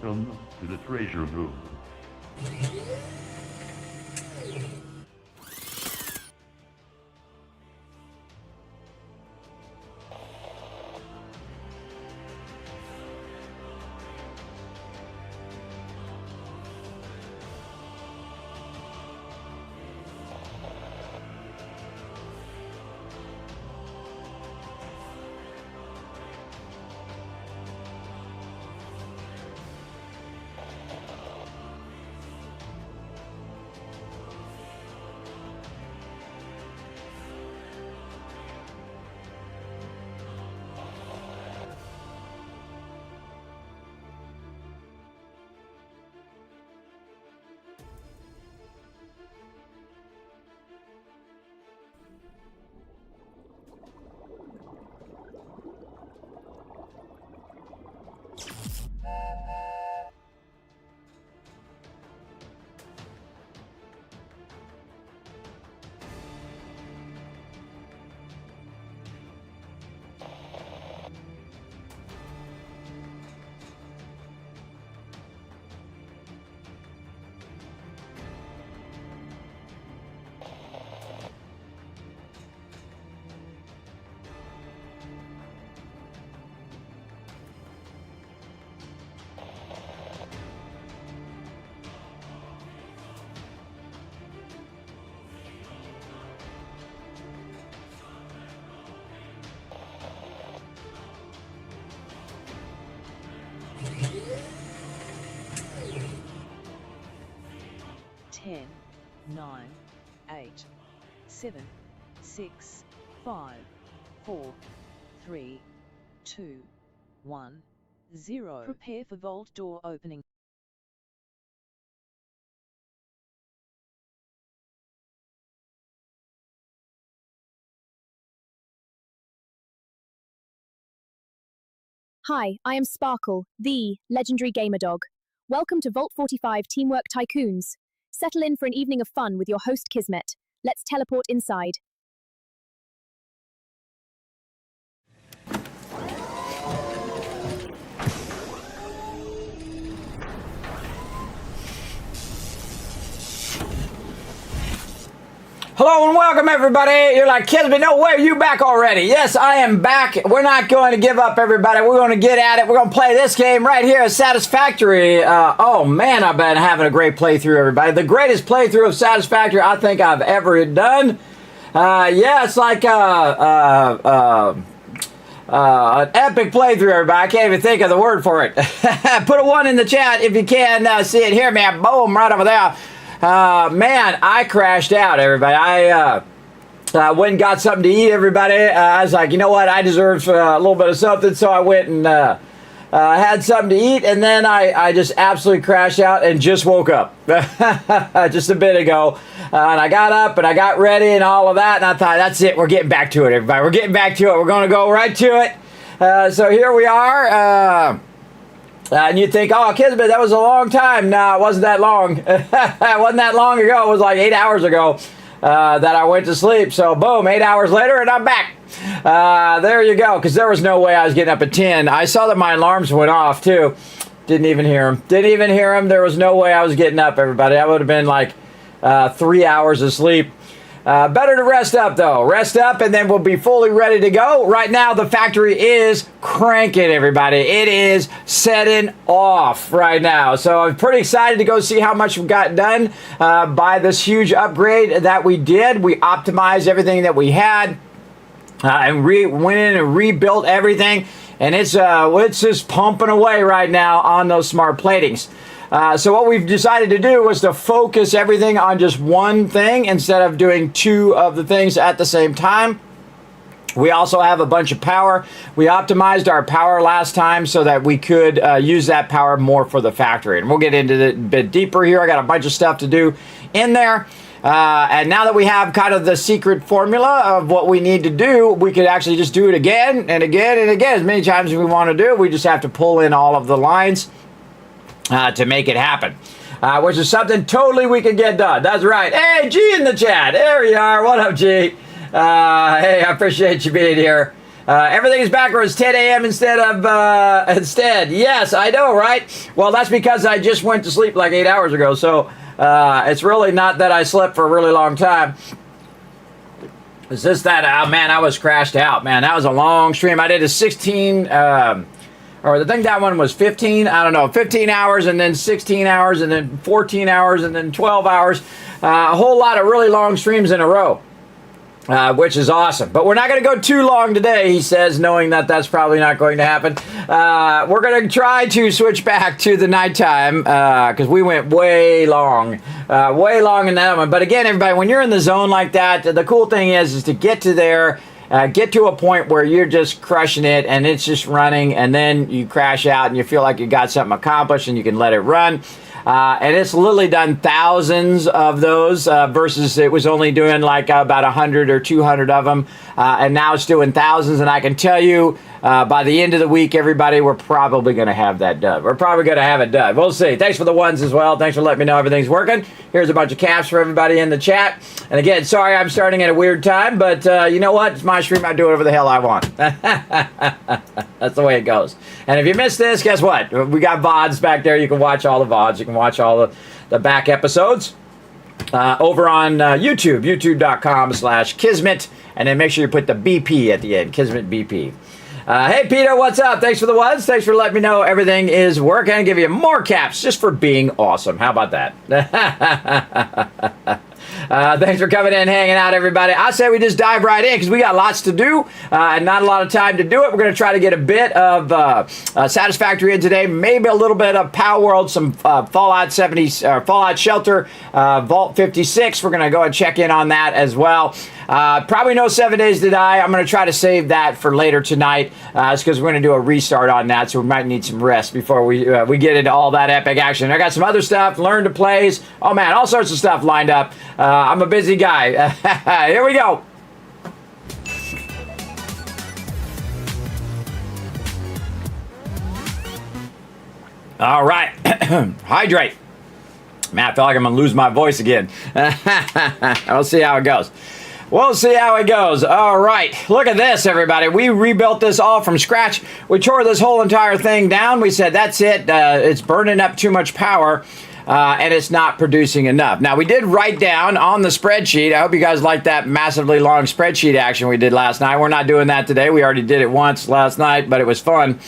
Welcome to the treasure room. Ten, 9, 8, 7, 6, 5, 4, 3, 2, 1, 0. Prepare for vault door opening. Hi, I am Sparkle, the legendary gamer dog. Welcome to Vault 45 Teamwork Tycoons. Settle in for an evening of fun with your host Kismet. Let's teleport inside. Hello and welcome everybody. You're like, Kismet, no way, you back already. Yes, I am back. We're not going to give up, everybody. We're going to get at it. We're going to play this game right here, Satisfactory. Oh man, I've been having a great playthrough, everybody. The greatest playthrough of Satisfactory I think I've ever done. Yeah, it's like an epic playthrough, everybody. I can't even think of the word for it. Put a 1 in the chat if you can see it here, man. Boom, right over there. Man, I crashed out, everybody. I went and got something to eat, everybody. I was like, you know what? I deserve a little bit of something. So I went and had something to eat. And then I just absolutely crashed out and just woke up just a bit ago. And I got up and I got ready and all of that. And I thought, that's it. We're getting back to it, everybody. We're getting back to it. We're going to go right to it. So here we are. And you think, oh, Kismet, that was a long time. No, it wasn't that long. It wasn't that long ago. It was like 8 hours ago that I went to sleep. So, boom, 8 hours later, and I'm back. There you go, because there was no way I was getting up at 10. I saw that my alarms went off, too. Didn't even hear them. Didn't even hear them. There was no way I was getting up, everybody. I would have been like 3 hours of sleep. Better to rest up, though. Rest up, and then we'll be fully ready to go. Right now, the factory is cranking, everybody. It is setting off right now. So I'm pretty excited to go see how much we got done by this huge upgrade that we did. We optimized everything that we had and went in and rebuilt everything. And it's just pumping away right now on those smart platings. So what we've decided to do was to focus everything on just one thing instead of doing two of the things at the same time. We also have a bunch of power. We optimized our power last time so that we could use that power more for the factory. And we'll get into it a bit deeper here. I got a bunch of stuff to do in there. And now that we have kind of the secret formula of what we need to do, we could actually just do it again and again and again. As many times as we want to do it, we just have to pull in all of the lines to make it happen, which is something totally we can get done. That's right. Hey, G in the chat. There you are. What up, G? Hey, I appreciate you being here. Everything is backwards. 10 a.m. instead. Yes, I know, right? Well, that's because I just went to sleep like 8 hours ago. So it's really not that I slept for a really long time. It's just that, man, I was crashed out, man. That was a long stream. I did a 16, or I think that one was 15. I don't know, 15 hours and then 16 hours and then 14 hours and then 12 hours. A whole lot of really long streams in a row. Which is awesome. But we're not going to go too long today, he says, knowing that that's probably not going to happen. We're going to try to switch back to the nighttime because we went way long in that one. But again, everybody, when you're in the zone like that, the cool thing is to get to there, get to a point where you're just crushing it and it's just running, and then you crash out and you feel like you got something accomplished and you can let it run. And it's literally done thousands of those versus it was only doing like about 100 or 200 of them. And now it's doing thousands. And I can tell you by the end of the week, everybody, we're probably going to have that done. We're probably going to have it done. We'll see. Thanks for the ones as well. Thanks for letting me know everything's working. Here's a bunch of caps for everybody in the chat. And again, sorry I'm starting at a weird time, but you know what? It's my stream. I do whatever the hell I want. That's the way it goes. And if you missed this, guess what? We got VODs back there. You can watch all the VODs. You can watch all the back episodes over on YouTube, youtube.com/Kismet. And then make sure you put the BP at the end, Kismet BP. Hey, Peter, what's up? Thanks for the ones. Thanks for letting me know everything is working. I'll give you more caps just for being awesome. How about that? Thanks for coming in, hanging out, everybody. I say we just dive right in because we got lots to do and not a lot of time to do it. We're going to try to get a bit of Satisfactory in today, maybe a little bit of Power World, some Fallout 70, Fallout Shelter, Vault 56. We're going to go and check in on that as well. Probably no 7 Days to Die. I'm going to try to save that for later tonight. It's because we're going to do a restart on that, so we might need some rest before we get into all that epic action. I got some other stuff, learn to plays. Oh man, all sorts of stuff lined up. I'm a busy guy. Here we go. All right, hydrate. Man, I feel like I'm going to lose my voice again. We'll see how it goes. We'll see how it goes. All right. Look at this, everybody. We rebuilt this all from scratch. We tore this whole entire thing down. We said, that's it. It's burning up too much power, and it's not producing enough. Now, we did write down on the spreadsheet. I hope you guys liked that massively long spreadsheet action we did last night. We're not doing that today. We already did it once last night, but it was fun.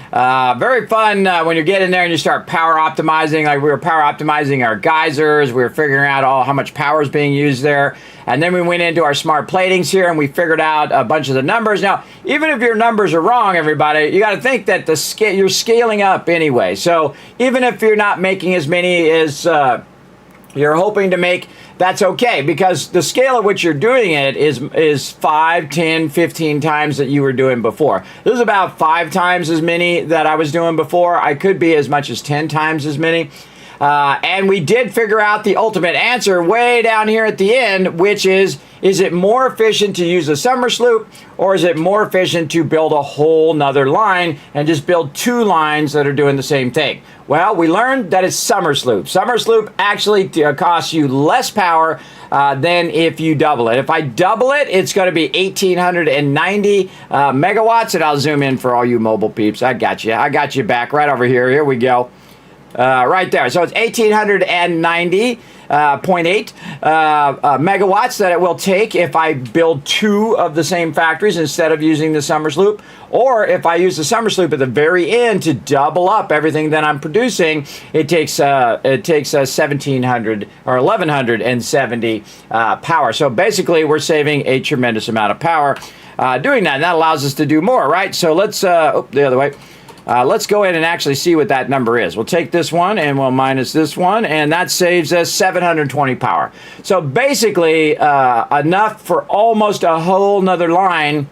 Very fun when you get in there and you start power optimizing. Like we were power optimizing our geysers. We were figuring out how much power is being used there. And then we went into our smart platings here and we figured out a bunch of the numbers. Now, even if your numbers are wrong, everybody, you got to think that you're scaling up anyway. So even if you're not making as many as you're hoping to make, that's okay, because the scale at which you're doing it is 5, 10, 15 times that you were doing before. This is about 5 times as many that I was doing before. I could be as much as 10 times as many. And we did figure out the ultimate answer way down here at the end, which is it more efficient to use a summer sloop, or is it more efficient to build a whole nother line and just build 2 lines that are doing the same thing? Well, we learned that it's summer sloop. Summer sloop actually costs you less power than if you double it. If I double it, it's going to be 1,890 megawatts, and I'll zoom in for all you mobile peeps. I got you. I got you back right over here. Here we go. Right there. So it's 1,890.8 megawatts that it will take if I build 2 of the same factories instead of using the summer sloop. Or if I use the summer sloop at the very end to double up everything that I'm producing, it takes 1,700 or 1,170 power. So basically, we're saving a tremendous amount of power doing that. And that allows us to do more, right? So let's the other way. Let's go ahead and actually see what that number is. We'll take this one and we'll minus this one, and that saves us 720 power. So basically, enough for almost a whole nother line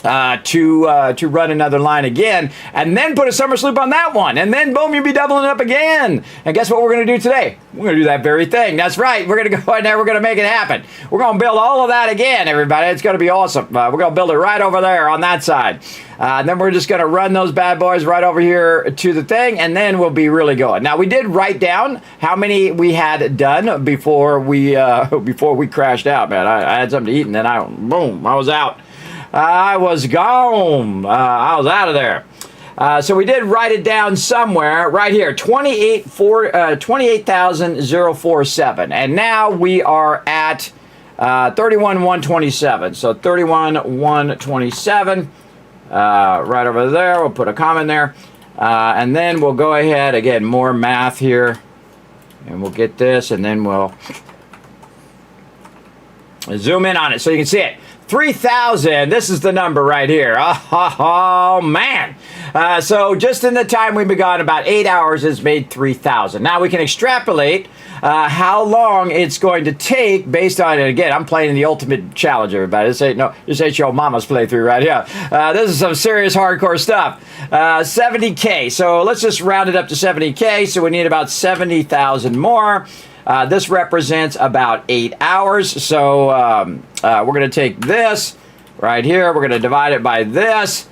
to run another line again, and then put a summer sloop on that one, and then boom, you'll be doubling it up again. And guess what we're going to do today? We're going to do that very thing. That's right. We're going to go in there. We're going to make it happen. We're going to build all of that again, everybody. It's going to be awesome. We're going to build it right over there on that side. And then we're just going to run those bad boys right over here to the thing, and then we'll be really going. Now, we did write down how many we had done before we crashed out, man. I had something to eat, and then I was out. I was gone. I was out of there. So we did write it down somewhere right here, 28,047. And now we are at 31,127. So 31,127 right over there. We'll put a comma in there. And then we'll go ahead, again, more math here. And we'll get this, and then we'll zoom in on it so you can see it. 3,000, this is the number right here. Oh man. So just in the time we've been gone, about 8 hours has made 3,000. Now we can extrapolate how long it's going to take based on it. Again, I'm playing the ultimate challenge, everybody. This ain't your mama's playthrough right here. This is some serious hardcore stuff. 70K, so let's just round it up to 70K. So we need about 70,000 more. This represents about 8 hours. So we're going to take this right here. We're going to divide it by this.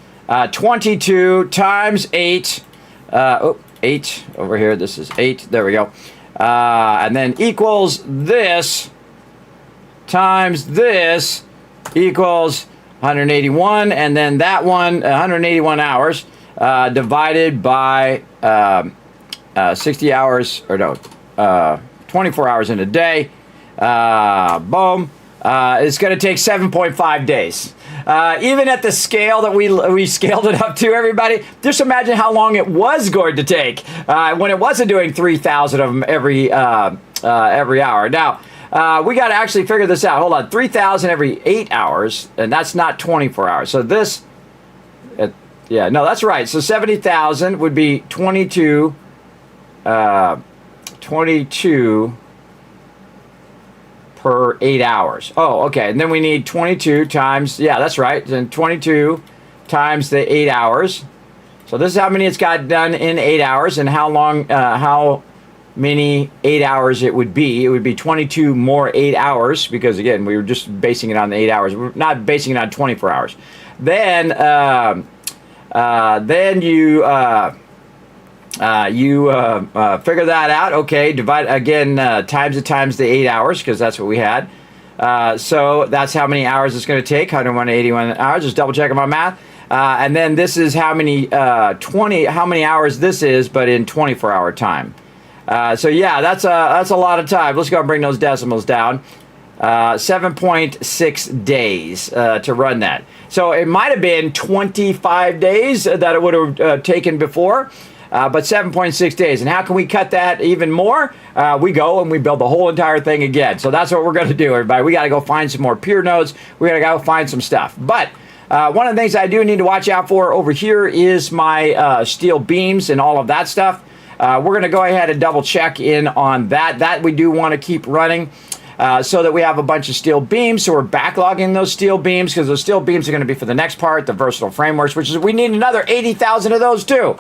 22 times 8. 8 over here. This is 8. There we go. And then equals this times this equals 181. And then that one, 181 hours divided by 60 hours, or no, 24 hours in a day. Boom. It's going to take 7.5 days. Even at the scale that we scaled it up to, everybody, just imagine how long it was going to take when it wasn't doing 3,000 of them every hour. Now, we got to actually figure this out. Hold on. 3,000 every 8 hours, and that's not 24 hours. So this, yeah, no, that's right. So 70,000 would be 22 per 8 hours. Oh, okay. And then we need 22 times, yeah, that's right. Then 22 times the 8 hours. So this is how many it's got done in 8 hours, and how long, how many 8 hours it would be. It would be 22 more 8 hours, because again, we were just basing it on the 8 hours. We're not basing it on 24 hours. Then you figure that out. Okay, divide again, times it times the 8 hours, because that's what we had. So that's how many hours it's going to take, 181 hours. Just double checking my math. And then this is how many how many hours this is, but in 24-hour time. So yeah, that's a lot of time. Let's go and bring those decimals down. 7.6 days to run that. So it might have been 25 days that it would have taken before. But 7.6 days. And how can we cut that even more? We go and we build the whole entire thing again. So that's what we're going to do, everybody. We got to go find some more peer nodes. We got to go find some stuff. But one of the things I do need to watch out for over here is my steel beams and all of that stuff. We're going to go ahead and double check in on that. That we do want to keep running. So that we have a bunch of steel beams. So we're backlogging those steel beams, because those steel beams are going to be for the next part, the versatile frameworks, which is, we need another 80,000 of those too.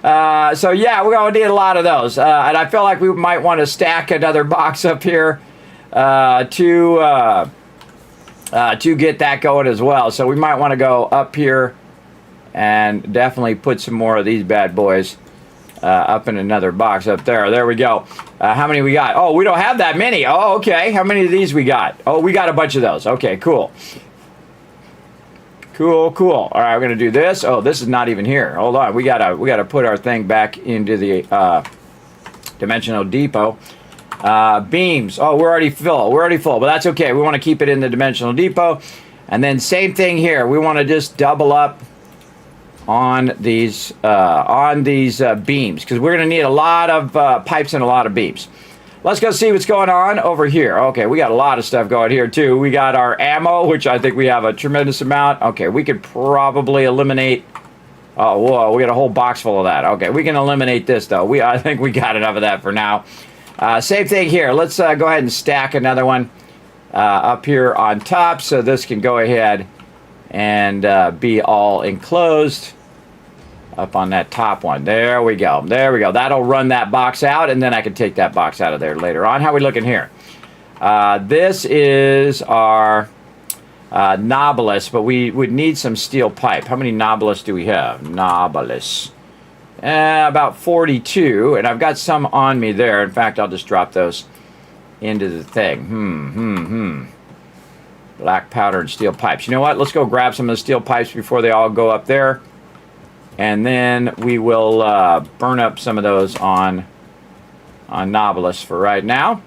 So yeah, we're going to need a lot of those. And I feel like we might want to stack another box up here to get that going as well. So we might want to go up here and definitely put some more of these bad boys up in another box up there. There we go. How many we got? Oh, we don't have that many. Oh, okay. How many of these we got? Oh, we got a bunch of those. Okay, cool. Cool. All right, we're gonna do this. Oh, this is not even here. Hold on. We gotta put our thing back into the dimensional depot. Beams. Oh, we're already full. But that's okay. We want to keep it in the dimensional depot. And then same thing here. We want to just double up on these beams, because we're going to need a lot of pipes and a lot of beams. Let's go see what's going on over here. Okay, we got a lot of stuff going here too. We got our ammo, which I think we have a tremendous amount. Okay, we could probably eliminate. Oh, whoa, we got a whole box full of that. Okay, we can eliminate this though. I think we got enough of that for now. Same thing here. Let's go ahead and stack another one up here on top, so this can go ahead and be all enclosed up on that top one. There we go. That'll run that box out, and then I can take that box out of there later on. How are we looking here? This is our Nobilis, but we would need some steel pipe. How many Nobilis do we have? Nobilis. About 42, and I've got some on me there. In fact, I'll just drop those into the thing. Black powder and steel pipes. You know what? Let's go grab some of the steel pipes before they all go up there. And then we will burn up some of those on Nobilis for right now.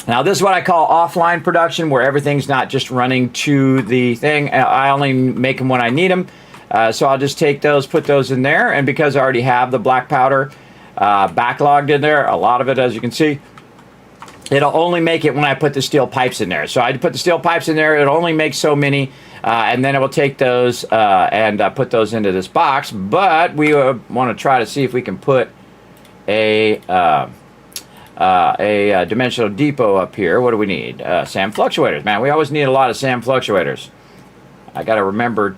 Now, this is what I call offline production, where everything's not just running to the thing. I only make them when I need them. So I'll just take those, put those in there. And because I already have the black powder backlogged in there, a lot of it, as you can see, it'll only make it when I put the steel pipes in there. So I put the steel pipes in there. It'll only make so many. And then it will take those and put those into this box. But we want to try to see if we can put a dimensional depot up here. What do we need? SAM fluctuators. Man, we always need a lot of SAM fluctuators. I got to remember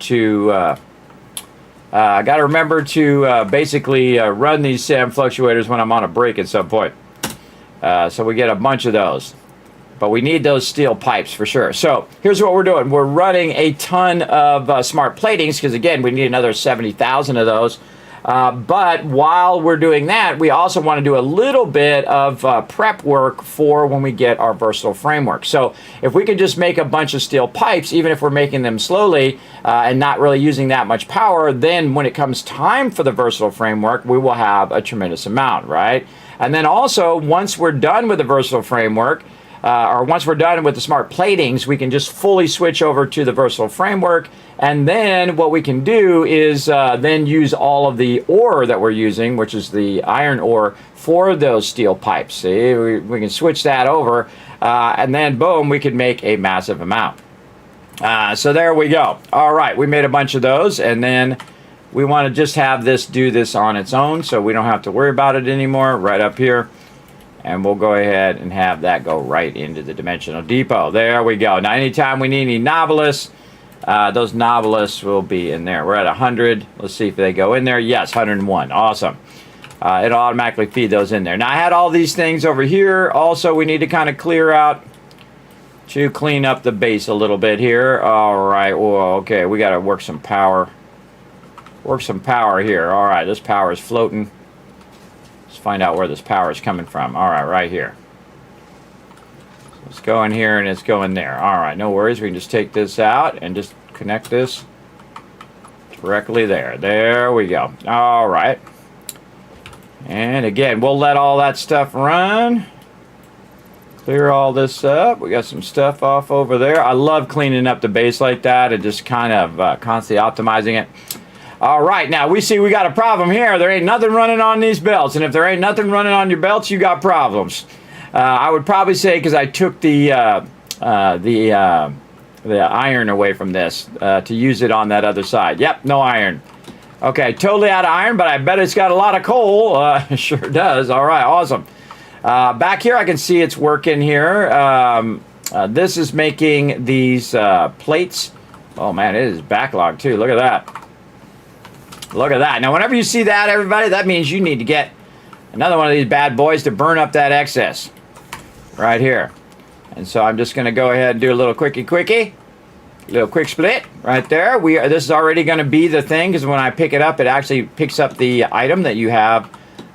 to basically run these SAM fluctuators when I'm on a break at some point. So we get a bunch of those. But we need those steel pipes for sure. So here's what we're doing. We're running a ton of smart platings because, again, we need another 70,000 of those. But while we're doing that, we also want to do a little bit of prep work for when we get our versatile framework. So if we could just make a bunch of steel pipes, even if we're making them slowly and not really using that much power, then when it comes time for the versatile framework, we will have a tremendous amount, right? And then also, once we're done with the versatile framework, or once we're done with the smart platings, we can just fully switch over to the versatile framework. And then what we can do is then use all of the ore that we're using, which is the iron ore, for those steel pipes. See, we can switch that over, and then boom, we could make a massive amount. So there we go. All right, we made a bunch of those, and then we want to just have this do this on its own, so we don't have to worry about it anymore. Right up here. And we'll go ahead and have that go right into the dimensional depot. There we go. Now, anytime we need any Nobilis, those Nobilis will be in there. We're at 100. Let's see if they go in there. Yes, 101. Awesome. It'll automatically feed those in there. Now, I had all these things over here. Also, we need to kind of clear out to clean up the base a little bit here. All right. Well, okay. We got to work some power. Work some power here. All right. This power is floating. Find out where this power is coming from. All right, right here. So it's going here and it's going there. All right, no worries. We can just take this out and just connect this directly there. There we go. All right. And again, we'll let all that stuff run. Clear all this up. We got some stuff off over there. I love cleaning up the base like that and just kind of constantly optimizing it. All right, now we see we got a problem here. There ain't nothing running on these belts, and if there ain't nothing running on your belts, you got problems. I would probably say because I took the iron away from this to use it on that other side. Yep, no iron. Okay, totally out of iron, but I bet it's got a lot of coal. It sure does. All right, awesome. Back here, I can see it's working here. This is making these plates. Oh man, it is backlogged too. Look at that. Look at that. Now, whenever you see that, everybody, that means you need to get another one of these bad boys to burn up that excess right here. And so I'm just going to go ahead and do a little quickie, little quick split right there. This is already going to be the thing because when I pick it up, it actually picks up the item that you have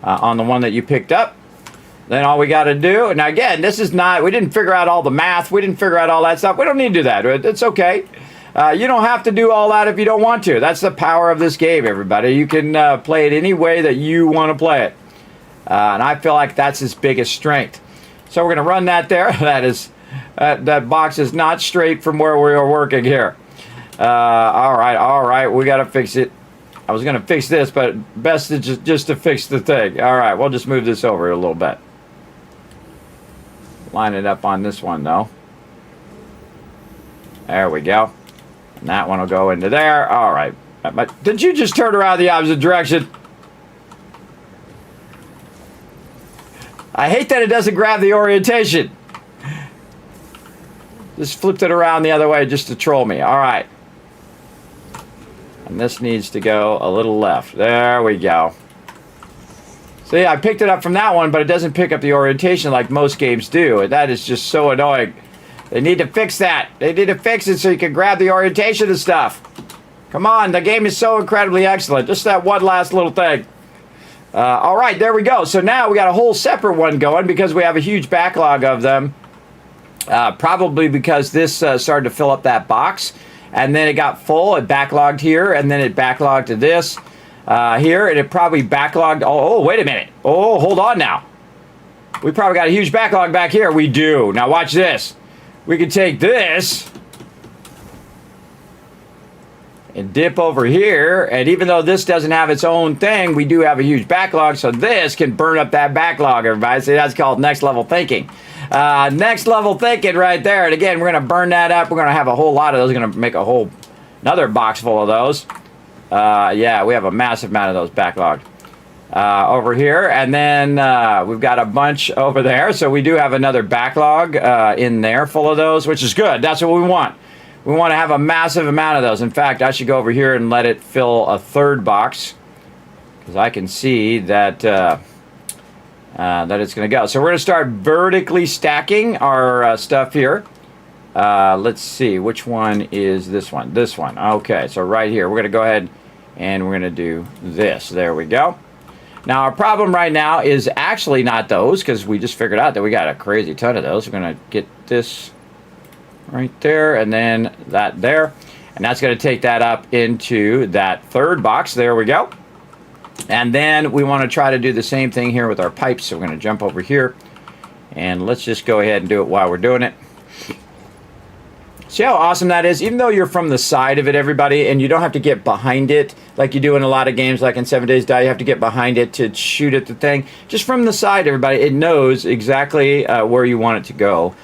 on the one that you picked up. Then all we got to do, now again, this is not, we didn't figure out all the math. We didn't figure out all that stuff. We don't need to do that. It's okay. You don't have to do all that if you don't want to. That's the power of this game, everybody. You can play it any way that you want to play it. And I feel like that's its biggest strength. So we're going to run that there. That box is not straight from where we are working here. All right. We got to fix it. I was going to fix this, but best to just to fix the thing. All right, we'll just move this over a little bit. Line it up on this one, though. There we go. And that one will go into there. All right. But did you just turn around the opposite direction? I hate that it doesn't grab the orientation. Just flipped it around the other way just to troll me. All right. And this needs to go a little left. There we go. See, I picked it up from that one, but it doesn't pick up the orientation like most games do. And that is just so annoying. They need to fix that. They need to fix it so you can grab the orientation and stuff. Come on, the game is so incredibly excellent. Just that one last little thing. All right, there we go. So now we got a whole separate one going because we have a huge backlog of them. Probably because this started to fill up that box, and then it got full. It backlogged here, and then it backlogged to this here, and it probably backlogged. Oh, wait a minute. Oh, hold on now. We probably got a huge backlog back here. We do. Now watch this. We can take this and dip over here, and even though this doesn't have its own thing, we do have a huge backlog, so this can burn up that backlog, everybody. See, that's called next level thinking. Next level thinking right there. And again, we're going to burn that up. We're going to have a whole lot of those. We're going to make a whole another box full of those. Yeah, we have a massive amount of those backlogged over here. And then we've got a bunch over there. So we do have another backlog in there full of those, which is good. That's what we want. We want to have a massive amount of those. In fact, I should go over here and let it fill a third box, because I can see that that it's going to go. So we're going to start vertically stacking our stuff here. Let's see, which one is this one? This one. Okay, so right here, we're going to go ahead and we're going to do this. There we go. Now, our problem right now is actually not those, because we just figured out that we got a crazy ton of those. We're going to get this right there, and then that there. And that's going to take that up into that third box. There we go. And then we want to try to do the same thing here with our pipes. So we're going to jump over here, and let's just go ahead and do it while we're doing it. See how awesome that is? Even though you're from the side of it, everybody, and you don't have to get behind it like you do in a lot of games, like in 7 Days Die, you have to get behind it to shoot at the thing. Just from the side, everybody, it knows exactly where you want it to go.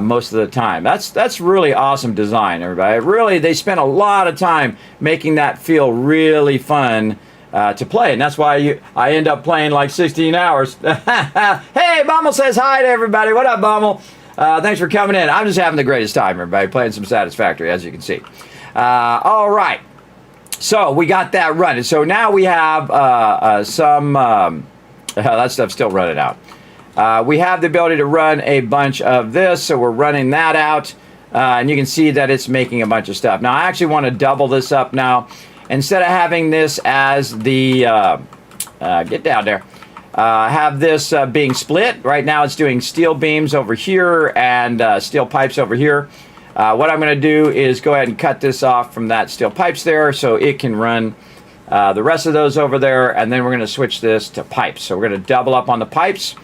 Most of the time. That's really awesome design, everybody. Really, they spent a lot of time making that feel really fun to play, and that's why I end up playing like 16 hours. Hey, Bummel says hi to everybody. What up, Bummel? Thanks for coming in. I'm just having the greatest time, everybody, playing some Satisfactory, as you can see. All right. So we got that running. So now we have some... that stuff's still running out. We have the ability to run a bunch of this, so we're running that out, and you can see that it's making a bunch of stuff. Now, I actually want to double this up now. Instead of having this as the, get down there, have this being split. Right now, it's doing steel beams over here and steel pipes over here. What I'm going to do is go ahead and cut this off from that steel pipes there so it can run the rest of those over there, and then we're going to switch this to pipes. So we're going to double up on the pipes.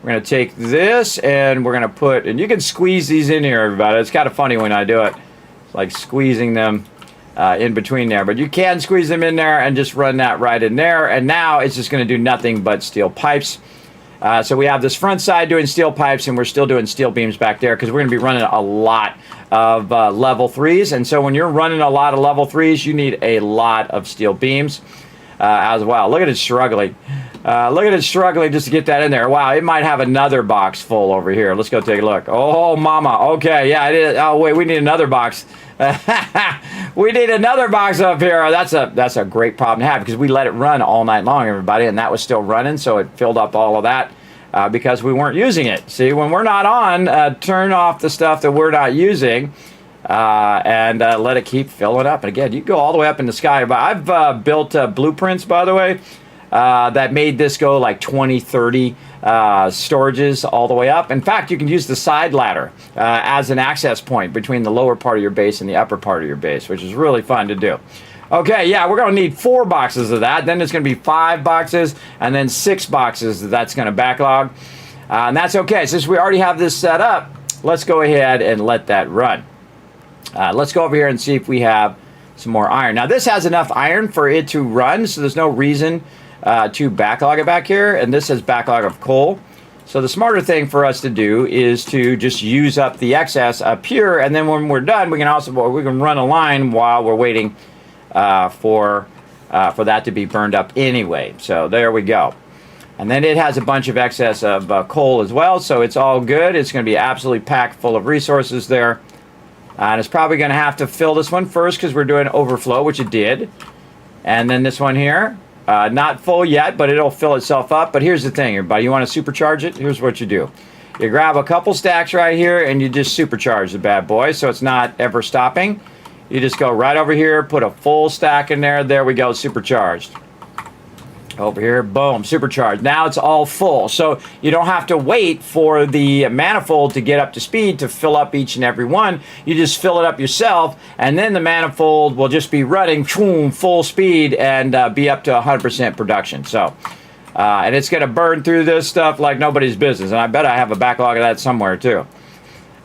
We're going to take this, and we're going to put, and you can squeeze these in here, everybody. It's kind of funny when I do it. It's like squeezing them in between there. But you can squeeze them in there and just run that right in there. And now it's just going to do nothing but steel pipes. So we have this front side doing steel pipes, and we're still doing steel beams back there because we're going to be running a lot of level 3s. And so when you're running a lot of level 3s, you need a lot of steel beams as well. Look at it struggling. Look at it struggling just to get that in there. Wow, it might have another box full over here. Let's go take a look. Oh, mama. Okay, yeah, it is. Oh, wait, we need another box. We need another box up here. That's a great problem to have because we let it run all night long, everybody, and that was still running, so it filled up all of that because we weren't using it. See, when we're not on, turn off the stuff that we're not using and let it keep filling up. And again, you can go all the way up in the sky. But I've built blueprints, by the way, that made this go like 20, 30 storages all the way up. In fact, you can use the side ladder as an access point between the lower part of your base and the upper part of your base, which is really fun to do. Okay, yeah, we're going to need 4 boxes of that. Then it's going to be 5 boxes and then 6 boxes that's going to backlog. And that's okay. Since we already have this set up, let's go ahead and let that run. Let's go over here and see if we have some more iron. Now, this has enough iron for it to run, so there's no reason to backlog it back here, and this says backlog of coal. So the smarter thing for us to do is to just use up the excess up here, and then when we're done, we can run a line while we're waiting for that to be burned up anyway. So there we go. And then it has a bunch of excess of coal as well, so it's all good. It's going to be absolutely packed full of resources there. And it's probably going to have to fill this one first because we're doing overflow, which it did. And then this one here. Not full yet, but it'll fill itself up. But here's the thing, everybody. You want to supercharge it? Here's what you do. You grab a couple stacks right here, and you just supercharge the bad boy so it's not ever stopping. You just go right over here, put a full stack in there. There we go, supercharged. Over here, boom, supercharged. Now it's all full. So you don't have to wait for the manifold to get up to speed to fill up each and every one. You just fill it up yourself, and then the manifold will just be running full speed and be up to 100% production. So, and it's going to burn through this stuff like nobody's business. And I bet I have a backlog of that somewhere too.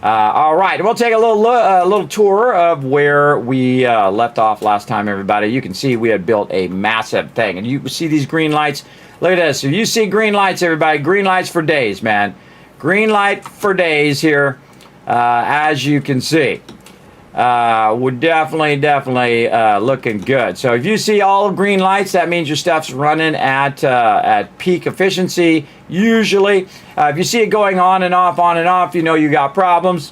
All right, we'll take a little tour of where we left off last time, everybody. You can see we had built a massive thing. And you see these green lights? Look at this. So you see green lights, everybody. Green lights for days, man. Green light for days here, as you can see. We're definitely looking good. So if you see all of green lights, that means your stuff's running at peak efficiency, usually. If you see it going on and off, you know you got problems.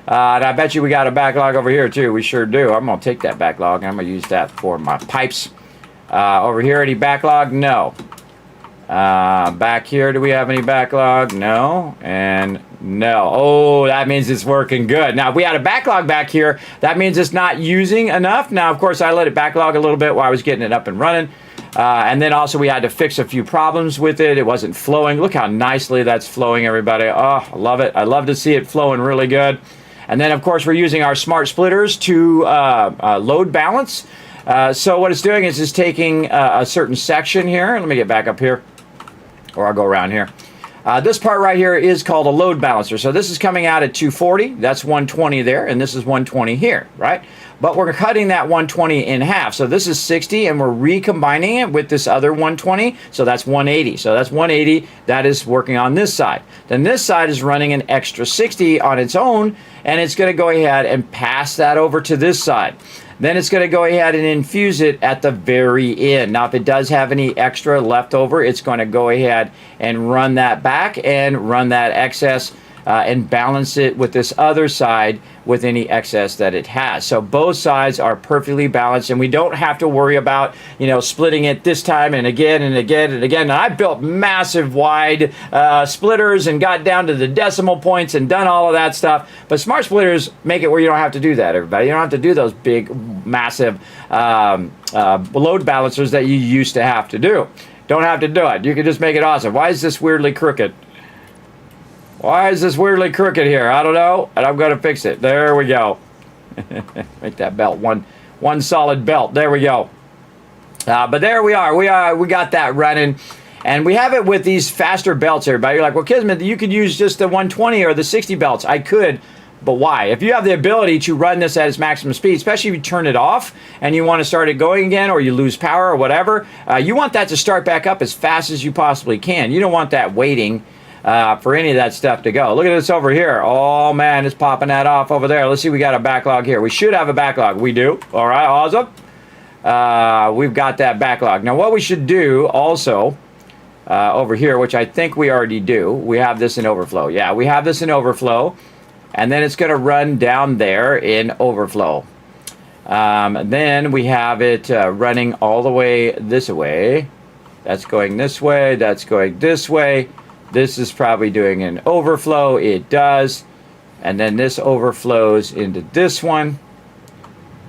And I bet you we got a backlog over here too. We sure do. I'm going to take that backlog and I'm going to use that for my pipes. Over here, any backlog? No. Back here, do we have any backlog? No. And no. Oh, that means it's working good. Now, if we had a backlog back here, that means it's not using enough. Now, of course, I let it backlog a little bit while I was getting it up and running. And then also we had to fix a few problems with it. It wasn't flowing. Look how nicely that's flowing, everybody. Oh, I love it. I love to see it flowing really good. And then, of course, we're using our smart splitters to load balance. So what it's doing is it's taking a certain section here. Let me get back up here, or I'll go around here. This part right here is called a load balancer. So this is coming out at 240. That's 120 there, and this is 120 here, right? But we're cutting that 120 in half. So this is 60, and we're recombining it with this other 120. So that's 180. So that's 180. That is working on this side. Then this side is running an extra 60 on its own, and it's going to go ahead and pass that over to this side. Then it's going to go ahead and infuse it at the very end. Now, if it does have any extra left over, it's going to go ahead and run that back and run that excess and balance it with this other side with any excess that it has. So both sides are perfectly balanced, and we don't have to worry about, you know, splitting it this time and again and again and again. And I built massive wide splitters and got down to the decimal points and done all of that stuff. But smart splitters make it where you don't have to do that, everybody. You don't have to do those big, massive load balancers that you used to have to do. Don't have to do it. You can just make it awesome. Why is this weirdly crooked? Why is this weirdly crooked here? I don't know, and I'm going to fix it. There we go. Make that belt one solid belt. There we go. But there we are. We got that running, and we have it with these faster belts. Everybody, you're like, well, Kismet, you could use just the 120 or the 60 belts. I could, but why? If you have the ability to run this at its maximum speed, especially if you turn it off and you want to start it going again, or you lose power or whatever, you want that to start back up as fast as you possibly can. You don't want that waiting for any of that stuff to go. Look at this over here. Oh man, it's popping that off over there. Let's see, we got a backlog here. We should have a backlog. We do. All right, awesome. We've got that backlog. Now what we should do also over here, which I think we already do, we have this in overflow. Yeah, we have this in overflow, and then it's going to run down there in overflow. Then we have it running all the way this way. That's going this way. That's going this way. This is probably doing an overflow. It does. And then this overflows into this one.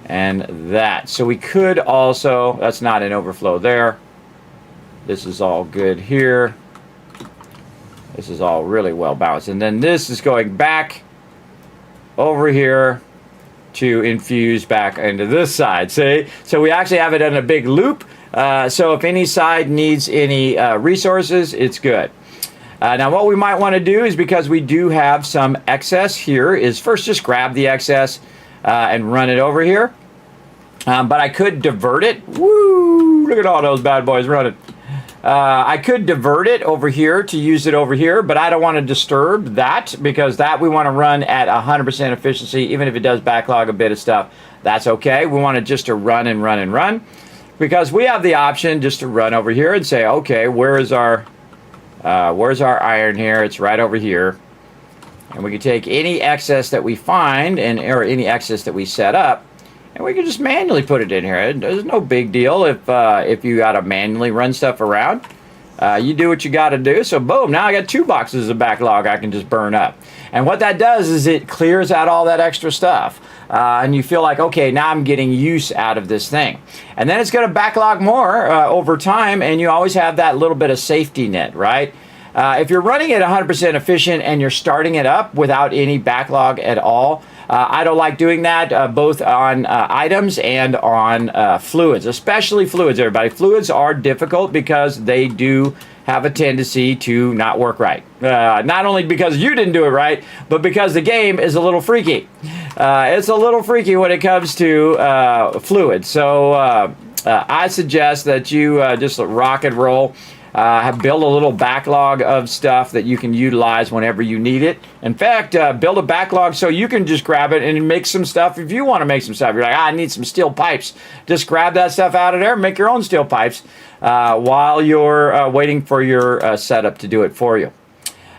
And that. So we could also, that's not an overflow there. This is all good here. This is all really well balanced. And then this is going back over here to infuse back into this side. See? So we actually have it in a big loop. So if any side needs any resources, it's good. Now what we might want to do is, because we do have some excess here, is first just grab the excess and run it over here. But I could divert it. Woo! Look at all those bad boys running. I could divert it over here to use it over here, but I don't want to disturb that, because that we want to run at 100% efficiency. Even if it does backlog a bit of stuff, that's okay. We want it just to run and run and run, because we have the option just to run over here and say, okay, where's our iron here? It's right over here. And we can take any excess that we find or any excess that we set up, and we can just manually put it in here. There's no big deal if you got to manually run stuff around. You do what you got to do. So boom, now I got 2 boxes of backlog I can just burn up. And what that does is it clears out all that extra stuff. And you feel like, okay, now I'm getting use out of this thing. And then it's going to backlog more over time, and you always have that little bit of safety net, right? If you're running it 100% efficient and you're starting it up without any backlog at all, I don't like doing that both on items and on fluids, especially fluids, everybody. Fluids are difficult because they do have a tendency to not work right. Not only because you didn't do it right, but because the game is a little freaky. It's a little freaky when it comes to fluids. So I suggest that you just rock and roll. Build a little backlog of stuff that you can utilize whenever you need it. In fact, build a backlog so you can just grab it and make some stuff if you want to make some stuff. You're like, I need some steel pipes. Just grab that stuff out of there and make your own steel pipes while you're waiting for your setup to do it for you.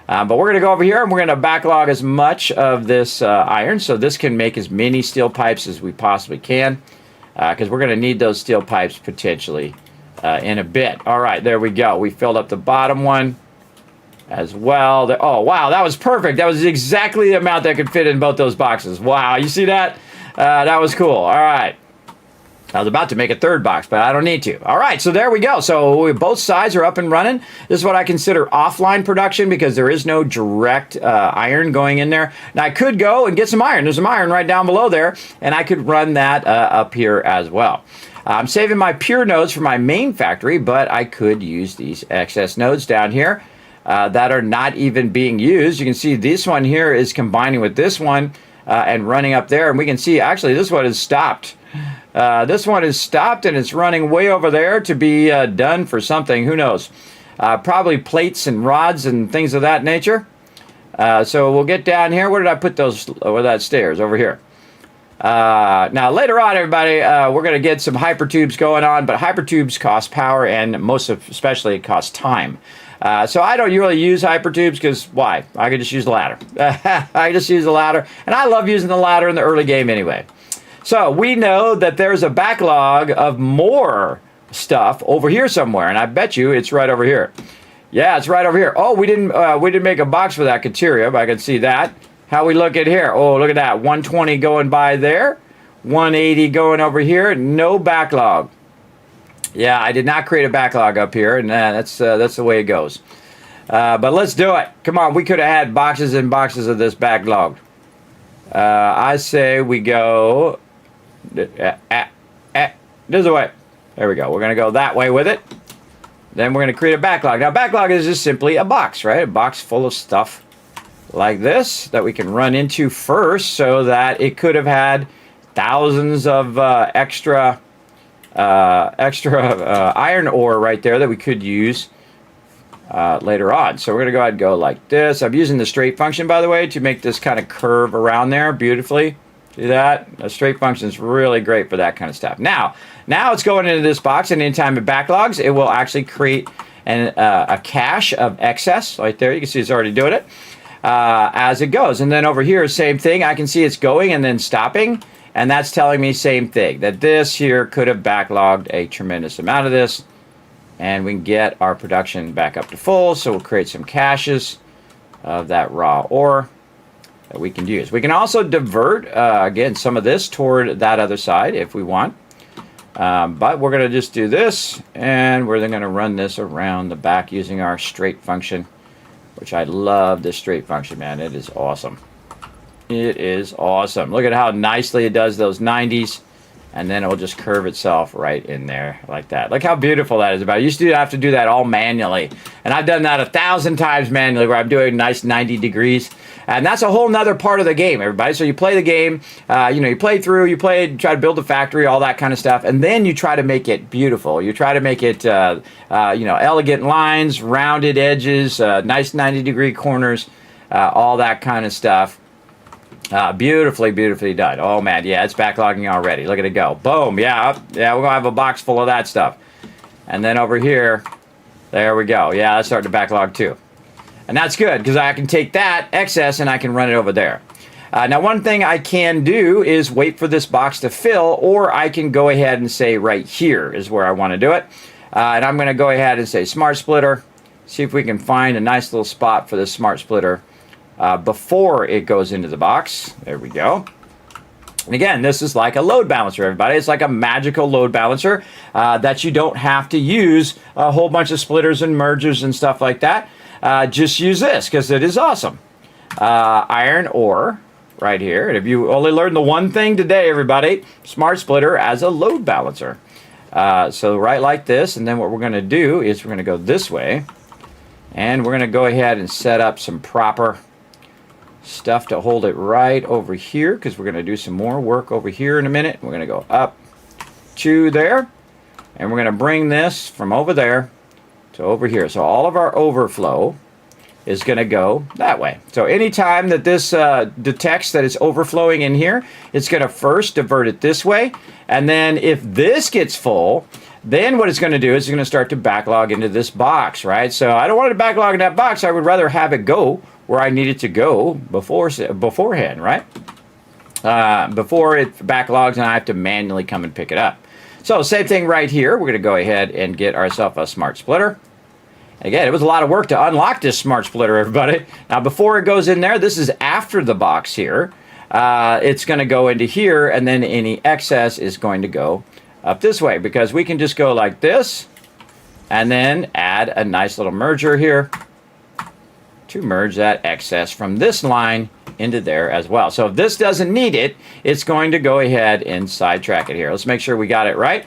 But we're going to go over here and we're going to backlog as much of this iron so this can make as many steel pipes as we possibly can, because we're going to need those steel pipes potentially in a bit. All right, there we go. We filled up the bottom one as well. Oh, wow, that was perfect. That was exactly the amount that could fit in both those boxes. Wow, you see that? That was cool. All right. I was about to make a third box, but I don't need to. All right, so there we go. So both sides are up and running. This is what I consider offline production because there is no direct iron going in there. Now, I could go and get some iron. There's some iron right down below there, and I could run that up here as well. I'm saving my pure nodes for my main factory, but I could use these excess nodes down here that are not even being used. You can see this one here is combining with this one and running up there, and we can see actually this one is stopped. This one is stopped and it's running way over there to be done for something. Who knows? Probably plates and rods and things of that nature. So we'll get down here. Where did I put those? Where that stairs? Over here. Now later on, everybody, we're going to get some hypertubes going on, but hypertubes cost power and especially it costs time. So I don't really use hypertubes because why? I could just use the ladder. I just use the ladder, and I love using the ladder in the early game anyway. So we know that there's a backlog of more stuff over here somewhere, and I bet you it's right over here. Yeah, it's right over here. Oh, we didn't make a box for that criteria, but I can see that. How we look at here? Oh, look at that. 120 going by there. 180 going over here. No backlog. Yeah, I did not create a backlog up here, and that's the way it goes. But let's do it. Come on, we could have had boxes and boxes of this backlog. I say we go this way. There we go. We're going to go that way with it. Then we're going to create a backlog. Now, backlog is just simply a box, right? A box full of stuff like this that we can run into first so that it could have had thousands of extra iron ore right there that we could use later on. So we're going to go ahead and go like this. I'm using the straight function, by the way, to make this kind of curve around there beautifully. See that? A straight function is really great for that kind of stuff. Now it's going into this box, and anytime it backlogs, it will actually create a cache of excess right there. You can see it's already doing it as it goes. And then over here, same thing. I can see it's going and then stopping, and that's telling me same thing, that this here could have backlogged a tremendous amount of this, and we can get our production back up to full. So we'll create some caches of that raw ore that we can use. We can also divert, again, some of this toward that other side if we want. But we're going to just do this, and we're then going to run this around the back using our straight function, which I love this straight function, man. It is awesome. It is awesome. Look at how nicely it does those 90s, and then it will just curve itself right in there like that. Look how beautiful that is. I used to have to do that all manually, and I've done that 1,000 times manually where I'm doing nice 90 degrees. And that's a whole nother part of the game, everybody. So you play the game, you play through, try to build a factory, all that kind of stuff, and then you try to make it beautiful. You try to make it, elegant lines, rounded edges, nice 90-degree corners, all that kind of stuff. Beautifully, beautifully done. Oh, man, yeah, it's backlogging already. Look at it go. Boom, yeah, we're going to have a box full of that stuff. And then over here, there we go. Yeah, that's starting to backlog too. And that's good because I can take that excess and I can run it over there. Now, one thing I can do is wait for this box to fill, or I can go ahead and say right here is where I want to do it. And I'm going to go ahead and say Smart Splitter. See if we can find a nice little spot for this Smart Splitter before it goes into the box. There we go. And again, this is like a load balancer, everybody. It's like a magical load balancer that you don't have to use a whole bunch of splitters and mergers and stuff like that. Just use this because it is awesome. Iron ore right here. And if you only learned the one thing today, everybody, smart splitter as a load balancer. So right like this, and then what we're going to do is we're going to go this way, and we're going to go ahead and set up some proper stuff to hold it right over here, because we're going to do some more work over here in a minute. We're going to go up to there, and we're going to bring this from over there to over here. So all of our overflow is going to go that way. So anytime that this detects that it's overflowing in here, it's going to first divert it this way, and then if this gets full, then what it's going to do is it's going to start to backlog into this box, right? So I don't want it to backlog in that box. I would rather have it go where I need it to go beforehand, right? Before it backlogs and I have to manually come and pick it up. So same thing right here. We're going to go ahead and get ourselves a smart splitter. Again, it was a lot of work to unlock this smart splitter, everybody. Now, before it goes in there, this is after the box here. It's going to go into here, and then any excess is going to go up this way, because we can just go like this and then add a nice little merger here to merge that excess from this line into there as well. So if this doesn't need it, it's going to go ahead and sidetrack it here. Let's make sure we got it right.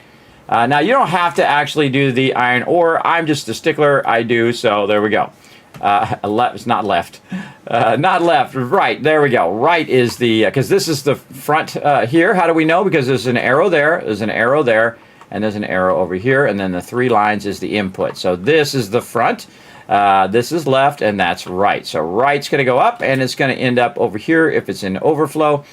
Now, you don't have to actually do the iron ore. I'm just a stickler. I do, so there we go. It's not left. Not left, right. There we go. Right is the, because this is the front here. How do we know? Because there's an arrow there, there's an arrow there, and there's an arrow over here, and then the 3 lines is the input. So this is the front. This is left, and that's right. So right's going to go up, and it's going to end up over here. If it's in overflow,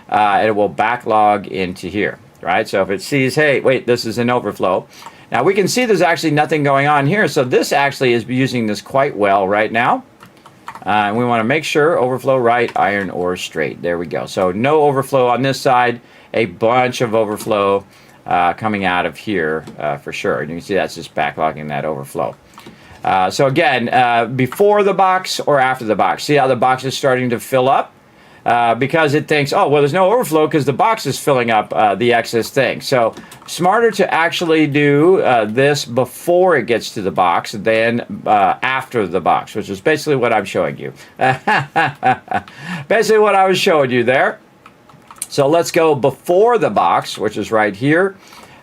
it will backlog into here, right? So if it sees, hey, wait, this is an overflow. Now we can see there's actually nothing going on here. So this actually is using this quite well right now. And we want to make sure overflow right, iron ore straight. There we go. So no overflow on this side, a bunch of overflow coming out of here for sure. And you can see that's just backlogging that overflow. So again, before the box or after the box. See how the box is starting to fill up? Because it thinks, oh, well, there's no overflow because the box is filling up the excess thing. So smarter to actually do this before it gets to the box than after the box, which is basically what I'm showing you. Basically what I was showing you there. So let's go before the box, which is right here.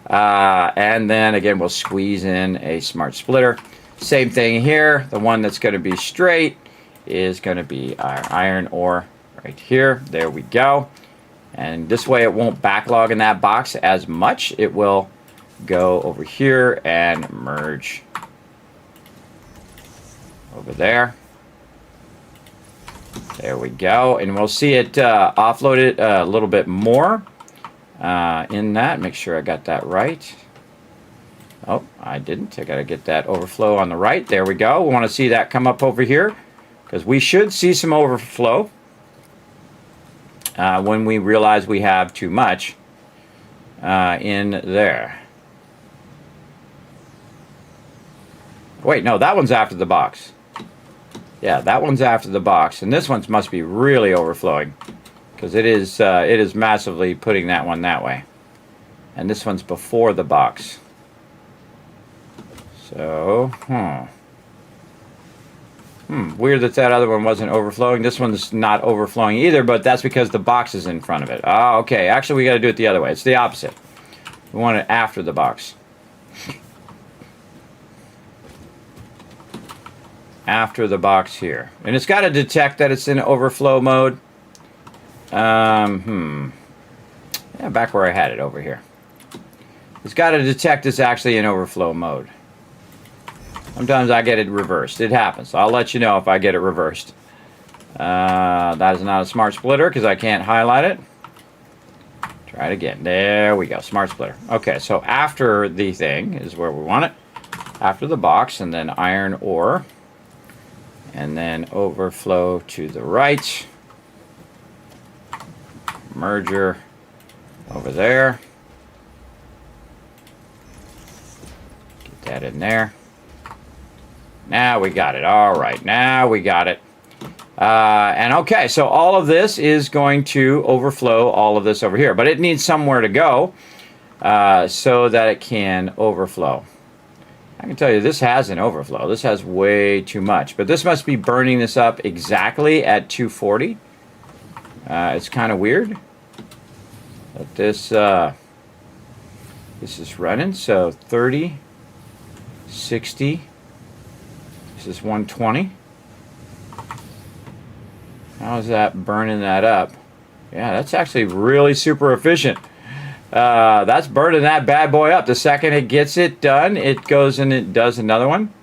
And then, again, we'll squeeze in a smart splitter. Same thing here. The one that's going to be straight is going to be our iron ore. Right here, there we go. And this way it won't backlog in that box as much. It will go over here and merge over there. There we go. And we'll see it offload it a little bit more in that. Make sure I got that right. Oh, I didn't. I got to get that overflow on the right. There we go. We want to see that come up over here because we should see some overflow. When we realize we have too much in there. Wait, no, that one's after the box. Yeah, that one's after the box, and this one must be really overflowing because it is massively putting that one that way. And this one's before the box. So, weird that other one wasn't overflowing. This one's not overflowing either, but that's because the box is in front of it. Oh, okay. Actually, we got to do it the other way. It's the opposite. We want it after the box. After the box here. And it's got to detect that it's in overflow mode. Yeah, back where I had it over here. It's got to detect it's actually in overflow mode. Sometimes I get it reversed. It happens. I'll let you know if I get it reversed. That is not a smart splitter because I can't highlight it. Try it again. There we go. Smart splitter. Okay, so after the thing is where we want it. After the box, and then iron ore. And then overflow to the right. Merger over there. Get that in there. Now we got it. All right, now we got it. And okay, so all of this is going to overflow all of this over here, but it needs somewhere to go so that it can overflow. I can tell you this has an overflow. This has way too much, but this must be burning this up exactly at 240. It's kind of weird that this is running. So 30, 60. This is 120. How is that burning that up? Yeah, that's actually really super efficient. That's burning that bad boy up. The second it gets it done, it goes and it does another one.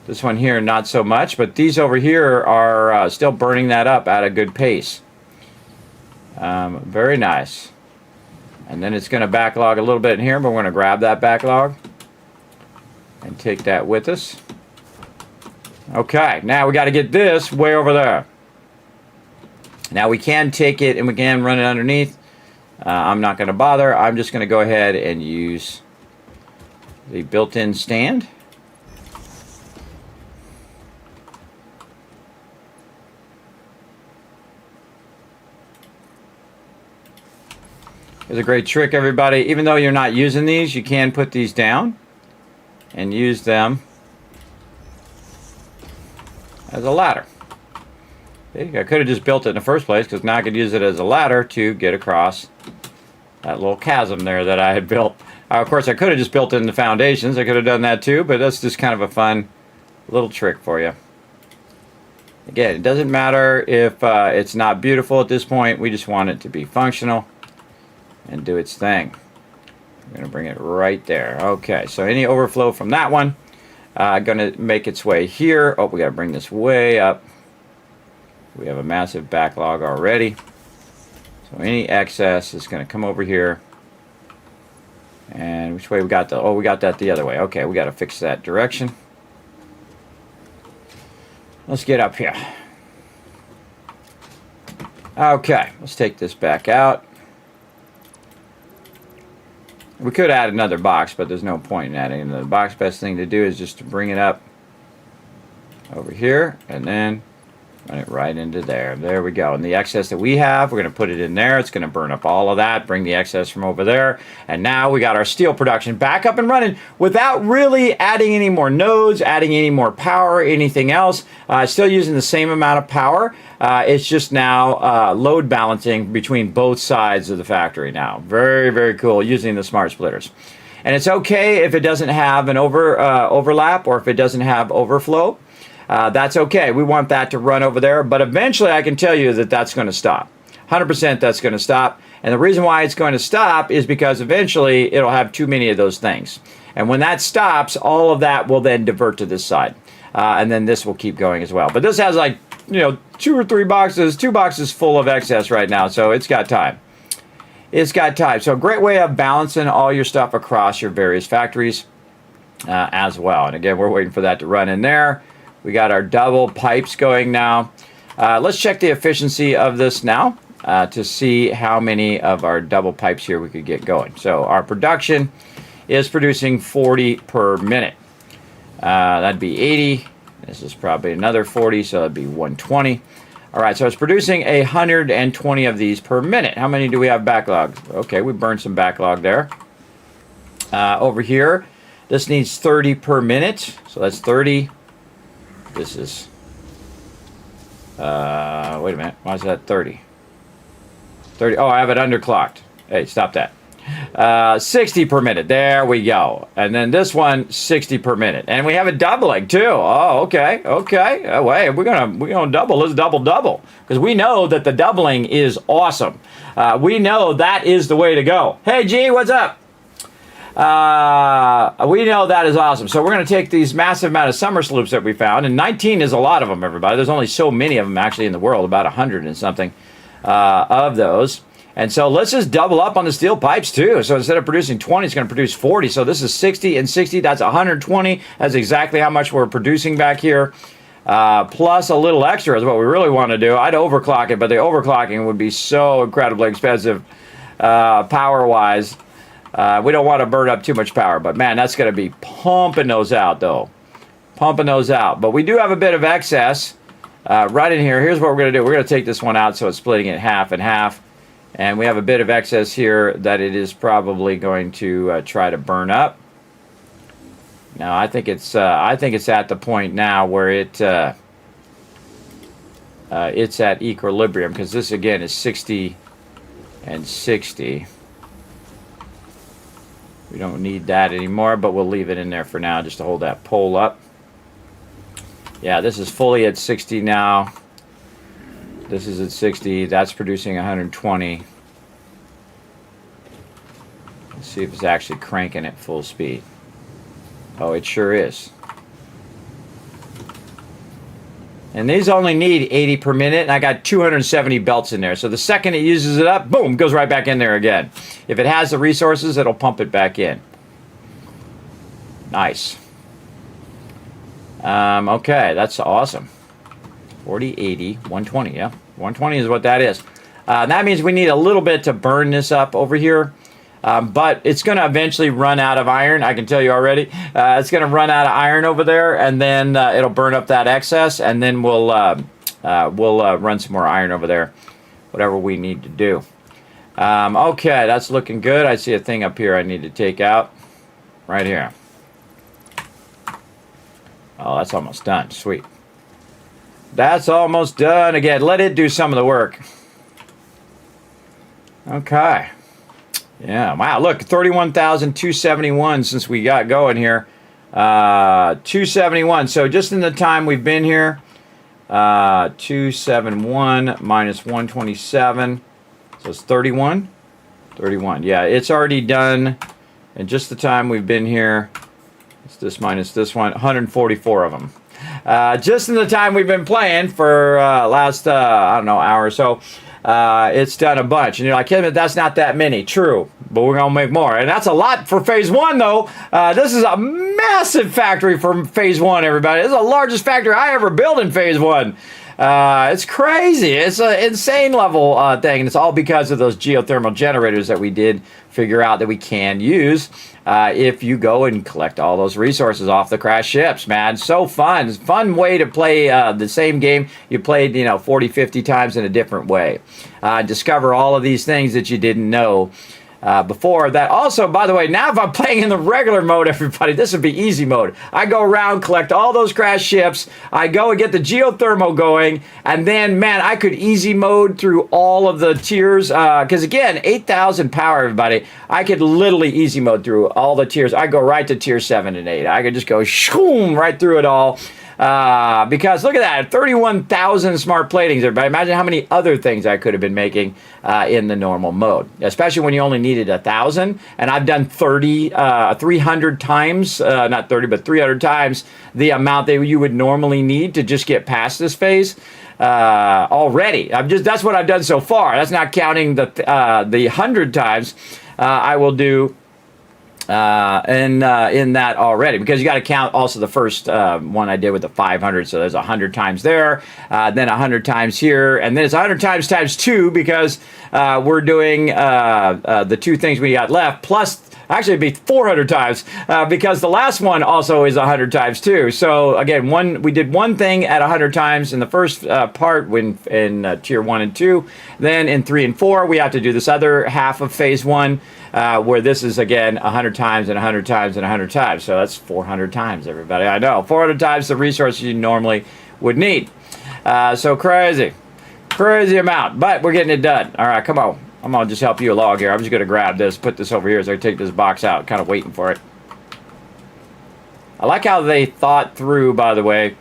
This one here, not so much, but these over here are still burning that up at a good pace. Very nice. And then it's going to backlog a little bit in here, but we're going to grab that backlog and take that with us. Okay, now we got to get this way over there. Now we can take it and we can run it underneath. I'm not going to bother. I'm just going to go ahead and use the built-in stand. It's a great trick, everybody. Even though you're not using these, you can put these down and use them as a ladder. I could have just built it in the first place, because now I could use it as a ladder to get across that little chasm there that I had built. Of course, I could have just built it in the foundations. I could have done that too, but that's just kind of a fun little trick for you. Again, it doesn't matter if it's not beautiful at this point. We just want it to be functional and do its thing. I'm going to bring it right there. Okay, so any overflow from that one going to make its way here. Oh, we got to bring this way up. We have a massive backlog already. So any excess is going to come over here. And which way we got the... Oh, we got that the other way. Okay, we got to fix that direction. Let's get up here. Okay, let's take this back out. We could add another box, but there's no point in adding another box. Best thing to do is just to bring it up over here and then run it right into there. There we go. And the excess that we have, we're going to put it in there. It's going to burn up all of that, bring the excess from over there. And now we got our steel production back up and running without really adding any more nodes, adding any more power, anything else. Still using the same amount of power. It's just now load balancing between both sides of the factory now. Very, very cool using the smart splitters. And it's okay if it doesn't have an overlap or if it doesn't have overflow. That's okay. We want that to run over there, but eventually I can tell you that that's going to stop. 100% that's going to stop. And the reason why it's going to stop is because eventually it'll have too many of those things. And when that stops, all of that will then divert to this side. And then this will keep going as well. But this has like, 2 or 3 boxes, 2 boxes full of excess right now. So it's got time. It's got time. So a great way of balancing all your stuff across your various factories as well. And again, we're waiting for that to run in there. We got our double pipes going now. Let's check the efficiency of this now to see how many of our double pipes here we could get going. So our production is producing 40 per minute. That'd be 80. This is probably another 40, so that'd be 120. All right, so it's producing 120 of these per minute. How many do we have backlogged? Okay, we burned some backlog there. Over here, this needs 30 per minute, so that's 30. This is, wait a minute, why is that 30? 30, oh, I have it underclocked. Hey, stop that. 60 per minute, there we go. And then this one, 60 per minute. And we have it doubling too. Oh, okay. Wait, we're gonna double, let's double. Because we know that the doubling is awesome. We know that is the way to go. Hey, G, what's up? We know that is awesome. So we're going to take these massive amount of summer sloops that we found, and 19 is a lot of them, everybody. There's only so many of them actually in the world, about 100 and something of those. And so let's just double up on the steel pipes too. So instead of producing 20, it's going to produce 40. So this is 60 and 60. That's 120. That's exactly how much we're producing back here. Plus a little extra is what we really want to do. I'd overclock it, but the overclocking would be so incredibly expensive power-wise. We don't want to burn up too much power, but man, that's going to be pumping those out though. Pumping those out. But we do have a bit of excess right in here. Here's what we're going to do. We're going to take this one out so it's splitting it half and half. And we have a bit of excess here that it is probably going to try to burn up. Now, I think it's at the point now where it's at equilibrium, because this again is 60 and 60. We don't need that anymore, but we'll leave it in there for now just to hold that pole up. Yeah, this is fully at 60 now. This is at 60. That's producing 120. Let's see if it's actually cranking at full speed. Oh, it sure is. And these only need 80 per minute, and I got 270 belts in there. So the second it uses it up, boom, goes right back in there again. If it has the resources, it'll pump it back in. Nice. Okay, that's awesome. 40, 80, 120, yeah. 120 is what that is. That means we need a little bit to burn this up over here. But it's going to eventually run out of iron. I can tell you already. It's going to run out of iron over there, and then it'll burn up that excess, and then we'll run some more iron over there, whatever we need to do. Okay, that's looking good. I see a thing up here I need to take out. Right here. Oh, that's almost done. Sweet. That's almost done. Again, let it do some of the work. Okay. Yeah, wow, look, 31,271 since we got going here. 271, so just in the time we've been here, 271 minus 127, so it's 31? 31, yeah, it's already done, and just the time we've been here, it's this minus this one, 144 of them. Just in the time we've been playing for last, I don't know, hour or so. It's done a bunch. And you're like, hey, that's not that many. True, but we're going to make more. And that's a lot for phase one, though. This is a massive factory for phase one, everybody. This is the largest factory I ever built in phase one. It's crazy. It's an insane level thing. And it's all because of those geothermal generators that we did figure out that we can use if you go and collect all those resources off the crash ships, man. So fun. It's a fun way to play the same game you played, 40, 50 times in a different way. Discover all of these things that you didn't know before. That also, by the way, now if I'm playing in the regular mode, everybody, this would be easy mode. I go around, collect all those crash ships, I go and get the geothermal going, and then, man, I could easy mode through all of the tiers, because again, 8,000 power, everybody, I could literally easy mode through all the tiers. I go right to tier 7 and 8. I could just go shoom right through it all. Because look at that, 31,000 smart platings, everybody. Imagine how many other things I could have been making in the normal mode, especially when you only needed 1,000. And I've done 300 times, not 30, but 300 times the amount that you would normally need to just get past this phase already. That's what I've done so far. That's not counting the 100 times I will do in that already, because you got to count also the first one I did with the 500. So there's 100 times there, then 100 times here, and then it's 100 times times 2, because we're doing the two things we got left, plus actually it'd be 400 times because the last one also is 100 times too. So again, we did one thing at 100 times in the first part when in tier 1 and 2. Then in 3 and 4 we have to do this other half of phase 1 where this is again 100 times and 100 times and 100 times. So that's 400 times, everybody. I know, 400 times the resources you normally would need. So crazy amount, but we're getting it done. All right, come on. I'm going to just help you along here. I'm just going to grab this, put this over here as I take this box out, kind of waiting for it. I like how they thought through, by the way,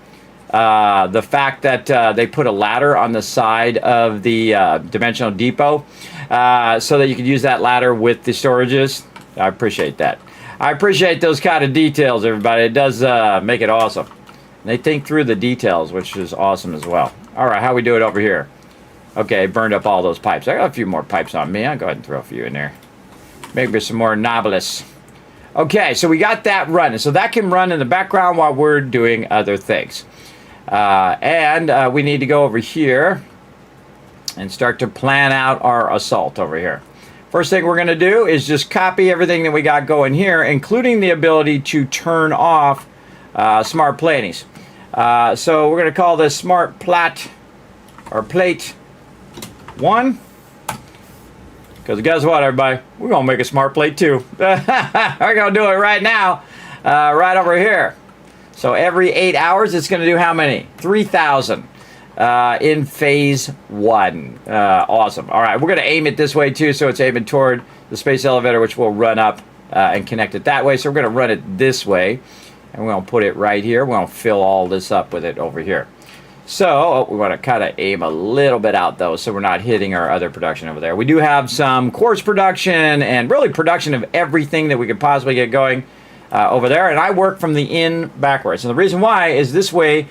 the fact that they put a ladder on the side of the dimensional depot so that you could use that ladder with the storages. I appreciate that. I appreciate those kind of details, everybody. It does make it awesome. And they think through the details, which is awesome as well. All right, how we do it over here? Okay, burned up all those pipes. I got a few more pipes on me. I'll go ahead and throw a few in there. Maybe some more nobilis. Okay, so we got that running. So that can run in the background while we're doing other things. And we need to go over here and start to plan out our assault over here. First thing we're going to do is just copy everything that we got going here, including the ability to turn off smart platings. So we're going to call this smart plate or plate 1. Because guess what, everybody? We're going to make a smart plate 2. We're going to do it right now, right over here. So every 8 hours, it's going to do how many? 3,000 in phase 1. Awesome. All right, we're going to aim it this way too, so it's aiming toward the space elevator, which will run up and connect it that way. So we're going to run it this way, and we're going to put it right here. We're going to fill all this up with it over here. So we want to kind of aim a little bit out though, so we're not hitting our other production over there. We do have some quartz production and really production of everything that we could possibly get going over there. And I work from the in backwards. And the reason why is this way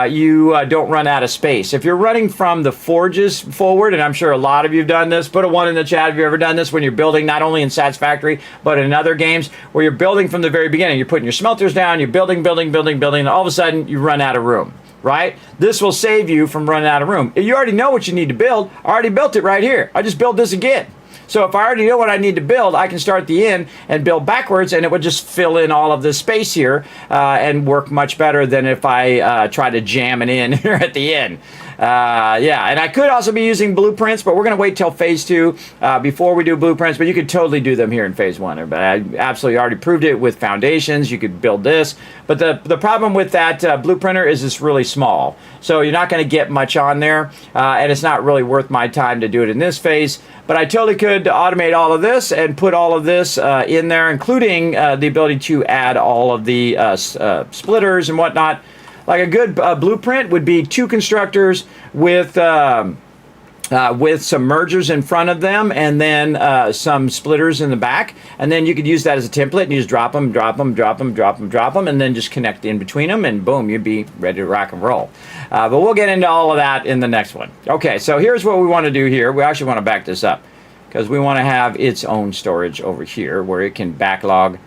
you don't run out of space. If you're running from the forges forward, and I'm sure a lot of you have done this, put a 1 in the chat if you've ever done this when you're building, not only in Satisfactory, but in other games where you're building from the very beginning. You're putting your smelters down, you're building, and all of a sudden you run out of room. Right? This will save you from running out of room. If you already know what you need to build, I already built it right here. I just built this again. So if I already know what I need to build, I can start the in and build backwards, and it would just fill in all of this space here and work much better than if I try to jam it in here at the end. Yeah, and I could also be using blueprints, but we're going to wait till phase 2 before we do blueprints, but you could totally do them here in phase 1. But I absolutely already proved it with foundations. You could build this, but the problem with that blueprinter is it's really small, so you're not going to get much on there, and it's not really worth my time to do it in this phase. But I totally could automate all of this and put all of this in there, including the ability to add all of the splitters and whatnot. Like a good blueprint would be 2 constructors with some mergers in front of them, and then some splitters in the back, and then you could use that as a template and you just drop them, and then just connect in between them, and boom, you'd be ready to rock and roll. But we'll get into all of that in the next one. Okay, so here's what we want to do here. We actually want to back this up because we want to have its own storage over here where it can backlog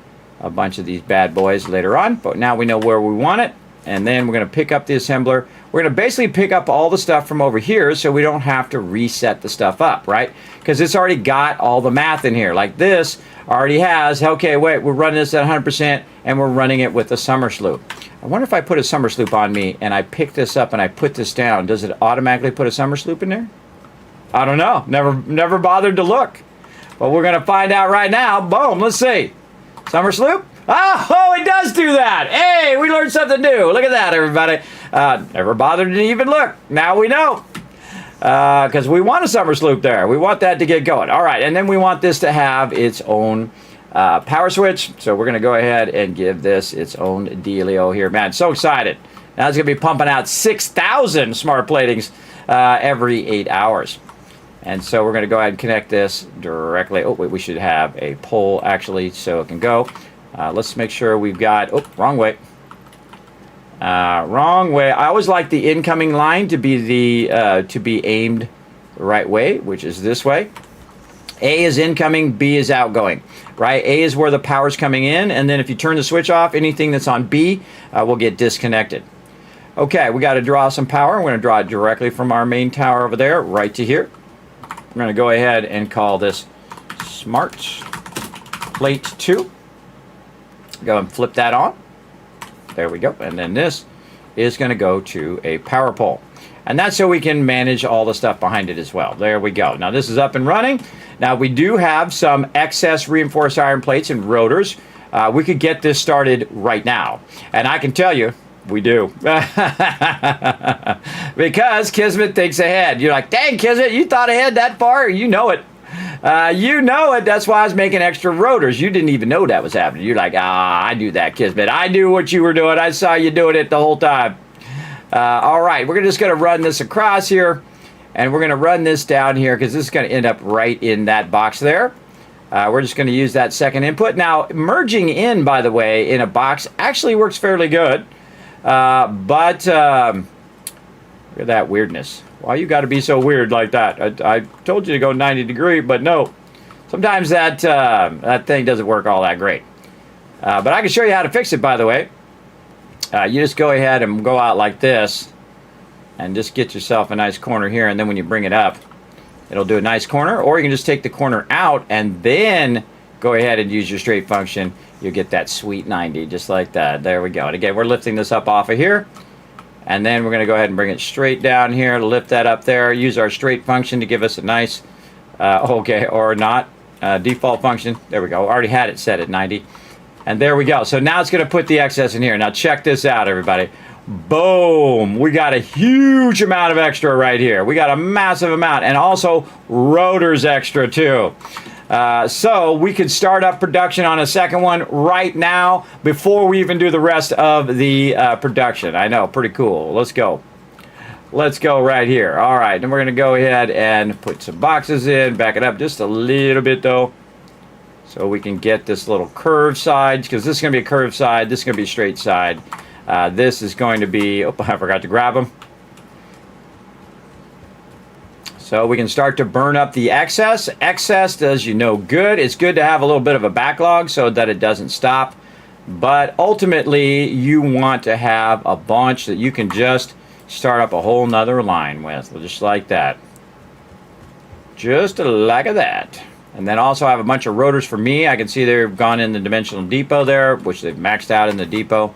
a bunch of these bad boys later on. But now we know where we want it. And then we're going to pick up the assembler. We're going to basically pick up all the stuff from over here so we don't have to reset the stuff up, right? Because it's already got all the math in here. Like this already has, okay, wait, we're running this at 100% and we're running it with a summer sloop. I wonder if I put a summer sloop on me and I pick this up and I put this down, does it automatically put a summer sloop in there? I don't know. Never bothered to look. But we're going to find out right now. Boom, let's see. Summer sloop? Oh, it does do that. Hey, we learned something new. Look at that, everybody. Never bothered to even look. Now we know. Because we want a summer sloop there. We want that to get going. All right, and then we want this to have its own power switch. So we're going to go ahead and give this its own dealio here. Man, so excited. Now it's going to be pumping out 6,000 smart platings every 8 hours. And so we're going to go ahead and connect this directly. Oh, wait, we should have a pole, actually, so it can go. Let's make sure we've got, oh, wrong way. Wrong way. I always like the incoming line to be aimed the right way, which is this way. A is incoming, B is outgoing, right? A is where the power's coming in, and then if you turn the switch off, anything that's on B will get disconnected. Okay, we got to draw some power. We're going to draw it directly from our main tower over there, right to here. We're going to go ahead and call this Smart Plate 2. Go and flip that on. There we go. And then this is going to go to a power pole. And that's so we can manage all the stuff behind it as well. There we go. Now this is up and running. Now we do have some excess reinforced iron plates and rotors. We could get this started right now. And I can tell you, we do. Because Kismet thinks ahead. You're like, dang, Kismet, you thought ahead that far? You know it. You know it. That's why I was making extra rotors. You didn't even know that was happening. You're like, I do that, Kismet. I knew what you were doing. I saw you doing it the whole time. All right, we're just going to run this across here, and we're going to run this down here because this is going to end up right in that box there. We're just going to use that second input. Now, merging in, by the way, in a box actually works fairly good. But look at that weirdness. Why you got to be so weird like that? I told you to go 90 degree, but no. Sometimes that that thing doesn't work all that great. But I can show you how to fix it, by the way. You just go ahead and go out like this and just get yourself a nice corner here, and then when you bring it up, it'll do a nice corner. Or you can just take the corner out and then go ahead and use your straight function. You'll get that sweet 90 just like that. There we go. And again, we're lifting this up off of here. And then we're going to go ahead and bring it straight down here, lift that up there, use our straight function to give us a nice, okay, or not, default function. There we go. Already had it set at 90. And there we go. So now it's going to put the excess in here. Now check this out, everybody. Boom. We got a huge amount of extra right here. We got a massive amount. And also rotors extra too. So we could start up production on a second one right now before we even do the rest of the production. I know, pretty cool. Let's go. Let's go right here. All right, then we're going to go ahead and put some boxes in, back it up just a little bit though, so we can get this little curved side, because this is going to be a curved side, this is going to be a straight side. This is going to be, oh, I forgot to grab them. So we can start to burn up the excess. Excess does you no good. It's good to have a little bit of a backlog so that it doesn't stop. But ultimately, you want to have a bunch that you can just start up a whole nother line with, just like that. Just like that. And then also I have a bunch of rotors for me. I can see they've gone in the dimensional depot there, which they've maxed out in the depot.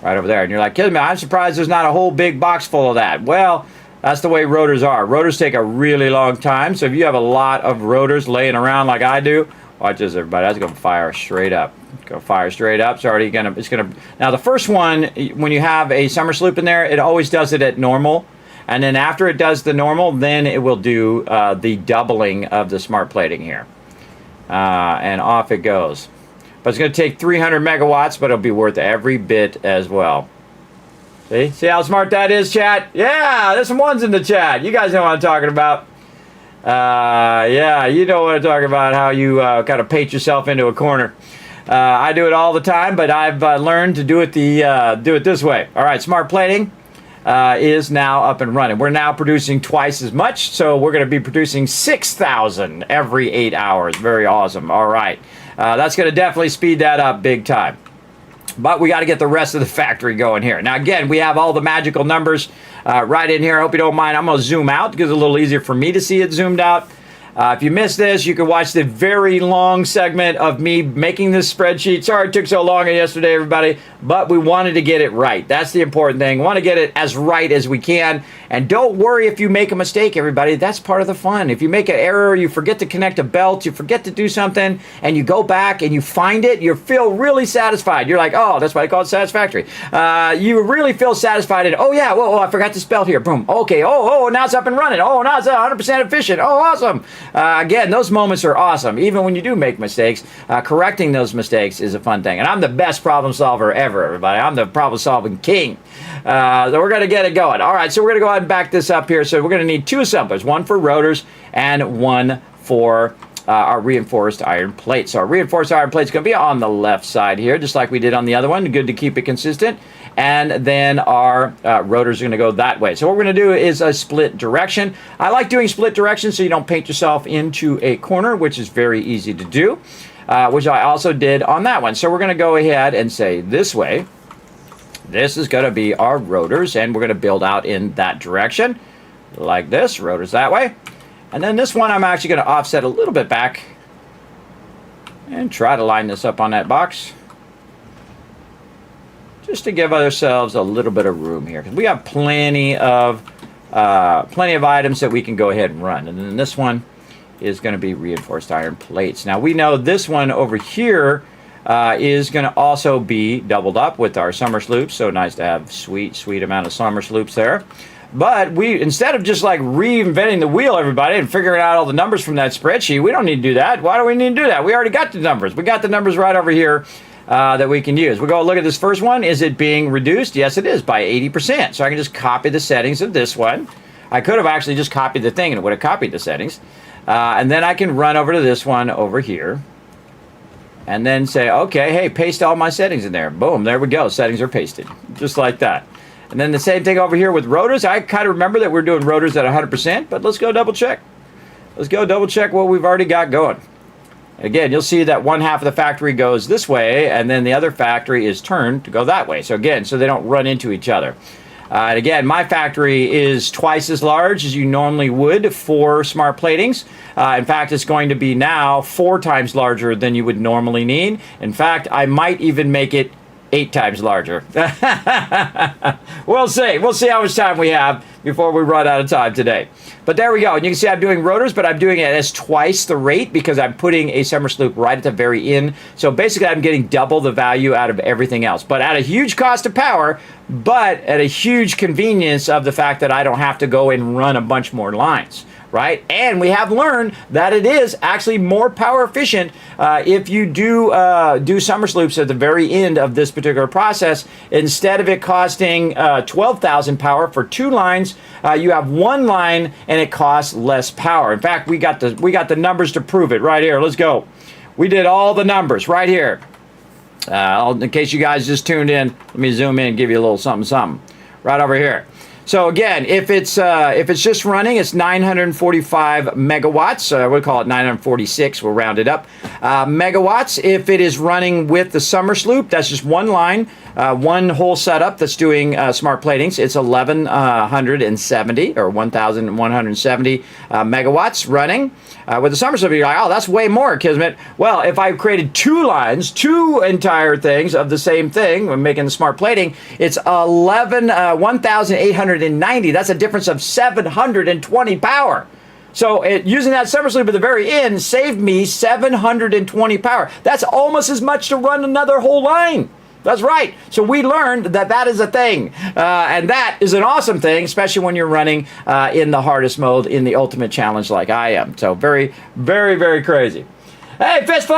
Right over there. And you're like, Kismet, I'm surprised there's not a whole big box full of that. Well, that's the way rotors are. Rotors take a really long time. So if you have a lot of rotors laying around like I do, watch this, everybody. That's going to fire straight up. It's going to fire straight up. It's already going to, it's going to, now the first one, when you have a summer sloop in there, it always does it at normal. And then after it does the normal, then it will do the doubling of the smart plating here. And off it goes. But it's going to take 300 megawatts, but it'll be worth every bit as well. See how smart that is, chat? Yeah, there's some ones in the chat. You guys know what I'm talking about. Yeah, you know what I'm talking about, how you kind of paint yourself into a corner. I do it all the time, but I've learned to do it this way. All right, smart plating is now up and running. We're now producing twice as much, so we're going to be producing 6,000 every 8 hours. Very awesome. All right, that's going to definitely speed that up big time. But we got to get the rest of the factory going here. Now, again, we have all the magical numbers right in here. I hope you don't mind. I'm going to zoom out because it's a little easier for me to see it zoomed out. If you missed this, you can watch the very long segment of me making this spreadsheet. Sorry it took so long yesterday, everybody, but we wanted to get it right. That's the important thing. We want to get it as right as we can. And don't worry if you make a mistake, everybody. That's part of the fun. If you make an error, you forget to connect a belt, you forget to do something, and you go back and you find it, you feel really satisfied. You're like, oh, that's why I call it satisfactory. You really feel satisfied. And, oh, yeah, whoa, I forgot this belt here. Boom. Okay. Oh, now it's up and running. Oh, now it's 100% efficient. Oh, awesome. Again, those moments are awesome. Even when you do make mistakes, correcting those mistakes is a fun thing. And I'm the best problem solver ever, everybody. I'm the problem solving king. So we're going to get it going. All right, so we're going to go ahead and back this up here. So we're going to need 2 assemblers, one for rotors and one for our reinforced iron plate. So our reinforced iron plate is going to be on the left side here, just like we did on the other one. Good to keep it consistent. And then our rotors are going to go that way. So what we're going to do is a split direction. I like doing split direction so you don't paint yourself into a corner, which is very easy to do, which I also did on that one. So we're going to go ahead and say this way. This is going to be our rotors, and we're going to build out in that direction like this. Rotors that way. And then this one I'm actually going to offset a little bit back and try to line this up on that box, just to give ourselves a little bit of room here. We have plenty of items that we can go ahead and run. And then this one is going to be reinforced iron plates. Now we know this one over here is going to also be doubled up with our summer sloops. So nice to have sweet amount of summer sloops there. But we, instead of just like reinventing the wheel, everybody, and figuring out all the numbers from that spreadsheet, we don't need to do that. Why do we need to do that? We already got the numbers. We got the numbers right over here that we can use. We go look at this first one. Is it being reduced? Yes, it is by 80%. So I can just copy the settings of this one. I could have actually just copied the thing and it would have copied the settings. And then I can run over to this one over here and then say, okay, hey, paste all my settings in there. Boom, there we go. Settings are pasted, just like that. And then the same thing over here with rotors. I kind of remember that we're doing rotors at 100%, but let's go double check. Let's go double check what we've already got going. Again, you'll see that one half of the factory goes this way, and then the other factory is turned to go that way. So again, so they don't run into each other. And again, my factory is twice as large as you normally would for smart platings. In fact, it's going to be now 4 times larger than you would normally need. In fact, I might even make it 8 times larger. We'll see. We'll see how much time we have before we run out of time today. But there we go. And you can see I'm doing rotors, but I'm doing it as twice the rate because I'm putting a summer sloop right at the very end. So basically, I'm getting double the value out of everything else. But at a huge cost of power, but at a huge convenience of the fact that I don't have to go and run a bunch more lines. Right? And we have learned that it is actually more power efficient if you do summer sloops at the very end of this particular process. Instead of it costing 12,000 power for 2 lines, you have 1 line and it costs less power. In fact, we got the numbers to prove it right here. Let's go. We did all the numbers right here. In case you guys just tuned in, let me zoom in and give you a little something right over here. So again, if it's just running, it's 945 megawatts. We'll call it 946. We'll round it up. Megawatts. If it is running with the summer sloop, that's just 1 line, 1 whole setup that's doing smart platings. It's 1170 or 1170 megawatts running. With the summer sloop, you're like, oh, that's way more, Kismet. Well, if I created 2 lines, 2 entire things of the same thing, when making the smart plating, it's 1,890. That's a difference of 720 power. So using that summer sloop at the very end saved me 720 power. That's almost as much to run another whole line. That's right. So we learned that that is a thing. And that is an awesome thing, especially when you're running in the hardest mode in the ultimate challenge like I am. So very, very, very crazy. Hey, fistful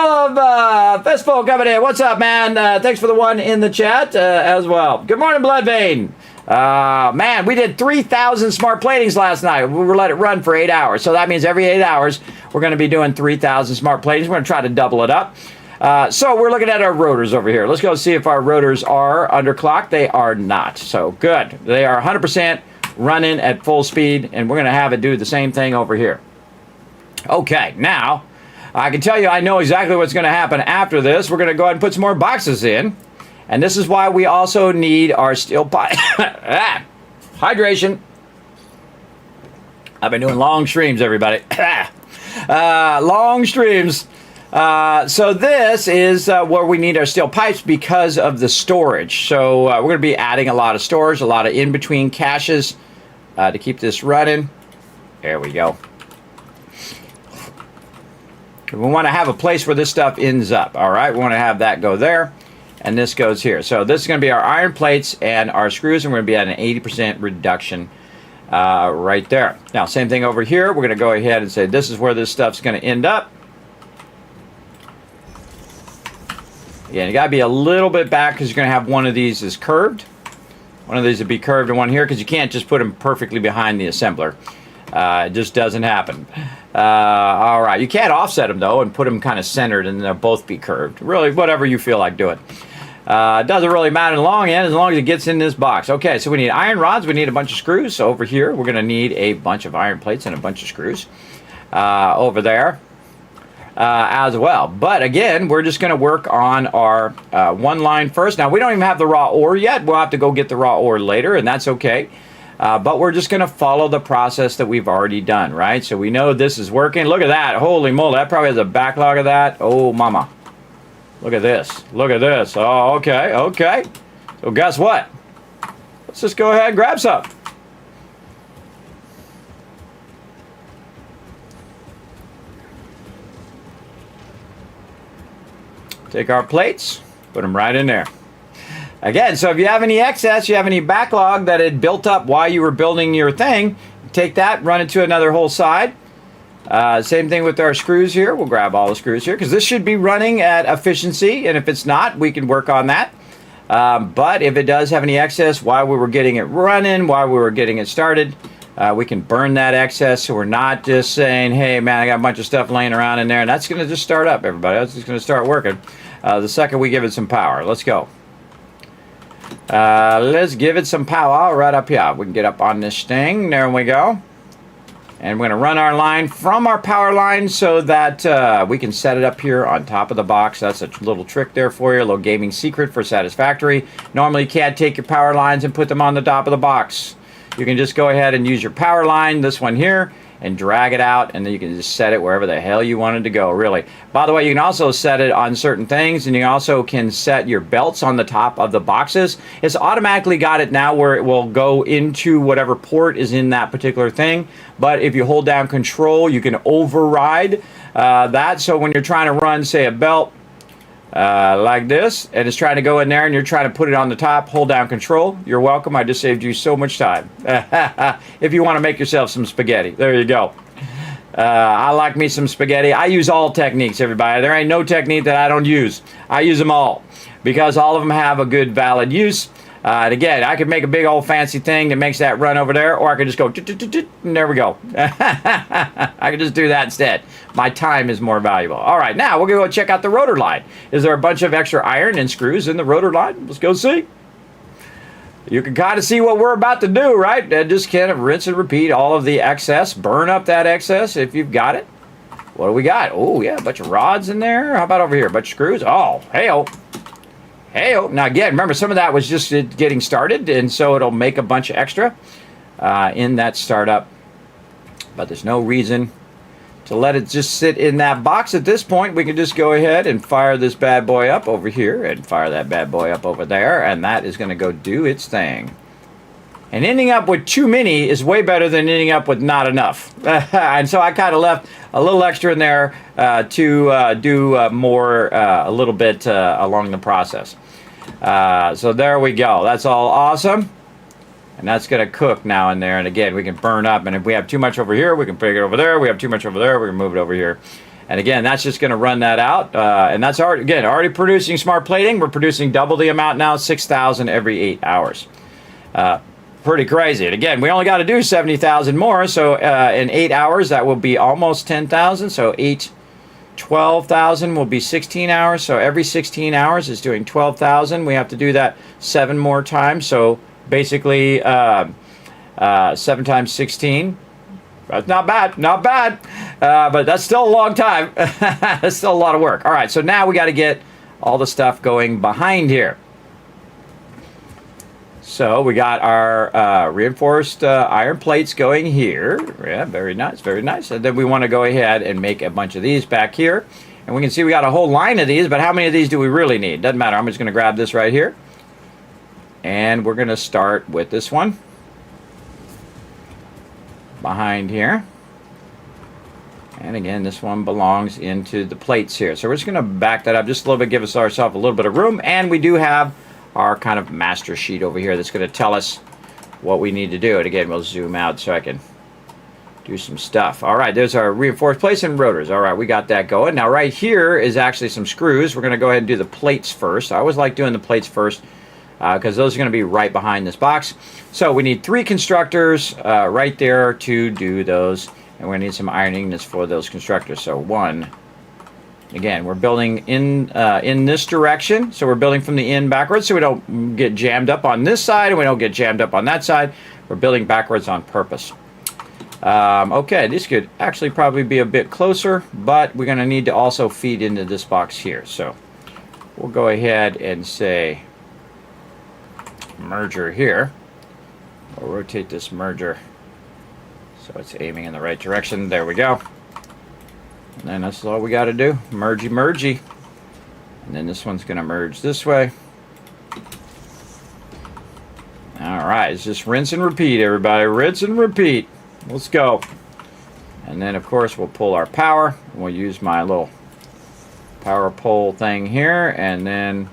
coming in. What's up, man? Thanks for the one in the chat as well. Good morning, Bloodvein. Man, we did 3,000 smart platings last night. We let it run for 8 hours. So that means every 8 hours, we're going to be doing 3,000 smart platings. We're going to try to double it up. So we're looking at our rotors over here. Let's go see if our rotors are underclocked. They are not. So good. They are 100% running at full speed, and we're going to have it do the same thing over here. Okay, now, I can tell you I know exactly what's going to happen after this. We're going to go ahead and put some more boxes in. And this is why we also need our steel pipe. Hydration. I've been doing long streams, everybody. Long streams. So this is where we need our steel pipes because of the storage. So we're going to be adding a lot of storage, a lot of in-between caches to keep this running. There we go. We want to have a place where this stuff ends up. All right, we want to have that go there. And this goes here. So this is going to be our iron plates and our screws, and we're going to be at an 80% reduction right there. Now, same thing over here. We're going to go ahead and say this is where this stuff's going to end up. Again, you got to be a little bit back because you're going to have one of these is curved. One of these would be curved and one here because you can't just put them perfectly behind the assembler. It just doesn't happen. All right, you can't offset them though and put them kind of centered and they'll both be curved. Really, whatever you feel like doing. It doesn't really matter in the long end as long as it gets in this box. Okay, so we need iron rods. We need a bunch of screws. So over here, we're going to need a bunch of iron plates and a bunch of screws over there as well. But again, we're just going to work on our one line first. Now, we don't even have the raw ore yet. We'll have to go get the raw ore later, and that's okay. But we're just going to follow the process that we've already done, right? So we know this is working. Look at that. Holy moly, that probably has a backlog of that. Oh, mama. Look at this. Look at this. Oh, okay, okay. So guess what? Let's just go ahead and grab some. Take our plates, put them right in there. Again, so if you have any excess, you have any backlog that had built up while you were building your thing, take that, run it to another whole side. Same thing with our screws here. We'll grab all the screws here because this should be running at efficiency, and if it's not, we can work on that. But if it does have any excess while we were getting it running, while we were getting it started, we can burn that excess so we're not just saying, hey, man, I got a bunch of stuff laying around in there, and that's going to just start up, everybody. That's just going to start working the second we give it some power. Let's go. Let's give it some power right up here. We can get up on this thing. There we go. And we're going to run our line from our power line so that we can set it up here on top of the box. That's a little trick there for you, a little gaming secret for Satisfactory. Normally, you can't take your power lines and put them on the top of the box. You can just go ahead and use your power line, this one here, and drag it out, and then you can just set it wherever the hell you want it to go, really. By the way, you can also set it on certain things, and you also can set your belts on the top of the boxes. It's automatically got it now where it will go into whatever port is in that particular thing, but if you hold down control, you can override that. So when you're trying to run, say, a belt like this, and it's trying to go in there, and you're trying to put it on the top, hold down control. You're welcome. I just saved you so much time. If you want to make yourself some spaghetti, there you go. I like me some spaghetti. I use all techniques, everybody. There ain't no technique that I don't use. I use them all because all of them have a good, valid use. And again, I could make a big old fancy thing that makes that run over there, or I could just go, and there we go. I could just do that instead. My time is more valuable. All right, now we're going to go check out the rotor line. Is there a bunch of extra iron and screws in the rotor line? Let's go see. You can kind of see what we're about to do, right? Just kind of rinse and repeat all of the excess. Burn up that excess if you've got it. What do we got? Oh, yeah, a bunch of rods in there. How about over here? A bunch of screws? Oh, hey-oh. Hey-oh. Now, again, remember, some of that was just getting started, and so it'll make a bunch of extra in that startup. But there's no reason to let it just sit in that box at this point. We can just go ahead and fire this bad boy up over here and fire that bad boy up over there, and that is going to go do its thing. And ending up with too many is way better than ending up with not enough. And so I kind of left a little extra in there to do more a little bit along the process. So there we go. That's all awesome. And that's going to cook now and there. And again, we can burn up. And if we have too much over here, we can bring it over there. We have too much over there, we can move it over here. And again, that's just going to run that out. And that's already producing smart plating. We're producing double the amount now, 6,000 every 8 hours. Pretty crazy. And again, we only got to do 70,000 more. So in 8 hours, that will be almost 10,000. So 12,000 will be 16 hours. So every 16 hours is doing 12,000. We have to do that 7 more times. So basically 7 times 16. That's not bad. Not bad. But that's still a long time. That's still a lot of work. All right. So now we got to get all the stuff going behind here. So we got our reinforced iron plates going here. Yeah, very nice, very nice. And then we want to go ahead and make a bunch of these back here. And we can see we got a whole line of these, but how many of these do we really need? Doesn't matter. I'm just going to grab this right here. And we're going to start with this one behind here. And again, this one belongs into the plates here. So we're just going to back that up just a little bit, give us ourselves a little bit of room. And we do have our kind of master sheet over here that's going to tell us what we need to do. And again, we'll zoom out so I can do some stuff. All right, there's our reinforced plates and rotors. All right, we got that going. Now right here is actually some screws. We're going to go ahead and do the plates first. I always like doing the plates first because those are going to be right behind this box. So we need 3 constructors right there to do those. And we're going to need some ironing this for those constructors. So 1. Again, we're building in this direction, so we're building from the end backwards, so we don't get jammed up on this side, and we don't get jammed up on that side. We're building backwards on purpose. Okay, this could actually probably be a bit closer, but we're going to need to also feed into this box here. So we'll go ahead and say merger here. We'll rotate this merger so it's aiming in the right direction. There we go. And then that's all we got to do. Mergey, mergey. And then this one's going to merge this way. All right, it's just rinse and repeat, everybody. Rinse and repeat. Let's go. And then, of course, we'll pull our power. We'll use my little power pole thing here. And then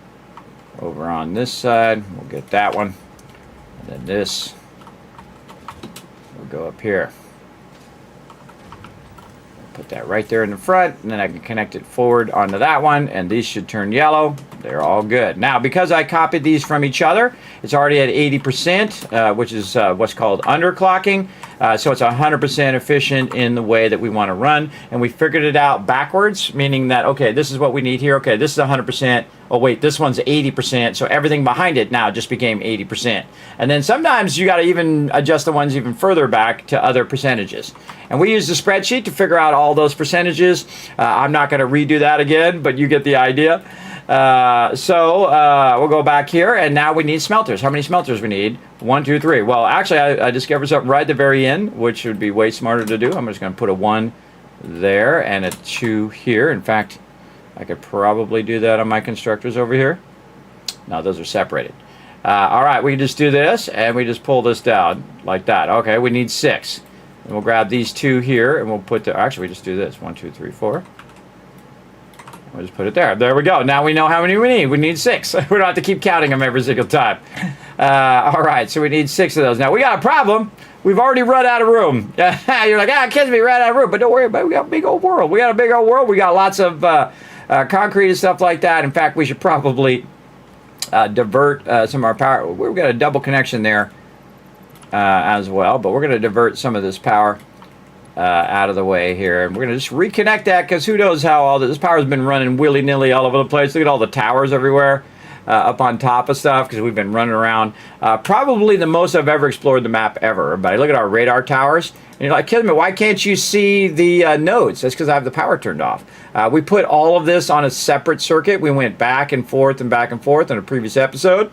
over on this side, we'll get that one. And then this will go up here. Put that right there in the front, and then I can connect it forward onto that one, and these should turn yellow. They're all good. Now, because I copied these from each other, it's already at 80%, which is what's called underclocking. So it's 100% efficient in the way that we want to run. And we figured it out backwards, meaning that, okay, this is what we need here. Okay, this is 100%. Oh, wait, this one's 80%. So everything behind it now just became 80%. And then sometimes you got to even adjust the ones even further back to other percentages. And we use the spreadsheet to figure out all those percentages. I'm not going to redo that again, but you get the idea. So we'll go back here, and now we need smelters. How many smelters we need? 1, 2, 3. Well, actually, I discovered something right at the very end, which would be way smarter to do. I'm just going to put a 1 there and a 2 here. In fact, I could probably do that on my constructors over here. No, those are separated. All right, we just do this, and we just pull this down like that. Okay, we need 6. And we'll grab these 2 here, and we'll put the... Actually, we just do this. 1, 2, 3, 4. We'll just put it there. There we go. Now we know how many we need. We need 6. We don't have to keep counting them every single time. All right, so we need 6 of those. Now, we got a problem. We've already run out of room. You're like, kids, we ran out of room. But don't worry about it. We got a big old world. We got a big old world. We got lots of concrete and stuff like that. In fact, we should probably divert some of our power. We've got a double connection there as well. But we're going to divert some of this power out of the way here, and we're going to just reconnect that, because who knows how all this power has been running willy-nilly all over the place. Look at all the towers everywhere up on top of stuff, because we've been running around. Probably the most I've ever explored the map ever. Everybody, look at our radar towers, and you're like, Kismet, why can't you see the nodes? That's because I have the power turned off. We put all of this on a separate circuit. We went back and forth in a previous episode.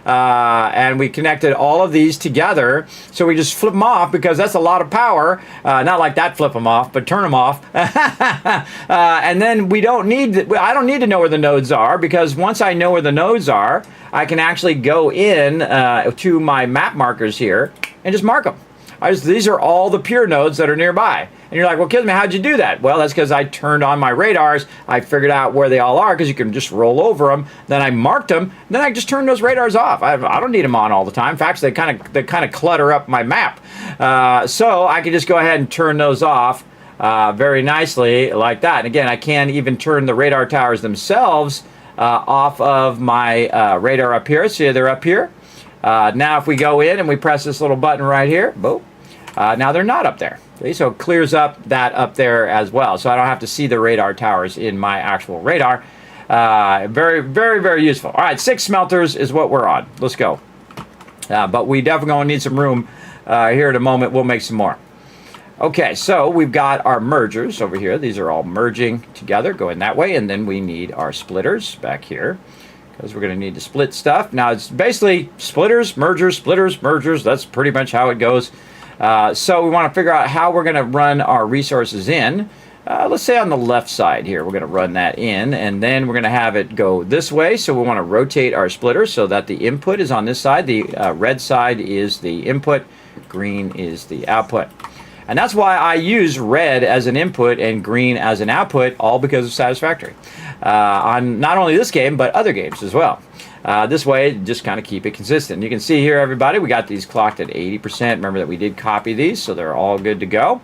And we connected all of these together, so we just flip them off, because that's a lot of power. Not like that, flip them off, but turn them off. And then I don't need to know where the nodes are, because once I know where the nodes are, I can actually go in to my map markers here and just mark them. These are all the pure nodes that are nearby. And you're like, well, Kismet, how'd you do that? Well, that's because I turned on my radars. I figured out where they all are, because you can just roll over them. Then I marked them. Then I just turned those radars off. I don't need them on all the time. In fact, they kind of clutter up my map. So I can just go ahead and turn those off very nicely like that. And again, I can even turn the radar towers themselves off of my radar up here. See, they're up here. Now if we go in and we press this little button right here, boom. Now they're not up there. See? So it clears up that up there as well. So I don't have to see the radar towers in my actual radar. Very, very, very useful. All right, 6 smelters is what we're on. Let's go. But we definitely going to need some room here in a moment. We'll make some more. Okay, so we've got our mergers over here. These are all merging together, going that way. And then we need our splitters back here, because we're going to need to split stuff. Now, it's basically splitters, mergers. That's pretty much how it goes. So we want to figure out how we're going to run our resources in. Let's say on the left side here, we're going to run that in, and then we're going to have it go this way. So we want to rotate our splitter so that the input is on this side. The red side is the input, green is the output. And that's why I use red as an input and green as an output, all because of Satisfactory. On not only this game, but other games as well. This way, just kind of keep it consistent. You can see here, everybody, we got these clocked at 80%. Remember that we did copy these, so they're all good to go.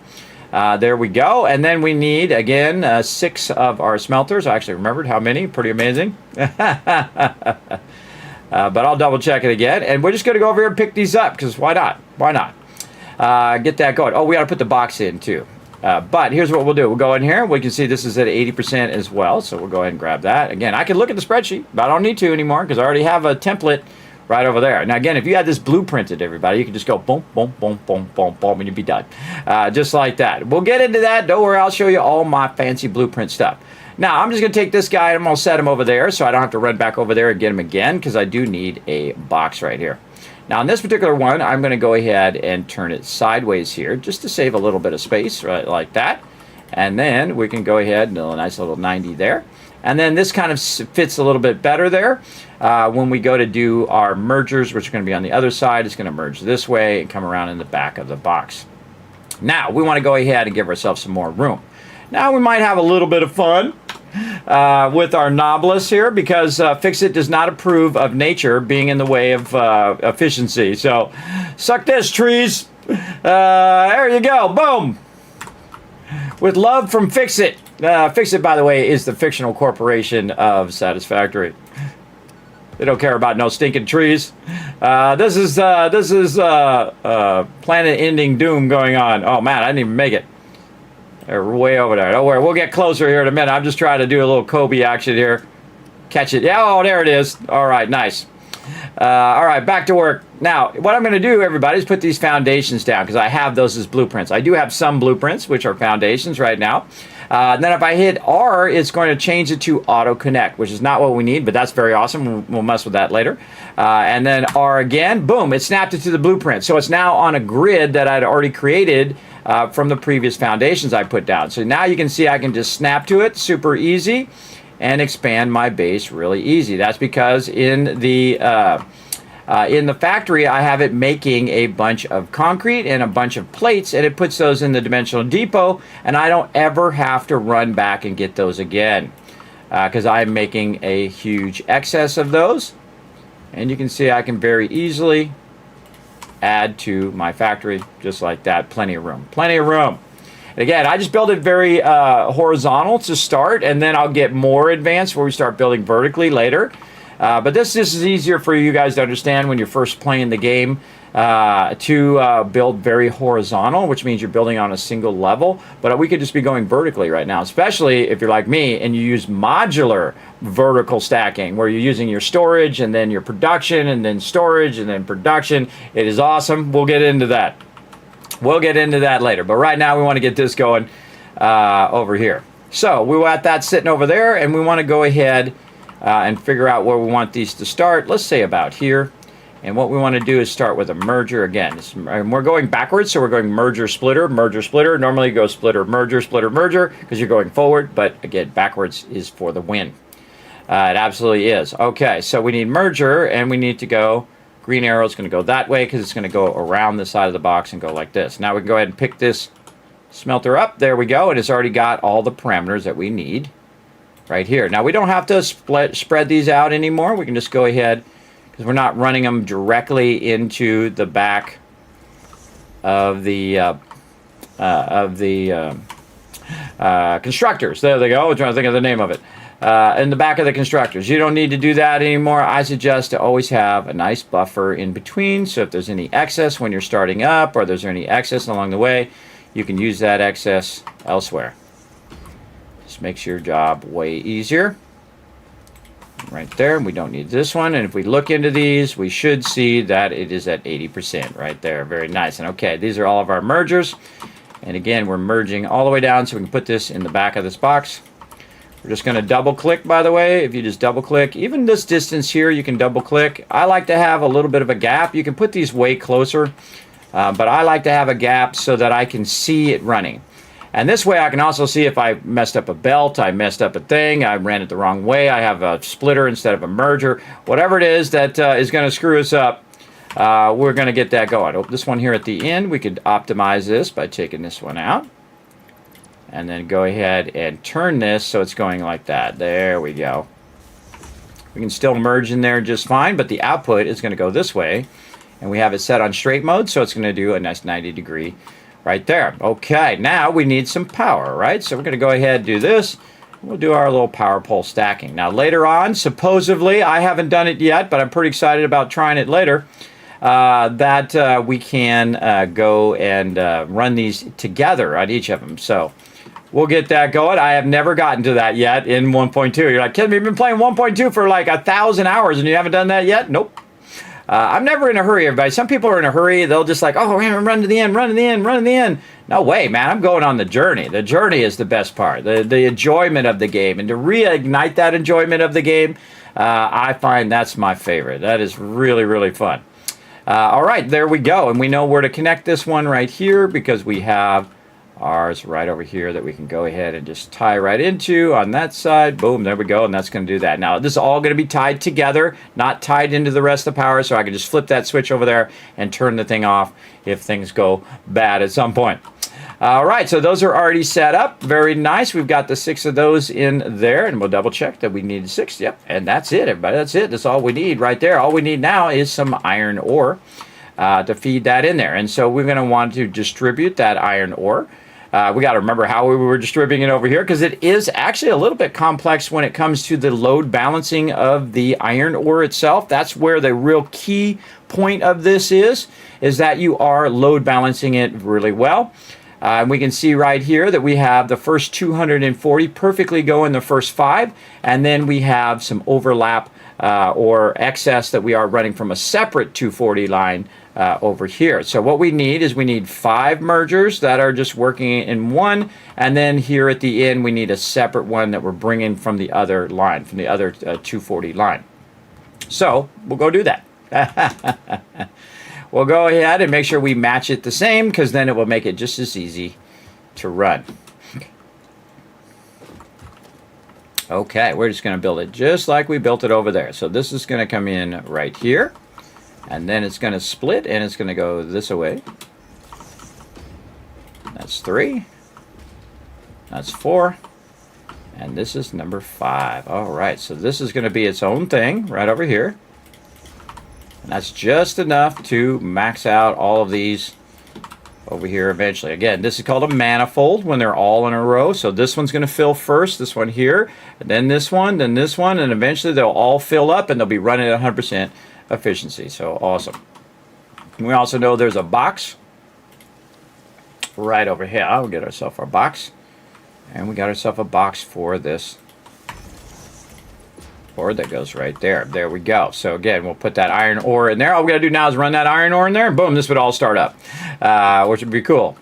There we go. And then we need, again, 6 of our smelters. I actually remembered how many. Pretty amazing. But I'll double check it again. And we're just going to go over here and pick these up, because why not? Why not? Get that going. Oh, we got to put the box in, too. But here's what we'll do. We'll go in here. We can see this is at 80% as well. So we'll go ahead and grab that. Again, I can look at the spreadsheet, but I don't need to anymore, because I already have a template right over there. Now, again, if you had this blueprinted, everybody, you can just go boom, boom, boom, boom, boom, boom, and you'd be done. Just like that. We'll get into that. Don't worry. I'll show you all my fancy blueprint stuff. Now, I'm just going to take this guy and I'm going to set him over there, so I don't have to run back over there and get him again, because I do need a box right here. Now, on this particular one, I'm going to go ahead and turn it sideways here, just to save a little bit of space, right, like that. And then we can go ahead and a nice little 90 there. And then this kind of fits a little bit better there. When we go to do our mergers, which are going to be on the other side, it's going to merge this way and come around in the back of the box. Now, we want to go ahead and give ourselves some more room. Now, we might have a little bit of fun with our Noblest here, because Fixit does not approve of nature being in the way of efficiency. So, suck this, trees. There you go. Boom. With love from Fixit. Fixit, by the way, is the fictional corporation of Satisfactory. They don't care about no stinking trees. This is planet-ending doom going on. Oh, man, I didn't even make it. They're way over there. Don't worry, we'll get closer here in a minute. I'm just trying to do a little Kobe action here. Catch it. Yeah, oh, there it is. All right, nice. All right, back to work. Now, what I'm going to do, everybody, is put these foundations down, because I have those as blueprints. I do have some blueprints, which are foundations right now. And then if I hit R, it's going to change it to auto connect, which is not what we need, but that's very awesome. We'll mess with that later. And then R again, boom, it snapped it to the blueprint. So it's now on a grid that I'd already created from the previous foundations I put down. So now you can see I can just snap to it, super easy, and expand my base really easy. That's because in the factory, I have it making a bunch of concrete and a bunch of plates, and it puts those in the dimensional depot, and I don't ever have to run back and get those again because I'm making a huge excess of those. And you can see I can very easily add to my factory just like that. Plenty of room. Plenty of room. And again, I just build it very horizontal to start, and then I'll get more advanced where we start building vertically later. But this is easier for you guys to understand when you're first playing the game to build very horizontal, which means you're building on a single level. But we could just be going vertically right now, especially if you're like me and you use modular vertical stacking, where you're using your storage and then your production and then storage and then production. It is awesome. We'll get into that. We'll get into that later. But right now we want to get this going over here. So we want that sitting over there, and we want to go ahead and figure out where we want these to start. Let's say about here. And what we want to do is start with a merger again. And we're going backwards, so we're going merger, splitter, merger, splitter. Normally you go splitter, merger, because you're going forward. But again, backwards is for the win. It absolutely is. Okay, so we need merger, and we need to go, green arrow is going to go that way because it's going to go around the side of the box and go like this. Now we can go ahead and pick this smelter up. There we go. And it's already got all the parameters that we need right here. Now we don't have to spread these out anymore. We can just go ahead, because we're not running them directly into the back of the constructors. There they go. I'm trying to think of the name of it. In the back of the constructors. You don't need to do that anymore. I suggest to always have a nice buffer in between. So if there's any excess when you're starting up, or there's any excess along the way, you can use that excess elsewhere. Just makes your job way easier. Right there, we don't need this one. And if we look into these, we should see that it is at 80% right there. Very nice. And okay, these are all of our mergers. And again, we're merging all the way down, so we can put this in the back of this box. We're just going to double click, by the way. If you just double click, even this distance here, you can double click. I like to have a little bit of a gap. You can put these way closer, but I like to have a gap so that I can see it running. And this way I can also see if I messed up a belt, I messed up a thing, I ran it the wrong way, I have a splitter instead of a merger. Whatever it is that is going to screw us up, we're going to get that going. Oh, this one here at the end, we could optimize this by taking this one out. And then go ahead and turn this so it's going like that. There we go. We can still merge in there just fine, but the output is going to go this way. And we have it set on straight mode, so it's going to do a nice 90-degree right there. Okay, now we need some power, right? So we're going to go ahead and do this. We'll do our little power pole stacking. Now later on, supposedly, I haven't done it yet, but I'm pretty excited about trying it later, that we can go and run these together on each of them. So we'll get that going. I have never gotten to that yet in 1.2. You're like, Kim, you've been playing 1.2 for like 1,000 hours and you haven't done that yet? Nope. I'm never in a hurry, everybody. Some people are in a hurry. They'll just like, oh, run to the end, run to the end, run to the end. No way, man. I'm going on the journey. The journey is the best part, the enjoyment of the game. And to reignite that enjoyment of the game, I find that's my favorite. That is really, really fun. All right, there we go. And we know where to connect this one right here because we have ours right over here that we can go ahead and just tie right into on that side. Boom, there we go, and that's going to do that. Now, this is all going to be tied together, not tied into the rest of the power, so I can just flip that switch over there and turn the thing off if things go bad at some point. All right, so those are already set up. Very nice. We've got the 6 of those in there, and we'll double check that we need 6. Yep, and that's it, everybody. That's it. That's all we need right there. All we need now is some iron ore to feed that in there. And so we're going to want to distribute that iron ore. We got to remember how we were distributing it over here because it is actually a little bit complex when it comes to the load balancing of the iron ore itself. That's where the real key point of this is that you are load balancing it really well. And we can see right here that we have the first 240 perfectly go in the first 5, and then we have some overlap or excess that we are running from a separate 240 line over here. So what we need is we need 5 mergers that are just working in one, and then here at the end we need a separate one that we're bringing from the other line, from the other 240 line. So we'll go do that. We'll go ahead and make sure we match it the same, because then it will make it just as easy to run. Okay, we're just going to build it just like we built it over there. So this is going to come in right here, and then it's going to split, and it's going to go this way. That's 3. That's 4. And this is number 5. All right, so this is going to be its own thing right over here. And that's just enough to max out all of these over here eventually. Again, this is called a manifold when they're all in a row. So this one's going to fill first, this one here, and then this one, and eventually they'll all fill up and they'll be running at 100% efficiency. So awesome. And we also know there's a box right over here. We'll get ourselves our box. And we got ourselves a box for this board that goes right there. There we go. So again, we'll put that iron ore in there. All we got to do now is run that iron ore in there, and boom, this would all start up, which would be cool.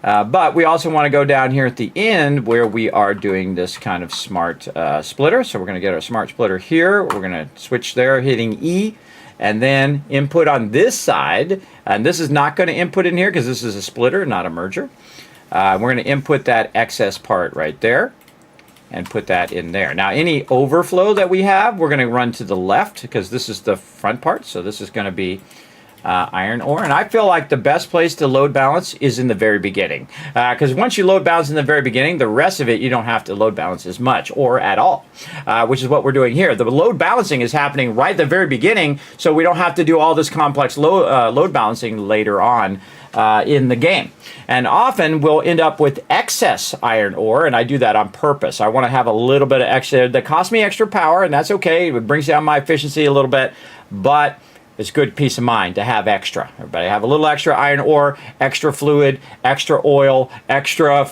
But we also want to go down here at the end where we are doing this kind of smart splitter. So we're going to get our smart splitter here. We're going to switch there, hitting E, and then input on this side. And this is not going to input in here because this is a splitter, not a merger. We're going to input that excess part right there and put that in there. Now, any overflow that we have, we're going to run to the left because this is the front part. So this is going to be iron ore. And I feel like the best place to load balance is in the very beginning. Because once you load balance in the very beginning, the rest of it, you don't have to load balance as much or at all, which is what we're doing here. The load balancing is happening right at the very beginning, so we don't have to do all this complex load balancing later on in the game. And often we'll end up with excess iron ore, and I do that on purpose. I want to have a little bit of extra that costs me extra power, and that's okay. It brings down my efficiency a little bit, but it's good peace of mind to have extra. Everybody have a little extra iron ore, extra fluid, extra oil, extra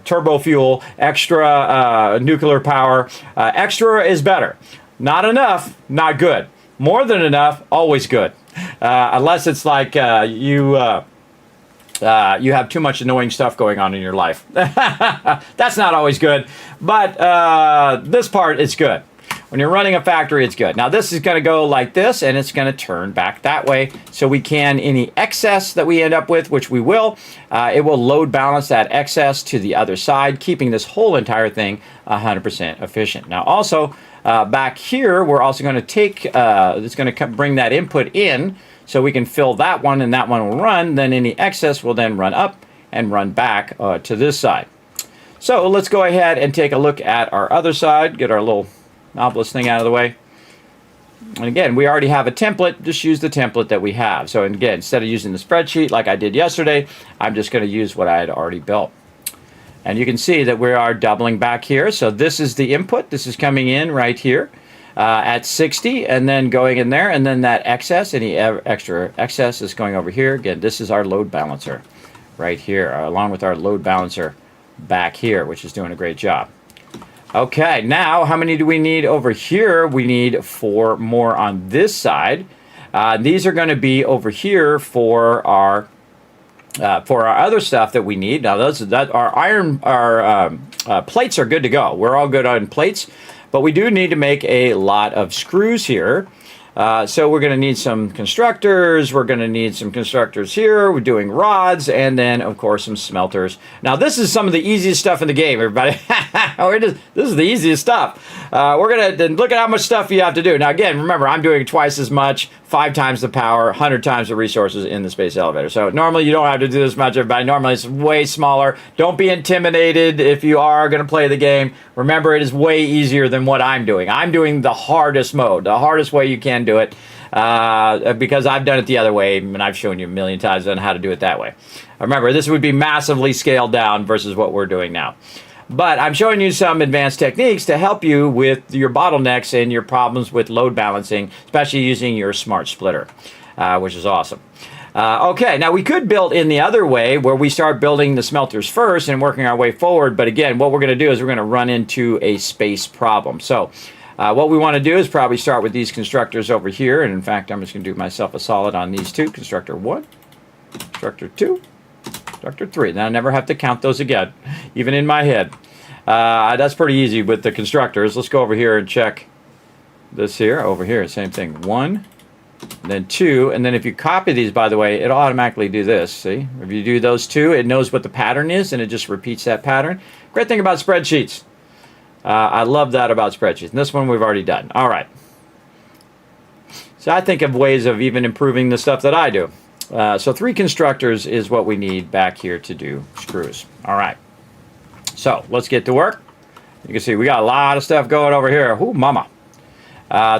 turbo fuel, extra nuclear power. Extra is better. Not enough, not good. More than enough, always good. Unless it's like you have too much annoying stuff going on in your life. That's not always good, but this part is good. When you're running a factory, it's good. Now this is going to go like this, and it's going to turn back that way, so we can, any excess that we end up with, which we will, it will load balance that excess to the other side, keeping this whole entire thing 100% efficient. Now also, back here, we're also going to take, it's going to bring that input in, so we can fill that one, and that one will run. Then any excess will then run up and run back to this side. So let's go ahead and take a look at our other side, get our little obelisk thing out of the way. And again, we already have a template. Just use the template that we have. So again, instead of using the spreadsheet like I did yesterday, I'm just going to use what I had already built. And you can see that we are doubling back here. So this is the input. This is coming in right here at 60, and then going in there, and then that excess, any extra excess is going over here. Again, this is our load balancer right here, along with our load balancer back here, which is doing a great job. Okay, now how many do we need over here? We need 4 more on this side. These are going to be over here for our other stuff that we need. Now our plates are good to go. We're all good on plates, but we do need to make a lot of screws here. So we're going to need some constructors. We're going to need some constructors here. We're doing rods, and then of course some smelters. Now this is some of the easiest stuff in the game, everybody. This is the easiest stuff. We're going to look at how much stuff you have to do. Now again, remember, I'm doing twice as much, 5 times the power, 100 times the resources in the space elevator. So normally you don't have to do this much, everybody. Normally it's way smaller. Don't be intimidated if you are going to play the game. Remember, it is way easier than what I'm doing. I'm doing the hardest mode, the hardest way you can do it, because I've done it the other way, and I've shown you a million times on how to do it that way. Remember, this would be massively scaled down versus what we're doing now. But I'm showing you some advanced techniques to help you with your bottlenecks and your problems with load balancing, especially using your smart splitter, which is awesome. Okay, now we could build in the other way where we start building the smelters first and working our way forward. But again, what we're going to do is we're going to run into a space problem. So What we want to do is probably start with these constructors over here. And in fact, I'm just going to do myself a solid on these two. Constructor 1, constructor 2, constructor 3. Now I never have to count those again, even in my head. That's pretty easy with the constructors. Let's go over here and check this here. Over here, same thing. 1, then 2, and then if you copy these, by the way, it'll automatically do this. See? If you do those two, it knows what the pattern is, and it just repeats that pattern. Great thing about spreadsheets. I love that about spreadsheets. And this one we've already done. All right. So I think of ways of even improving the stuff that I do. So 3 constructors is what we need back here to do screws. All right. So let's get to work. You can see we got a lot of stuff going over here. Ooh, mama.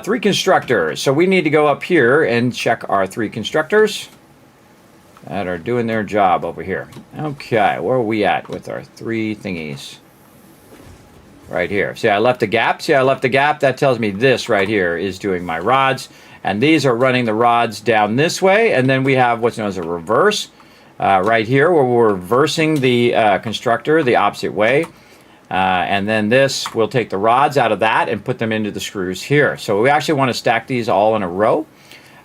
3 constructors. So we need to go up here and check our 3 constructors that are doing their job over here. Okay, where are we at with our 3 thingies? Right here. See, I left a gap. See, I left a gap. That tells me this right here is doing my rods. And these are running the rods down this way. And then we have what's known as a reverse right here, where we're reversing the constructor the opposite way. And then this, we'll take the rods out of that and put them into the screws here. So we actually want to stack these all in a row,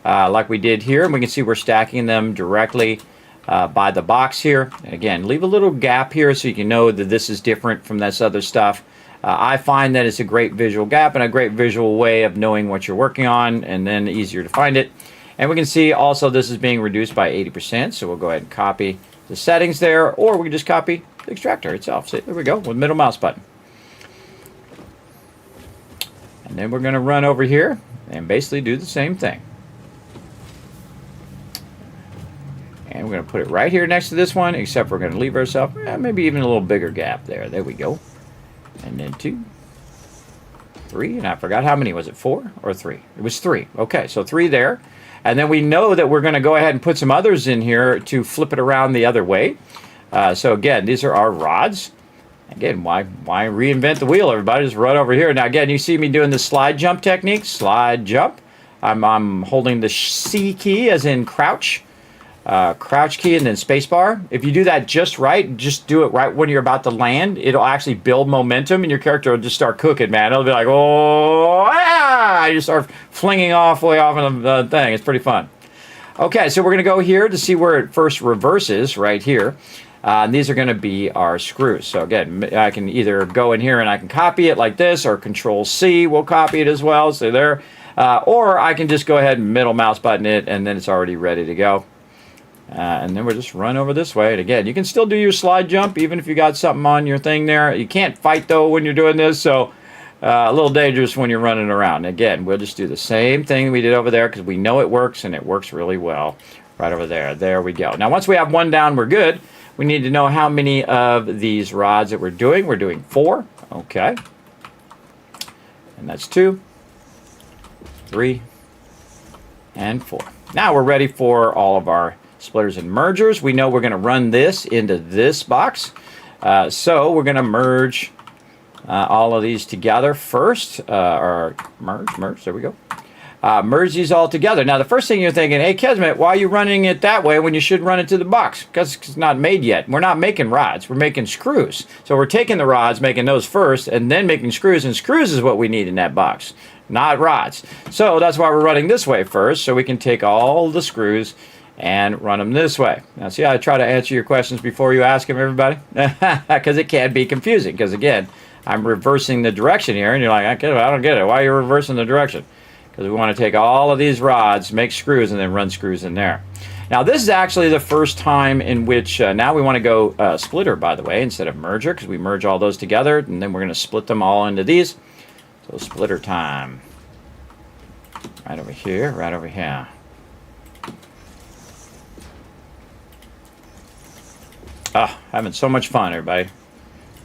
like we did here. And we can see we're stacking them directly by the box here. And again, leave a little gap here so you can know that this is different from this other stuff. I find that it's a great visual gap and a great visual way of knowing what you're working on, and then easier to find it. And we can see also this is being reduced by 80%. So we'll go ahead and copy the settings there, or we can just copy the extractor itself. See, there we go, with middle mouse button. And then we're going to run over here and basically do the same thing. And we're going to put it right here next to this one, except we're going to leave ourselves maybe even a little bigger gap there. There we go. And then 2, 3, and I forgot how many. Was it 4 or 3? It was 3. Okay, so 3 there. And then we know that we're going to go ahead and put some others in here to flip it around the other way. So again, these are our rods. Again, why reinvent the wheel, everybody? Just run over here. Now again, you see me doing the slide jump technique. Slide jump. I'm holding the C key as in crouch. Crouch key and then space bar. If you do that just right, just do it right when you're about to land, it'll actually build momentum and your character will just start cooking, man. It'll be like, oh, ah! You start flinging off way off in the thing. It's pretty fun. Okay, so we're going to go here to see where it first reverses right here. And these are going to be our screws. So again, I can either go in here and I can copy it like this, or Control C will copy it as well. So there. Or I can just go ahead and middle mouse button it, and then it's already ready to go. And then we'll just run over this way. And again, you can still do your slide jump even if you got something on your thing there. You can't fight though when you're doing this, so a little dangerous when you're running around. Again, we'll just do the same thing we did over there because we know it works, and it works really well right over there. There we go. Now once we have one down, we're good. We need to know how many of these rods that we're doing. We're doing 4. Okay. And that's 2, 3, and 4. Now we're ready for all of our splitters and mergers. We know we're going to run this into this box. So we're going to merge all of these together first. Or merge, there we go. Merge these all together. Now the first thing you're thinking, hey Kismet, why are you running it that way when you should run it to the box? Because it's not made yet. We're not making rods, we're making screws. So we're taking the rods, making those first, and then making screws, and screws is what we need in that box, not rods. So that's why we're running this way first, so we can take all the screws and run them this way. Now see how I try to answer your questions before you ask them, everybody? Because it can be confusing, because again, I'm reversing the direction here, and you're like, I don't get it. Why are you reversing the direction? Because we want to take all of these rods, make screws, and then run screws in there. Now this is actually the first time in which, now we want to go splitter, by the way, instead of merger, because we merge all those together, and then we're going to split them all into these. So splitter time. Right over here, right over here. Ah, having so much fun, everybody.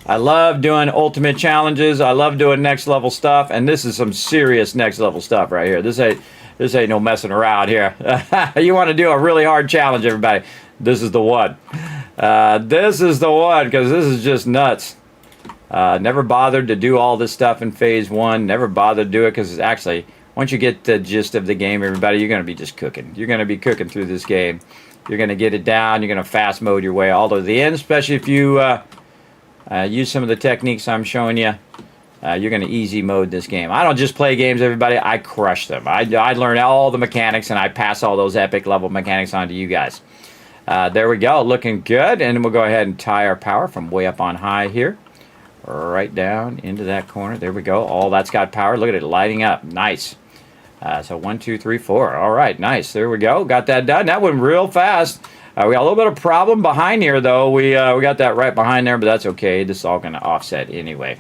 I love doing ultimate challenges. I love doing next level stuff, and this is some serious next level stuff right here. This ain't no messing around here. You want to do a really hard challenge, everybody? This is the one. This is the one, because this is just nuts. Never bothered to do all this stuff in phase 1. Never bothered to do it because it's actually, once you get the gist of the game, everybody, you're going to be just cooking. You're going to be cooking through this game. You're going to get it down. You're going to fast mode your way all to the end, especially if you use some of the techniques I'm showing you. You're going to easy mode this game. I don't just play games, everybody. I crush them. I learn all the mechanics, and I pass all those epic level mechanics on to you guys. There we go. Looking good. And we'll go ahead and tie our power from way up on high here. Right down into that corner. There we go. All that's got power. Look at it lighting up. Nice. So 1, 2, 3, 4. All right. Nice. There we go. Got that done. That went real fast. We got a little bit of problem behind here, though. We got that right behind there, but that's okay. This is all going to offset anyway.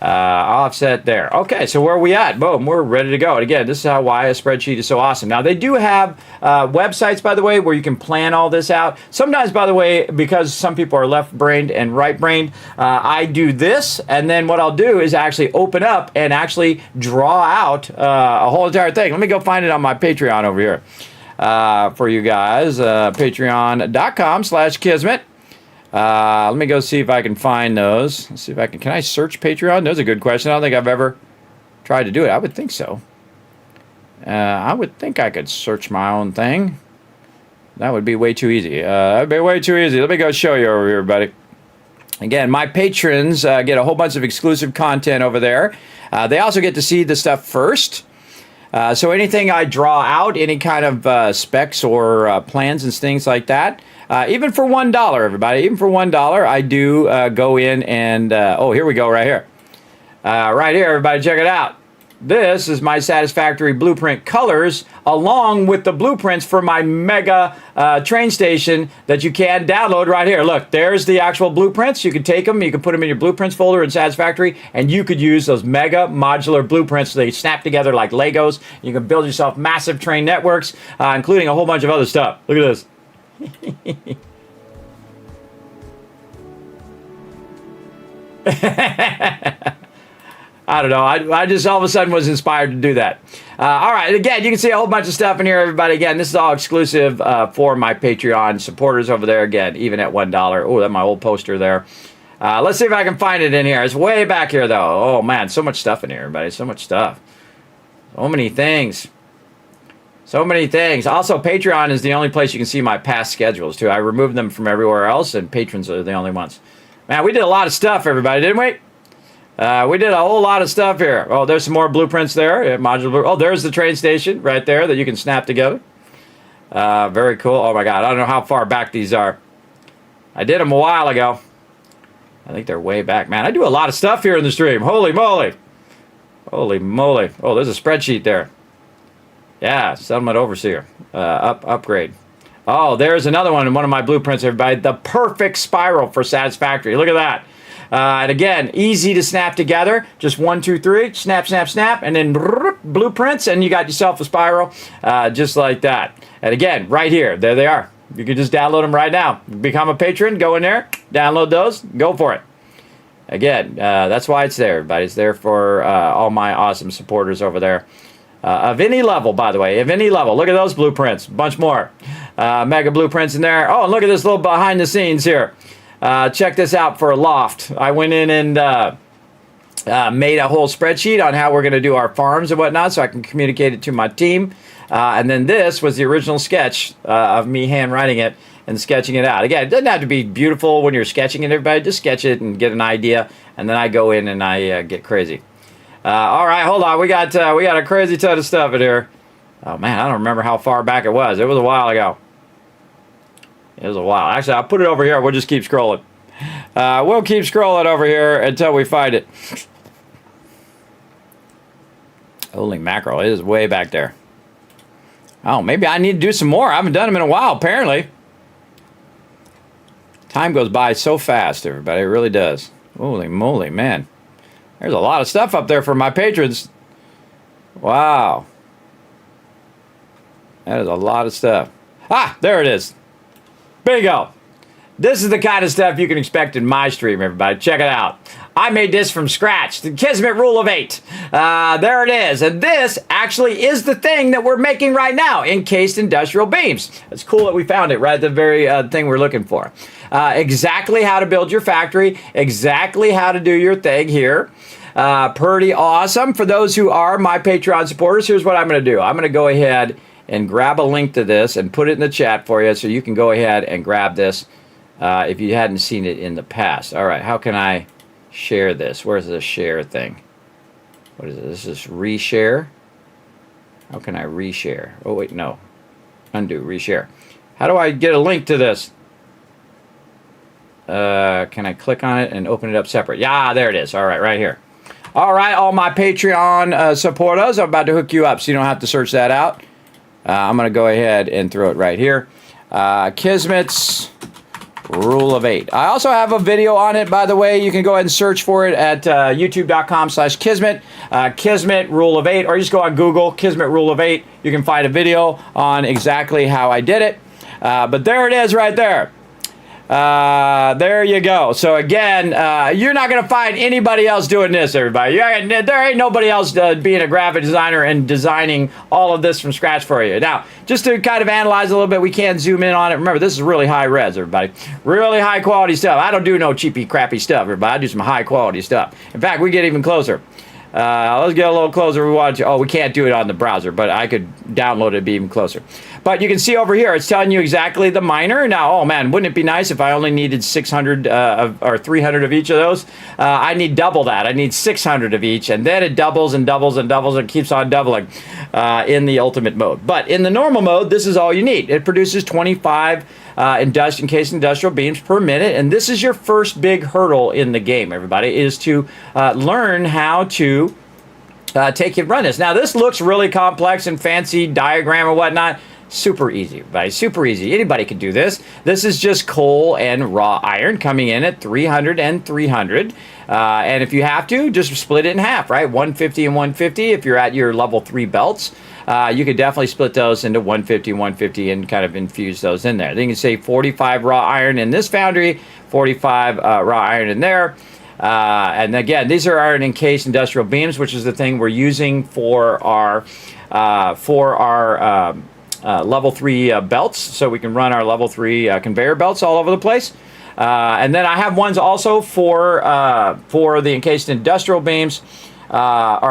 Offset there. Okay, so where are we at? Boom, we're ready to go. And again, this is why a spreadsheet is so awesome. Now, they do have websites, by the way, where you can plan all this out. Sometimes, by the way, because some people are left-brained and right-brained, I do this, and then what I'll do is actually open up and actually draw out a whole entire thing. Let me go find it on my Patreon over here for you guys. Patreon.com/Kismet. Let me go see if I can find those. Let's see if I can I search Patreon? That's a good question. I don't think I've ever tried to do it. I would think so. I would think I could search my own thing. That would be way too easy. That'd be way too easy. Let me go show you over here, buddy. Again, my patrons get a whole bunch of exclusive content over there. They also get to see the stuff first. So anything I draw out, any kind of specs or plans and things like that, even for $1, everybody, even for $1, I do go in and, oh, here we go right here. Right here, everybody, check it out. This is my Satisfactory blueprint colors, along with the blueprints for my mega train station that you can download right here. Look, there's the actual blueprints. You can take them, you can put them in your blueprints folder in Satisfactory, and you could use those mega modular blueprints so they snap together like Legos. You can build yourself massive train networks, including a whole bunch of other stuff. Look at this. I don't know. I just all of a sudden was inspired to do that. All right. Again, you can see a whole bunch of stuff in here, everybody. Again, this is all exclusive for my Patreon supporters over there. Again, even at $1. Oh, that's my old poster there. Let's see if I can find it in here. It's way back here, though. Oh, man. So much stuff in here, everybody. So much stuff. So many things. So many things. Also, Patreon is the only place you can see my past schedules, too. I removed them from everywhere else, and patrons are the only ones. Man, we did a lot of stuff, everybody, didn't we? We did a whole lot of stuff here. Oh, there's some more blueprints there. Modular. Oh, there's the train station right there that you can snap together. Very cool. Oh, my God. I don't know how far back these are. I did them a while ago. I think they're way back. Man, I do a lot of stuff here in the stream. Holy moly. Holy moly. Oh, there's a spreadsheet there. Yeah, settlement overseer. Upgrade. Oh, there's another one in one of my blueprints, everybody. The perfect spiral for Satisfactory. Look at that. And again, easy to snap together. Just 1, 2, 3, snap, snap, snap, and then blueprints, and you got yourself a spiral, just like that. And again, right here, there they are. You can just download them right now. Become a patron, go in there, download those, go for it. Again, that's why it's there, everybody. It's there for all my awesome supporters over there. Of any level, by the way, of any level. Look at those blueprints. A bunch more. Mega blueprints in there. Oh, and look at this little behind the scenes here. Check this out for a loft. I went in and made a whole spreadsheet on how we're going to do our farms and whatnot so I can communicate it to my team. And then this was the original sketch of me handwriting it and sketching it out. Again, it doesn't have to be beautiful when you're sketching it, everybody. Just sketch it and get an idea. And then I go in and I get crazy. All right, hold on. We got a crazy ton of stuff in here. Oh, man, I don't remember how far back it was. It was a while ago. It was a while. Actually, I'll put it over here. We'll just keep scrolling. We'll keep scrolling over here until we find it. Holy mackerel. It is way back there. Oh, maybe I need to do some more. I haven't done them in a while, apparently. Time goes by so fast, everybody. It really does. Holy moly, man. There's a lot of stuff up there for my patrons. Wow. That is a lot of stuff. Ah, there it is. Bingo. This is the kind of stuff you can expect in my stream, everybody. Check it out. I made this from scratch. The Kismet Rule of 8. There it is. And this actually is the thing that we're making right now, encased industrial beams. It's cool that we found it right at the very thing we're looking for. Exactly how to build your factory. Exactly how to do your thing here. Pretty awesome. For those who are my Patreon supporters, here's what I'm going to do. I'm going to go ahead and grab a link to this and put it in the chat for you so you can go ahead and grab this if you hadn't seen it in the past. All right, how can I share this. Where's the share thing? What is it? This is reshare. How can I reshare? Oh, wait, no. Undo, reshare. How do I get a link to this? Can I click on it and open it up separate? Yeah, there it is. All right, right here. All right, all my Patreon supporters, I'm about to hook you up so you don't have to search that out. I'm going to go ahead and throw it right here. Kismet's Rule of 8. I also have a video on it, by the way. You can go ahead and search for it at youtube.com/Kismet. Kismet Rule of 8, or you just go on Google, Kismet Rule of 8. You can find a video on exactly how I did it. But there it is right there. There you go. So again, you're not going to find anybody else doing this, everybody. There ain't nobody else being a graphic designer and designing all of this from scratch for you. Now, just to kind of analyze a little bit, we can zoom in on it. Remember, this is really high res, everybody. Really high quality stuff. I don't do no cheapy, crappy stuff, everybody. I do some high quality stuff. In fact, we get even closer. Let's get a little closer. We want to. Oh, we can't do it on the browser, but I could download it and be even closer. But you can see over here, it's telling you exactly the miner. Now, oh man, wouldn't it be nice if I only needed 600 or 300 of each of those? I need double that. I need 600 of each, and then it doubles and doubles and doubles and keeps on doubling in the ultimate mode. But in the normal mode, this is all you need. It produces 25 encased industrial beams per minute, and this is your first big hurdle in the game, everybody, is to learn how to take and run this. Now, this looks really complex and fancy diagram or whatnot. Super easy, everybody. Super easy. Anybody can do this. This is just coal and raw iron coming in at 300 and 300. And if you have to, just split it in half, right? 150 and 150 if you're at your level 3 belts. You could definitely split those into 150, 150 and kind of infuse those in there. Then you can say 45 raw iron in this foundry, 45 raw iron in there. And again, these are iron encased industrial beams, which is the thing we're using for our level 3 belts, so we can run our level 3 conveyor belts all over the place. And then I have ones also for the encased industrial beams, or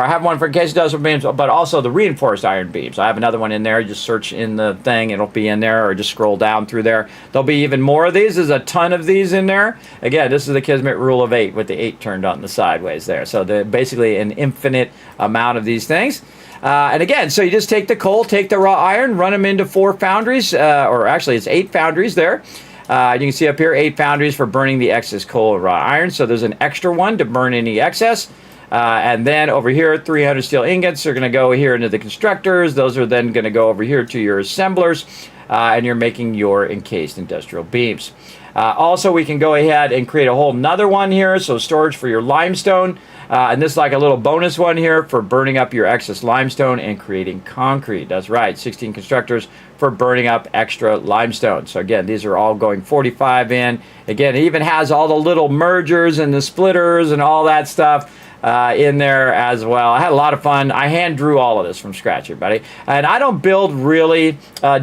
I have one for encased industrial beams, but also the reinforced iron beams. I have another one in there. Just search in the thing, it'll be in there, or just scroll down through there. There'll be even more of these. There's a ton of these in there. Again, this is the Kismet Rule of 8 with the 8 turned on the sideways there. So basically an infinite amount of these things. And again, so you just take the coal, take the raw iron, run them into 4 foundries, or actually it's 8 foundries there. You can see up here 8 foundries for burning the excess coal and raw iron. So there's an extra one to burn any excess. And then over here, 300 steel ingots are going to go here into the constructors. Those are then going to go over here to your assemblers. And you're making your encased industrial beams. Also, we can go ahead and create a whole nother one here. So storage for your limestone. And this is like a little bonus one here for burning up your excess limestone and creating concrete. That's right, 16 constructors for burning up extra limestone. So again, these are all going 45 in. Again, it even has all the little mergers and the splitters and all that stuff in there as well. I had a lot of fun. I hand drew all of this from scratch, everybody. And I don't build really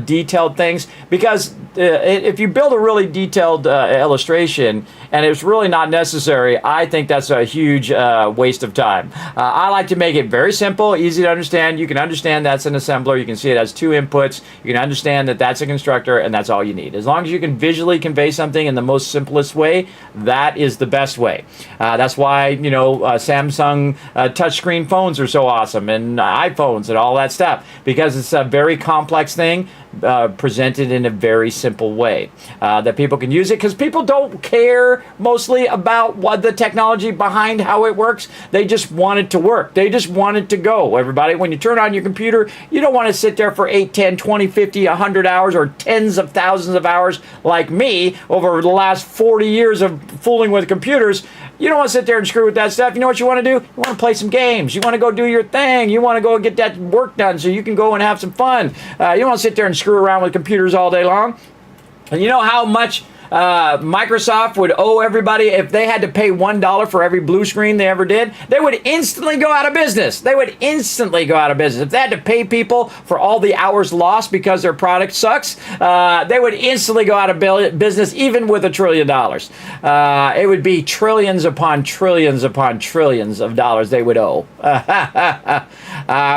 detailed things because if you build a really detailed illustration and it's really not necessary, I think that's a huge waste of time. I like to make it very simple, easy to understand. You can understand that's an assembler. You can see it has 2 inputs. You can understand that that's a constructor, and that's all you need. As long as you can visually convey something in the most simplest way, that is the best way. That's why, you know, Samsung touchscreen phones are so awesome, and iPhones and all that stuff, because it's a very complex thing presented in a very simple way that people can use it, because people don't care mostly about what the technology behind how it works. They just want it to work. They just want it to go, everybody. When you turn on your computer, you don't want to sit there for 8, 10, 20, 50, 100 hours or tens of thousands of hours like me over the last 40 years of fooling with computers. You don't want to sit there and screw with that stuff. You know what you want to do? You want to play some games. You want to go do your thing. You want to go get that work done so you can go and have some fun. You don't want to sit there and screw around with computers all day long. And you know how much Microsoft would owe everybody if they had to pay $1 for every blue screen they ever did? They would instantly go out of business. They would instantly go out of business. If they had to pay people for all the hours lost because their product sucks, they would instantly go out of business, even with $1 trillion. It would be trillions upon trillions upon trillions of dollars they would owe.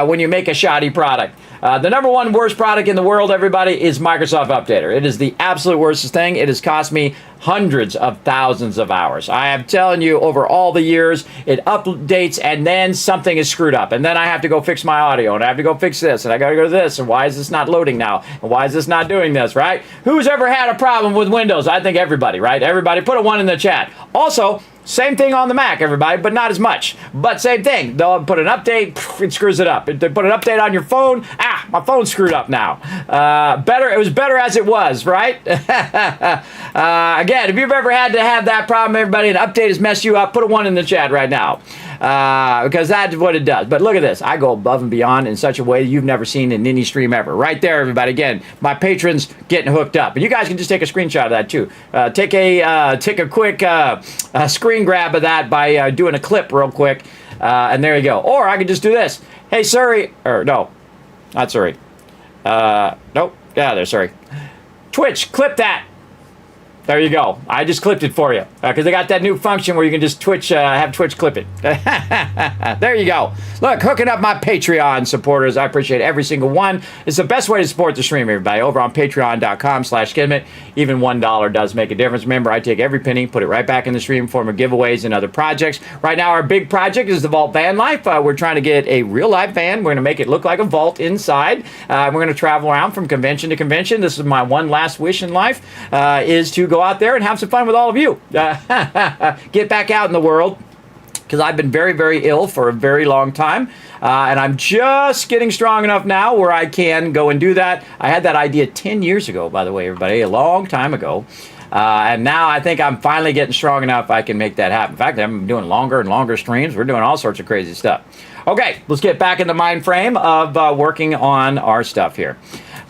when you make a shoddy product. The number one worst product in the world, everybody, is Microsoft Updater. It is the absolute worst thing. It has cost me hundreds of thousands of hours. I am telling you, over all the years, it updates and then something is screwed up. And then I have to go fix my audio and I have to go fix this and I got to go to this. And why is this not loading now? And why is this not doing this, right? Who's ever had a problem with Windows? I think everybody, right? Everybody, put a 1 in the chat. Also, same thing on the Mac, everybody, but not as much. But same thing. They'll put an update, it screws it up. If they put an update on your phone, my phone's screwed up now. It was better as it was, right? Again, if you've ever had to have that problem, everybody, an update has messed you up, put a 1 in the chat right now. Because that's what it does. But look at this. I go above and beyond in such a way you've never seen in any stream ever. Right there, everybody. Again, my patrons getting hooked up. And you guys can just take a screenshot of that, too. Take a quick screen grab of that by doing a clip real quick. And there you go. Or I could just do this. Hey, Siri. Or, no. Not Siri. Nope. Yeah, there's Siri. Twitch, clip that. There you go. I just clipped it for you because they got that new function where you can just have Twitch clip it. There you go. Look, hooking up my Patreon supporters. I appreciate every single one. It's the best way to support the stream, everybody. Over on patreon.com/Kismet. Even $1 does make a difference. Remember, I take every penny, put it right back in the stream in form of giveaways and other projects. Right now, our big project is the Vault Van Life. We're trying to get a real-life van. We're going to make it look like a vault inside. We're going to travel around from convention to convention. This is my one last wish in life, is to go out there and have some fun with all of you. Get back out in the world, because I've been very, very ill for a very long time. And I'm just getting strong enough now where I can go and do that. I had that idea 10 years ago, by the way, everybody, a long time ago. And now I think I'm finally getting strong enough I can make that happen. In fact, I'm doing longer and longer streams. We're doing all sorts of crazy stuff. Okay, let's get back in the mind frame of working on our stuff here.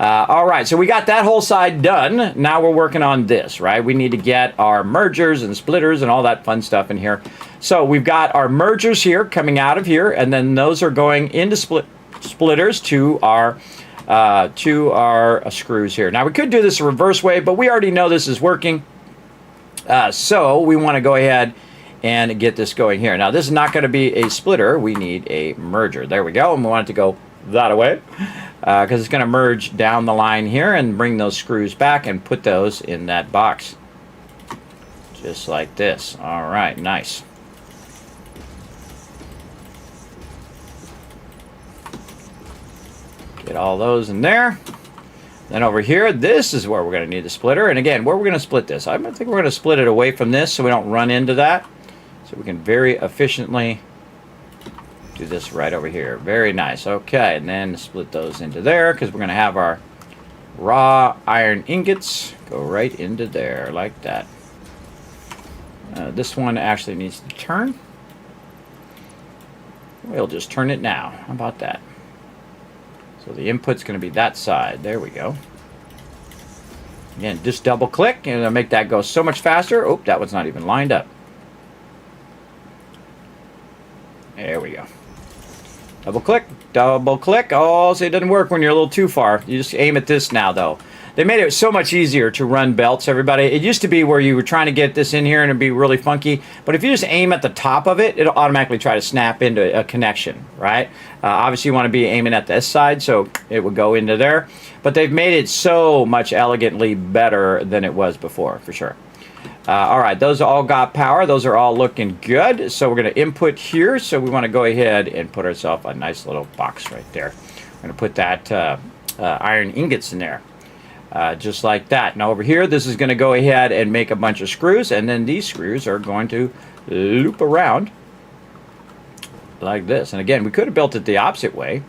All right, so we got that whole side done. Now we're working on this, right? We need to get our mergers and splitters and all that fun stuff in here. So we've got our mergers here coming out of here, and then those are going into splitters to our screws here. Now we could do this a reverse way, but we already know this is working. So we want to go ahead and get this going here. Now this is not going to be a splitter. We need a merger. There we go. And we want it to go that way, because it's going to merge down the line here and bring those screws back and put those in that box. Just like this. All right, nice. Get all those in there. Then over here, this is where we're going to need the splitter. And again, where we're going to split this, I think we're going to split it away from this so we don't run into that. So we can very efficiently do this right over here. Very nice. Okay, and then split those into there, because we're going to have our raw iron ingots go right into there like that. This one actually needs to turn. We'll just turn it now. How about that? So the input's going to be that side. There we go. Again, just double click and it'll make that go so much faster. Oh, that one's not even lined up. There we go. Double click, double click. Oh, see, it doesn't work when you're a little too far. You just aim at this now, though. They made it so much easier to run belts, everybody. It used to be where you were trying to get this in here and it'd be really funky. But if you just aim at the top of it, it'll automatically try to snap into a connection, right? Obviously, you want to be aiming at this side, so it would go into there. But they've made it so much elegantly better than it was before, for sure. All right, those all got power. Those are all looking good. So we're going to input here. So we want to go ahead and put ourselves a nice little box right there. We're going to put that iron ingots in there. Just like that. Now over here, this is going to go ahead and make a bunch of screws. And then these screws are going to loop around like this. And again, we could have built it the opposite way.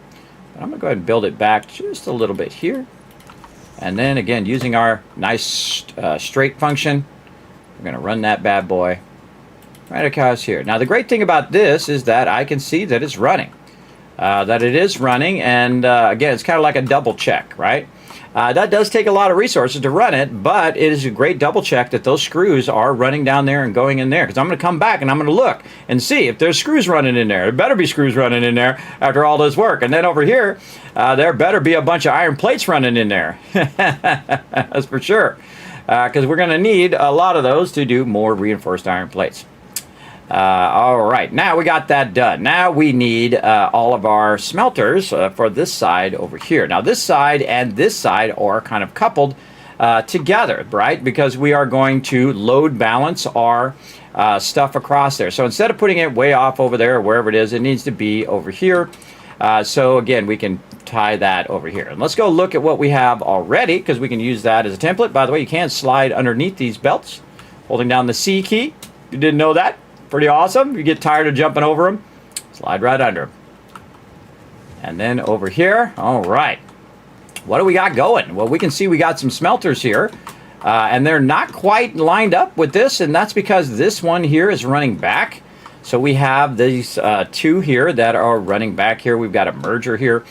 But I'm going to go ahead and build it back just a little bit here. And then again, using our nice straight function, we're going to run that bad boy right across here. Now, the great thing about this is that I can see that it's running. That it is running. And again, it's kind of like a double check, right? That does take a lot of resources to run it, but it is a great double check that those screws are running down there and going in there. Because I'm going to come back and I'm going to look and see if there's screws running in there. There better be screws running in there after all this work. And then over here, there better be a bunch of iron plates running in there. That's for sure. Because we're going to need a lot of those to do more reinforced iron plates. All right, now we got that done. Now we need all of our smelters for this side over here. Now this side and this side are kind of coupled together, right? Because we are going to load balance our stuff across there. So instead of putting it way off over there or wherever it is, it needs to be over here. So again, we can tie that over here. And let's go look at what we have already, because we can use that as a template. By the way, you can slide underneath these belts, holding down the C key. You didn't know that? Pretty awesome. If you get tired of jumping over them, slide right under them. And then over here, all right. What do we got going? Well, we can see we got some smelters here. And they're not quite lined up with this, and that's because this one here is running back. So we have these two here that are running back here. We've got a merger here.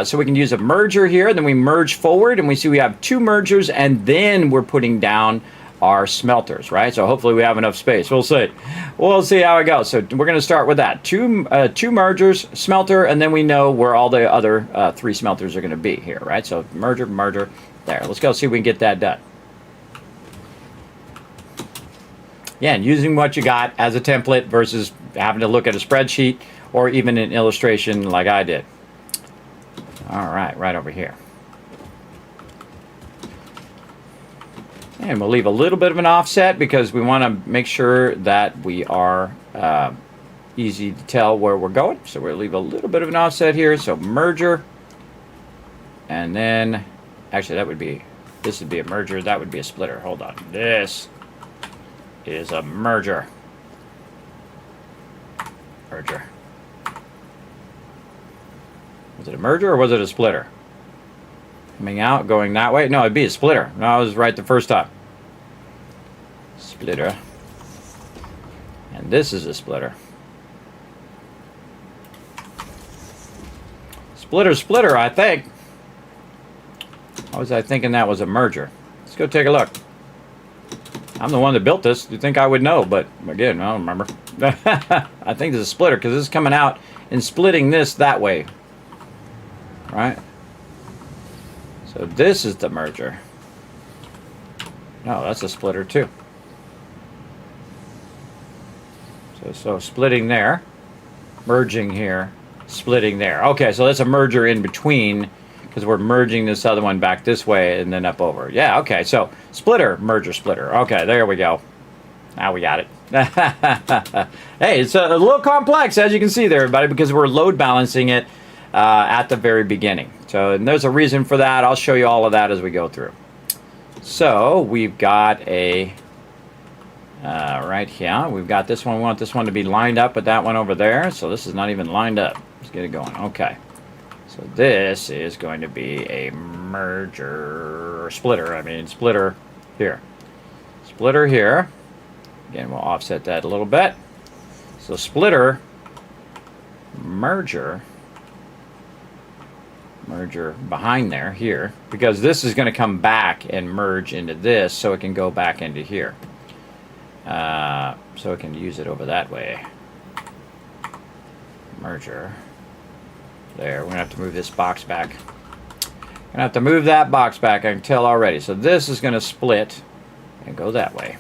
So we can use a merger here, then we merge forward, and we see we have two mergers, and then we're putting down our smelters, right? So hopefully we have enough space. We'll see. We'll see how it goes. So we're going to start with that. Two mergers, smelter, and then we know where all the other three smelters are going to be here, right? So merger, merger, there. Let's go see if we can get that done. Yeah, and using what you got as a template versus having to look at a spreadsheet or even an illustration like I did. All right, right over here. And we'll leave a little bit of an offset because we want to make sure that we are easy to tell where we're going. So we'll leave a little bit of an offset here. So merger. And then, actually this would be a merger. That would be a splitter. Hold on. This is a merger. Merger. Was it a merger or was it a splitter? Coming out, going that way? No, it'd be a splitter. No, I was right the first time. Splitter. And this is a splitter. Splitter, splitter, I think. How was I thinking that was a merger? Let's go take a look. I'm the one that built this. You'd think I would know, but again, I don't remember. I think this is a splitter because this is coming out and splitting this that way. Right? So this is the merger. No, that's a splitter too. So splitting there, merging here, splitting there. Okay, so that's a merger in between because we're merging this other one back this way and then up over. Yeah, okay, so splitter, merger, splitter. Okay, there we go. Now we got it. Hey, it's a little complex, as you can see there, everybody, because we're load balancing it at the very beginning. So, and there's a reason for that. I'll show you all of that as we go through. So we've got a right here. We've got this one. We want this one to be lined up with that one over there. So this is not even lined up. Let's get it going. Okay. So this is going to be a merger, splitter. I mean, splitter here. Splitter here. Again, we'll offset that a little bit. So splitter, merger behind there here, because this is going to come back and merge into this so it can go back into here. So it can use it over that way. Merger. There, we're going to have to move this box back. Going to have to move that box back, I can tell already. So this is going to split and go that way.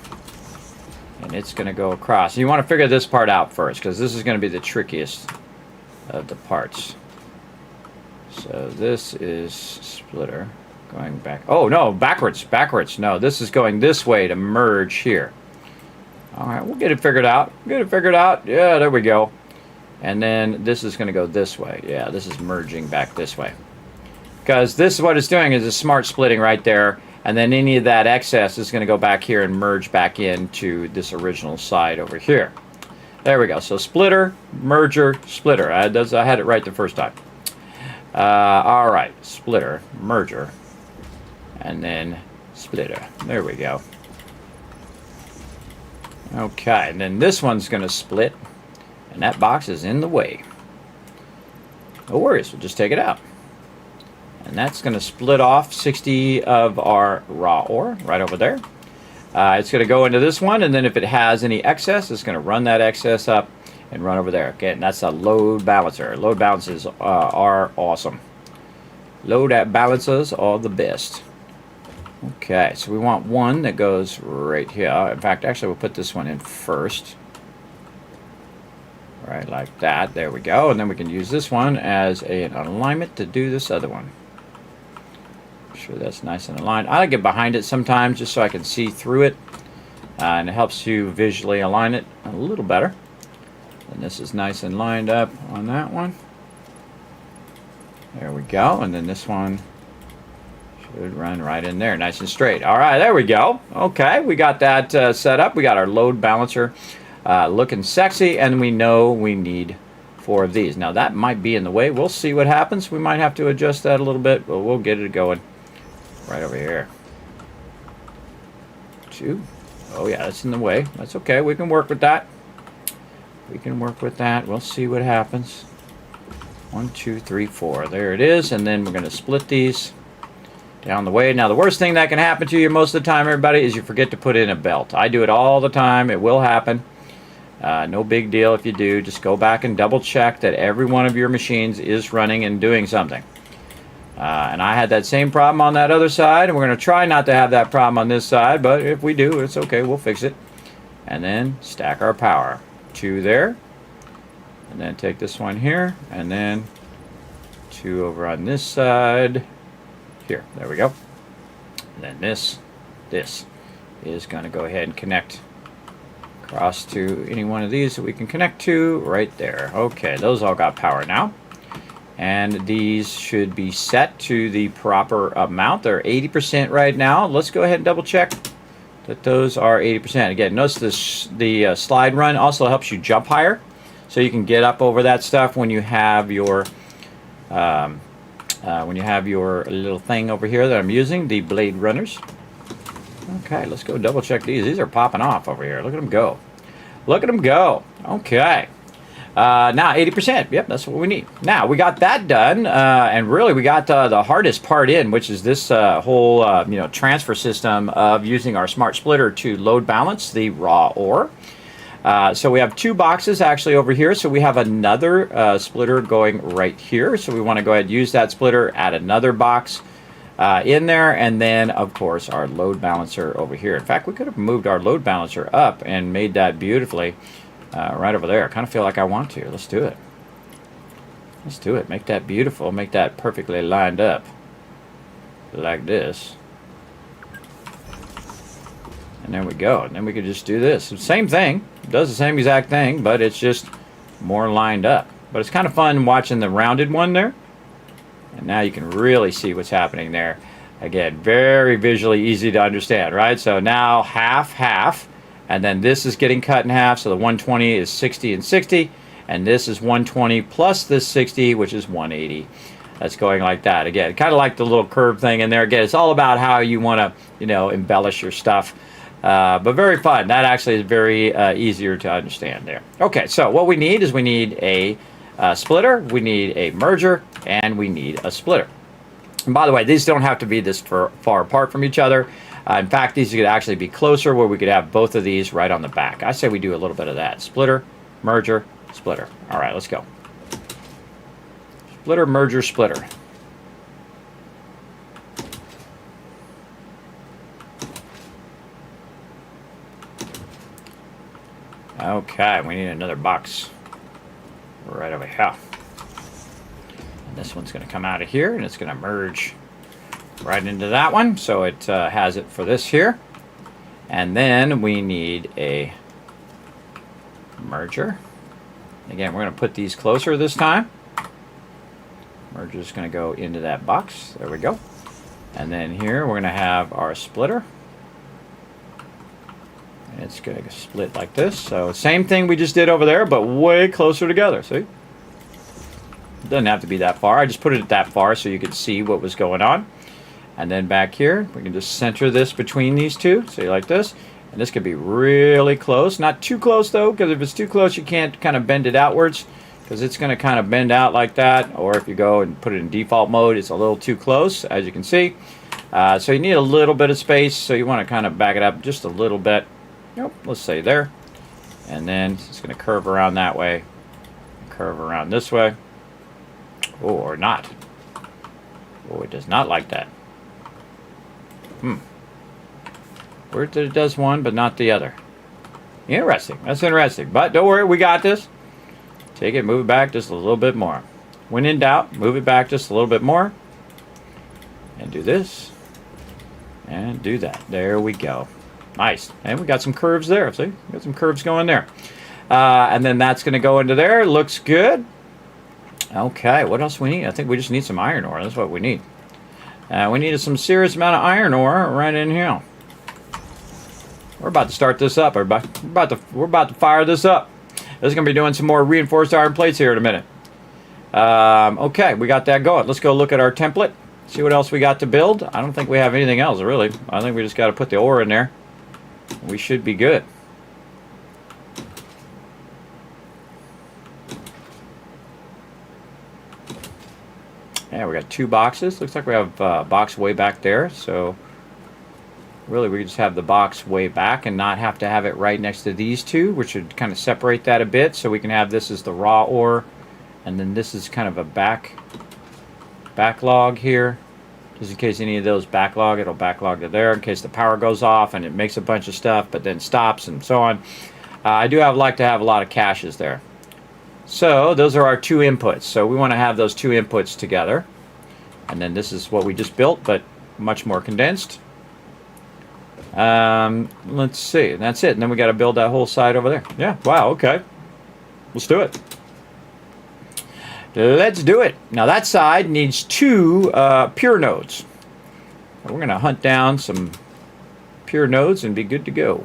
And it's going to go across. You want to figure this part out first, because this is going to be the trickiest of the parts. So this is splitter going back. Oh, no, backwards. No, this is going this way to merge here. All right, we'll get it figured out. Yeah, there we go. And then this is going to go this way. Yeah, this is merging back this way. Because this is what it's doing is a smart splitting right there. And then any of that excess is going to go back here and merge back into this original side over here. There we go. So splitter, merger, splitter. I had it right the first time. All right, splitter, merger, and then splitter. There we go. Okay, and then this one's going to split, and that box is in the way. No worries, we'll just take it out. And that's going to split off 60 of our raw ore right over there. It's going to go into this one, and then if it has any excess, it's going to run that excess up and run over there. Again, that's a load balancer. Load balances are awesome. Load balancers are the best. Okay, so we want one that goes right here. In fact, actually, we'll put this one in first. Right like that. There we go. And then we can use this one as an alignment to do this other one. Make sure that's nice and aligned. I like to get behind it sometimes just so I can see through it. And it helps you visually align it a little better. And this is nice and lined up on that one. There we go. And then this one should run right in there, nice and straight. All right, there we go. Okay, we got that set up. We got our load balancer looking sexy, and we know we need 4 of these. Now that might be in the way. We'll see what happens. We might have to adjust that a little bit, but we'll get it going right over here. 2. Oh yeah, that's in the way. That's okay. We can work with that. We can work with that. We'll see what happens. 1, 2, 3, 4. There it is. And then we're going to split these down the way. Now the worst thing that can happen to you most of the time, everybody, is you forget to put in a belt. I do it all the time. It will happen. No big deal if you do. Just go back and double check that every one of your machines is running and doing something. And I had that same problem on that other side, and we're going to try not to have that problem on this side, but if we do, it's okay. We'll fix it. And then stack our power. 2 there. And then take this one here, and then 2 over on this side. Here, there we go. And then this is going to go ahead and connect across to any one of these that we can connect to right there. Okay, those all got power now. And these should be set to the proper amount. They're 80% right now. Let's go ahead and double check that those are 80%. Again, notice this, the slide run also helps you jump higher. So you can get up over that stuff when you have your little thing over here that I'm using, the blade runners. Okay, let's go double check these. These are popping off over here. Look at them go. Look at them go. Okay. Now 80%. Yep, that's what we need. Now we got that done, and really we got the hardest part in, which is this whole transfer system of using our smart splitter to load balance the raw ore. So we have 2 boxes actually over here. So we have another splitter going right here. So we want to go ahead and use that splitter, add another box in there, and then of course our load balancer over here. In fact, we could have moved our load balancer up and made that beautifully right over there. I kind of feel like I want to. Let's do it. Let's do it. Make that beautiful. Make that perfectly lined up like this. And there we go. And then we could just do this. Same thing. It does the same exact thing, but it's just more lined up. But it's kind of fun watching the rounded one there. And now you can really see what's happening there. Again, very visually easy to understand, right? So now half, and then this is getting cut in half. So the 120 is 60 and 60. And this is 120 plus this 60, which is 180. That's going like that. Again, kind of like the little curve thing in there. Again, it's all about how you want to, embellish your stuff. But very fun. That actually is very easier to understand there. Okay, so what we need is we need a splitter, we need a merger, and we need a splitter. And by the way, these don't have to be this far apart from each other. In fact, these could actually be closer where we could have both of these right on the back. I say we do a little bit of that. Splitter, merger, splitter. All right, let's go. Splitter, merger, splitter. Okay, we need another box right over here. And this one's going to come out of here, and it's going to merge right into that one. So it has it for this here. And then we need a merger. Again, we're going to put these closer this time. Merger is going to go into that box. There we go. And then here we're going to have our splitter. And it's going to split like this. So same thing we just did over there, but way closer together. See? It doesn't have to be that far. I just put it that far so you could see what was going on. And then back here, we can just center this between these two. See, like this. And this could be really close. Not too close, though, because if it's too close, you can't kind of bend it outwards, because it's going to kind of bend out like that. Or if you go and put it in default mode, it's a little too close, as you can see. So you need a little bit of space, so you want to kind of back it up just a little bit. Nope, let's say there. And then it's going to curve around that way. Curve around this way. Oh, or not. Oh, it does not like that. Weird that it does one, but not the other. Interesting. That's interesting. But don't worry, we got this. Take it, move it back just a little bit more. When in doubt, move it back just a little bit more. And do this. And do that. There we go. Nice. And we got some curves there. See? Got some curves going there. And then that's going to go into there. Looks good. Okay, what else we need? I think we just need some iron ore. That's what we need. We needed some serious amount of iron ore right in here. We're about to start this up. We're about to fire this up. This is going to be doing some more reinforced iron plates here in a minute. Okay, we got that going. Let's go look at our template. See what else we got to build. I don't think we have anything else, really. I think we just got to put the ore in there. We should be good. Yeah, we got 2 boxes. Looks like we have a box way back there. So really, we just have the box way back and not have to have it right next to these two, which should kind of separate that a bit. So we can have this as the raw ore, and then this is kind of a backlog here. Just in case any of those backlog, it'll backlog to there in case the power goes off and it makes a bunch of stuff, but then stops and so on. I do like to have a lot of caches there. So those are our 2 inputs. So we want to have those 2 inputs together. And then this is what we just built, but much more condensed. Let's see. And that's it. And then we got to build that whole side over there. Yeah. Wow. Okay. Let's do it. Let's do it. Now that side needs 2 pure nodes. We're going to hunt down some pure nodes and be good to go.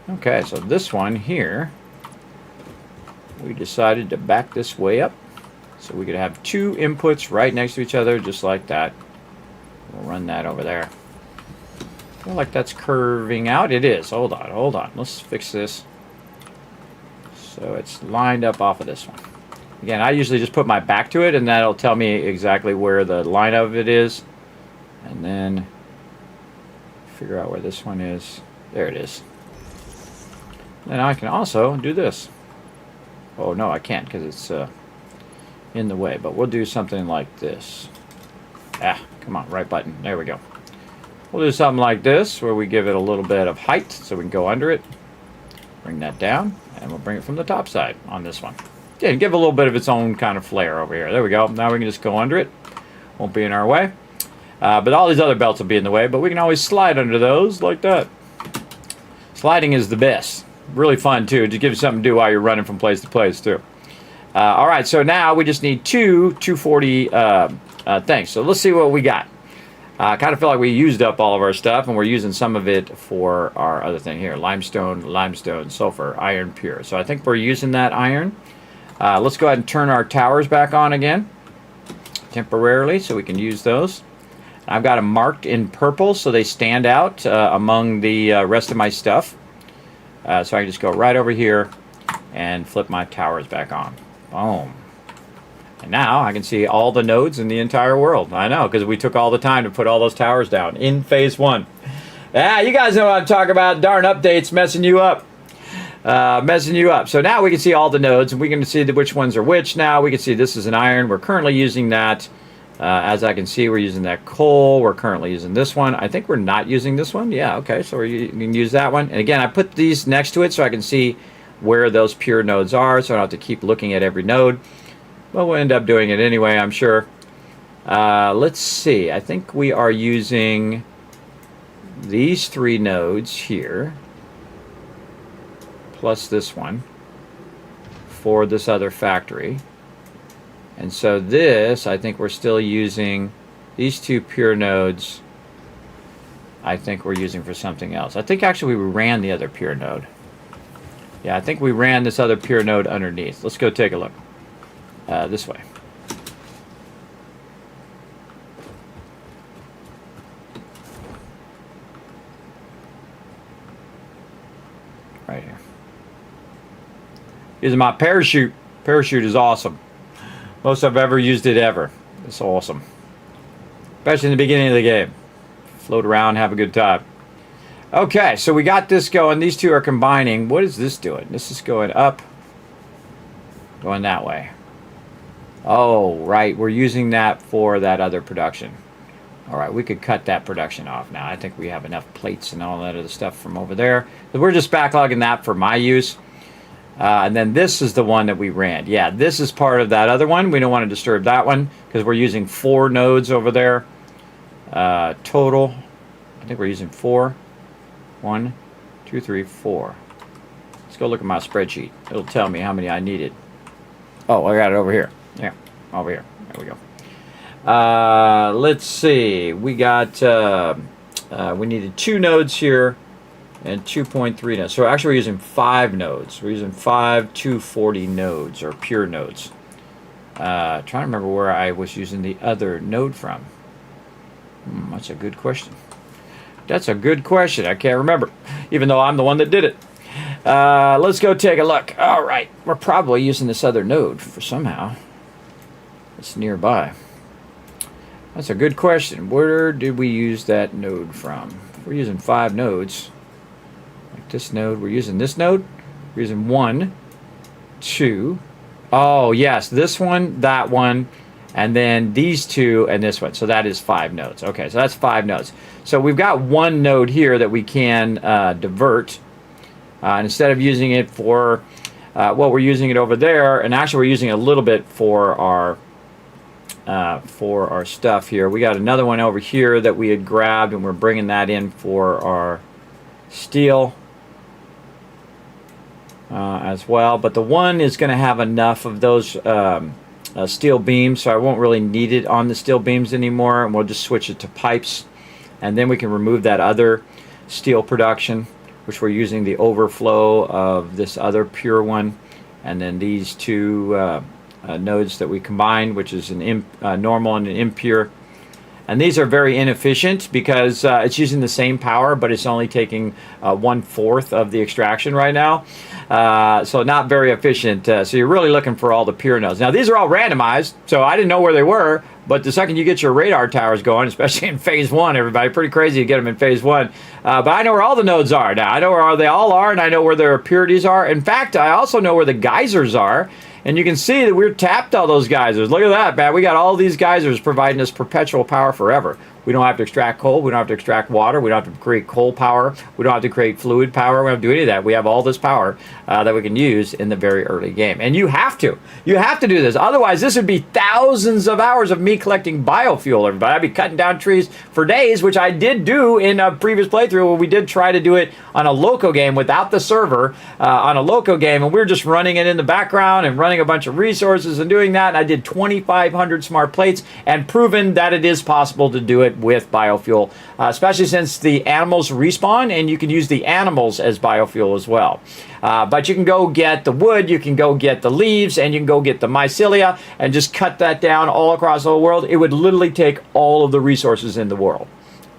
Okay. So this one here, we decided to back this way up so we could have 2 inputs right next to each other just like that. We'll run that over there. I feel like that's curving out. It is. Hold on. Let's fix this so it's lined up off of this one. Again, I usually just put my back to it and that'll tell me exactly where the line of it is, and then figure out where this one is. There it is. Then I can also do this. Oh no, I can't because it's in the way, but we'll do something like this. Come on, right button. There we go. We'll do something like this where we give it a little bit of height so we can go under it. Bring that down, and we'll bring it from the top side on this one. Yeah, give a little bit of its own kind of flair over here. There we go. Now we can just go under it. Won't be in our way. But all these other belts will be in the way, but we can always slide under those like that. Sliding is the best. Really fun, too. Just give you something to do while you're running from place to place, too. All right, so now we just need 2 240 things. So let's see what we got. I kind of feel like we used up all of our stuff, and we're using some of it for our other thing here. Limestone, sulfur, iron pure. So I think we're using that iron. Let's go ahead and turn our towers back on again temporarily so we can use those. I've got them marked in purple so they stand out among the rest of my stuff. So I can just go right over here and flip my towers back on. Boom. And now I can see all the nodes in the entire world. I know, because we took all the time to put all those towers down in phase 1. Yeah, you guys know what I'm talking about. Darn updates messing you up. So now we can see all the nodes, and we can see which ones are which now. We can see this is an iron. We're currently using that. As I can see, we're using that coal. We're currently using this one. I think we're not using this one. Yeah, okay, so we can use that one. And again, I put these next to it so I can see where those pure nodes are, so I don't have to keep looking at every node. But we'll end up doing it anyway, I'm sure. Let's see. I think we are using these 3 nodes here, plus this one, for this other factory. And so this, I think we're still using these 2 pure nodes. I think we're using for something else. I think actually we ran the other pure node. Yeah, I think we ran this other pure node underneath. Let's go take a look. This way. Right here. Using my parachute. Parachute is awesome. Most I've ever used it ever. It's awesome. Especially in the beginning of the game. Float around, have a good time. Okay, so we got this going. These 2 are combining. What is this doing? This is going up. Going that way. Oh, right. We're using that for that other production. All right, we could cut that production off now. I think we have enough plates and all that other stuff from over there. But we're just backlogging that for my use. And then this is the one that we ran. Yeah, this is part of that other one. We don't want to disturb that one because we're using 4 nodes over there. Total, I think we're using 4. 1, 2, 3, 4. Let's go look at my spreadsheet. It'll tell me how many I needed. Oh, I got it over here. Yeah, over here. There we go. Let's see. We got, we needed 2 nodes here and 2.3 nodes. So actually we're using 5 nodes. We're using 5 240 nodes, or pure nodes. Trying to remember where I was using the other node from. That's a good question. That's a good question. I can't remember, even though I'm the one that did it. Let's go take a look. All right, we're probably using this other node for somehow. It's nearby. That's a good question. Where did we use that node from? We're using 5 nodes. Like this node, we're using this node. We're using 1, 2. Oh, yes, this one, that one, and then these 2 and this one. So that is 5 nodes. Okay, so that's 5 nodes. So we've got 1 node here that we can divert. And instead of using it for we're using it over there, and actually we're using it a little bit for our stuff here. We got another one over here that we had grabbed, and we're bringing that in for our steel as well. But the one is going to have enough of those steel beams, so I won't really need it on the steel beams anymore, and we'll just switch it to pipes, and then we can remove that other steel production, which we're using the overflow of this other pure one, and then these 2 nodes that we combined, which is an normal and an impure. And these are very inefficient because it's using the same power, but it's only taking 1/4 of the extraction right now. So not very efficient. So you're really looking for all the pure nodes. Now these are all randomized, so I didn't know where they were, but the second you get your radar towers going, especially in phase 1, everybody, pretty crazy to get them in phase 1. But I know where all the nodes are now. I know where they all are, and I know where their impurities are. In fact, I also know where the geysers are. And you can see that we're tapped all those geysers. Look at that, man. We got all these geysers providing us perpetual power forever. We don't have to extract coal. We don't have to extract water. We don't have to create coal power. We don't have to create fluid power. We don't have to do any of that. We have all this power that we can use in the very early game. And you have to. You have to do this. Otherwise, this would be thousands of hours of me collecting biofuel, everybody. I'd be cutting down trees for days, which I did do in a previous playthrough where we did try to do it on a local game without the server on a local game. And we were just running it in the background and running a bunch of resources and doing that. And I did 2,500 smart plates and proven that it is possible to do it with biofuel, especially since the animals respawn and you can use the animals as biofuel as well. But you can go get the wood, you can go get the leaves, and you can go get the mycelia and just cut that down all across the whole world. It would literally take all of the resources in the world.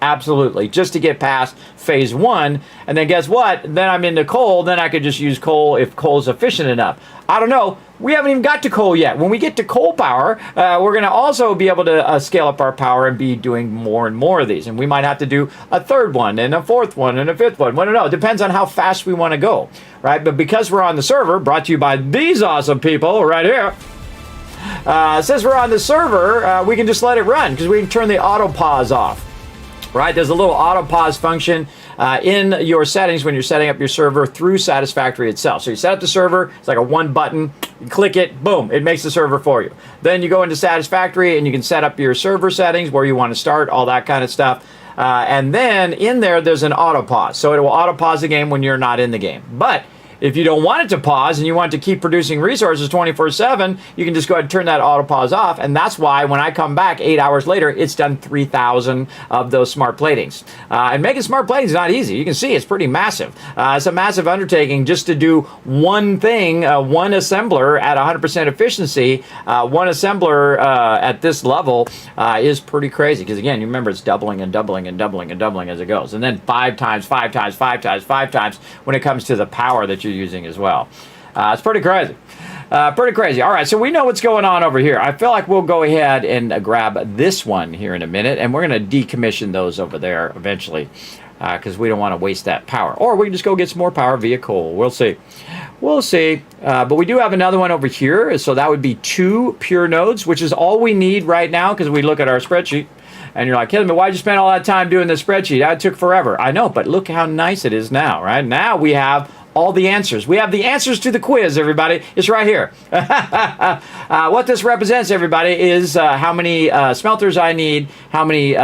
Absolutely, just to get past phase 1. And then guess what? Then I'm into coal. Then I could just use coal if coal is efficient enough. I don't know. We haven't even got to coal yet. When we get to coal power, we're going to also be able to scale up our power and be doing more and more of these. And we might have to do a 3rd one and a 4th one and a 5th one. I don't know. It depends on how fast we want to go, right? But because we're on the server, brought to you by these awesome people right here, since we're on the server, we can just let it run because we can turn the auto pause off. Right, there's a little auto pause function in your settings when you're setting up your server through Satisfactory itself. So you set up the server, it's like a 1 button, you click it, boom, it makes the server for you. Then you go into Satisfactory and you can set up your server settings, where you want to start, all that kind of stuff. And then in there's an auto pause. So it will auto pause the game when you're not in the game. But if you don't want it to pause and you want to keep producing resources 24/7, you can just go ahead and turn that auto pause off. And that's why when I come back 8 hours later, it's done 3,000 of those smart platings. And making smart platings is not easy. You can see it's pretty massive. It's a massive undertaking just to do one thing, one assembler at 100% efficiency. One assembler at this level is pretty crazy. Because again, you remember it's doubling and doubling and doubling and doubling as it goes. And then 5 times, 5 times, 5 times, 5 times when it comes to the power that you're using as well. It's pretty crazy. Pretty crazy. All right, so we know what's going on over here. I feel like we'll go ahead and grab this one here in a minute, and we're going to decommission those over there eventually because we don't want to waste that power. Or we can just go get some more power via coal. We'll see. We'll see. But we do have another one over here, so that would be 2 pure nodes, which is all we need right now because we look at our spreadsheet. And you're like, Kismet, why'd you spend all that time doing this spreadsheet? That took forever. I know, but look how nice it is now, right? Now we have all the answers. We have the answers to the quiz, everybody. It's right here. What this represents, everybody, is how many smelters I need, how many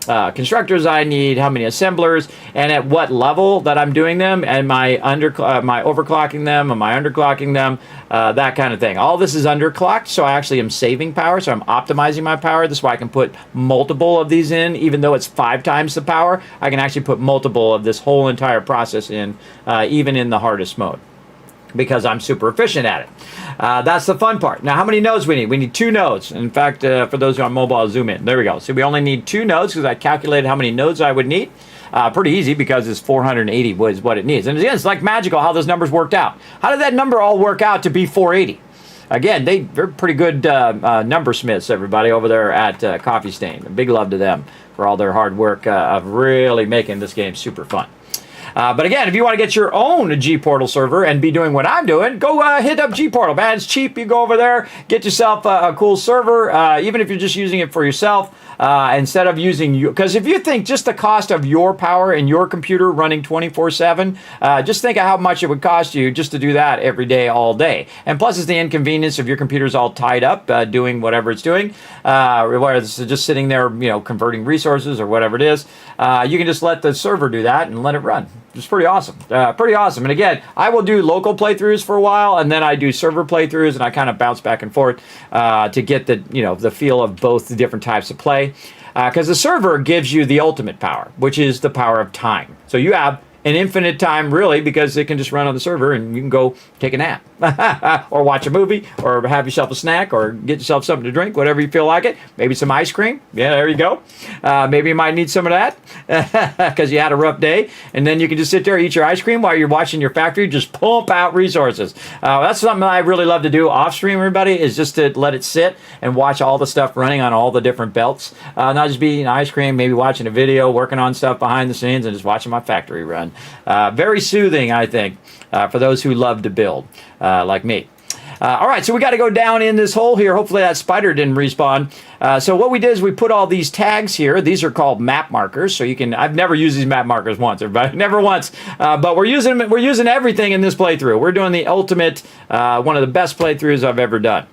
constructors I need, how many assemblers, and at what level that I'm doing them, and my overclocking them, am I underclocking them, that kind of thing. All this is underclocked, so I actually am saving power, so I'm optimizing my power. This is why I can put multiple of these in, even though it's 5 times the power. I can actually put multiple of this whole entire process in, even in the hardest mode, because I'm super efficient at it. That's the fun part. Now, how many nodes we need? We need 2 nodes. In fact, for those who are on mobile, I'll zoom in. There we go. So we only need 2 nodes because I calculated how many nodes I would need. Pretty easy because it's 480 was what it needs. And again, it's like magical how those numbers worked out. How did that number all work out to be 480? Again, they're pretty good number smiths, everybody, over there at Coffee Stain. Big love to them for all their hard work of really making this game super fun. But again, if you want to get your own G-Portal server and be doing what I'm doing, go hit up G-Portal, man. It's cheap. You go over there, get yourself a cool server, even if you're just using it for yourself. Instead of using because if you think just the cost of your power in your computer running 24/7, just think of how much it would cost you just to do that every day, all day. And plus, it's the inconvenience of your computer's all tied up doing whatever it's doing, whether it's just sitting there, converting resources or whatever it is. You can just let the server do that and let it run. It's pretty awesome. Pretty awesome. And again, I will do local playthroughs for a while, and then I do server playthroughs, and I kind of bounce back and forth to get the feel of both the different types of play. Because the server gives you the ultimate power, which is the power of time. So you have an infinite time, really, because it can just run on the server and you can go take a nap or watch a movie or have yourself a snack or get yourself something to drink, whatever you feel like it. Maybe some ice cream. Yeah, there you go. Maybe you might need some of that because you had a rough day. And then you can just sit there, eat your ice cream while you're watching your factory, just pump out resources. That's something I really love to do off stream, everybody, is just to let it sit and watch all the stuff running on all the different belts. Not just be eating ice cream, maybe watching a video, working on stuff behind the scenes, and just watching my factory run. Very soothing, I think, for those who love to build, like me. All right, so we got to go down in this hole here. Hopefully that spider didn't respawn. So what we did is we put all these tags here. These are called map markers. So you can. I've never used these map markers once, everybody. Never once. But we're using everything in this playthrough. We're doing the ultimate, one of the best playthroughs I've ever done.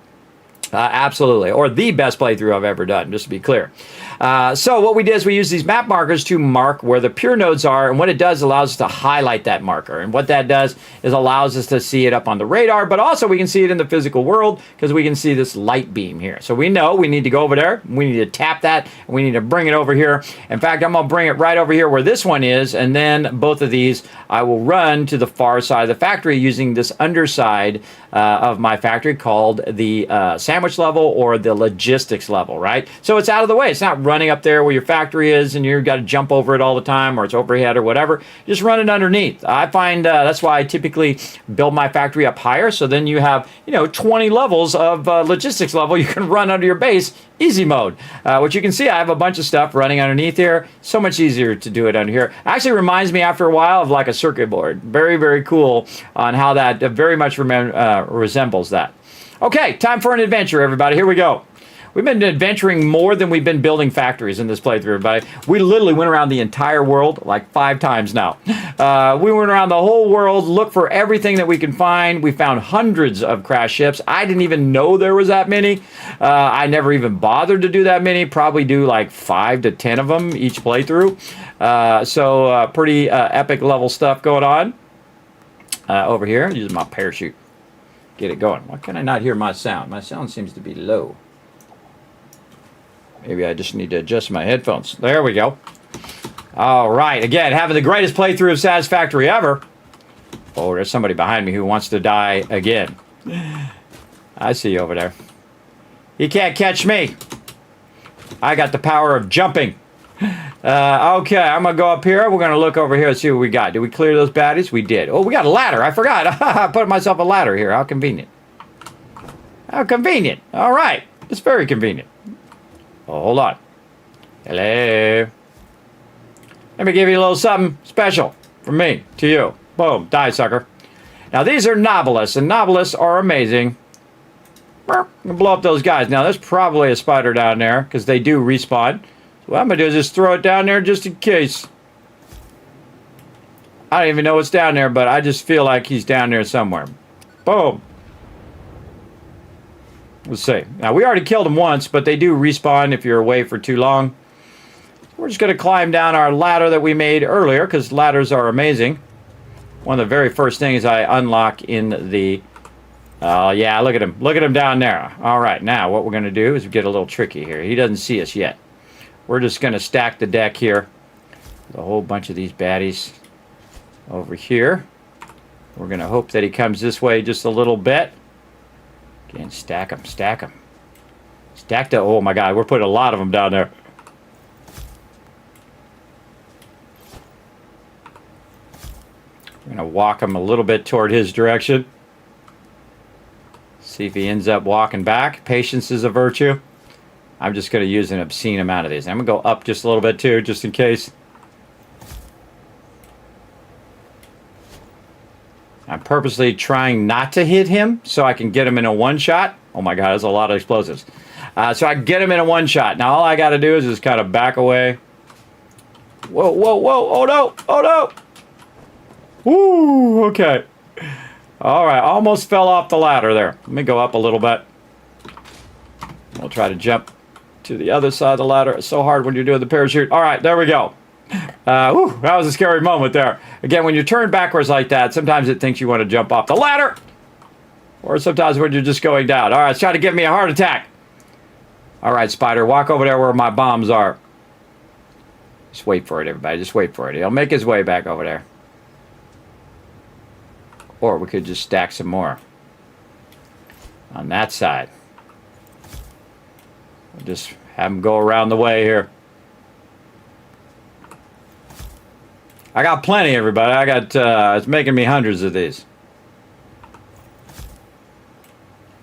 Absolutely, or the best playthrough I've ever done, just to be clear. So what we did is we use these map markers to mark where the pure nodes are, and what it does allows us to highlight that marker. And what that does is allows us to see it up on the radar, but also we can see it in the physical world because we can see this light beam here. So we know we need to go over there, we need to tap that, and we need to bring it over here. In fact, I'm going to bring it right over here where this one is, and then both of these I will run to the far side of the factory using this underside of my factory called the sandwich level or the logistics level, right? So it's out of the way. It's not running up there where your factory is and you've got to jump over it all the time or it's overhead or whatever. Just run it underneath. I find that's why I typically build my factory up higher, so then you have 20 levels of logistics level you can run under your base, easy mode. Which you can see I have a bunch of stuff running underneath here. So much easier to do it under here. Actually reminds me after a while of like a circuit board. Very, very cool on how that very much resembles that. Okay, time for an adventure, everybody. Here we go. We've been adventuring more than we've been building factories in this playthrough, everybody. We literally went around the entire world like 5 times now. We went around the whole world, looked for everything that we can find. We found hundreds of crash ships. I didn't even know there was that many. I never even bothered to do that many. Probably do like 5 to 10 of them each playthrough. So pretty epic level stuff going on. Over here, using my parachute. Get it going. Why can I not hear my sound? My sound seems to be low. Maybe I just need to adjust my headphones. There we go. All right. Again, having the greatest playthrough of Satisfactory ever. Oh, there's somebody behind me who wants to die again. I see you over there. You can't catch me. I got the power of jumping. Okay, I'm going to go up here. We're going to look over here and see what we got. Did we clear those baddies? We did. Oh, we got a ladder. I forgot. I put myself a ladder here. How convenient. How convenient. All right. It's very convenient. Oh, hold on. Hello. Let me give you a little something special from me to you. Boom. Die, sucker. Now, these are Novelis, and Novelis are amazing. I'm going to blow up those guys. Now, there's probably a spider down there because they do respawn. So what I'm going to do is just throw it down there just in case. I don't even know what's down there, but I just feel like he's down there somewhere. Boom. Let's see. Now, we already killed him once, but they do respawn if you're away for too long. We're just going to climb down our ladder that we made earlier, because ladders are amazing. One of the very first things I unlock in the... yeah, look at him. Look at him down there. All right, now what we're going to do is get a little tricky here. He doesn't see us yet. We're just going to stack the deck here. A whole bunch of these baddies over here. We're going to hope that he comes this way just a little bit. Again, stack them, stack them. Stack the... Oh, my God, we're putting a lot of them down there. We're going to walk him a little bit toward his direction. See if he ends up walking back. Patience is a virtue. I'm just going to use an obscene amount of these. I'm going to go up just a little bit too, just in case. I'm purposely trying not to hit him so I can get him in a one-shot. Oh my God, that's a lot of explosives. So I can get him in a one-shot. Now all I got to do is just kind of back away. Whoa, whoa, whoa. Oh no, oh no. Woo, okay. All right, almost fell off the ladder there. Let me go up a little bit. We'll try to jump to the other side of the ladder. It's so hard when you're doing the parachute. All right, there we go. Whew, that was a scary moment there. Again, when you turn backwards like that, sometimes it thinks you want to jump off the ladder. Or sometimes when you're just going down. All right, it's trying to give me a heart attack. All right, Spider, walk over there where my bombs are. Just wait for it, everybody. Just wait for it. He'll make his way back over there. Or we could just stack some more on that side. We'll just have them go around the way here. I got plenty, everybody. I got, it's making me hundreds of these.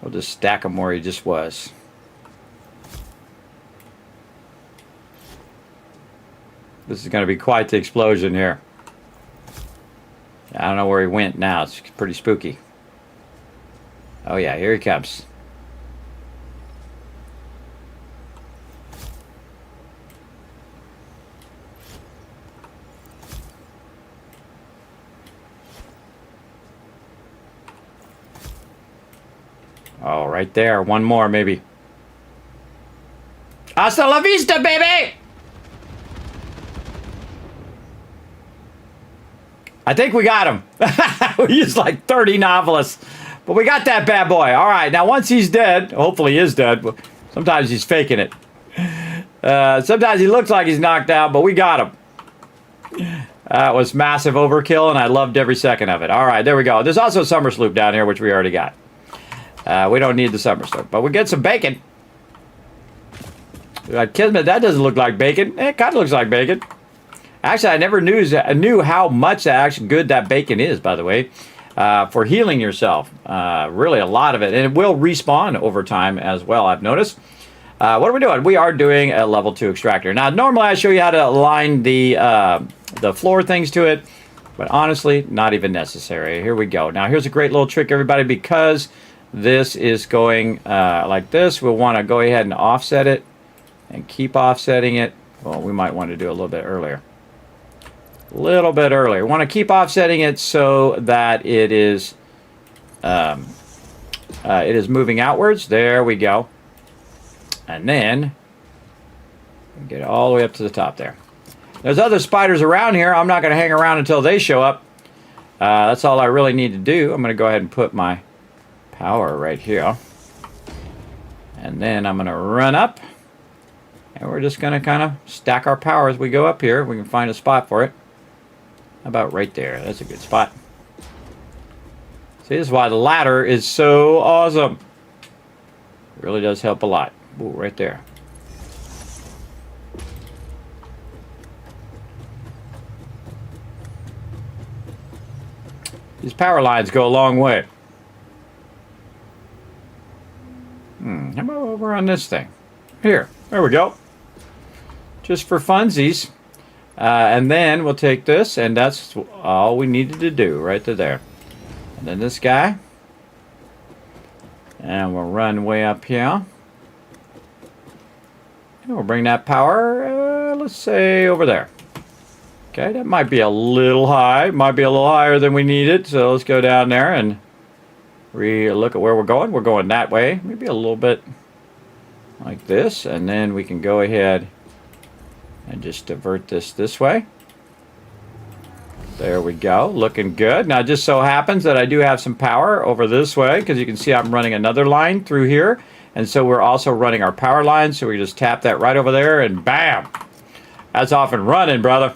We'll just stack them where he just was. This is going to be quite the explosion here. I don't know where he went now. It's pretty spooky. Oh yeah, here he comes. Oh, right there. One more, maybe. Hasta la vista, baby! I think we got him. We used like 30 novelists. But we got that bad boy. All right, now once he's dead, hopefully he is dead. Sometimes he's faking it. Sometimes he looks like he's knocked out, but we got him. That was massive overkill, and I loved every second of it. All right, there we go. There's also a summer sloop down here, which we already got. We don't need the summer sloop, but we get some bacon. Kismet, that doesn't look like bacon. It kind of looks like bacon. Actually, I never knew how much actually good that bacon is, by the way, for healing yourself. Really a lot of it. And it will respawn over time as well, I've noticed. What are we doing? We are doing a level 2 extractor. Now, normally I show you how to align the floor things to it, but honestly, not even necessary. Here we go. Now, here's a great little trick, everybody, because this is going like this. We'll want to go ahead and offset it and keep offsetting it. Well, we might want to do a little bit earlier. A little bit earlier. We want to keep offsetting it so that it is moving outwards. There we go. And then get it all the way up to the top there. There's other spiders around here. I'm not going to hang around until they show up. That's all I really need to do. I'm going to go ahead and put my power right here. And then I'm going to run up. And we're just going to kind of stack our power as we go up here. We can find a spot for it. How about right there? That's a good spot. See, this is why the ladder is so awesome. It really does help a lot. Ooh, right there. These power lines go a long way. How about over on this thing? Here. There we go. Just for funsies. And then we'll take this, and that's all we needed to do right to there. And then this guy. And we'll run way up here. And we'll bring that power, let's say, over there. Okay, that might be a little high. Might be a little higher than we needed. So let's go down there and look at where we're going. We're going that way. Maybe a little bit like this. And then we can go ahead and just divert this way. There we go. Looking good. Now, it just so happens that I do have some power over this way because you can see I'm running another line through here. And so we're also running our power line. So we just tap that right over there and bam. That's off and running, brother.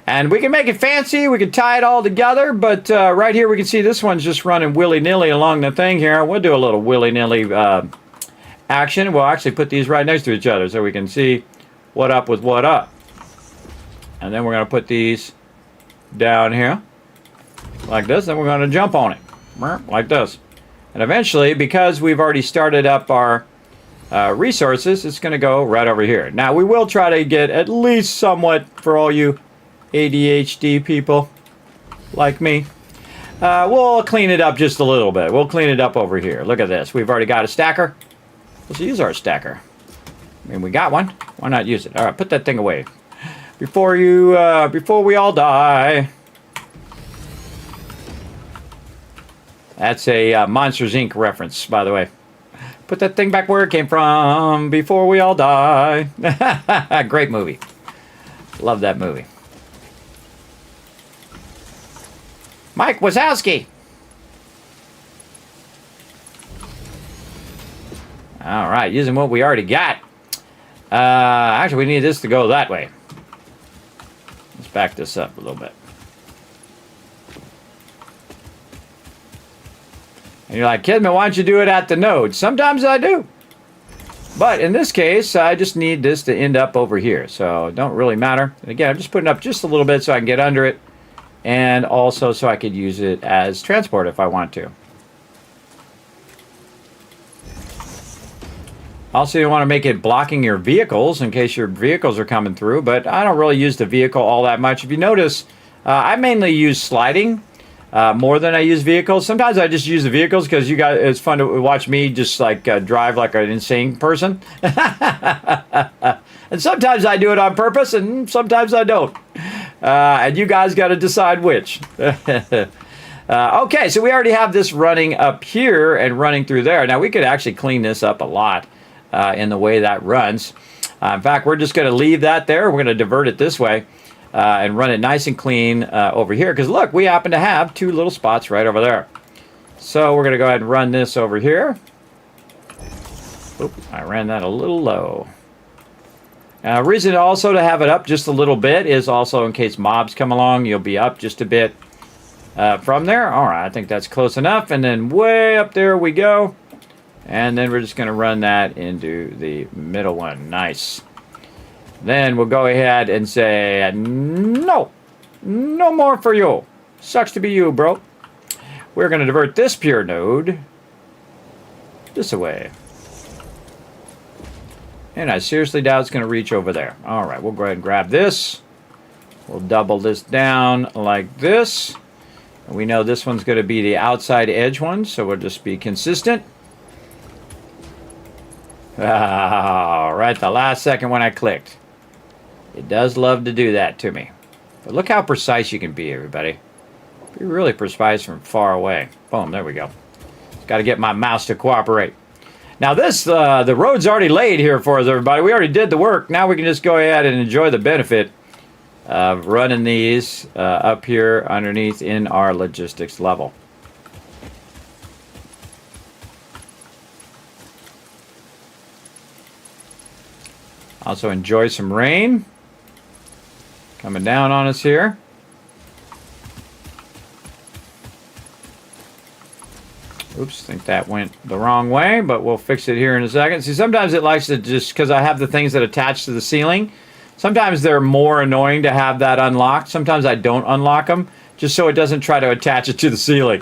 And we can make it fancy. We can tie it all together. But right here we can see this one's just running willy-nilly along the thing here. We'll do a little willy-nilly action. We'll actually put these right next to each other so we can see what up with what up. And then we're going to put these down here like this, and we're going to jump on it like this. And eventually, because we've already started up our resources, it's going to go right over here. Now, we will try to get at least somewhat, for all you ADHD people like me, we'll clean it up just a little bit. We'll clean it up over here. Look at this. We've already got a stacker. Let's use our stacker. I mean, we got one. Why not use it? All right, put that thing away. Before we all die. That's a Monsters, Inc. reference, by the way. Put that thing back where it came from before we all die. Great movie. Love that movie. Mike Wazowski. All right, using what we already got. Actually, we need this to go that way. Let's back this up a little bit. And you're like, Kismet, why don't you do it at the node? Sometimes I do. But in this case, I just need this to end up over here. So it don't really matter. And again, I'm just putting up just a little bit so I can get under it. And also so I could use it as transport if I want to. Also, you want to make it blocking your vehicles in case your vehicles are coming through, but I don't really use the vehicle all that much. If you notice, I mainly use sliding more than I use vehicles. Sometimes I just use the vehicles because you guys, it's fun to watch me just like drive like an insane person. And sometimes I do it on purpose, and sometimes I don't. And you guys got to decide which. Okay, so we already have this running up here and running through there. Now, we could actually clean this up a lot. In the way that runs. In fact, we're just going to leave that there. We're going to divert it this way and run it nice and clean over here. Because look, we happen to have two little spots right over there. So we're going to go ahead and run this over here. Oop, I ran that a little low. Reason also to have it up just a little bit is also in case mobs come along, you'll be up just a bit from there. All right, I think that's close enough. And then way up there we go. And then we're just going to run that into the middle one. Nice. Then we'll go ahead and say, no. No more for you. Sucks to be you, bro. We're going to divert this pure node this way. And I seriously doubt it's going to reach over there. All right, we'll go ahead and grab this. We'll double this down like this. And we know this one's going to be the outside edge one, so we'll just be consistent. Right, the last second when I clicked. It does love to do that to me. But look how precise you can be, everybody. Be really precise from far away. Boom, there we go. Got to get my mouse to cooperate. Now this, the road's already laid here for us, everybody. We already did the work. Now we can just go ahead and enjoy the benefit of running these up here underneath in our logistics level. Also enjoy some rain coming down on us here. Oops, I think that went the wrong way, but we'll fix it here in a second. See, sometimes it likes to just, because I have the things that attach to the ceiling, sometimes they're more annoying to have that unlocked. Sometimes I don't unlock them, just so it doesn't try to attach it to the ceiling.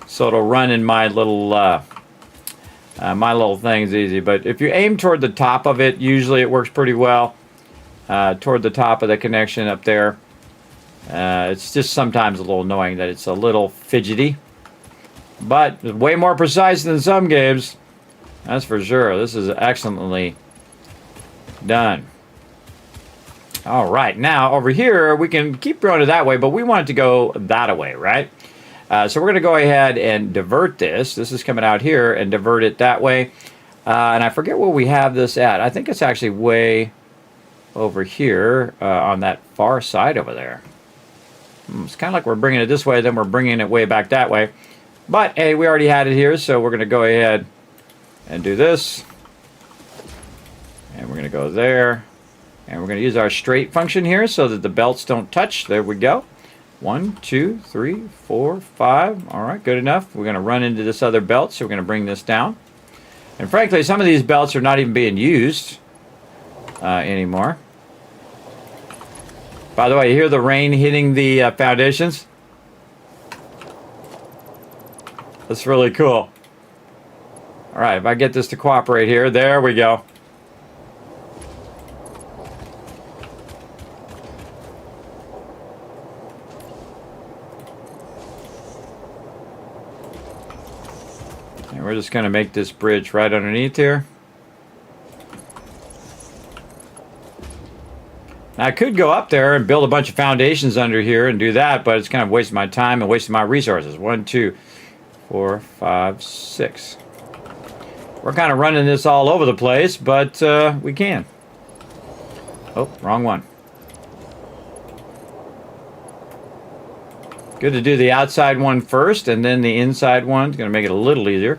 So it'll run in my little thing's easy. But if you aim toward the top of it, usually it works pretty well. Toward the top of the connection up there. It's just sometimes a little annoying that it's a little fidgety. But way more precise than some games. That's for sure. This is excellently done. All right, now over here, we can keep going it that way, but we want it to go that way, right? So we're going to go ahead and divert this. This is coming out here and divert it that way. And I forget where we have this at. I think it's actually way over here on that far side over there. It's kind of like we're bringing it this way, then we're bringing it way back that way. But, hey, we already had it here, so we're going to go ahead and do this. And we're going to go there. And we're going to use our straight function here so that the belts don't touch. There we go. 1, 2, 3, 4, 5. All right, good enough. We're going to run into this other belt, so we're going to bring this down. And frankly, some of these belts are not even being used anymore. By the way, you hear the rain hitting the foundations? That's really cool. All right, if I get this to cooperate here, there we go. And we're just going to make this bridge right underneath here. Now, I could go up there and build a bunch of foundations under here and do that, but it's kind of wasting my time and wasting my resources. 1, 2, 4, 5, 6. We're kind of running this all over the place, but we can. Oh, wrong one. Good to do the outside one first, and then the inside one. It's going to make it a little easier.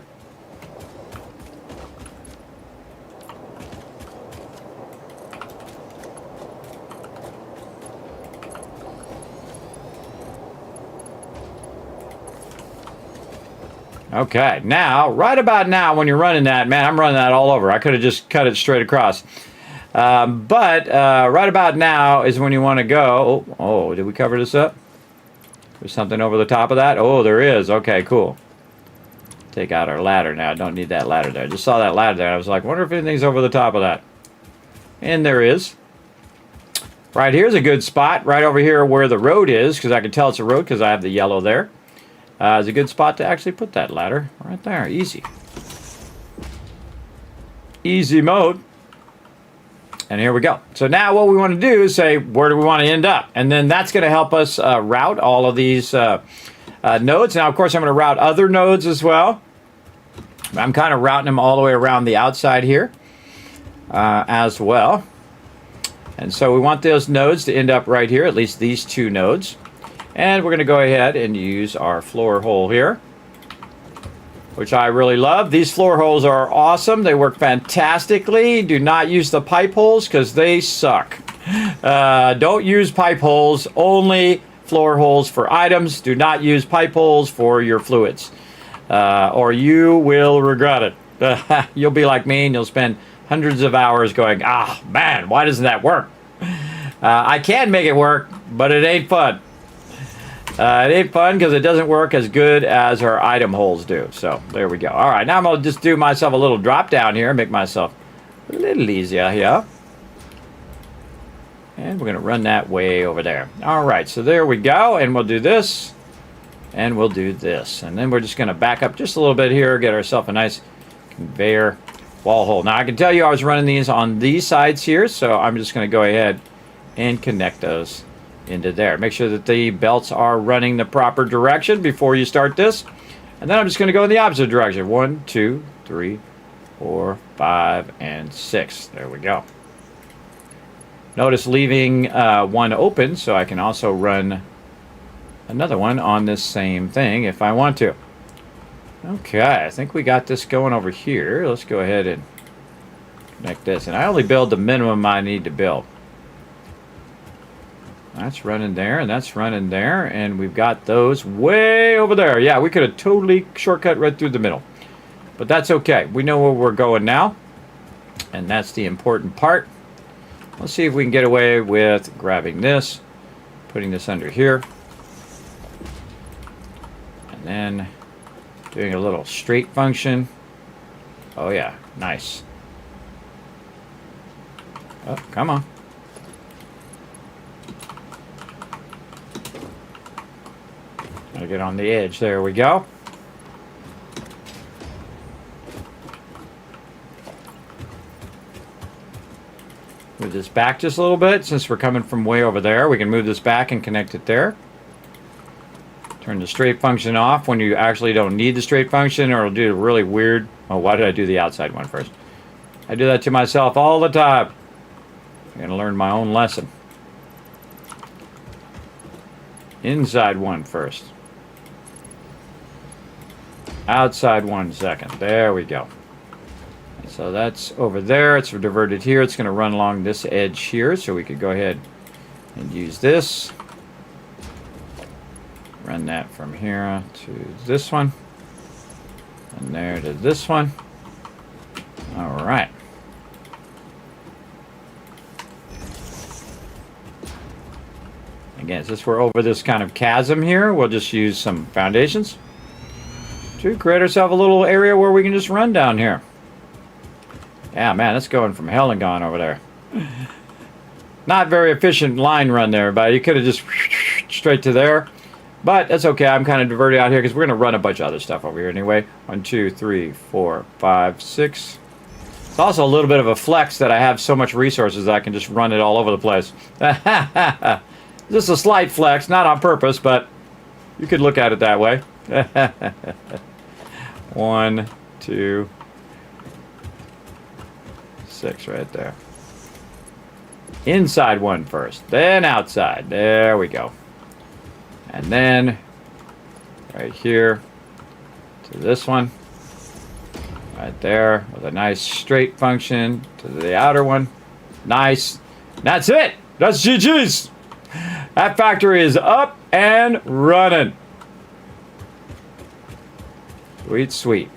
Okay, now, right about now, when you're running that, man, I'm running that all over. I could have just cut it straight across. But right about now is when you want to go. Oh, did we cover this up? There's something over the top of that? Oh, there is. Okay, cool. Take out our ladder now. Don't need that ladder there. Just saw that ladder there. I was like, wonder if anything's over the top of that. And there is. Right here's a good spot. Right over here where the road is, because I can tell it's a road because I have the yellow there. It's a good spot to actually put that ladder. Right there. Easy. Easy mode. And here we go. So now what we want to do is say, where do we want to end up? And then that's going to help us route all of these nodes. Now, of course, I'm going to route other nodes as well. I'm kind of routing them all the way around the outside here as well. And so we want those nodes to end up right here, at least these two nodes. And we're going to go ahead and use our floor hole here, which I really love. These floor holes are awesome. They work fantastically. Do not use the pipe holes because they suck. Don't use pipe holes. Only floor holes for items. Do not use pipe holes for your fluids, or you will regret it. You'll be like me and you'll spend hundreds of hours going, ah, man, why doesn't that work? I can make it work, but it ain't fun. It ain't fun because it doesn't work as good as our item holes do. So there we go. All right, now I'm going to just do myself a little drop down here, make myself a little easier here. And we're going to run that way over there. All right, so there we go. And we'll do this. And we'll do this. And then we're just going to back up just a little bit here, get ourselves a nice conveyor wall hole. Now, I can tell you I was running these on these sides here, so I'm just going to go ahead and connect those into there. Make sure that the belts are running the proper direction before you start this. And then I'm just going to go in the opposite direction. 1, 2, 3, 4, 5, and 6. There we go. Notice leaving one open so I can also run another one on this same thing if I want to. Okay, I think we got this going over here. Let's go ahead and connect this. And I only build the minimum I need to build. That's running there, and that's running there, and we've got those way over there. Yeah, we could have totally shortcut right through the middle. But that's okay. We know where we're going now, and that's the important part. Let's see if we can get away with grabbing this, putting this under here, and then doing a little straight function. Oh, yeah, nice. Oh, come on. Gotta get on the edge. There we go. Move this back just a little bit. Since we're coming from way over there, we can move this back and connect it there. Turn the straight function off when you actually don't need the straight function, or it'll do a really weird... Oh, why did I do the outside one first? I do that to myself all the time. I'm going to learn my own lesson. Inside one first. Outside one second. There we go. So that's over there. It's diverted here. It's going to run along this edge here. So we could go ahead and use this. Run that from here to this one. And there to this one. All right. Again, since we're over this kind of chasm here, we'll just use some foundations to create ourselves a little area where we can just run down here. Yeah, man, it's going from hell and gone over there. Not very efficient line run there, but you could have just straight to there. But that's okay. I'm kind of diverted out here because we're going to run a bunch of other stuff over here anyway. 1, 2, 3, 4, 5, 6. It's also a little bit of a flex that I have so much resources that I can just run it all over the place. Just a slight flex, not on purpose, but you could look at it that way. 1, 2, 6 right there. Inside one first, then outside. There we go. And then right here to this one. Right there with a nice straight function to the outer one. Nice. That's it. That's GG's. That factory is up and running. Sweet, sweet.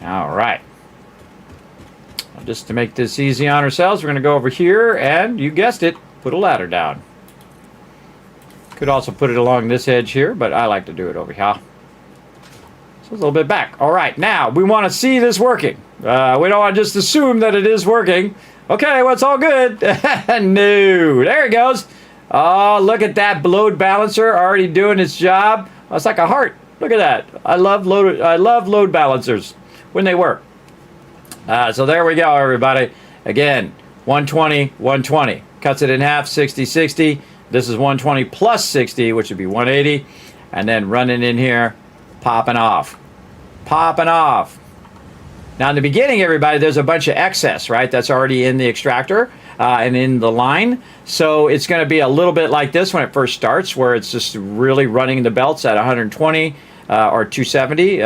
All right. Just to make this easy on ourselves, we're going to go over here and, you guessed it, put a ladder down. Could also put it along this edge here, but I like to do it over here. So it's a little bit back. All right, now we want to see this working. We don't want to just assume that it is working. Okay, well, it's all good. No, there it goes. Oh, look at that load balancer already doing its job. Oh, it's like a heart. Look at that. I love load balancers when they work. So there we go, everybody. Again, 120, 120. Cuts it in half, 60, 60. This is 120 plus 60, which would be 180. And then running in here, popping off. Popping off. Now, in the beginning, everybody, there's a bunch of excess, right? That's already in the extractor and in the line. So it's going to be a little bit like this when it first starts, where it's just really running the belts at 120 or 270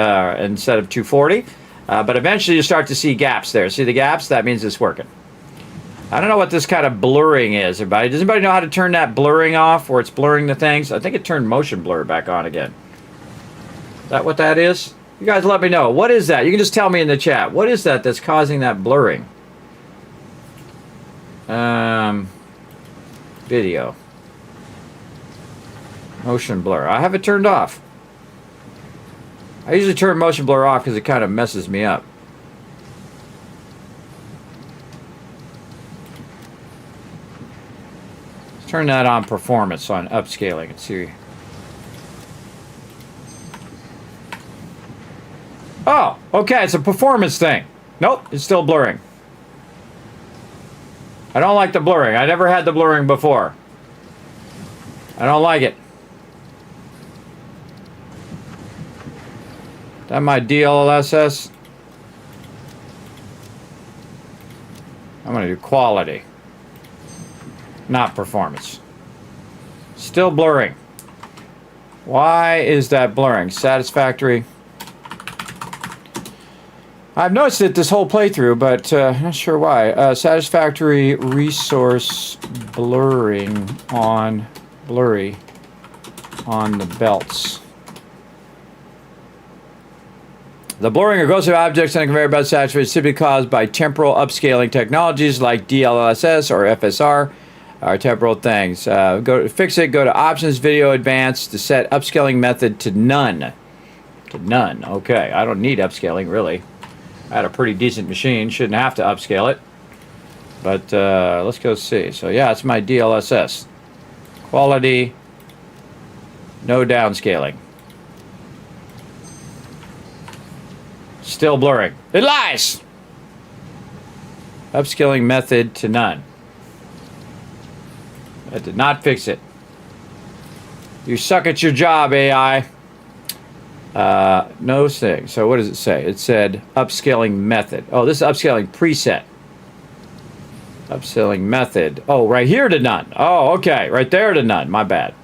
instead of 240. But eventually you start to see gaps there. See the gaps? That means it's working. I don't know what this kind of blurring is, everybody. Does anybody know how to turn that blurring off where it's blurring the things? I think it turned motion blur back on again. Is that what that is? You guys let me know. What is that? You can just tell me in the chat. What is that that's causing that blurring? Video. Motion blur. I have it turned off. I usually turn motion blur off because it kind of messes me up. Let's turn that on performance on upscaling and see. Oh, okay, it's a performance thing. Nope, it's still blurring. I don't like the blurring. I never had the blurring before. I don't like it. That my DLSS? I'm going to do quality, not performance. Still blurring. Why is that blurring? Satisfactory. I've noticed it this whole playthrough, but not sure why. Satisfactory resource blurry on the belts. The blurring of ghostly objects on a conveyor belt saturation is typically caused by temporal upscaling technologies like DLSS or FSR, or temporal things. Go to fix it. Go to Options, Video, Advanced to set upscaling method to none. To none. Okay, I don't need upscaling really. I had a pretty decent machine. Shouldn't have to upscale it. But let's go see. So yeah, it's my DLSS. Quality. No downscaling. Still blurring. It lies! Upscaling method to none. That did not fix it. You suck at your job, AI. No thing. So what does it say? It said upscaling method. Oh, this is upscaling preset. Upscaling method. Oh, right here to none. Oh, okay. Right there to none. My bad.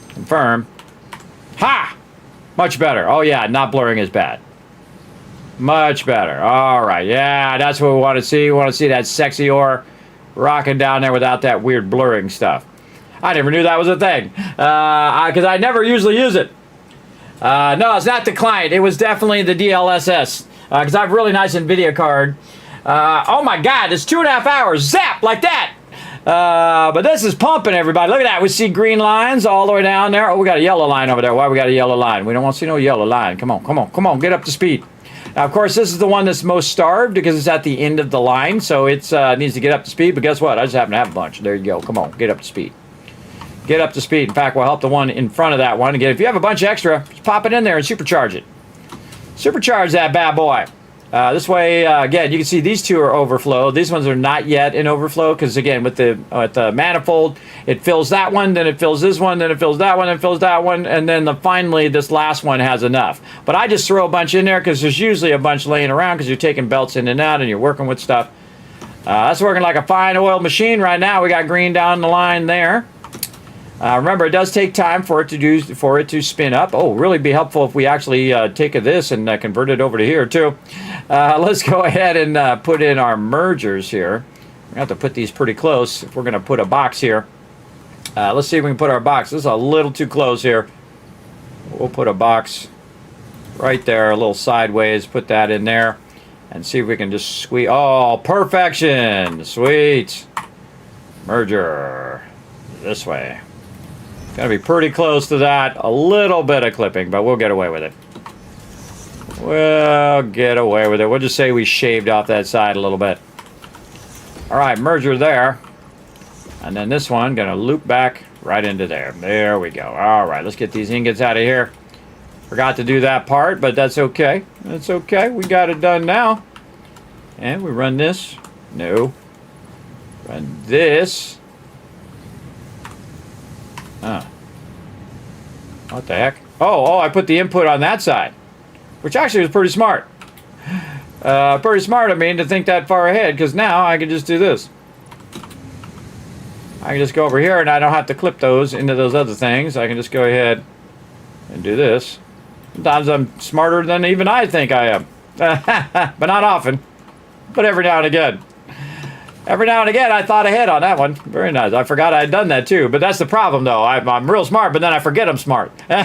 Confirm. Ha! Much better. Oh, yeah. Not blurring is bad. Much better. All right. Yeah, that's what we want to see. We want to see that sexy ore rocking down there without that weird blurring stuff. I never knew that was a thing. Because I never usually use it. No, it's not the client. It was definitely the DLSS. Because I have a really nice NVIDIA card. Oh my God, it's 2.5 hours. Zap, like that. But this is pumping, everybody. Look at that. We see green lines all the way down there. Oh, we got a yellow line over there. Why we got a yellow line? We don't want to see no yellow line. Come on, come on, come on. Get up to speed. Now, of course, this is the one that's most starved because it's at the end of the line. So it needs to get up to speed. But guess what? I just happen to have a bunch. There you go. Come on, get up to speed. Get up to speed. In fact, we'll help the one in front of that one. Again, if you have a bunch extra, just pop it in there and supercharge it. Supercharge that bad boy. This way, again, you can see these two are overflow. These ones are not yet in overflow because, again, with the manifold, it fills that one, then it fills this one, then it fills that one, and fills that one, and then finally this last one has enough. But I just throw a bunch in there because there's usually a bunch laying around because you're taking belts in and out and you're working with stuff. That's working like a fine oiled machine right now. We got green down the line there. Remember, it does take time for it to spin up. Oh, really be helpful if we actually take this and convert it over to here too. Let's go ahead and put in our mergers here. We have to put these pretty close if we're going to put a box here. Let's see if we can put our box. This is a little too close here. We'll put a box right there, a little sideways. Put that in there and see if we can just squeeze. Oh, perfection! Sweet. Merger this way. Gotta be pretty close to that. A little bit of clipping, but we'll get away with it. We'll get away with it. We'll just say we shaved off that side a little bit. All right, merger there. And then this one, gonna loop back right into there. There we go. All right, let's get these ingots out of here. Forgot to do that part, but that's okay. That's okay. We got it done now. And we run this. No. Run this. What the heck? Oh, I put the input on that side, which actually was pretty smart. Pretty smart of me to think that far ahead, because now I can just do this. I can just go over here, and I don't have to clip those into those other things. I can just go ahead and do this. Sometimes I'm smarter than even I think I am. But not often. But every now and again. Every now and again, I thought ahead on that one. Very nice. I forgot I had done that too. But that's the problem, though. I'm real smart, but then I forget I'm smart. There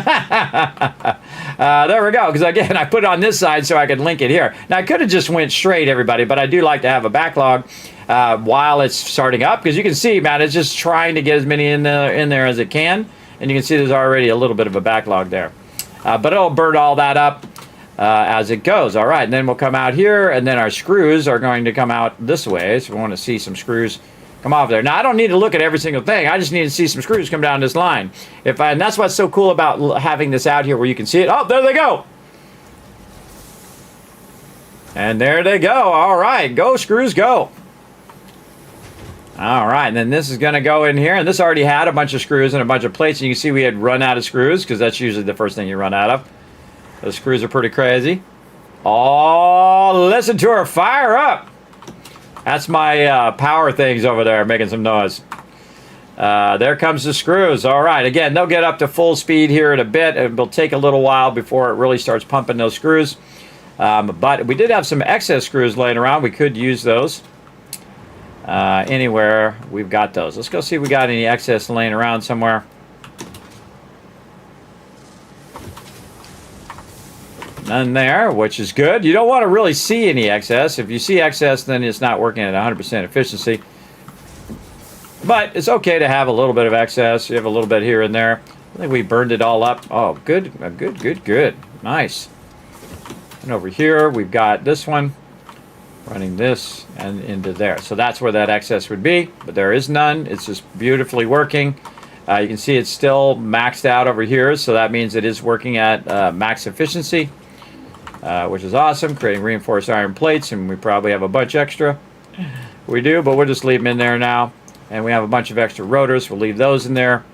we go. Because, again, I put it on this side so I could link it here. Now, I could have just went straight, everybody, but I do like to have a backlog while it's starting up. Because you can see, man, it's just trying to get as many in there as it can. And you can see there's already a little bit of a backlog there. But it'll burn all that up as it goes. All right, and then we'll come out here, and then our screws are going to come out this way. So we want to see some screws come off there. Now, I don't need to look at every single thing. I just need to see some screws come down this line. And that's what's so cool about having this out here where you can see it. Oh, there they go. And there they go. All right, go screws, go. All right, and then this is going to go in here, and this already had a bunch of screws and a bunch of plates, and you can see we had run out of screws because that's usually the first thing you run out of. Those screws are pretty crazy. Oh, listen to her fire up. That's my power things over there making some noise. There comes the screws. All right, again, they'll get up to full speed here in a bit. It will take a little while before it really starts pumping those screws. But we did have some excess screws laying around. We could use those. Anywhere we've got those. Let's go see if we got any excess laying around somewhere. None there, which is good. You don't want to really see any excess. If you see excess, then it's not working at 100% efficiency. But it's okay to have a little bit of excess. You have a little bit here and there. I think we burned it all up. Oh, good. Nice. And over here, we've got this one. Running this and into there. So that's where that excess would be, but there is none. It's just beautifully working. You can see it's still maxed out over here, so that means it is working at max efficiency. which is awesome, creating reinforced iron plates, and we probably have a bunch extra. We do, but we'll just leave them in there now. And we have a bunch of extra rotors. We'll leave those in there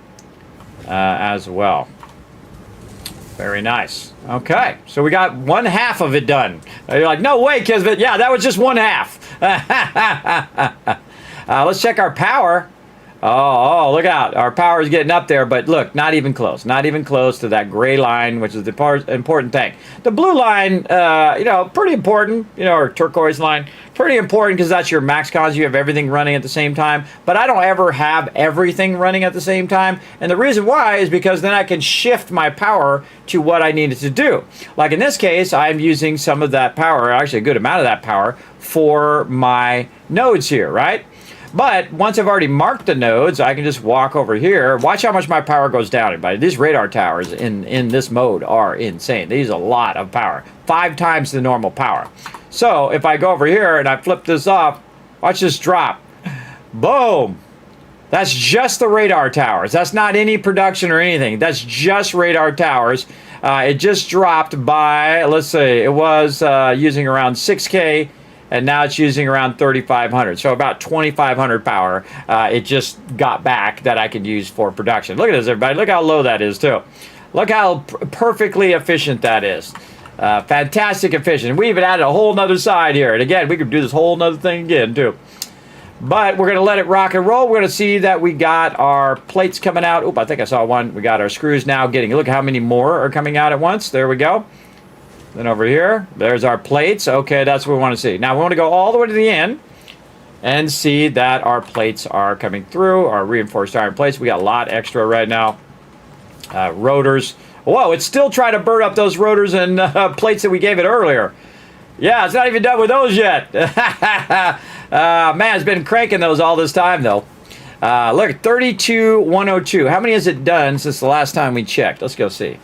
as well. Very nice. Okay, so we got 1/2 of it done. You're like, no way, Kismet. Yeah, that was just 1/2. Let's check our power. Oh, look out. Our power is getting up there, but look, not even close. Not even close to that gray line, which is the important thing. The blue line, pretty important, or turquoise line, pretty important because that's your max cons. You have everything running at the same time, but I don't ever have everything running at the same time. And the reason why is because then I can shift my power to what I needed to do. Like in this case, I'm using some of that power, actually a good amount of that power, for my nodes here, right? But once I've already marked the nodes, I can just walk over here. Watch how much my power goes down, everybody. These radar towers in this mode are insane. They use a lot of power, 5 times the normal power. So if I go over here and I flip this off, watch this drop. Boom. That's just the radar towers. That's not any production or anything. That's just radar towers. It just dropped by, let's say, it was using around 6K. And now it's using around 3,500, so about 2,500 power. It just got back that I could use for production. Look at this, everybody. Look how low that is, too. Look how perfectly efficient that is. Fantastic efficient. We even added a whole nother side here. And again, we could do this whole nother thing again, too. But we're going to let it rock and roll. We're going to see that we got our plates coming out. Oop, I think I saw one. We got our screws now getting. Look how many more are coming out at once. There we go. Then over here, there's our plates. Okay, that's what we want to see. Now we want to go all the way to the end and see that our plates are coming through, our reinforced iron plates. We got a lot extra right now. Rotors. Whoa, it's still trying to burn up those rotors and plates that we gave it earlier. Yeah, it's not even done with those yet. Man, it's been cranking those all this time, though. Look, 32,102. How many has it done since the last time we checked? Let's go see.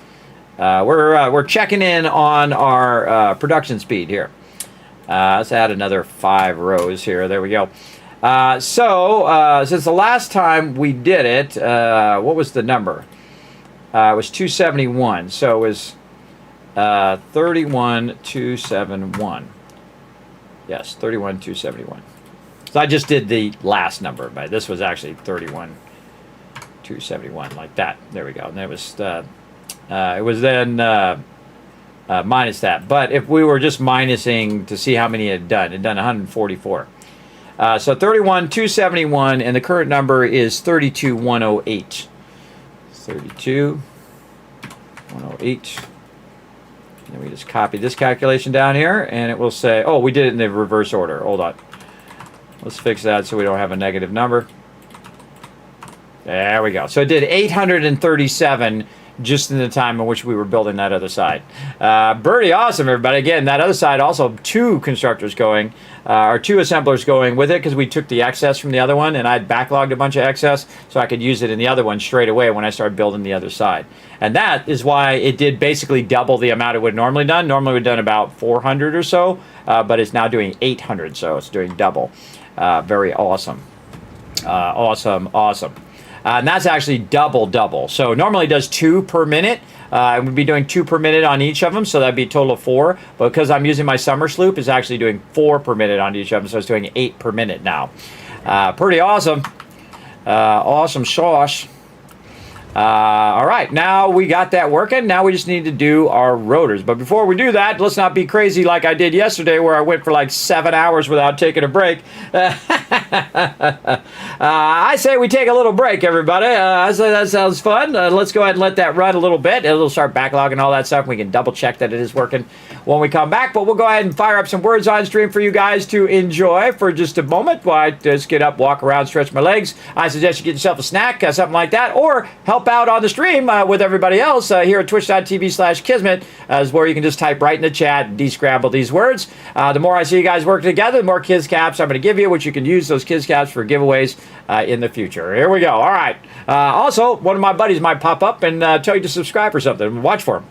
We're checking in on our production speed here. Let's add another 5 rows here. There we go. So since the last time we did it, what was the number? It was 271. So it was 31,271. Yes, 31,271. So I just did the last number, but this was actually 31,271, like that. There we go. And it was then minus that. But if we were just minusing to see how many it had done 144. So 31,271, and the current number is 32,108. 32,108. And we just copy this calculation down here, and it will say, oh, we did it in the reverse order. Hold on. Let's fix that so we don't have a negative number. There we go. So it did 837 just in the time in which we were building that other side. Pretty awesome, everybody. Again, that other side also 2 constructors going, or 2 assemblers going with it, because we took the excess from the other one, and I'd backlogged a bunch of excess, so I could use it in the other one straight away when I started building the other side. And that is why it did basically double the amount it would normally done. Normally we'd done about 400 or so, but it's now doing 800, so it's doing double. Very awesome. Awesome. And that's actually double. So normally it does 2 per minute. And we'd be doing 2 per minute on each of them, so that'd be a total of 4. But because I'm using my summer sloop, it's actually doing 4 per minute on each of them, so it's doing 8 per minute now. Pretty awesome. Awesome sauce. All right, now we got that working. Now we just need to do our rotors. But before we do that, let's not be crazy like I did yesterday, where I went for like 7 hours without taking a break. I say we take a little break, everybody. I say that sounds fun. Let's go ahead and let that run a little bit. It'll start backlogging all that stuff. We can double check that it is working when we come back. But we'll go ahead and fire up some words on stream for you guys to enjoy for just a moment while I just get up, walk around, stretch my legs. I suggest you get yourself a snack, something like that, or help out on the stream with everybody else here at twitch.tv/Kismet, is where you can just type right in the chat, de-scramble these words. The more I see you guys working together, the more Kiz Caps I'm going to give you, which you can use those Kiz Caps for giveaways in the future. Here we go. All right. Also, one of my buddies might pop up and tell you to subscribe or something. Watch for him.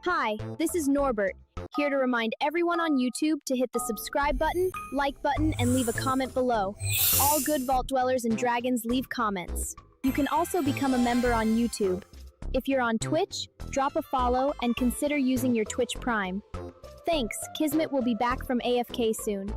Hi, this is Norbert, here to remind everyone on YouTube to hit the subscribe button, like button, and leave a comment below. All good vault dwellers and dragons leave comments. You can also become a member on YouTube. If you're on Twitch, drop a follow and consider using your Twitch Prime. Thanks, Kismet will be back from AFK soon.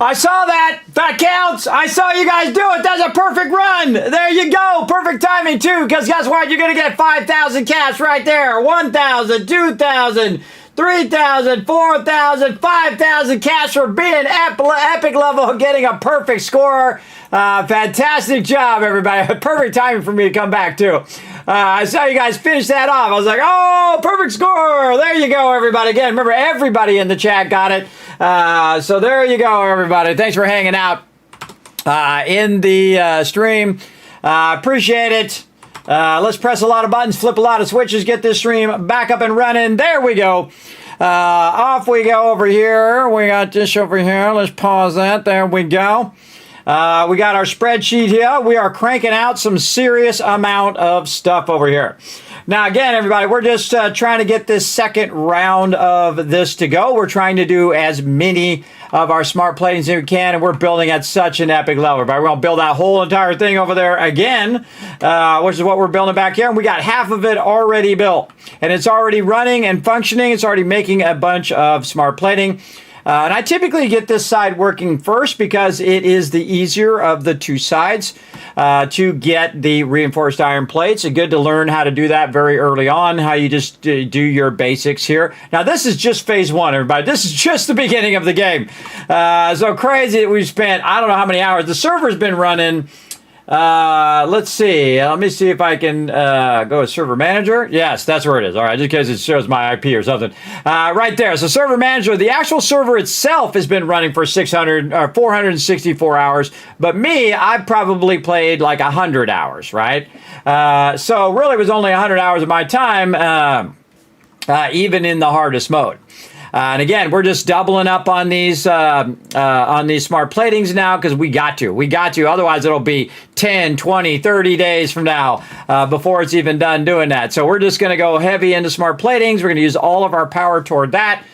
I saw that. That counts. I saw you guys do it. That's a perfect run. There you go. Perfect timing, too, because guess what? You're going to get 5,000 cash right there. 1,000, 2,000, 3,000, 4,000, 5,000 cash for being epic level, getting a perfect score. Fantastic job, everybody. Perfect timing for me to come back, too. I saw you guys finish that off. I was like, oh, perfect score. There you go, everybody. Again, remember, everybody in the chat got it. So there you go, everybody. Thanks for hanging out in the stream. Appreciate it. Let's press a lot of buttons, flip a lot of switches, get this stream back up and running. There we go. Off we go over here. We got this over here. Let's pause that. There we go. We got our spreadsheet here. We are cranking out some serious amount of stuff over here. Now, again, everybody, we're just trying to get this second round of this to go. We're trying to do as many of our smart platings as we can, and we're building at such an epic level. But we're going to build that whole entire thing over there again, which is what we're building back here. And we got half of it already built, and it's already running and functioning. It's already making a bunch of smart plating. And I typically get this side working first because it is the easier of the two sides to get the reinforced iron plates. It's good to learn how to do that very early on, how you just do your basics here. Now, this is just phase one, everybody. This is just the beginning of the game. So crazy that we've spent, I don't know how many hours. The server's been running. Let's see. Let me see if I can go to server manager. Yes, that's where it is. All right, just because it shows my IP or something. Right there. So server manager, the actual server itself has been running for 464 hours. But me, I've probably played like 100 hours, right? So really it was only 100 hours of my time, even in the hardest mode. And again, we're just doubling up on these smart platings now because we got to. Otherwise, it'll be 10, 20, 30 days from now before it's even done doing that. So we're just going to go heavy into smart platings. We're going to use all of our power toward that.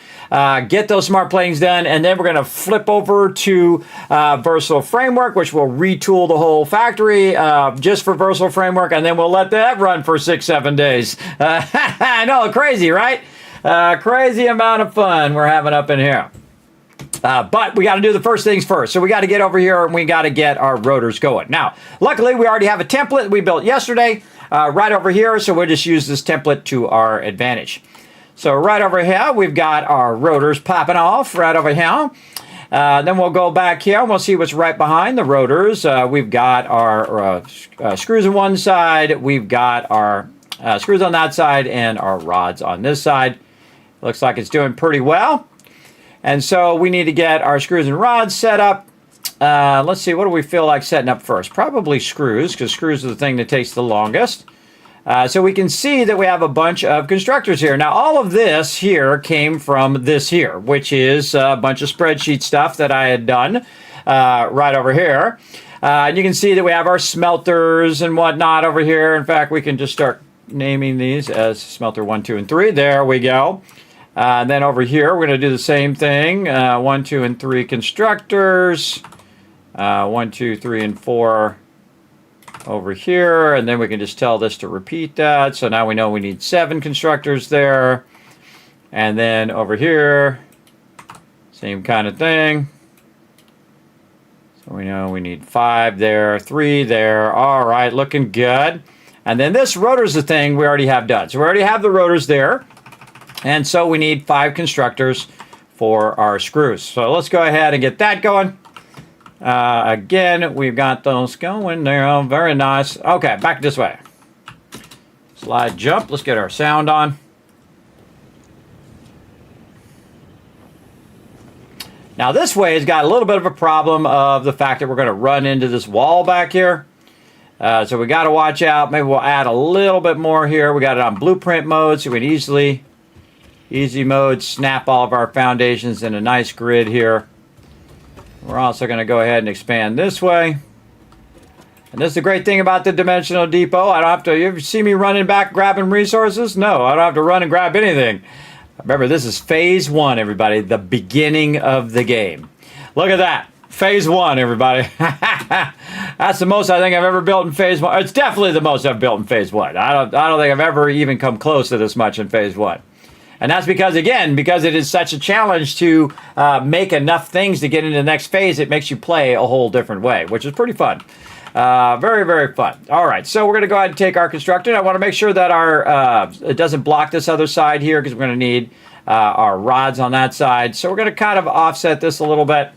Get those smart platings done, and then we're going to flip over to Versatile Framework, which will retool the whole factory just for Versatile Framework, and then we'll let that run for 6-7 days. I know, crazy, right? Crazy amount of fun we're having up in here. But we got to do the first things first. So we got to get over here and we got to get our rotors going. Now, luckily, we already have a template we built yesterday right over here. So we'll just use this template to our advantage. So right over here, we've got our rotors popping off right over here. Then we'll go back here and we'll see what's right behind the rotors. We've got our screws on one side. We've got our screws on that side and our rods on this side. Looks like it's doing pretty well. And so we need to get our screws and rods set up. Let's see, what do we feel like setting up first? Probably screws, because screws are the thing that takes the longest. So we can see that we have a bunch of constructors here. Now, all of this here came from this here, which is a bunch of spreadsheet stuff that I had done right over here. And you can see that we have our smelters and whatnot over here. In fact, we can just start naming these as smelter 1, 2, and 3. There we go. And then over here, we're going to do the same thing. 1, 2, and 3 constructors. 1, 2, 3, and 4 over here. And then we can just tell this to repeat that. So now we know we need 7 constructors there. And then over here, same kind of thing. So we know we need 5 there, 3 there. All right, looking good. And then this rotor's the thing we already have done. So we already have the rotors there. And so we need 5 constructors for our screws. So let's go ahead and get that going. Again, we've got those going there. Oh, very nice. Okay, back this way. Slide jump. Let's get our sound on. Now this way has got a little bit of a problem of the fact that we're going to run into this wall back here. So we got to watch out. Maybe we'll add a little bit more here. We got it on blueprint mode, so we can easy mode, snap all of our foundations in a nice grid here. We're also going to go ahead and expand this way. And this is the great thing about the Dimensional Depot. I don't have to, you ever see me running back grabbing resources? No, I don't have to run and grab anything. Remember, this is phase 1, everybody, the beginning of the game. Look at that. Phase 1, everybody. That's the most I think I've ever built in phase 1. It's definitely the most I've built in phase 1. I don't think I've ever even come close to this much in phase 1. And that's because, again, because it is such a challenge to make enough things to get into the next phase, it makes you play a whole different way, which is pretty fun. Very, very fun. All right, so we're going to go ahead and take our constructor. I want to make sure that our it doesn't block this other side here because we're going to need our rods on that side. So we're going to kind of offset this a little bit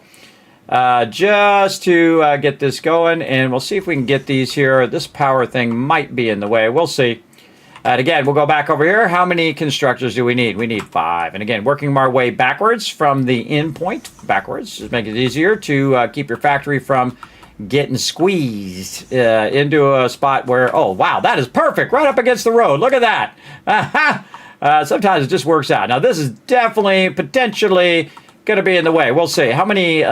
just to get this going. And we'll see if we can get these here. This power thing might be in the way. We'll see. And again, we'll go back over here. How many constructors do we need? We need 5. And again, working our way backwards from the end point, backwards, just make it easier to keep your factory from getting squeezed into a spot where, oh, wow, that is perfect, right up against the road. Look at that. Sometimes it just works out. Now, this is definitely, potentially going to be in the way. We'll see. How many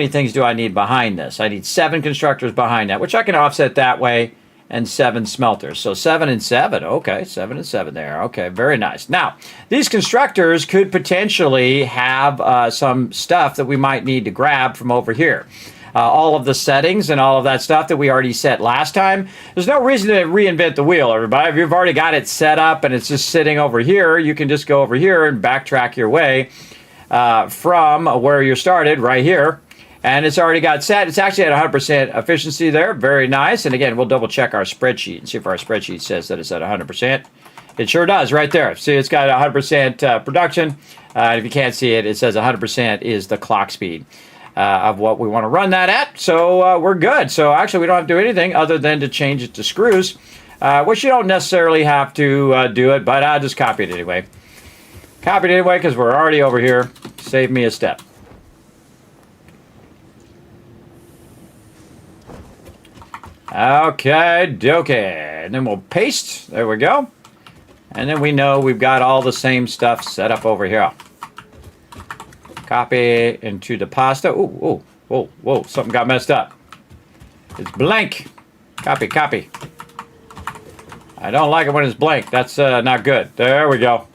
things do I need behind this? I need 7 constructors behind that, which I can offset that way. And 7 smelters. So 7 and 7. Okay, 7 and 7 there. Okay, very nice. Now, these constructors could potentially have some stuff that we might need to grab from over here. All of the settings and all of that stuff that we already set last time. There's no reason to reinvent the wheel, everybody. If you've already got it set up and it's just sitting over here, you can just go over here and backtrack your way from where you started right here. And it's already got set. It's actually at 100% efficiency there. Very nice. And again, we'll double check our spreadsheet and see if our spreadsheet says that it's at 100%. It sure does right there. See, it's got 100% production. If you can't see it, it says 100% is the clock speed of what we want to run that at. So we're good. So actually, we don't have to do anything other than to change it to screws, which you don't necessarily have to do it, but I'll just copy it anyway. Copy it anyway because we're already over here. Save me a step. Okay, and then we'll paste. There we go. And then we know we've got all the same stuff set up over here. Copy into the pasta. Ooh, ooh, whoa, whoa, something got messed up. It's blank. Copy, copy. I don't like it when it's blank. That's not good. There we go.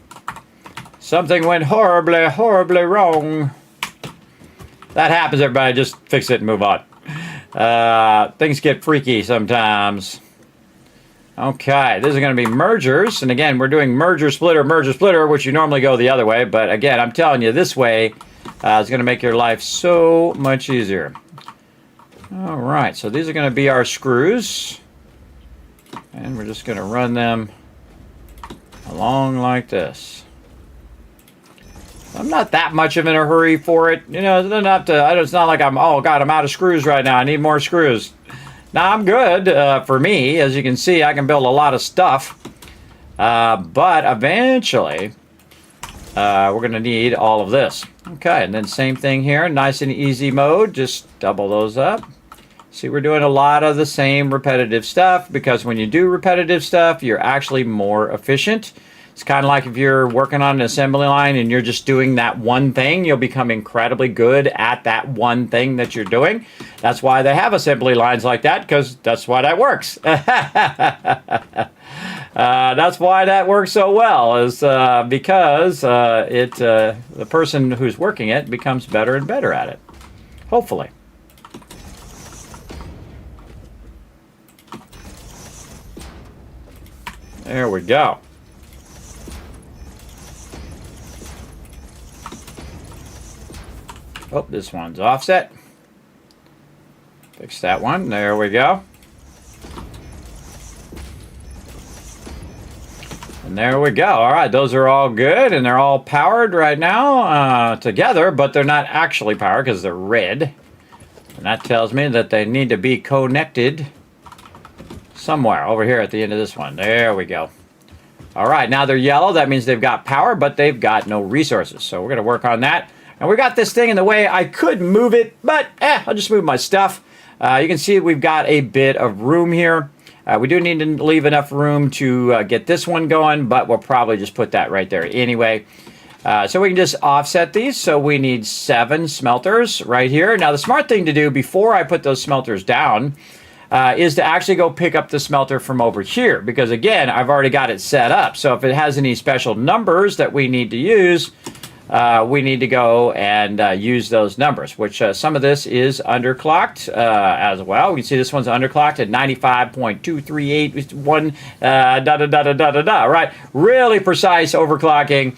Something went horribly, horribly wrong. That happens, everybody. Just fix it and move on. Things get freaky sometimes. Okay, this is going to be mergers. And again, we're doing merger, splitter, which you normally go the other way. But again, I'm telling you, this way is going to make your life so much easier. All right, so these are going to be our screws. And we're just going to run them along like this. I'm not that much of in a hurry for it. You know, it's not like I'm, oh God, I'm out of screws right now. I need more screws. Now, I'm good for me. As you can see, I can build a lot of stuff. But eventually, we're going to need all of this. Okay, and then same thing here. Nice and easy mode. Just double those up. See, we're doing a lot of the same repetitive stuff because when you do repetitive stuff, you're actually more efficient. It's kind of like if you're working on an assembly line and you're just doing that one thing, you'll become incredibly good at that one thing that you're doing. That's why they have assembly lines like that, because that's why that works. That's why that works so well, is because the person who's working it becomes better and better at it. Hopefully. There we go. Oh, this one's offset. Fix that one. There we go. And there we go. All right, those are all good, and they're all powered right now together, but they're not actually powered because they're red. And that tells me that they need to be connected somewhere over here at the end of this one. There we go. All right, now they're yellow. That means they've got power, but they've got no resources. So we're going to work on that. And we got this thing in the way. I could move it, but I'll just move my stuff. You can see we've got a bit of room here. We do need to leave enough room to get this one going, but we'll probably just put that right there anyway. So we can just offset these. So we need 7 smelters right here. Now, the smart thing to do before I put those smelters down is to actually go pick up the smelter from over here. Because, again, I've already got it set up. So if it has any special numbers that we need to use, we need to go and use those numbers, which some of this is underclocked as well. We can see this one's underclocked at 95.238 right? Really precise overclocking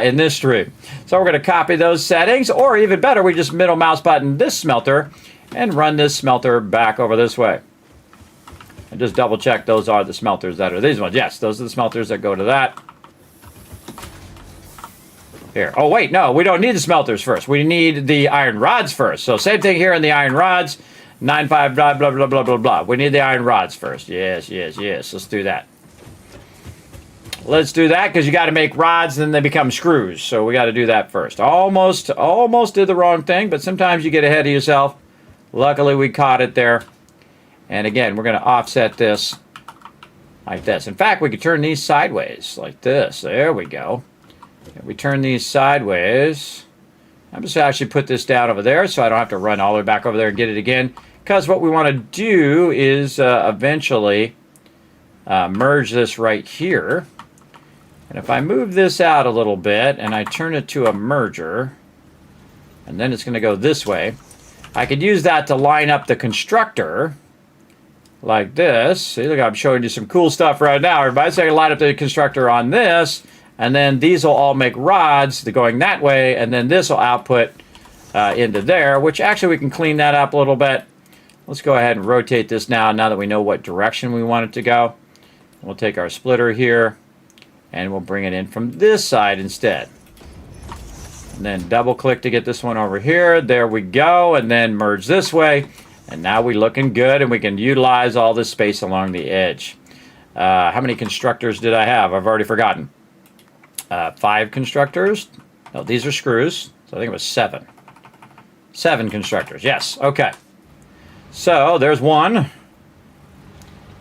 in this stream. So we're going to copy those settings, or even better, we just middle mouse button this smelter and run this smelter back over this way. And just double check those are the smelters that are these ones. Yes, those are the smelters that go to that. Here. Oh, wait, no, we don't need the smelters first. We need the iron rods first. So same thing here in the iron rods. 95, blah, blah, blah, blah, blah, blah. We need the iron rods first. Yes, yes, yes. Let's do that. Let's do that because you got to make rods and then they become screws. So we got to do that first. Almost did the wrong thing, but sometimes you get ahead of yourself. Luckily, we caught it there. And again, we're going to offset this like this. In fact, we could turn these sideways like this. There we go. We turn these sideways. I'm just actually put this down over there so I don't have to run all the way back over there and get it again. Because what we want to do is eventually merge this right here. And if I move this out a little bit and I turn it to a merger, and then it's going to go this way, I could use that to line up the constructor like this. See, look, I'm showing you some cool stuff right now, everybody. So I can line up the constructor on this. And then these will all make rods going that way, and then this will output into there, which actually we can clean that up a little bit. Let's go ahead and rotate this now that we know what direction we want it to go. We'll take our splitter here, and we'll bring it in from this side instead. And then double-click to get this one over here. There we go, and then merge this way. And now we're looking good, and we can utilize all this space along the edge. How many constructors did I have? I've already forgotten. 5 constructors. No, these are screws. So I think it was 7. 7 constructors. Yes. Okay. So there's 1.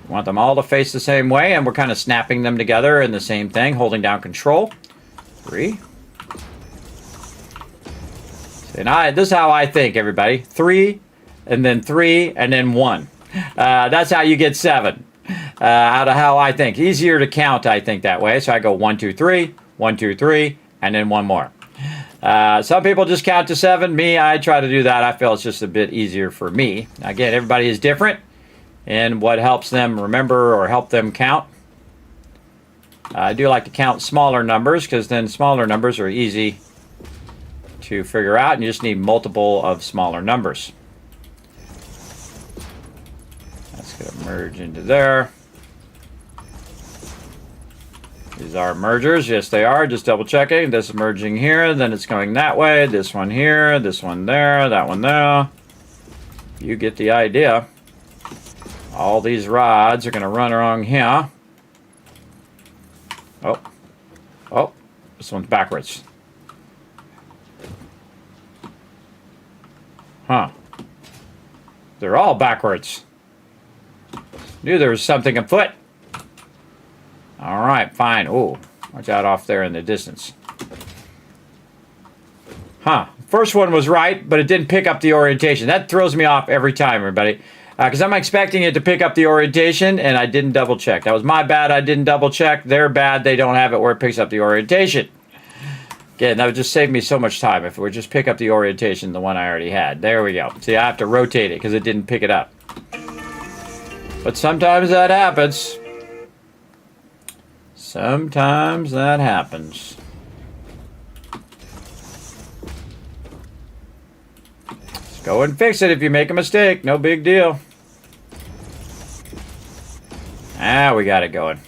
We want them all to face the same way, and we're kind of snapping them together in the same thing, holding down Control. 3. And this is how I think, everybody. 3, and then 3, and then 1. That's how you get 7. Out of how I think. Easier to count, I think, that way. So I go 1, 2, 3, 1, 2, 3, and then 1 more. Some people just count to 7. Me, I try to do that. I feel it's just a bit easier for me. Again, everybody is different in what helps them remember or help them count. I do like to count smaller numbers because then smaller numbers are easy to figure out, and you just need multiple of smaller numbers. That's going to merge into there. These are mergers. Yes, they are. Just double checking. This is merging here, then it's going that way. This one here, this one there, that one there. You get the idea. All these rods are going to run along here. Oh. Oh. This one's backwards. Huh. They're all backwards. Knew there was something afoot. Alright, fine. Ooh, watch out off there in the distance. Huh. First one was right, but it didn't pick up the orientation. That throws me off every time, everybody. Because I'm expecting it to pick up the orientation, and I didn't double check. That was my bad. I didn't double check. They're bad. They don't have it where it picks up the orientation. Again, that would just save me so much time if it would just pick up the orientation, the one I already had. There we go. See, I have to rotate it because it didn't pick it up. But sometimes that happens. Sometimes that happens. Just go and fix it if you make a mistake. No big deal. Ah, we got it going.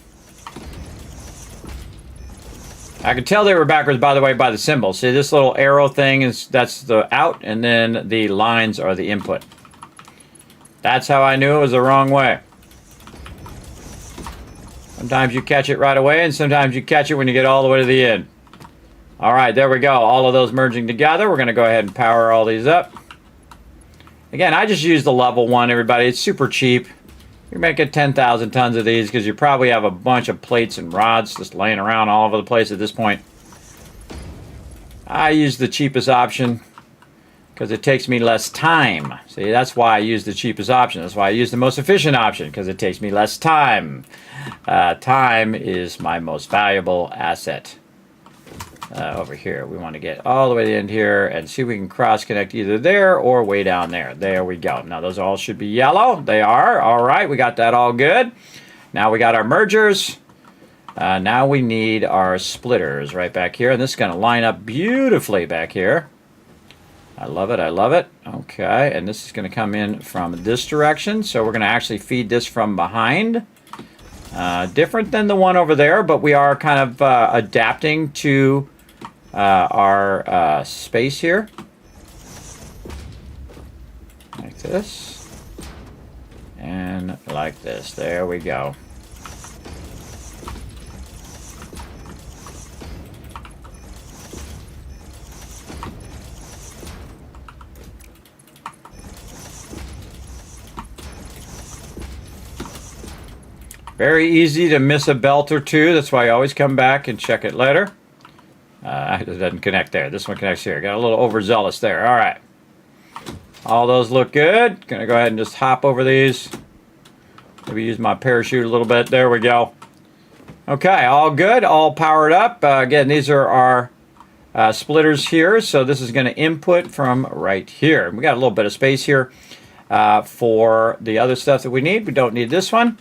I could tell they were backwards, by the way, by the symbol. See, this little arrow thing that's the out, and then the lines are the input. That's how I knew it was the wrong way. Sometimes you catch it right away, and sometimes you catch it when you get all the way to the end. All right, there we go. All of those merging together. We're going to go ahead and power all these up. Again, I just use the level one, everybody. It's super cheap. You're making 10,000 tons of these because you probably have a bunch of plates and rods just laying around all over the place at this point. I use the cheapest option because it takes me less time. See, that's why I use the cheapest option. That's why I use the most efficient option, because it takes me less time. Time is my most valuable asset. Over here, we want to get all the way to the end here and see if we can cross connect either there or way down there. There we go. Now those all should be yellow. They are. All right, we got that all good. Now we got our mergers. Now we need our splitters right back here, and this is going to line up beautifully back here. I love it. I love it. Okay, and this is going to come in from this direction, so we're going to actually feed this from behind. Different than the one over there, but we are kind of adapting to our space here. Like this. And like this. There we go. Very easy to miss a belt or two. That's why I always come back and check it later. It doesn't connect there. This one connects here. Got a little overzealous there. All right. All those look good. Gonna go ahead and just hop over these. Maybe use my parachute a little bit. There we go. Okay, all good. All powered up. Again, these are our splitters here. So this is going to input from right here. We got a little bit of space here for the other stuff that we need. We don't need this one.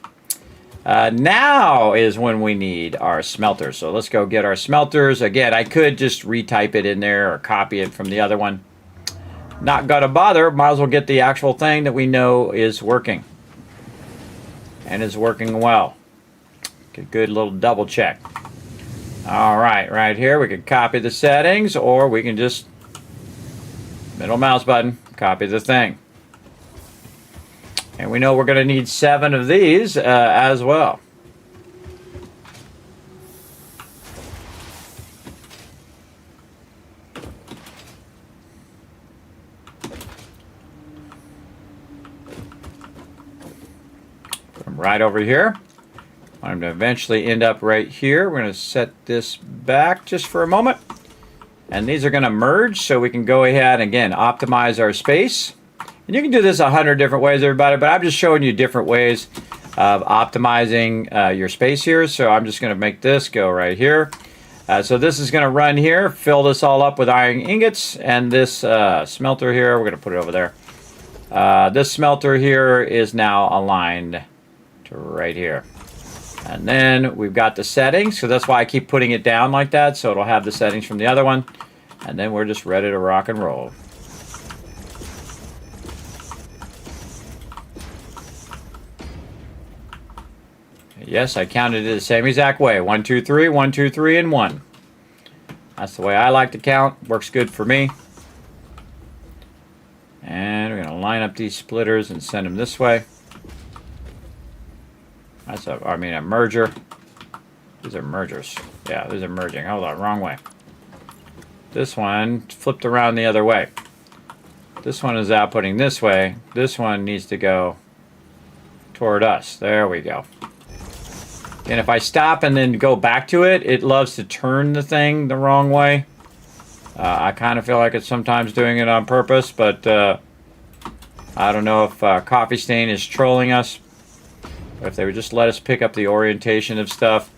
Now is when we need our smelters. So let's go get our smelters. Again, I could just retype it in there or copy it from the other one. Not gonna bother. Might as well get the actual thing that we know is working. And is working well. Good little double check. All right, right here we can copy the settings, or we can just middle mouse button, copy the thing. And we know we're going to need 7 of these as well. Put them him right over here. I want him to eventually end up right here. We're going to set this back just for a moment. And these are going to merge so we can go ahead and, again, optimize our space. And you can do this 100 different ways, everybody, but I'm just showing you different ways of optimizing your space here. So I'm just going to make this go right here. So this is going to run here, fill this all up with iron ingots, and this smelter here, we're going to put it over there. This smelter here is now aligned to right here. And then we've got the settings, so that's why I keep putting it down like that, so it'll have the settings from the other one. And then we're just ready to rock and roll. Yes, I counted it the same exact way. 1, 2, 3, 1, 2, 3, and 1. That's the way I like to count. Works good for me. And we're going to line up these splitters and send them this way. That's a merger. These are mergers. Yeah, these are merging. Hold on, wrong way. This one flipped around the other way. This one is outputting this way. This one needs to go toward us. There we go. And if I stop and then go back to it, it loves to turn the thing the wrong way. I kind of feel like it's sometimes doing it on purpose, but I don't know if Coffee Stain is trolling us. If they would just let us pick up the orientation of stuff,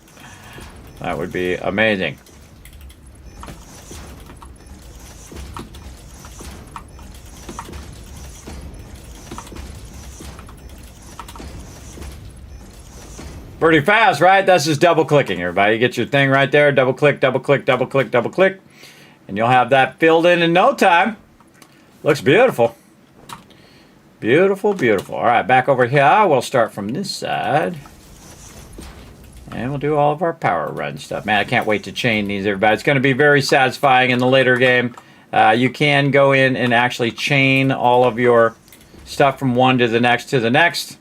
that would be amazing. Pretty fast, right? That's just double clicking, everybody. You get your thing right there, double click, double click, double click, double click, and you'll have that filled in no time. Looks beautiful. Beautiful, beautiful. All right, back over here. We'll start from this side. And we'll do all of our power run stuff. Man, I can't wait to chain these, everybody. It's going to be very satisfying in the later game. You can go in and actually chain all of your stuff from one to the next to the next.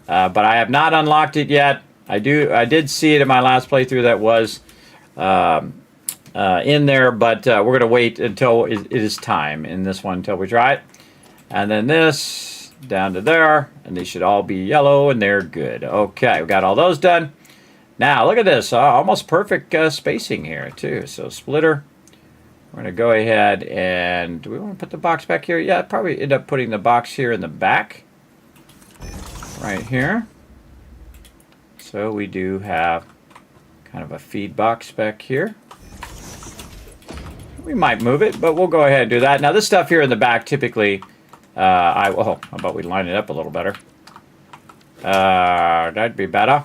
But I have not unlocked it yet. I did see it in my last playthrough that was in there, but we're going to wait until it is time in this one until we try it. And then this down to there, and they should all be yellow, and they're good. Okay, we got all those done. Now, look at this. Almost perfect spacing here, too. So, splitter. We're going to go ahead and... Do we want to put the box back here? Yeah, I'd probably end up putting the box here in the back. Right here. So, we do have kind of a feed box back here. We might move it, but we'll go ahead and do that. Now, this stuff here in the back, typically... how about we line it up a little better? That'd be better.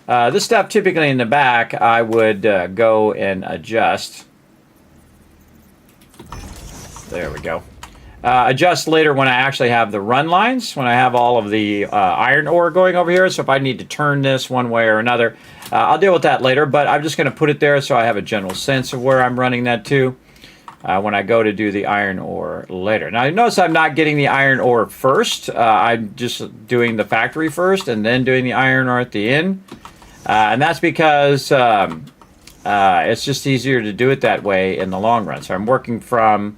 This stuff typically in the back, I would go and adjust. There we go. Adjust later when I actually have the run lines, when I have all of the iron ore going over here. So if I need to turn this one way or another, I'll deal with that later. But I'm just going to put it there so I have a general sense of where I'm running that to. When I go to do the iron ore later. Now, you notice I'm not getting the iron ore first. I'm just doing the factory first and then doing the iron ore at the end. And that's because it's just easier to do it that way in the long run. So I'm working from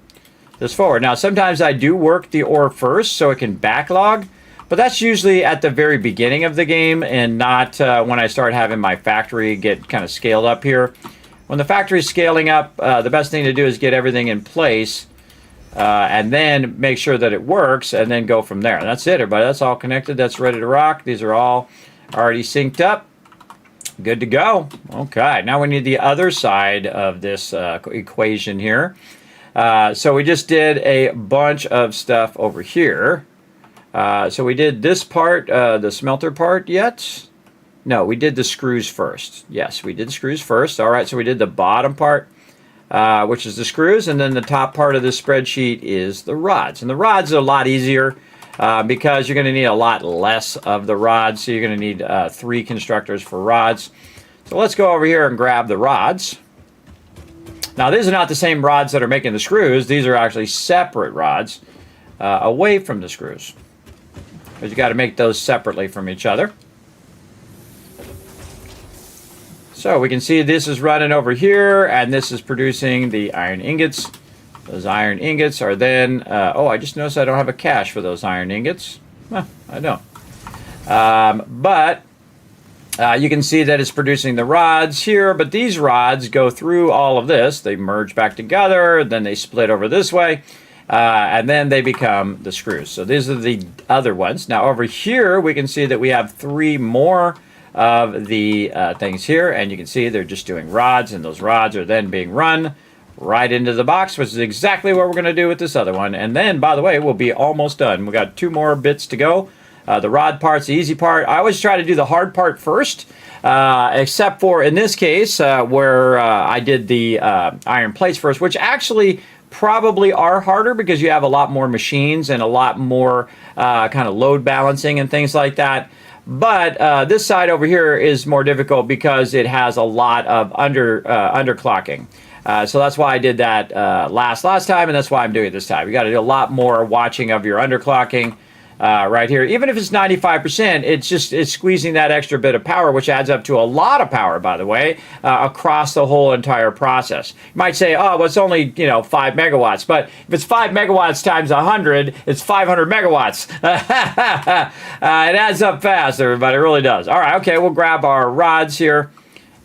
this forward. Now, sometimes I do work the ore first so it can backlog, but that's usually at the very beginning of the game and not when I start having my factory get kind of scaled up here. When the factory is scaling up, the best thing to do is get everything in place and then make sure that it works and then go from there. And that's it, everybody. That's all connected. That's ready to rock. These are all already synced up. Good to go. Okay, now we need the other side of this equation here. So we just did a bunch of stuff over here. So we did this part, the smelter part yet? No, we did the screws first. Yes, we did the screws first. All right, so we did the bottom part, which is the screws, and then the top part of the spreadsheet is the rods. And the rods are a lot easier because you're going to need a lot less of the rods. So you're going to need 3 constructors for rods. So let's go over here and grab the rods. Now, these are not the same rods that are making the screws. These are actually separate rods away from the screws. Because you got to make those separately from each other. So we can see this is running over here, and this is producing the iron ingots. Those iron ingots are then... oh, I just noticed I don't have a cache for those iron ingots. Huh, I don't. But you can see that it's producing the rods here, but these rods go through all of this. They merge back together, then they split over this way, and then they become the screws. So these are the other ones. Now over here, we can see that we have 3 more of the things here, and you can see they're just doing rods, and those rods are then being run right into the box, which is exactly what we're going to do with this other one. And then, by the way, we'll be almost done. We got 2 more bits to go. The rod part's the easy part. I always try to do the hard part first, except for in this case where I did the iron plates first, which actually probably are harder because you have a lot more machines and a lot more kind of load balancing and things like that. But this side over here is more difficult because it has a lot of underclocking. So that's why I did that last time, and that's why I'm doing it this time. You got to do a lot more watching of your underclocking right here. Even if it's 95%, it's squeezing that extra bit of power, which adds up to a lot of power, by the way, across the whole entire process. You might say, oh, well, it's only 5 megawatts, but if it's 5 megawatts times 100, it's 500 megawatts. It adds up fast, everybody. It really does. All right, okay, we'll grab our rods here.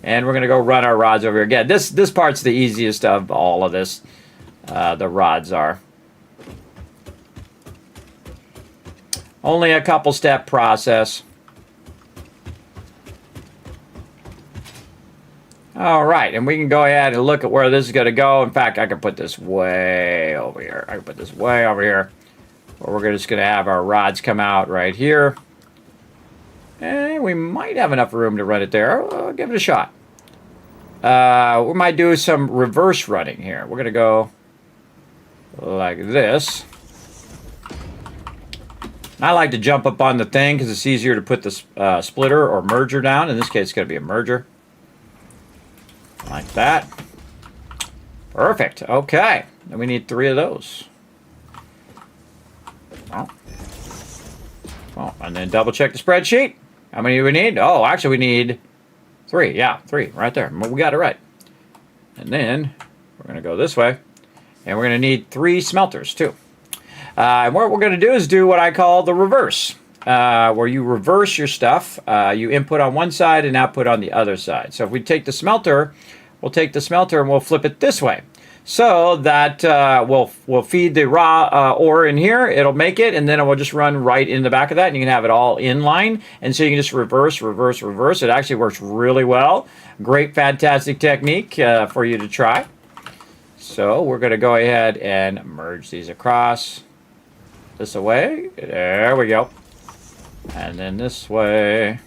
And we're going to go run our rods over here. Again, this part's the easiest of all of this. The rods are. Only a couple step process. All right, and we can go ahead and look at where this is going to go. In fact, I can put this way over here. I can put this way over here. Where we're just going to have our rods come out right here. And we might have enough room to run it there. I'll give it a shot. We might do some reverse running here. We're going to go like this. I like to jump up on the thing because it's easier to put the splitter or merger down. In this case, it's going to be a merger. Like that. Perfect. Okay. Then we need 3 of those. Oh, and then double check the spreadsheet. How many do we need? Oh, actually we need 3. Yeah, 3 right there. We got it right. And then we're going to go this way. And we're going to need 3 smelters too. And what we're going to do is do what I call the reverse. Where you reverse your stuff. You input on one side and output on the other side. So if we take the smelter, we'll take the smelter and we'll flip it this way. So that we'll feed the raw ore in here. It'll make it, and then it will just run right in the back of that, and you can have it all in line. And so you can just reverse, reverse, reverse. It actually works really well. Great, fantastic technique for you to try. So we're going to go ahead and merge these across. This away. There we go. And then this way.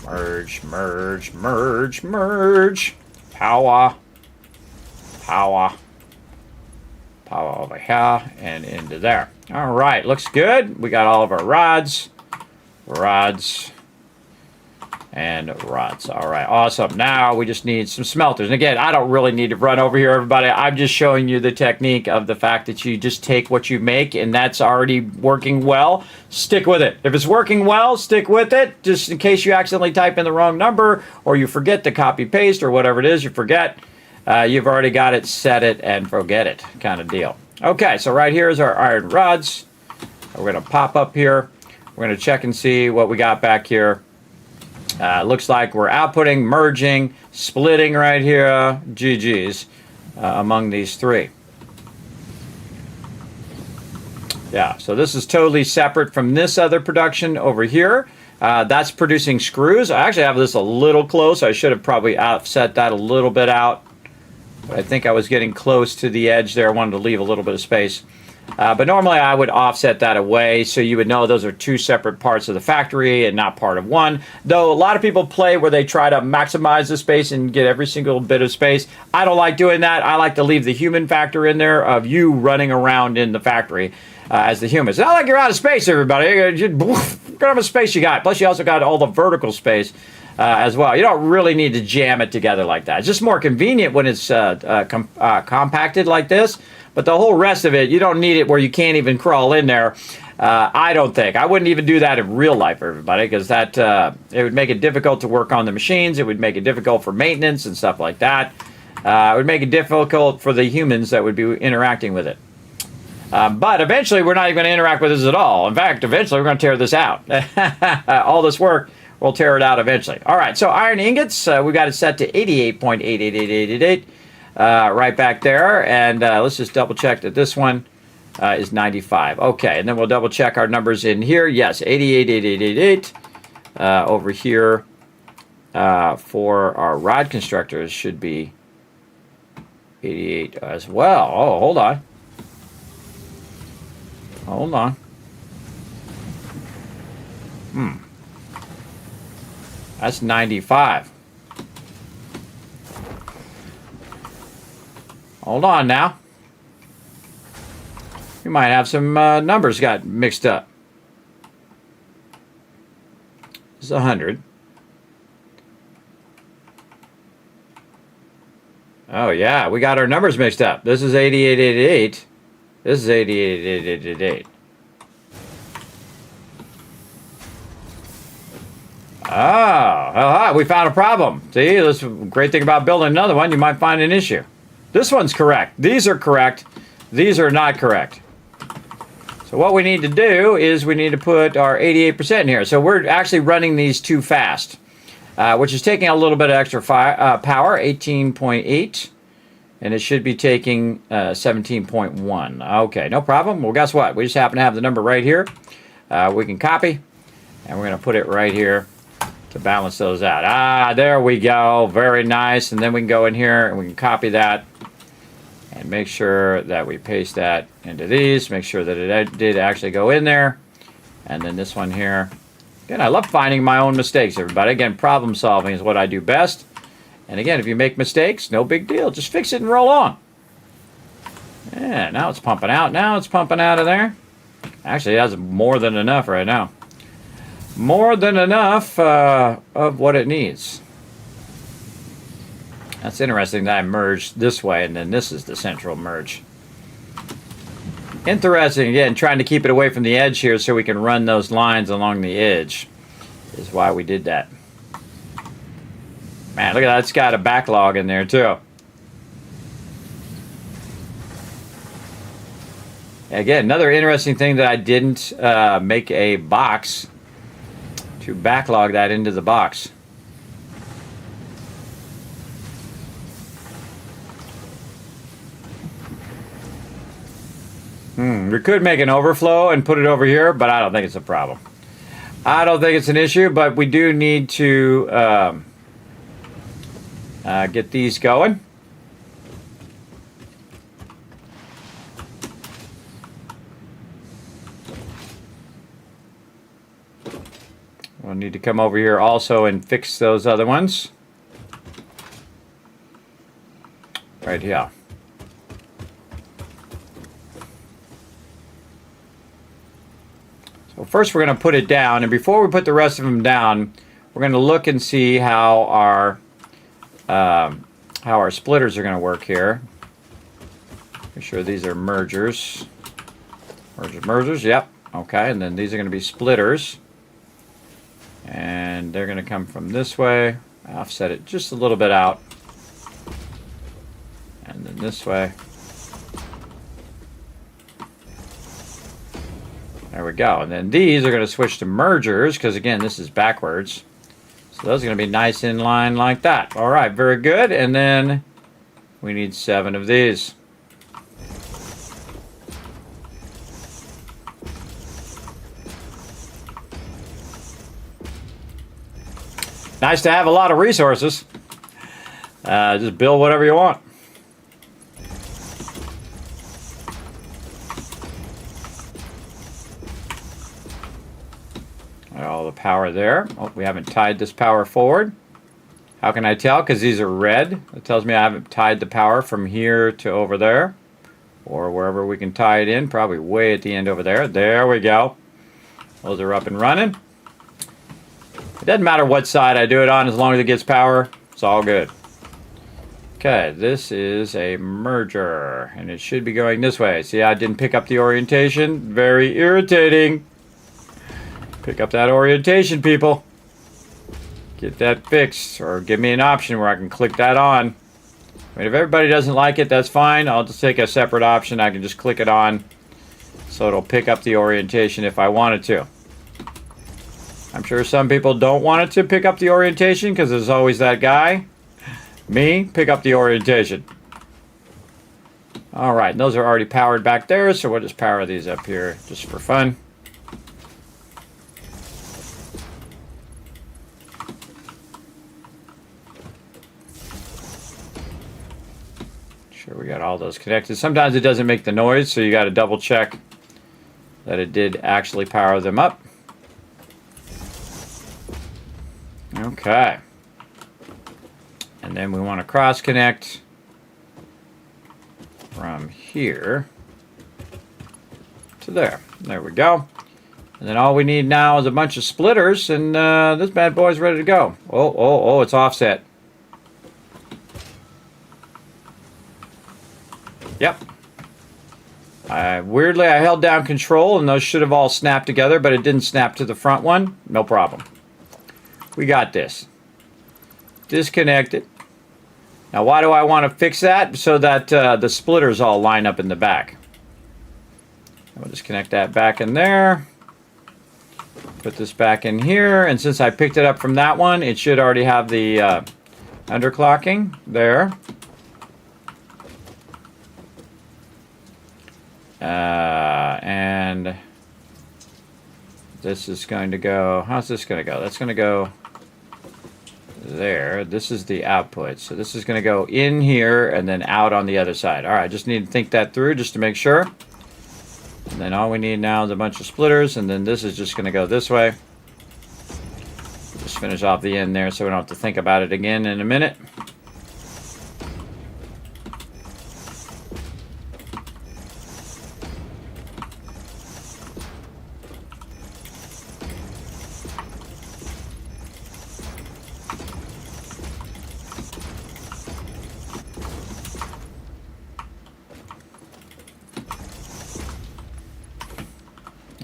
Merge, merge, merge, merge. Power. Power over here and into there. All right, looks good. We got all of our rods, and rods. All right, awesome. Now we just need some smelters. And again, I don't really need to run over here, everybody. I'm just showing you the technique of the fact that you just take what you make, and that's already working well. Stick with it. If it's working well, stick with it. Just in case you accidentally type in the wrong number or you forget to copy paste or whatever it is you forget. You've already got it, set it, and forget it kind of deal. Okay, so right here is our iron rods. We're going to pop up here. We're going to check and see what we got back here. Looks like we're outputting, merging, splitting right here. GG's among these 3. Yeah, so this is totally separate from this other production over here. That's producing screws. I actually have this a little close. I should have probably offset that a little bit out. But I think I was getting close to the edge there. I wanted to leave a little bit of space. But normally I would offset that away so you would know those are 2 separate parts of the factory and not part of one. Though a lot of people play where they try to maximize the space and get every single bit of space. I don't like doing that. I like to leave the human factor in there of you running around in the factory as the humans. It's not like you're out of space, everybody. Look how much space you got. Plus you also got all the vertical space. As well. You don't really need to jam it together like that. It's just more convenient when it's compacted like this. But the whole rest of it, you don't need it where you can't even crawl in there. I don't think. I wouldn't even do that in real life, everybody, because that it would make it difficult to work on the machines. It would make it difficult for maintenance and stuff like that. It would make it difficult for the humans that would be interacting with it. But eventually, we're not even going to interact with this at all. In fact, eventually, we're going to tear this out. All this work, we'll tear it out eventually. All right, so iron ingots, we've got it set to 88.88888. Right back there. And let's just double check that this one is 95. Okay, and then we'll double check our numbers in here. Yes, 888888. Over here for our rod constructors should be 88 as well. Oh, hold on. Hold on. That's 95. Hold on now. You might have some numbers got mixed up. This is 100. Oh, yeah, we got our numbers mixed up. This is 8888. This is 888888. Oh, we found a problem. See, this is a great thing about building another one. You might find an issue. This one's correct. These are correct. These are not correct. So what we need to do is we need to put our 88% in here. So we're actually running these too fast, which is taking a little bit of extra power, 18.8. And it should be taking 17.1. Okay, no problem. Well, guess what? We just happen to have the number right here. We can copy, and we're going to put it right here to balance those out. Ah, there we go. Very nice. And then we can go in here, and we can copy that, and make sure that we paste that into these. Make sure that it did actually go in there. And then this one here. Again, I love finding my own mistakes, everybody. Again, problem solving is what I do best. And again, if you make mistakes, no big deal. Just fix it and roll on. Yeah, now it's pumping out. Now it's pumping out of there. Actually, that's more than enough right now. More than enough of what it needs. That's interesting that I merged this way, and then this is the central merge. Interesting, again, trying to keep it away from the edge here so we can run those lines along the edge is why we did that. Man, look at that. It's got a backlog in there, too. Again, another interesting thing that I didn't make a box to backlog that into the box. We could make an overflow and put it over here, but I don't think it's a problem. I don't think it's an issue, but we do need to get these going. We'll need to come over here also and fix those other ones. Right here. So first we're going to put it down, and before we put the rest of them down, we're going to look and see how our splitters are going to work here. Make sure these are mergers. Mergers, yep. Okay, and then these are going to be splitters. And they're going to come from this way. Offset it just a little bit out. And then this way. There we go. And then these are going to switch to mergers because, again, this is backwards. So those are going to be nice in line like that. All right, very good. And then we need 7 of these. Nice to have a lot of resources. Just build whatever you want. All the power there. Oh, we haven't tied this power forward. How can I tell? Because these are red. It tells me I haven't tied the power from here to over there. Or wherever we can tie it in. Probably way at the end over there. There we go. Those are up and running. It doesn't matter what side I do it on as long as it gets power. It's all good. Okay, this is a merger. And it should be going this way. See, I didn't pick up the orientation. Very irritating. Pick up that orientation, people. Get that fixed. Or give me an option where I can click that on. I mean, if everybody doesn't like it, that's fine. I'll just take a separate option. I can just click it on. so it'll pick up the orientation if I wanted to. I'm sure some people don't want it to pick up the orientation because there's always that guy. Me, pick up the orientation. All right, those are already powered back there, so we'll just power these up here just for fun. Sure we got all those connected. Sometimes it doesn't make the noise, so you got to double check that it did actually power them up. Okay. And then we want to cross connect from here to there. There we go. And then all we need now is a bunch of splitters, and this bad boy's ready to go. Oh, it's offset. Yep. Weirdly, I held down control, and those should have all snapped together, but it didn't snap to the front one. No problem. We got this. Disconnect it. Now, why do I want to fix that? So that the splitters all line up in the back. We'll just connect that back in there. Put this back in here, and since I picked it up from that one, it should already have the underclocking there. And this is going to go, how's this going to go? That's going to go there. This is the output. So this is going to go in here and then out on the other side. All right, just need to think that through just to make sure. And then all we need now is a bunch of splitters, and then this is just going to go this way. Just finish off the end there so we don't have to think about it again in a minute.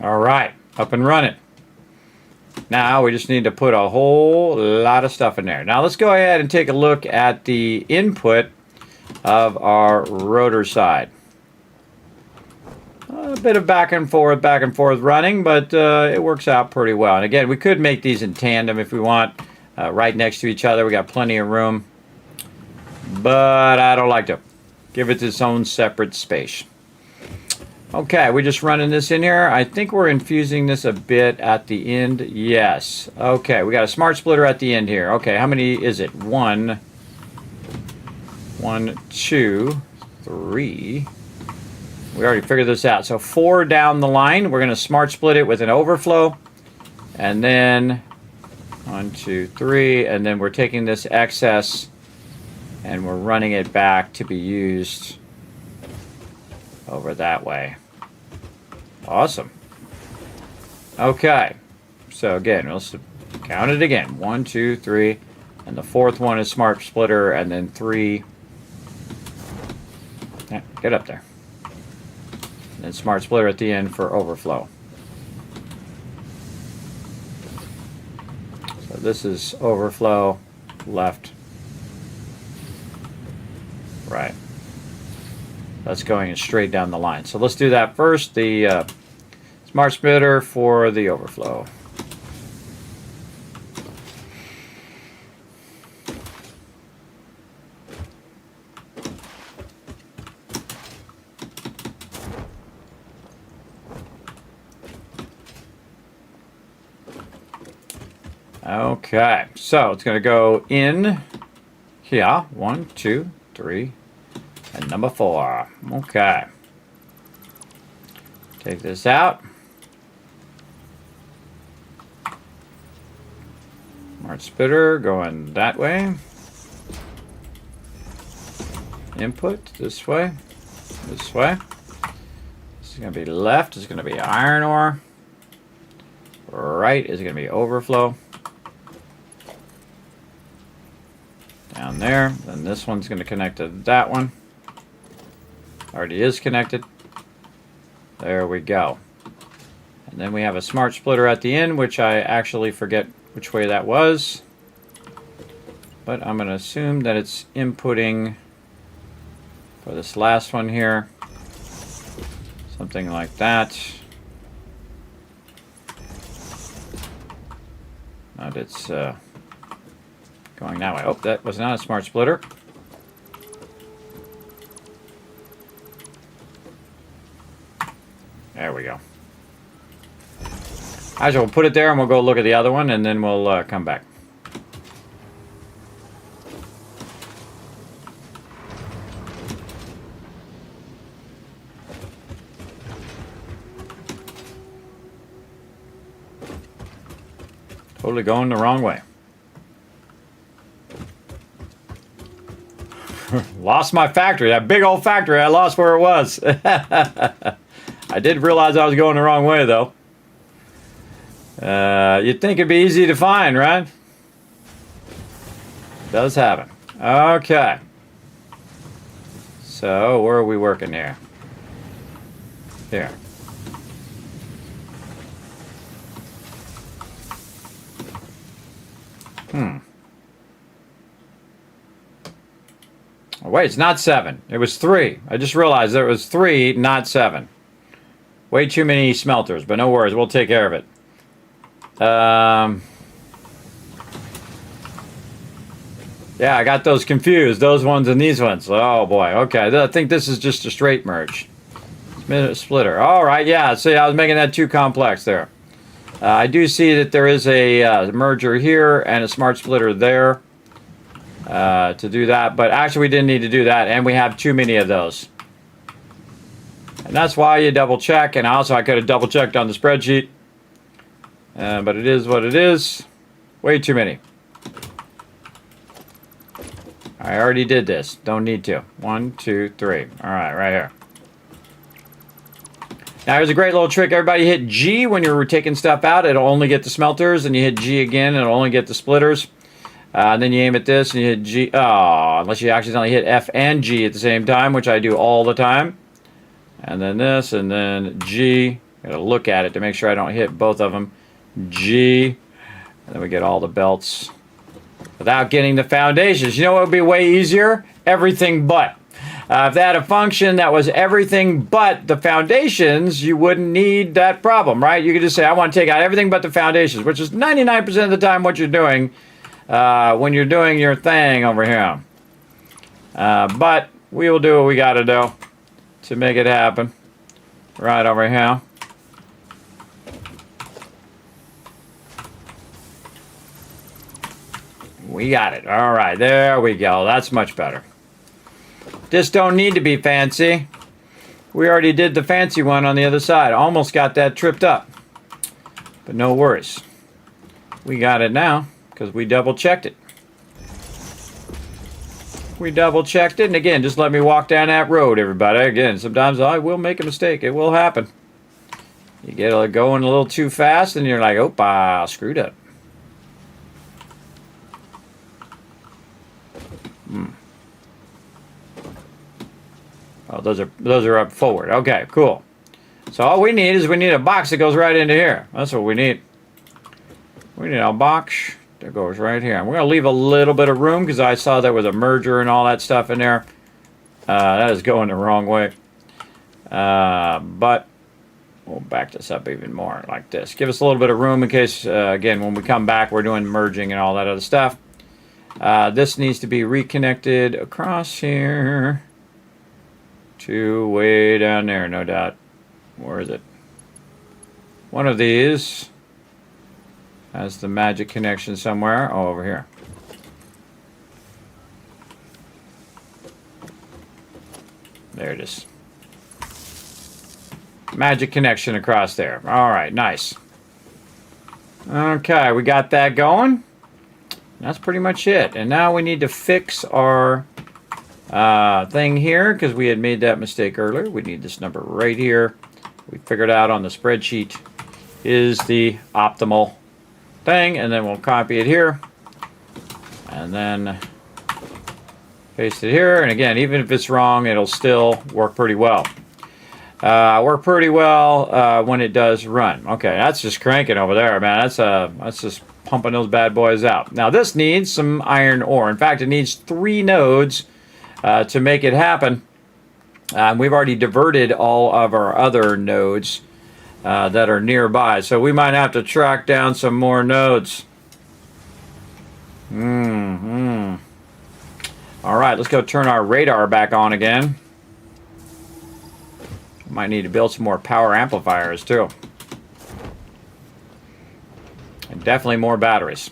All right, up and running. Now we just need to put a whole lot of stuff in there. Now let's go ahead and take a look at the input of our rotor side. A bit of back and forth running, but it works out pretty well. And again, we could make these in tandem if we want, right next to each other. We got plenty of room, but I don't like to. Give it its own separate space. Okay, we're just running this in here. I think we're infusing this a bit at the end. Yes. Okay, we got a smart splitter at the end here. Okay, how many is it? 1, 2, 3. We already figured this out. So 4 down the line. We're going to smart split it with an overflow. And then 1, 2, 3. And then we're taking this excess and we're running it back to be used over that way. Awesome. Okay. So again, let's count it again. 1, 2, 3. And the fourth one is smart splitter. And then 3. Yeah, get up there. And then smart splitter at the end for overflow. So this is overflow, left, right. That's going straight down the line. So let's do that first. The smart splitter for the overflow. Okay, so it's going to go in here. 1, 2, 3. And number 4. Okay. Take this out. Smart splitter going that way. Input this way. This way. This is going to be left. Is going to be iron ore. Right is going to be overflow. Down there. Then this one's going to connect to that one. Already is connected. There we go. And then we have a smart splitter at the end, which I actually forget which way that was. But I'm going to assume that it's inputting for this last one here. Something like that. But it's going that way. Oh, that was not a smart splitter. There we go. Actually, we'll put it there and we'll go look at the other one and then we'll come back. Totally going the wrong way. Lost my factory. That big old factory, I lost where it was. I did realize I was going the wrong way, though. You'd think it'd be easy to find, right? Does happen. Okay. So, where are we working here? Here. Oh, wait, it's not 7. It was 3. I just realized there was 3, not 7. Way too many smelters, but no worries. We'll take care of it. Yeah, I got those confused. Those ones and these ones. Oh, boy. Okay, I think this is just a straight merge. Splitter. All right, yeah. See, I was making that too complex there. I do see that there is a merger here and a smart splitter there to do that. But actually, we didn't need to do that, and we have too many of those. And that's why you double check. And also, I could have double checked on the spreadsheet. But it is what it is. Way too many. I already did this. Don't need to. 1, 2, 3. All right, right here. Now, here's a great little trick. Everybody hit G when you're taking stuff out. It'll only get the smelters. And you hit G again, it'll only get the splitters. And then you aim at this and you hit G. Oh, unless you accidentally hit F and G at the same time, which I do all the time. And then this, and then G. Gotta look at it to make sure I don't hit both of them. G. And then we get all the belts without getting the foundations. You know what would be way easier? Everything but. If they had a function that was everything but the foundations, you wouldn't need that problem, right? You could just say, I want to take out everything but the foundations, which is 99% of the time what you're doing when you're doing your thing over here. But we will do what we got to do to make it happen. Right over here. We got it. All right, there we go. That's much better. This don't need to be fancy. We already did the fancy one on the other side. Almost got that tripped up. But no worries. We got it now because we double checked it. We double checked it. And again, just let me walk down that road, everybody. Again, sometimes I will make a mistake. It will happen. You get going a little too fast and you're like, oh, I screwed up. Oh, those are up forward. Okay, cool. So all we need is we need a box that goes right into here. That's what we need. We need a box that goes right here. And we're going to leave a little bit of room because I saw there was a merger and all that stuff in there. That is going the wrong way. But we'll back this up even more like this. Give us a little bit of room in case, again, when we come back, we're doing merging and all that other stuff. This needs to be reconnected across here to way down there, no doubt. Where is it? One of these has the magic connection somewhere. Oh, over here. There it is. Magic connection across there. All right, nice. Okay, we got that going. That's pretty much it. And now we need to fix our thing here because we had made that mistake earlier. We need this number right here. We figured out on the spreadsheet is the optimal thing, and then we'll copy it here and then paste it here. And again, even if it's wrong, it'll still work pretty well. When it does run. Okay, that's just cranking over there, man. That's just pumping those bad boys out. Now this needs some iron ore. In fact, it needs 3 nodes to make it happen. We've already diverted all of our other nodes that are nearby. So we might have to track down some more nodes. All right, let's go turn our radar back on again. Might need to build some more power amplifiers too. And definitely more batteries.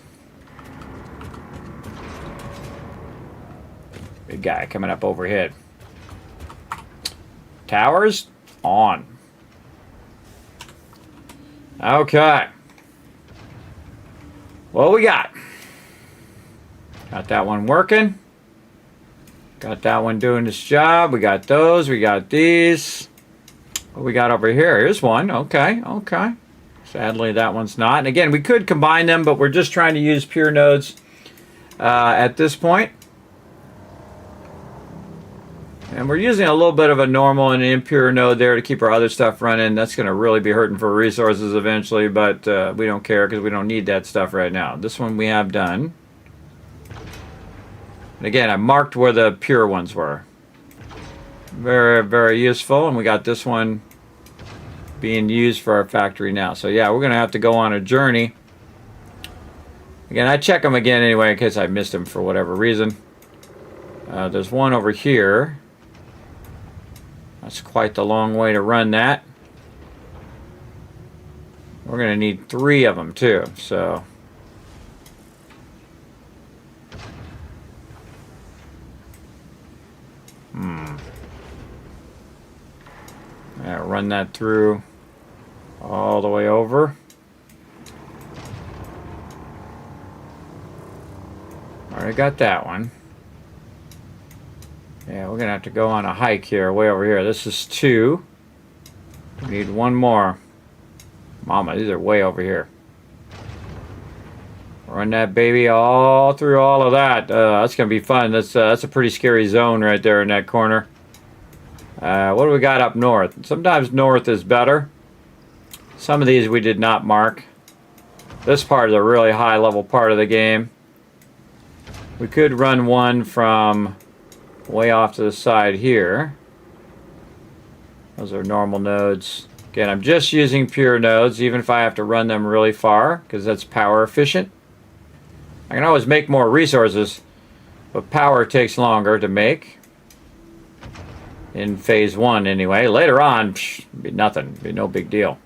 Big guy coming up overhead. Towers on. Okay. What we got? Got that one working. Got that one doing its job. We got those. We got these. What we got over here? Here's one. Okay. Okay. Sadly, that one's not. And again, we could combine them, but we're just trying to use pure nodes at this point. And we're using a little bit of a normal and impure node there to keep our other stuff running. That's going to really be hurting for resources eventually, but we don't care because we don't need that stuff right now. This one we have done. And again, I marked where the pure ones were. Very, very useful. And we got this one being used for our factory now. So yeah, we're going to have to go on a journey. Again, I check them again anyway in case I missed them for whatever reason. There's one over here. That's quite the long way to run that. We're going to need 3 of them too, so. Yeah, run that through all the way over. Already got that one. Yeah, we're going to have to go on a hike here, way over here. This is 2. We need 1 more. Mama, these are way over here. Run that baby all through all of that. That's going to be fun. That's a pretty scary zone right there in that corner. What do we got up north? Sometimes north is better. Some of these we did not mark. This part is a really high level part of the game. We could run one from way off to the side here. Those are normal nodes. Again, I'm just using pure nodes, even if I have to run them really far, because that's power efficient. I can always make more resources, but power takes longer to make. In phase 1 anyway. Later on, be nothing. Be no big deal.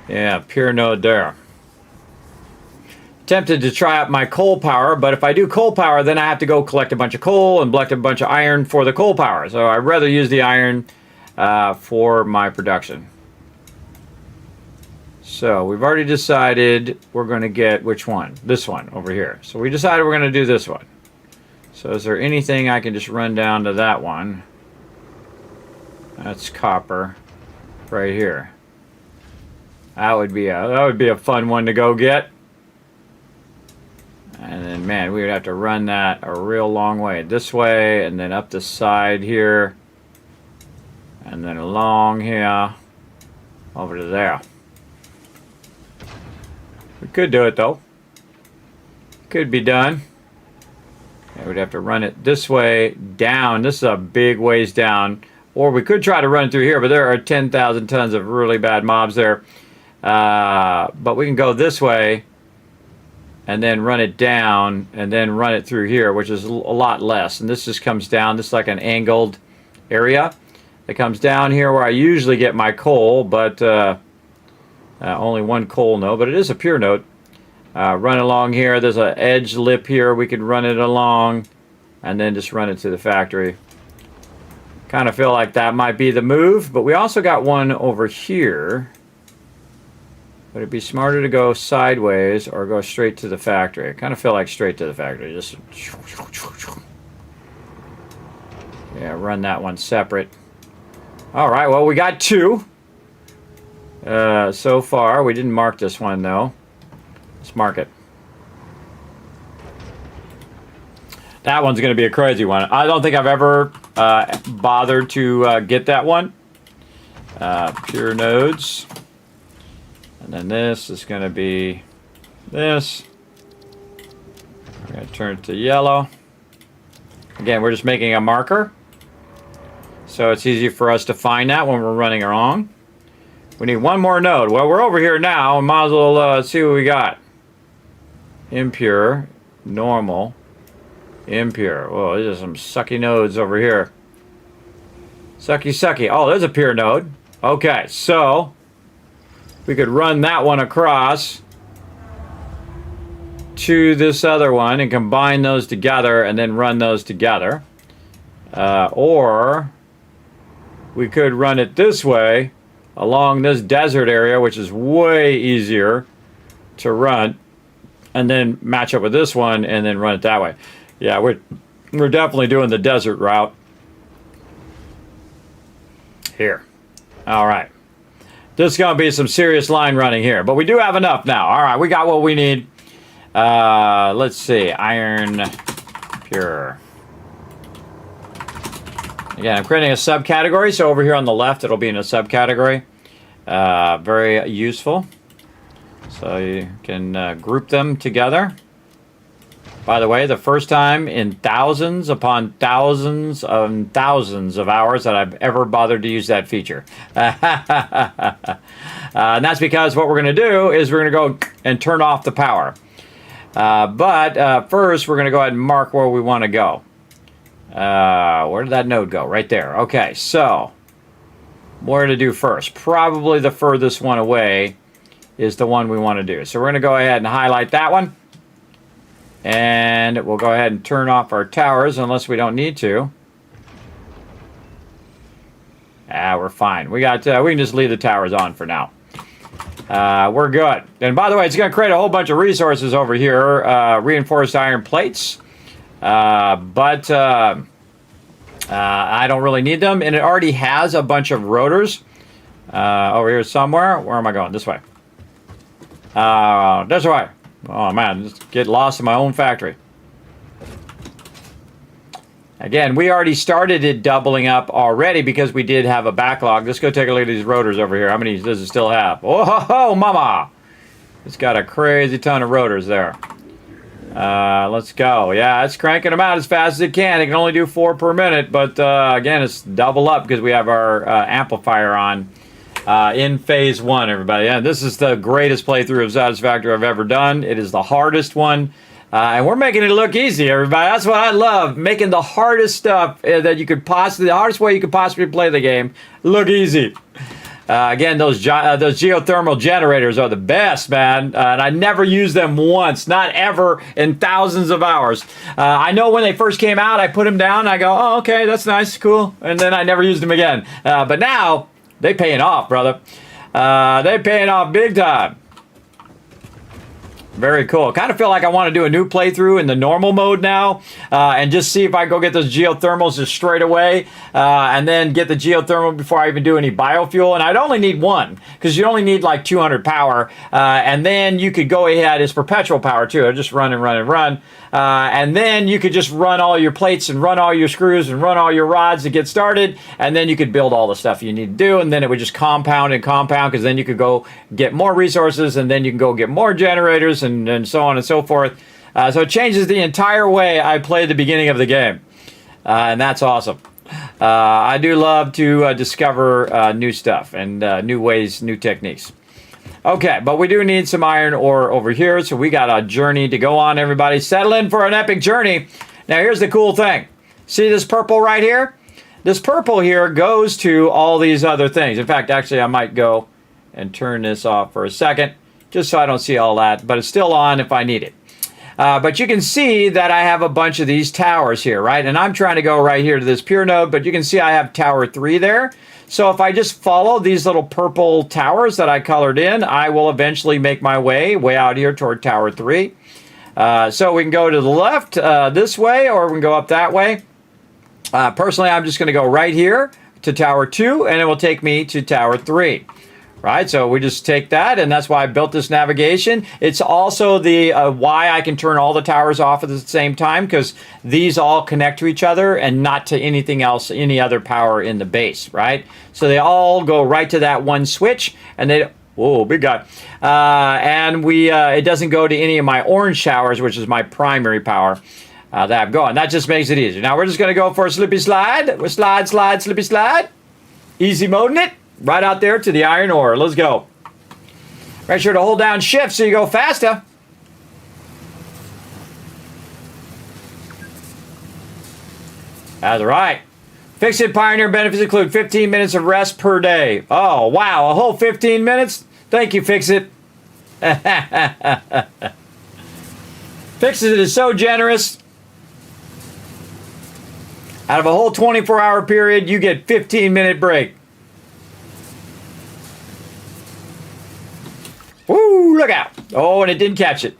Yeah, pure node there. Tempted to try out my coal power, but if I do coal power, then I have to go collect a bunch of coal and collect a bunch of iron for the coal power. So I'd rather use the iron for my production. So we've already decided we're going to get which one? This one over here. So we decided we're going to do this one. So is there anything I can just run down to that one? That's copper right here. That would be a fun one to go get. And then man, we would have to run that a real long way. This way and then up the side here. And then along here over to there. We could do it though. Could be done. Yeah, we'd have to run it this way down. This is a big ways down. Or we could try to run it through here, but there are 10,000 tons of really bad mobs there. But we can go this way and then run it down and then run it through here, which is a lot less. And this just comes down. This is like an angled area. It comes down here where I usually get my coal, but only 1 coal node, but it is a pure node. Run along here. There's an edge lip here. We could run it along and then just run it to the factory. Kind of feel like that might be the move, but we also got one over here. Would it be smarter to go sideways or go straight to the factory? I kind of feel like straight to the factory. Just yeah, run that one separate. All right, well, we got 2 so far. We didn't mark this one though. Let's mark it. That one's going to be a crazy one. I don't think I've ever bothered to get that one. Pure nodes. And then this is going to be this. We're going to turn it to yellow. Again, we're just making a marker. So it's easy for us to find that when we're running along. We need one more node. Well, we're over here now. Might as well see what we got. Impure, normal, impure. Whoa, these are some sucky nodes over here. Sucky, sucky. Oh, there's a pure node. Okay, so we could run that one across to this other one and combine those together and then run those together. Or we could run it this way along this desert area, which is way easier to run, and then match up with this one and then run it that way. Yeah, we're definitely doing the desert route here. All right. This is going to be some serious line running here, but we do have enough now. All right, we got what we need. Let's see. Iron pure. Again, I'm creating a subcategory, so over here on the left, it'll be in a subcategory. Very useful. So you can group them together. By the way, the first time in thousands upon thousands and thousands of hours that I've ever bothered to use that feature. And that's because what we're going to do is we're going to go and turn off the power. But first, we're going to go ahead and mark where we want to go. Where did that node go? Right there. Okay, so where to do first? Probably the furthest one away is the one we want to do. So we're going to go ahead and highlight that one. And we'll go ahead and turn off our towers unless we don't need to. We're fine. We can just leave the towers on for now. We're good. And by the way, it's going to create a whole bunch of resources over here. Reinforced iron plates. But I don't really need them. And it already has a bunch of rotors over here somewhere. Where am I going? This way. This way. Oh man, just get lost in my own factory. Again, we already started it doubling up already because we did have a backlog. Let's go take a look at these rotors over here. How many does it still have? Oh, ho, ho, mama! It's got a crazy ton of rotors there. Let's go. Yeah, it's cranking them out as fast as it can. It can only do 4 per minute, but again, it's double up because we have our amplifier on. In phase 1, everybody. Yeah, this is the greatest playthrough of Satisfactory I've ever done. It is the hardest one. And we're making it look easy, everybody. That's what I love. Making the hardest stuff that you could possibly, the hardest way you could possibly play the game, look easy. Again, those geothermal generators are the best, man. And I never used them once, not ever in thousands of hours. I know when they first came out, I put them down. I go, oh, okay, that's nice, cool. And then I never used them again. But now, they paying off, brother. They paying off big time. Very cool. Kind of feel like I want to do a new playthrough in the normal mode now and just see if I go get those geothermals just straight away and then get the geothermal before I even do any biofuel. And I'd only need one because you only need like 200 power. And then you could go ahead. It's perpetual power too. It'll just run and run and run. And then you could just run all your plates and run all your screws and run all your rods to get started. And then you could build all the stuff you need to do. And then it would just compound and compound because then you could go get more resources and then you can go get more generators and so on and so forth. So it changes the entire way I play the beginning of the game. And that's awesome. I do love to discover new stuff and new ways, new techniques. Okay, but we do need some iron ore over here, so we got a journey to go on, everybody. Settle in for an epic journey. Now, here's the cool thing. See this purple right here? This purple here goes to all these other things. In fact, actually, I might go and turn this off for a second, just so I don't see all that, but it's still on if I need it. But you can see that I have a bunch of these towers here, right? And I'm trying to go right here to this pure node, but you can see I have tower 3 there. So if I just follow these little purple towers that I colored in, I will eventually make my way out here toward tower 3. So we can go to the left this way, or we can go up that way. Personally, I'm just going to go right here to tower 2, and it will take me to tower 3. Right, so we just take that, and that's why I built this navigation. It's also the why I can turn all the towers off at the same time, because these all connect to each other and not to anything else, any other power in the base, right? So they all go right to that one switch, and they, whoa, big guy. And it doesn't go to any of my orange towers, which is my primary power. that I'm going. That just makes it easier. Now we're just going to go for a slippy slide. We're slide, slippy slide. Easy moding it. Right out there to the iron ore. Let's go. Make sure to hold down shift so you go faster. That's right. Fix It Pioneer benefits include 15 minutes of rest per day. Oh, wow. A whole 15 minutes? Thank you, Fix It. Fix It is so generous. Out of a whole 24-hour period, you get 15-minute break. Woo, look out. Oh, and it didn't catch it.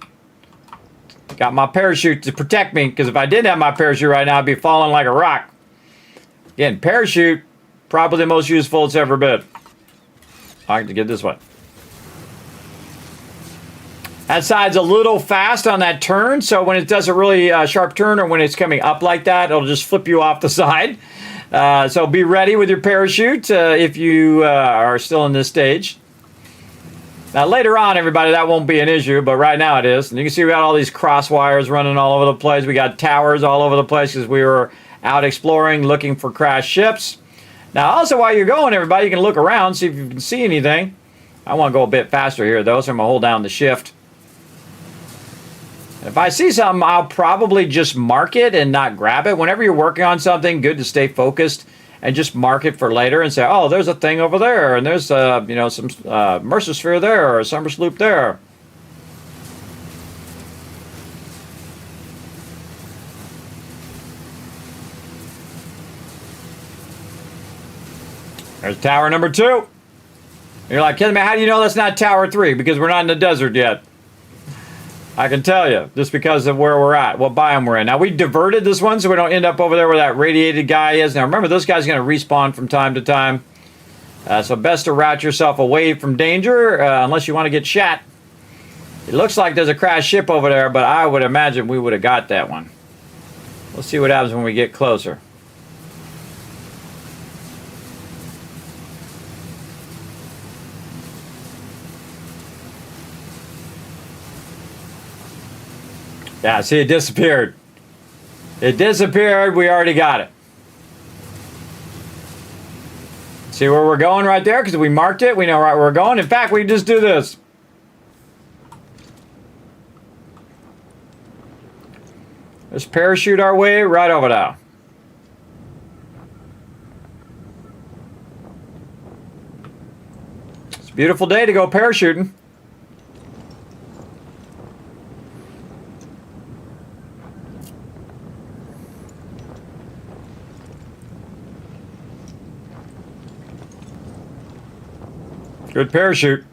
Got my parachute to protect me, because if I didn't have my parachute right now, I'd be falling like a rock. Again, parachute, probably the most useful it's ever been. I have to get this one. That side's a little fast on that turn, so when it does a really sharp turn or when it's coming up like that, it'll just flip you off the side. So be ready with your parachute if you are still in this stage. Now later on, everybody, that won't be an issue, but right now it is. And you can see we got all these cross wires running all over the place. We got towers all over the place because we were out exploring, looking for crashed ships. Now also while you're going, everybody, you can look around, see if you can see anything. I want to go a bit faster here though, so I'm going to hold down the shift. If I see something, I'll probably just mark it and not grab it. Whenever you're working on something, good to stay focused and just mark it for later and say, oh, there's a thing over there, and there's you know, some Mercer sphere there, or a summer sloop there. There's tower number 2. You're like, Kismet, how do you know that's not tower 3? Because we're not in the desert yet. I can tell you, just because of where we're at, what biome we're in. Now, we diverted this one so we don't end up over there where that radiated guy is. Now, remember, this guy's going to respawn from time to time. So best to route yourself away from danger unless you want to get shot. It looks like there's a crashed ship over there, but I would imagine we would have got that one. We'll see what happens when we get closer. Yeah, see, it disappeared. It disappeared. We already got it. See where we're going right there? Because we marked it. We know right where we're going. In fact, we just do this. Just parachute our way right over there. It's a beautiful day to go parachuting. Good parachute.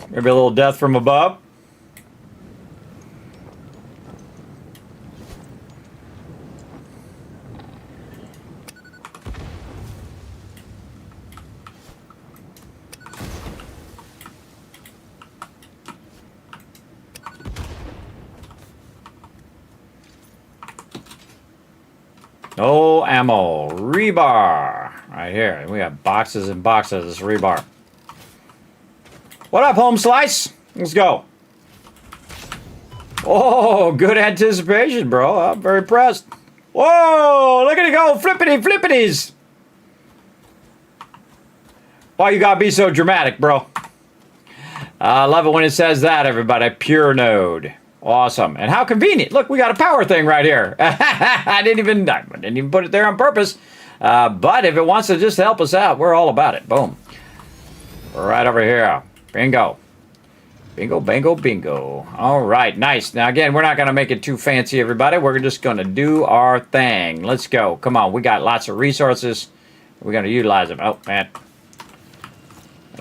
Maybe a little death from above. No ammo. Rebar. Right here. We have boxes and boxes of this rebar. What up, home slice? Let's go. Oh, good anticipation, bro. I'm very impressed. Whoa, look at it go. Flippity flippities. Why you gotta be so dramatic, bro? I love it when it says that, everybody. Pure node. Awesome. And how convenient. Look, we got a power thing right here. I didn't even put it there on purpose. But if it wants to just help us out, we're all about it. Boom. Right over here. Bingo. Bingo, bango, bingo. All right, nice. Now, again, we're not going to make it too fancy, everybody. We're just going to do our thing. Let's go. Come on. We got lots of resources. We're going to utilize them. Oh, man.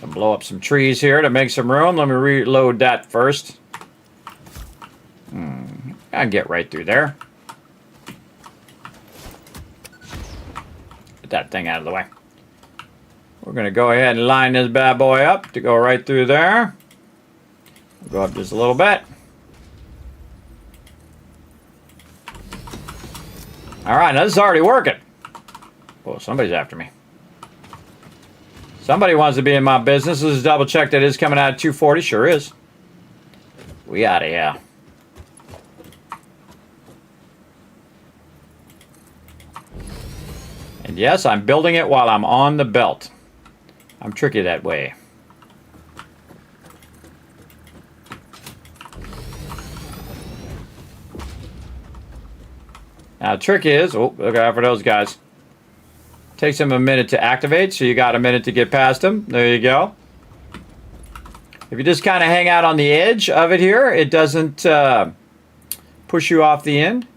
Gonna blow up some trees here to make some room. Let me reload that first. I can get right through there. Get that thing out of the way. We're going to go ahead and line this bad boy up to go right through there. Go up just a little bit. All right, now this is already working. Oh, somebody's after me. Somebody wants to be in my business. Let's double check that it is coming out at 240. Sure is. We out of here. And yes, I'm building it while I'm on the belt. I'm tricky that way. Now, the trick is, oh, look out for those guys. Takes them a minute to activate, so you got a minute to get past them. There you go. If you just kind of hang out on the edge of it here, it doesn't push you off the end.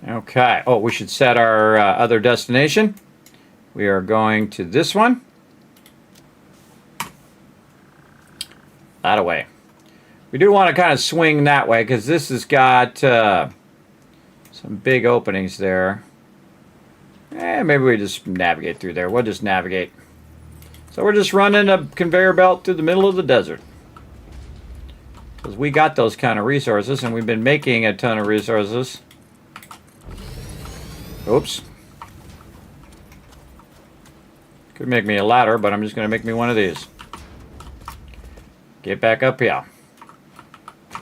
Okay. Oh, we should set our other destination. We are going to this one. That away. We do want to kind of swing that way because this has got some big openings there. Maybe we just navigate through there. We'll just navigate. So we're just running a conveyor belt through the middle of the desert. Because we got those kind of resources and we've been making a ton of resources. Oops. Could make me a ladder, but I'm just going to make me one of these. Get back up here.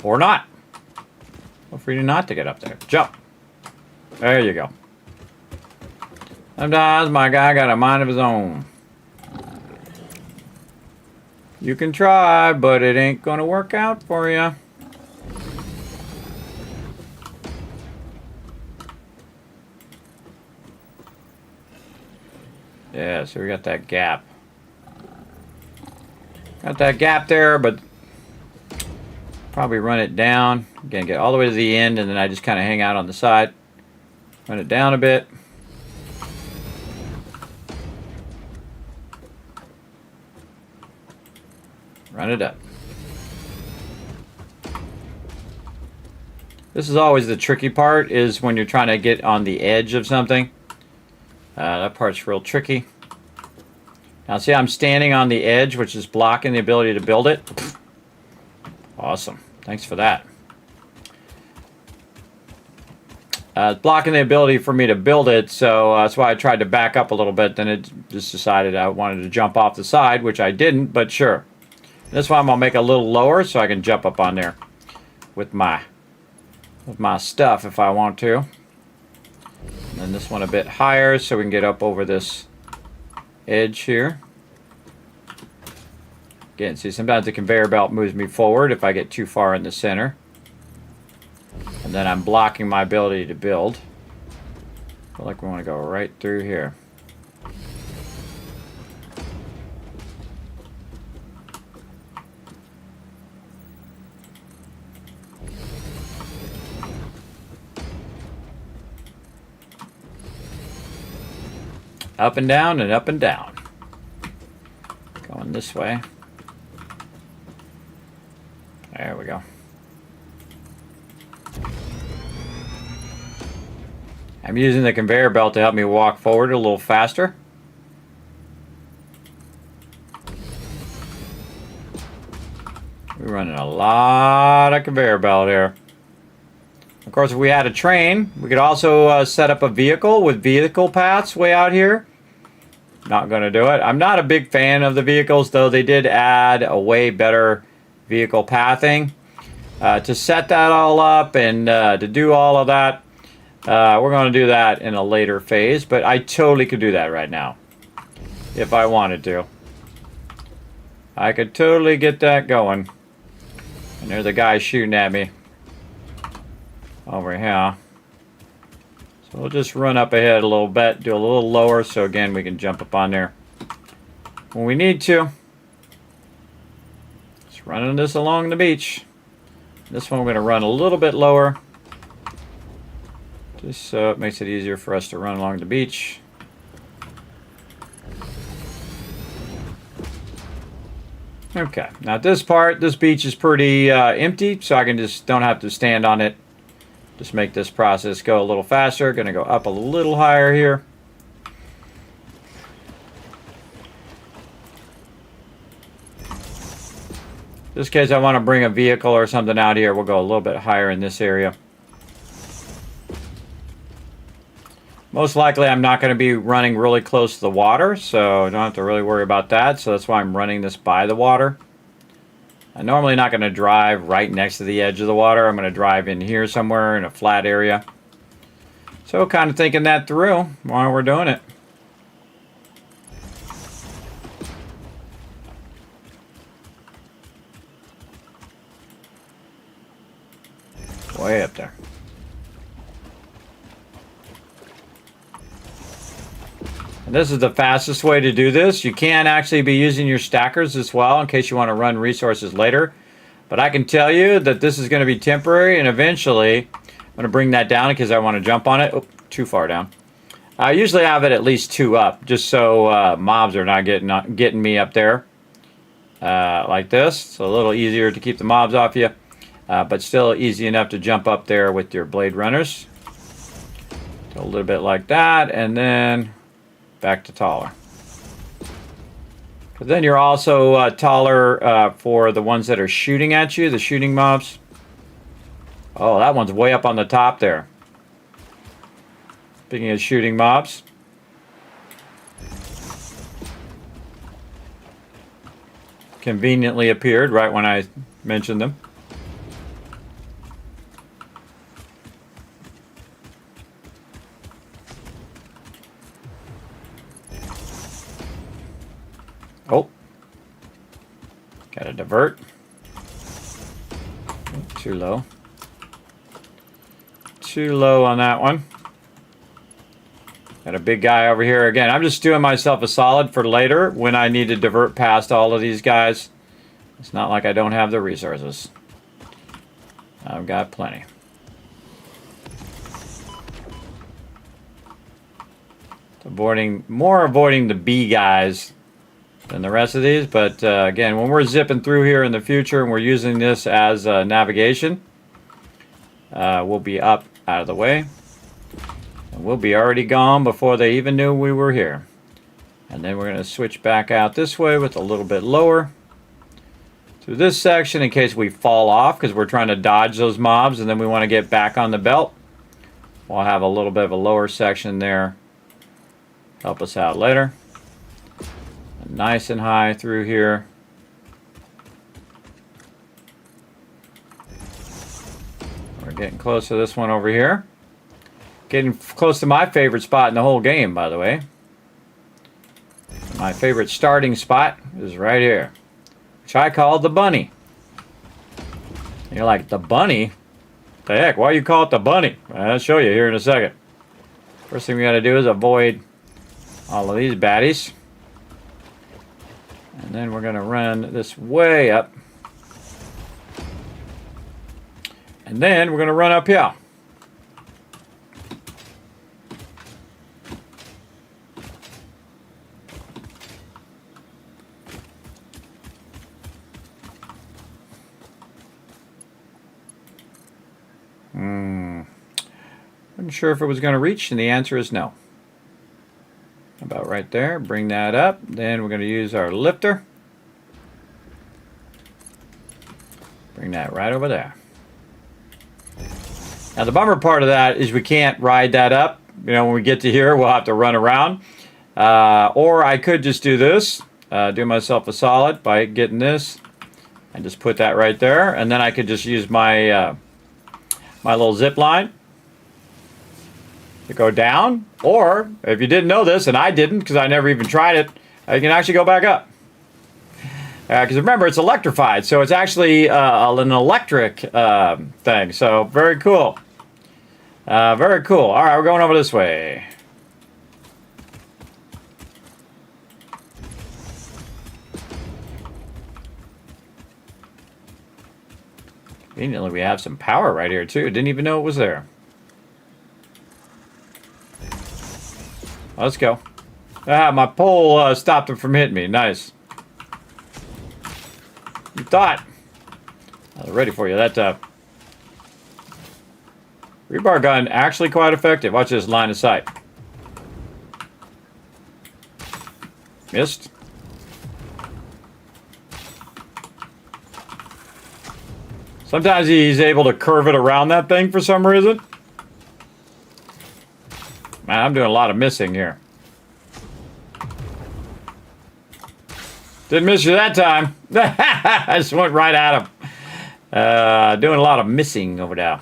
Or not. Feel free to not to get up there. Jump. There you go. Sometimes my guy got a mind of his own. You can try, but it ain't going to work out for you. Yeah, so we got that gap. Got that gap there, but probably run it down. Again, get all the way to the end, and then I just kind of hang out on the side. Run it down a bit. Run it up. This is always the tricky part, is when you're trying to get on the edge of something. That part's real tricky. Now see, I'm standing on the edge, which is blocking the ability to build it. Awesome. Thanks for that. It's blocking the ability for me to build it, so that's why I tried to back up a little bit. Then it just decided I wanted to jump off the side, which I didn't, but sure. This one I'm going to make a little lower so I can jump up on there with my stuff if I want to. And then this one a bit higher so we can get up over this edge here. Again, see, sometimes the conveyor belt moves me forward if I get too far in the center. And then I'm blocking my ability to build. I feel like we want to go right through here. Up and down and up and down. Going this way. There we go. I'm using the conveyor belt to help me walk forward a little faster. We're running a lot of conveyor belt here. Of course, if we had a train, we could also set up a vehicle with vehicle paths way out here. Not going to do it. I'm not a big fan of the vehicles, though they did add a way better vehicle pathing. To set that all up and to do all of that, we're going to do that in a later phase, but I totally could do that right now if I wanted to. I could totally get that going. And there's a guy shooting at me over here. So we'll just run up ahead a little bit, do a little lower, so again we can jump up on there when we need to. Just running this along the beach. This one we're going to run a little bit lower, just so it makes it easier for us to run along the beach. Okay, now this beach is pretty empty, so I can just don't have to stand on it. Just make this process go a little faster. Going to go up a little higher here. Just in case I want to bring a vehicle or something out here, we'll go a little bit higher in this area. Most likely I'm not going to be running really close to the water, so I don't have to really worry about that. So that's why I'm running this by the water. I'm normally not going to drive right next to the edge of the water. I'm going to drive in here somewhere in a flat area. So kind of thinking that through while we're doing it. Way up there. And this is the fastest way to do this. You can actually be using your stackers as well in case you want to run resources later. But I can tell you that this is going to be temporary, and eventually I'm going to bring that down because I want to jump on it. Oh, too far down. I usually have it at least 2 up, just so mobs are not getting me up there like this. It's a little easier to keep the mobs off you, but still easy enough to jump up there with your blade runners. Do a little bit like that, and then back to taller. But then you're also taller for the ones that are shooting at you, the shooting mobs. Oh, that one's way up on the top there. Speaking of shooting mobs. Conveniently appeared right when I mentioned them. Oh, gotta divert. Too low. Too low on that one. Got a big guy over here again. I'm just doing myself a solid for later when I need to divert past all of these guys. It's not like I don't have the resources. I've got plenty. Avoiding the B guys than the rest of these, but again, when we're zipping through here in the future and we're using this as navigation, we'll be up out of the way, and we'll be already gone before they even knew we were here. And then we're going to switch back out this way with a little bit lower through this section in case we fall off, because we're trying to dodge those mobs and then we want to get back on the belt. We'll have a little bit of a lower section there, help us out later. Nice and high through here. We're getting close to this one over here. Getting close to my favorite spot in the whole game, by the way. My favorite starting spot is right here, which I call the bunny. And you're like, the bunny? The heck, why you call it the bunny? I'll show you here in a second. First thing we got to do is avoid all of these baddies. And then we're going to run this way up. And then we're going to run up here. Wasn't sure if it was going to reach, and the answer is no. About right there. Bring that up. Then we're going to use our lifter. Bring that right over there. Now the bummer part of that is we can't ride that up. You know, when we get to here, we'll have to run around. Or I could just do this. Do myself a solid by getting this. And just put that right there. And then I could just use my, my little zip line to go down. Or, if you didn't know this, and I didn't because I never even tried it, you can actually go back up. Because remember, it's electrified, so it's actually an electric thing. So, very cool. Very cool. All right, we're going over this way. Conveniently, we have some power right here, too. Didn't even know it was there. Let's go. Ah, my pole stopped him from hitting me. Nice. You thought. I was ready for you that time. Rebar gun actually quite effective. Watch this line of sight. Missed. Sometimes he's able to curve it around that thing for some reason. Man, I'm doing a lot of missing here. Didn't miss you that time. I just went right at him. Doing a lot of missing over there.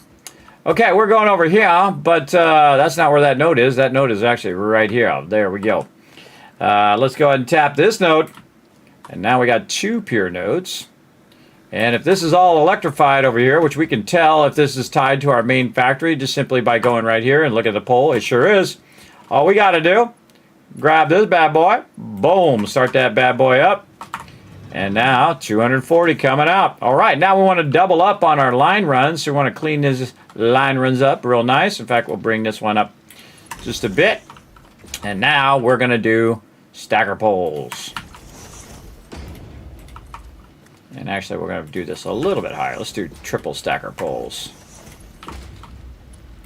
Okay, we're going over here, but that's not where that note is. That note is actually right here. There we go. Let's go ahead and tap this note. And now we got 2 pure notes. And if this is all electrified over here, which we can tell if this is tied to our main factory just simply by going right here and look at the pole, it sure is. All we got to do, grab this bad boy, boom, start that bad boy up. And now 240 coming out. All right, now we want to double up on our line runs. So we want to clean these line runs up real nice. In fact, we'll bring this one up just a bit. And now we're going to do stacker poles. And actually, we're going to do this a little bit higher. Let's do triple stacker poles.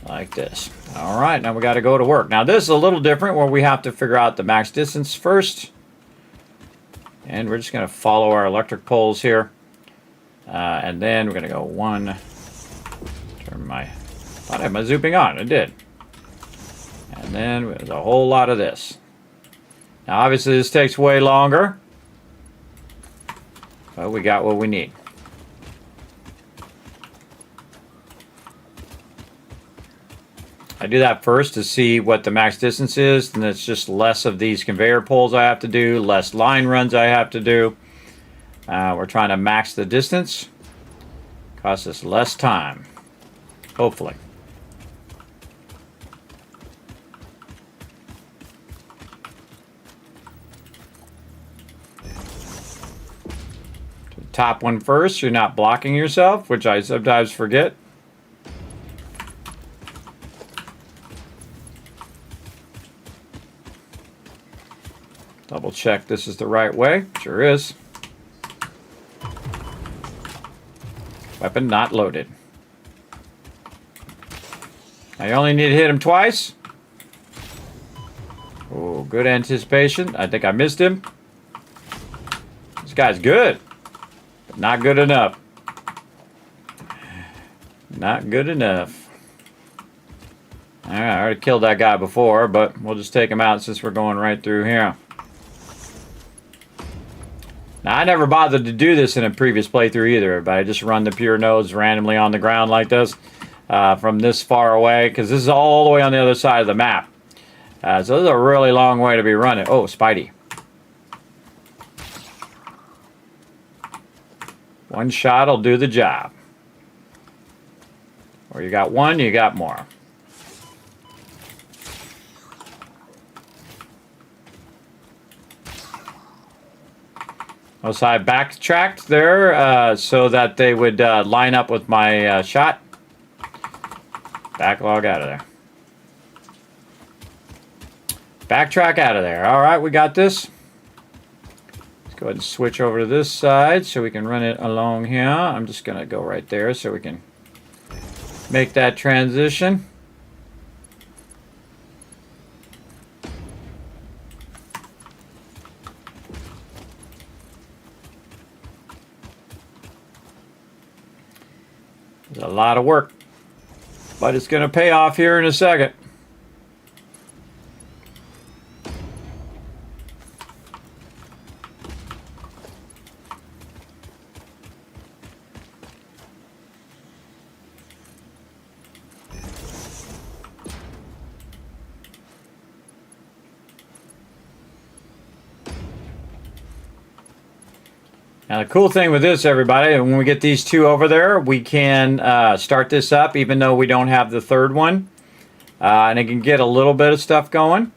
Like this. All right, now we got to go to work. Now, this is a little different where we have to figure out the max distance first. And we're just going to follow our electric poles here. And then we're going to go 1. Turn my... Thought I had my zooming on. It did. And then there's a whole lot of this. Now, obviously, this takes way longer. But we got what we need. I do that first to see what the max distance is, and it's just less of these conveyor poles I have to do, less line runs I have to do. We're trying to max the distance. Costs us less time, hopefully. Top one first, you're not blocking yourself, which I sometimes forget. Double check this is the right way. Sure is. Weapon not loaded. Now you only need to hit him twice. Oh, good anticipation. I think I missed him. This guy's good. Not good enough. Not good enough. Alright, I already killed that guy before, but we'll just take him out since we're going right through here. Now, I never bothered to do this in a previous playthrough either, but I just run the pure nodes randomly on the ground like this from this far away, because this is all the way on the other side of the map. So this is a really long way to be running. Oh, Spidey. One shot will do the job. Or you got one, you got more. So I backtracked there so that they would line up with my shot. Backlog out of there. Backtrack out of there. All right, we got this. Go ahead and switch over to this side so we can run it along here. I'm just going to go right there so we can make that transition. It's a lot of work, but it's going to pay off here in a second. Now, the cool thing with this, everybody, when we get these 2 over there, we can start this up even though we don't have the 3rd one. And it can get a little bit of stuff going.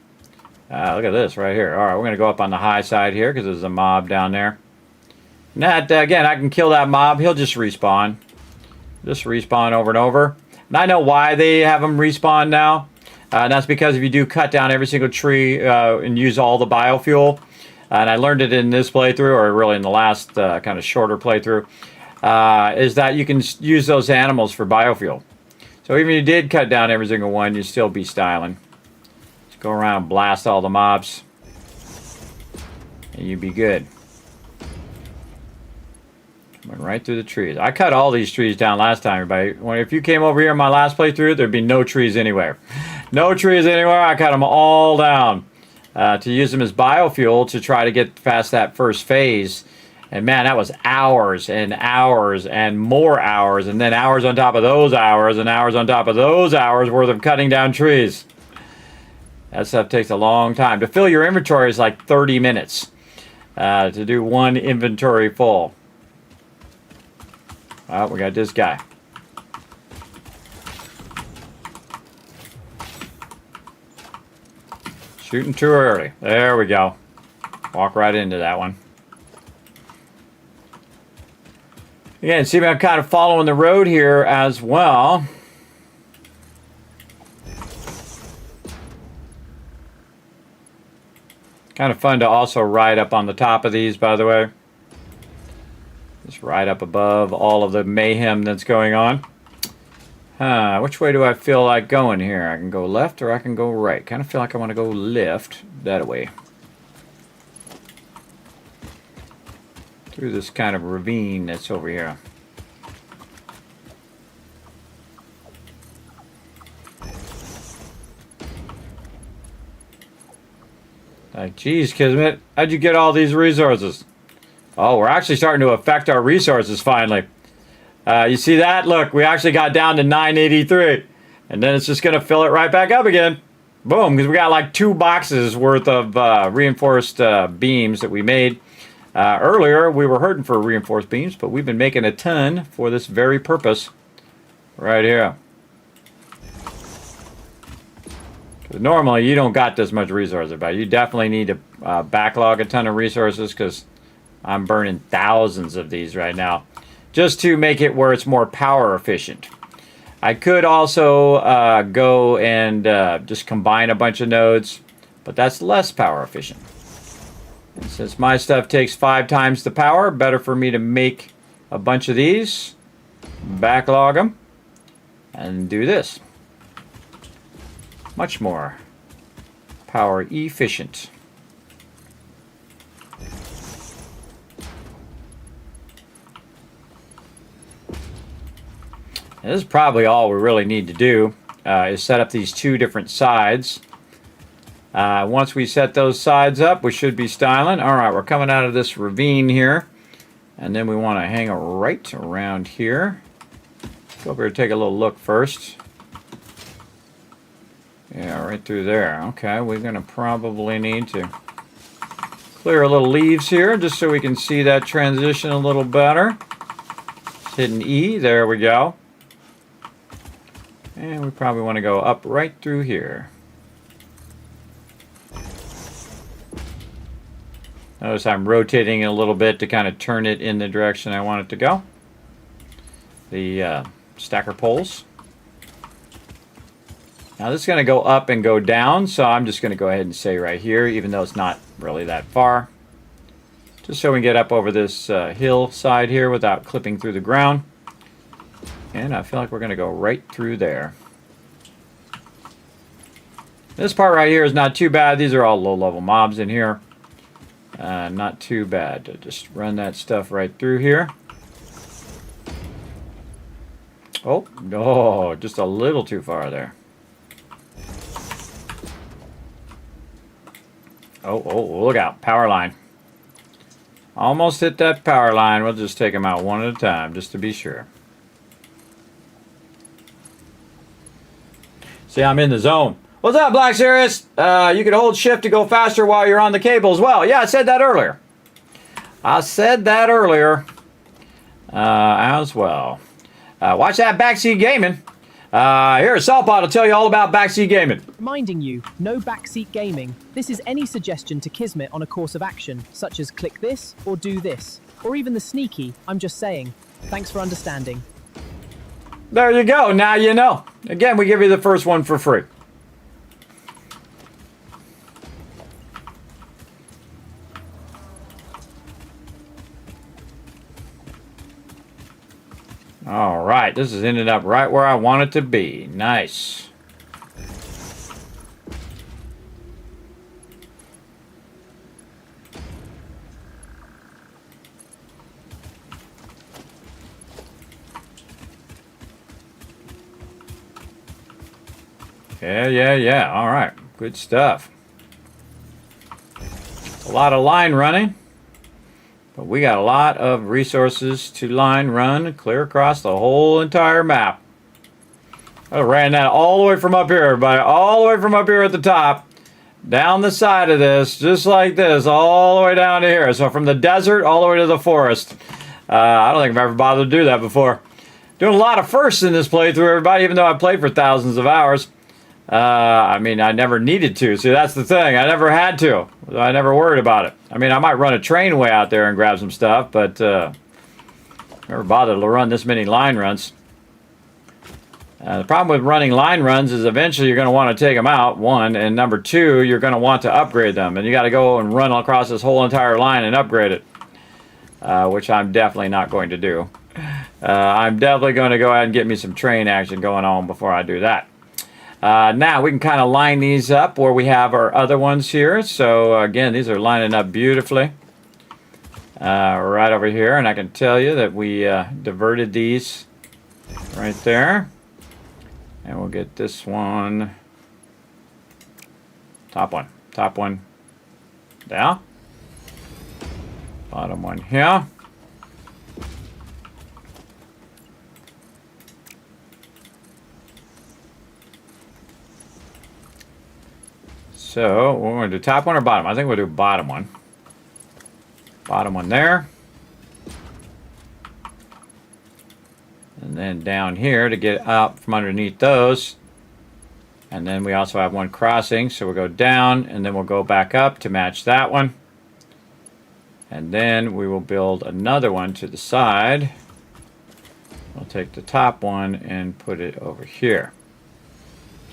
Look at this right here. All right, we're going to go up on the high side here because there's a mob down there. And that, again, I can kill that mob. He'll just respawn. Just respawn over and over. And I know why they have them respawn now. And that's because if you do cut down every single tree and use all the biofuel, and I learned it in this playthrough, or really in the last kind of shorter playthrough, is that you can use those animals for biofuel. So even if you did cut down every single one, you'd still be styling. Just go around and blast all the mobs, and you'd be good. Went right through the trees. I cut all these trees down last time, everybody. If you came over here in my last playthrough, there'd be no trees anywhere. No trees anywhere. I cut them all down to use them as biofuel to try to get past that first phase. And man, that was hours and hours and more hours, and then hours on top of those hours and hours on top of those hours worth of cutting down trees. That stuff takes a long time. To fill your inventory is like 30 minutes to do one inventory full. Oh, we got this guy. Shooting too early. There we go. Walk right into that one. Again, see, I'm kind of following the road here as well. Kind of fun to also ride up on the top of these, by the way. Just right up above all of the mayhem that's going on. Which way do I feel like going here? I can go left or I can go right. Kind of feel like I want to go left that way. Through this kind of ravine that's over here. Like, geez, Kismet, how'd you get all these resources? Oh, we're actually starting to affect our resources finally. You see that? Look, we actually got down to 983. And then it's just going to fill it right back up again. Boom, because we got like 2 boxes worth of reinforced beams that we made. Earlier, we were hurting for reinforced beams, but we've been making a ton for this very purpose right here. Normally, you don't got this much resources, but you definitely need to backlog a ton of resources because I'm burning thousands of these right now just to make it where it's more power efficient. I could also go and just combine a bunch of nodes, but that's less power efficient. And since my stuff takes 5 times the power, better for me to make a bunch of these, backlog them, and do this. Much more power efficient. And this is probably all we really need to do is set up these 2 different sides. Once we set those sides up, we should be styling. All right, we're coming out of this ravine here. And then we want to hang a right around here. Go over here and take a little look first. Yeah, right through there. Okay, we're going to probably need to clear a little leaves here just so we can see that transition a little better. Just hitting E, there we go. And we probably want to go up right through here. Notice I'm rotating it a little bit to kind of turn it in the direction I want it to go. The stacker poles. Now this is going to go up and go down, so I'm just going to go ahead and say right here, even though it's not really that far. Just so we can get up over this hillside here without clipping through the ground. And I feel like we're going to go right through there. This part right here is not too bad. These are all low-level mobs in here. Not too bad to just run that stuff right through here. Oh, no, just a little too far there. Oh, look out. Power line. Almost hit that power line. We'll just take them out one at a time, just to be sure. See, I'm in the zone. What's up, Black Sirius? You can hold shift to go faster while you're on the cable as well. Yeah, I said that earlier. As well. Watch that Backseat Gaming. Here, Saltpot will tell you all about Backseat Gaming. Reminding you, no backseat gaming. This is any suggestion to Kismet on a course of action, such as click this or do this, or even the sneaky, I'm just saying. Thanks for understanding. There you go, now you know. Again, we give you the first one for free. All right, this has ended up right where I want it to be. Nice. Yeah. All right. Good stuff. A lot of line running. But we got a lot of resources to line run clear across the whole entire map. I ran that all the way from up here, everybody. All the way from up here at the top. Down the side of this, just like this, all the way down to here. So from the desert all the way to the forest. I don't think I've ever bothered to do that before. Doing a lot of firsts in this playthrough, everybody, even though I played for thousands of hours. I mean, I never needed to. See, that's the thing. I never had to. I never worried about it. I mean, I might run a train way out there and grab some stuff, but never bothered to run this many line runs. The problem with running line runs is eventually you're going to want to take them out, one, and number two, you're going to want to upgrade them, and you got to go and run across this whole entire line and upgrade it, which I'm definitely not going to do. I'm definitely going to go ahead and get me some train action going on before I do that. Now we can kind of line these up where we have our other ones here. So again, these are lining up beautifully right over here, and I can tell you that we diverted these right there. And we'll get this one, top one down, bottom one here. So we're going to do top one or bottom? I think we'll do bottom one. Bottom one there. And then down here to get up from underneath those. And then we also have one crossing, so we'll go down and then we'll go back up to match that one. And then we will build another one to the side. We'll take the top one and put it over here,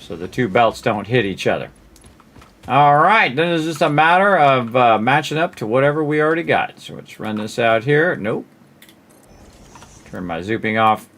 so the two belts don't hit each other. Alright, then it's just a matter of matching up to whatever we already got. So let's run this out here. Nope. Turn my zooping off.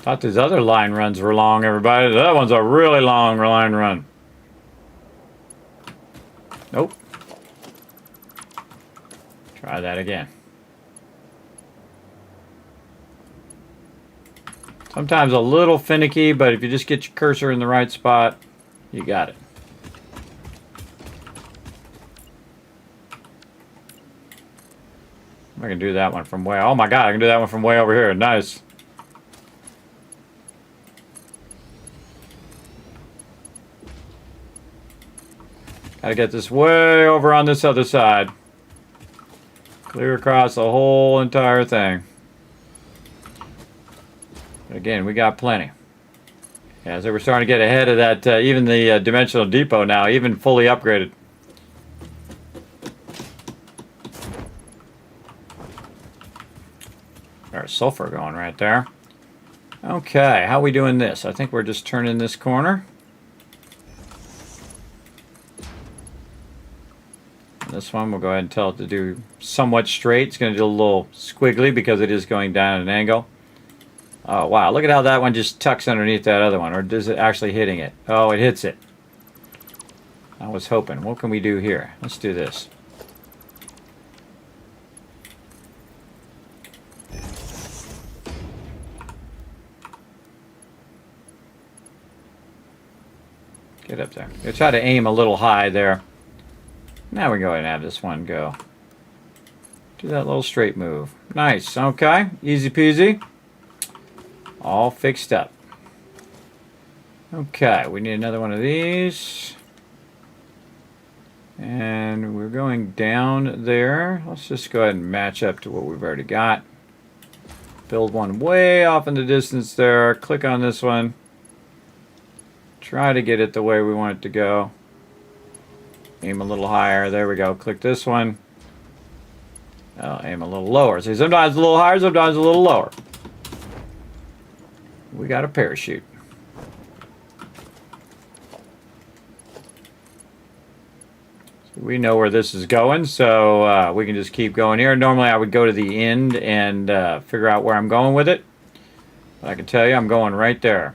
Thought these other line runs were long, everybody. That one's a really long line run. Nope. Try that again. Sometimes a little finicky, but if you just get your cursor in the right spot, you got it. I can do that one from way... Oh my god, I can do that one from way over here. Nice. Gotta get this way over on this other side. Clear across the whole entire thing. But again, we got plenty. Yeah, so we're starting to get ahead of that, even the dimensional depot now, even fully upgraded. There's sulfur going right there. Okay, how are we doing this? I think we're just turning this corner. This one, we'll go ahead and tell it to do somewhat straight. It's going to do a little squiggly because it is going down at an angle. Oh, wow. Look at how that one just tucks underneath that other one. Or is it actually hitting it? Oh, it hits it. I was hoping. What can we do here? Let's do this. Get up there. We'll try to aim a little high there. Now we can go ahead and have this one go. Do that little straight move. Nice. Okay. Easy peasy. All fixed up. Okay. We need another one of these. And we're going down there. Let's just go ahead and match up to what we've already got. Build one way off in the distance there. Click on this one. Try to get it the way we want it to go. Aim a little higher. There we go. Click this one. I'll aim a little lower. See, sometimes a little higher, sometimes a little lower. We got a parachute. We know where this is going, so we can just keep going here. Normally I would go to the end and figure out where I'm going with it. But I can tell you I'm going right there.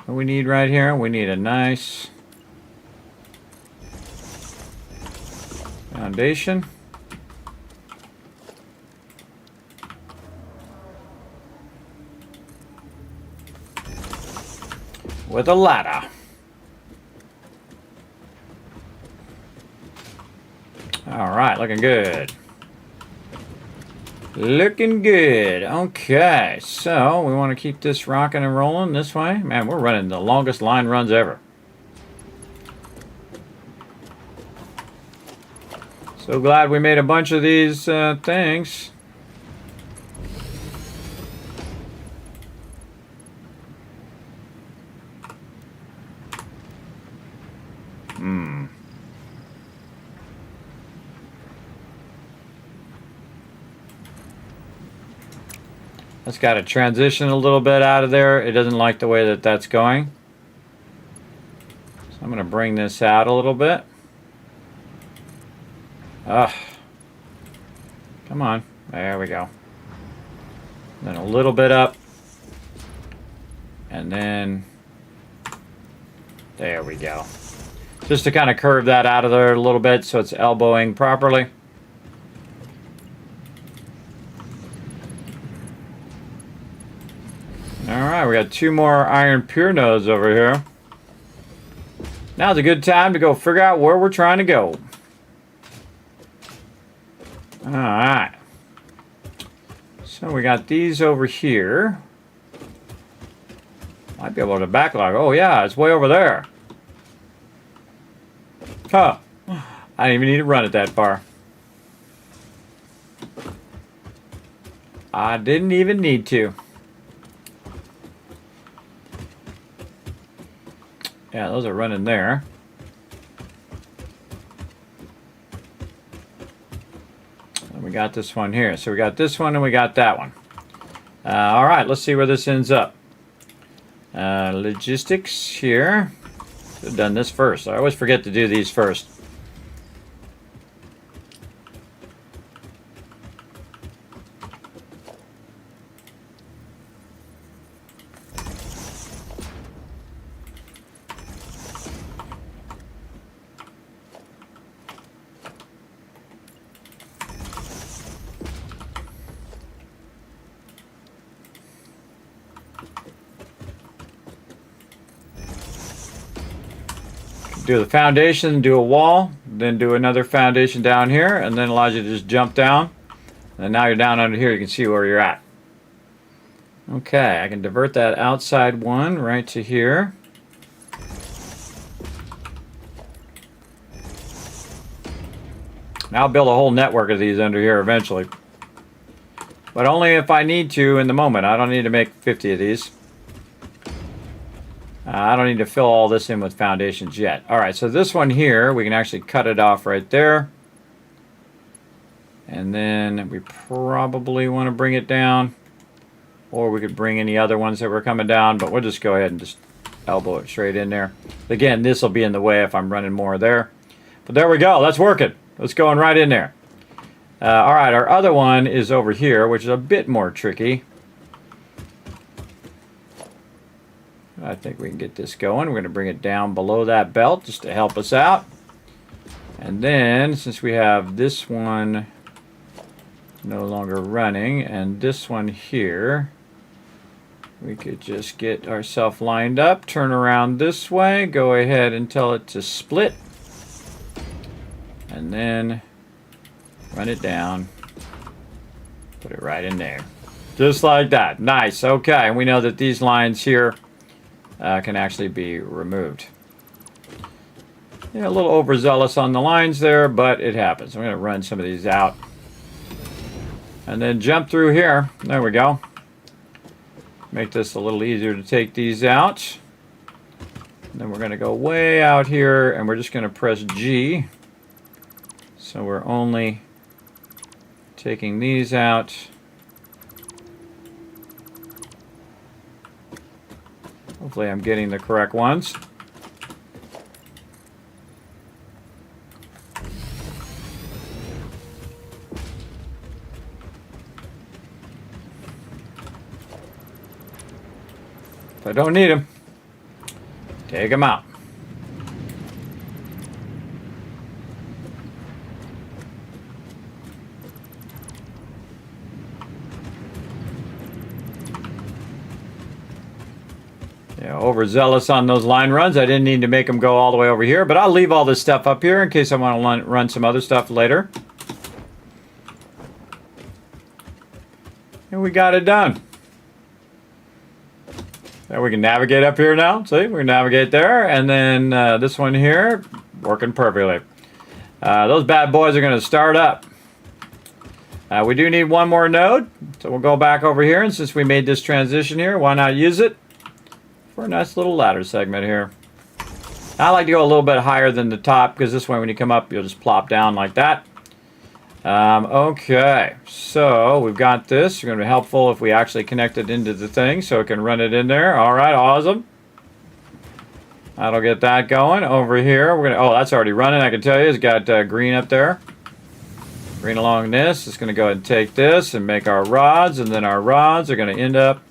What we need right here, we need a nice foundation. With a ladder. Alright, looking good. Looking good. Okay, so we want to keep this rocking and rolling this way. Man, we're running the longest line runs ever. So glad we made a bunch of these things. It's got to transition a little bit out of there. It doesn't like the way that that's going. So I'm going to bring this out a little bit. Come on. There we go. Then a little bit up. And then there we go. Just to kind of curve that out of there a little bit so it's elbowing properly. Alright, we got 2 more iron pure nodes over here. Now's a good time to go figure out where we're trying to go. Alright. So we got these over here. Might be able to backlog. Oh yeah, it's way over there. Huh. I didn't even need to run it that far. I didn't even need to. Yeah, those are running there. And we got this one here. So we got this one and we got that one. All right, let's see where this ends up. Logistics here. Should have done this first. I always forget to do these first. Do the foundation, do a wall, then do another foundation down here, and then allows you to just jump down. And now you're down under here, you can see where you're at. Okay, I can divert that outside one right to here. Now I'll build a whole network of these under here eventually. But only if I need to in the moment. I don't need to make 50 of these. I don't need to fill all this in with foundations yet. Alright, so this one here, we can actually cut it off right there. And then we probably want to bring it down. Or we could bring any other ones that were coming down, but we'll just go ahead and just elbow it straight in there. Again, this will be in the way if I'm running more there. But there we go, that's working. It's going right in there. Alright, our other one is over here, which is a bit more tricky. I think we can get this going. We're going to bring it down below that belt just to help us out. And then, since we have this one no longer running, and this one here, we could just get ourselves lined up, turn around this way, go ahead and tell it to split, and then run it down, put it right in there. Just like that. Nice. Okay, and we know that these lines here can actually be removed. Yeah, a little overzealous on the lines there, but it happens. I'm going to run some of these out. And then jump through here. There we go. Make this a little easier to take these out. And then we're going to go way out here, and we're just going to press G. So we're only taking these out. Hopefully I'm getting the correct ones. If I don't need them, take them out. Yeah, overzealous on those line runs. I didn't need to make them go all the way over here, but I'll leave all this stuff up here in case I want to run some other stuff later. And we got it done. And we can navigate up here now. See, we can navigate there. And then this one here, working perfectly. Those bad boys are going to start up. We do need one more node. So we'll go back over here. And since we made this transition here, why not use it for a nice little ladder segment here. I like to go a little bit higher than the top because this way when you come up, you'll just plop down like that. Okay, so we've got this. It's going to be helpful if we actually connect it into the thing so it can run it in there. All right, awesome. That'll get that going. Over here, we're going to, oh, that's already running, I can tell you. It's got green up there. Green along this. It's going to go ahead and take this and make our rods, and then our rods are going to end up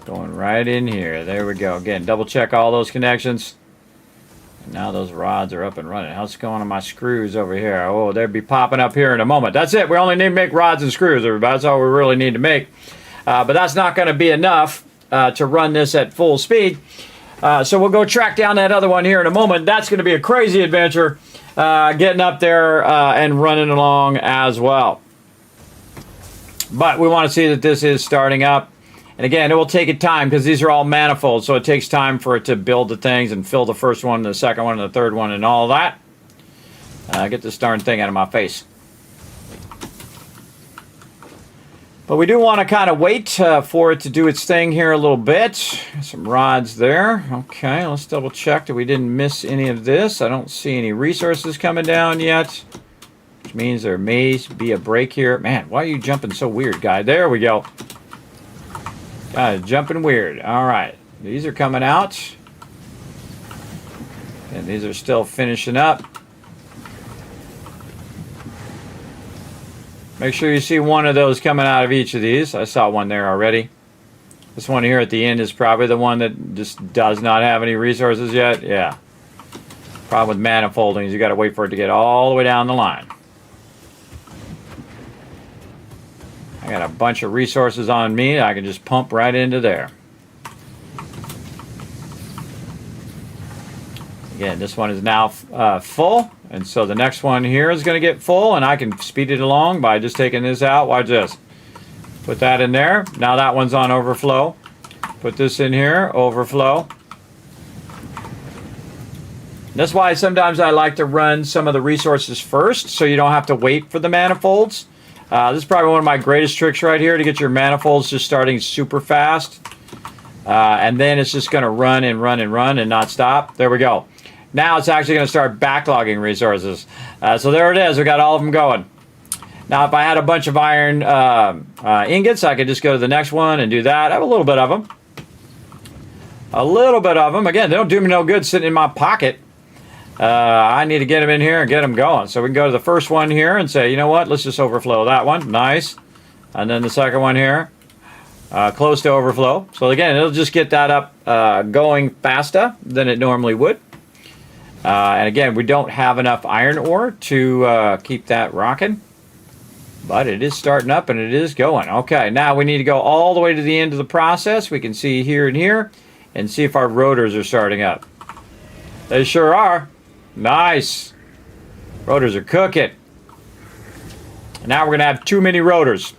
going right in here. There we go. Again, double check all those connections. And now those rods are up and running. How's it going on my screws over here? Oh, they'll be popping up here in a moment. That's it. We only need to make rods and screws, everybody. That's all we really need to make. But that's not going to be enough to run this at full speed. So we'll go track down that other one here in a moment. That's going to be a crazy adventure getting up there and running along as well. But we want to see that this is starting up. And again, it will take it time because these are all manifolds, so it takes time for it to build the things and fill the first one, the second one, and the third one, and all that. Get this darn thing out of my face. But we do want to kind of wait for it to do its thing here a little bit. Some rods there. Okay, let's double check that we didn't miss any of this. I don't see any resources coming down yet, which means there may be a break here. Man, why are you jumping so weird, guy? There we go. Jumping weird. All right. These are coming out. And these are still finishing up. Make sure you see one of those coming out of each of these. I saw one there already. This one here at the end is probably the one that just does not have any resources yet. Yeah. Problem with manifolding is you got to wait for it to get all the way down the line. I got a bunch of resources on me. I can just pump right into there. Again, this one is now full. And so the next one here is going to get full. And I can speed it along by just taking this out. Watch this. Put that in there. Now that one's on overflow. Put this in here. Overflow. That's why sometimes I like to run some of the resources first so you don't have to wait for the manifolds. This is probably one of my greatest tricks right here to get your manifolds just starting super fast. And then it's just going to run and run and run and not stop. There we go. Now it's actually going to start backlogging resources. So there it is. We got all of them going. Now if I had a bunch of iron ingots, I could just go to the next one and do that. I have a little bit of them. A little bit of them. Again, they don't do me no good sitting in my pocket. I need to get them in here and get them going. So we can go to the first one here and say, you know what, let's just overflow that one. Nice. And then the second one here, close to overflow. So again, it'll just get that up going faster than it normally would. And again, we don't have enough iron ore to keep that rocking. But it is starting up and it is going. Okay, now we need to go all the way to the end of the process. We can see here and here and see if our rotors are starting up. They sure are. Nice. Rotors are cooking. Now we're going to have too many rotors.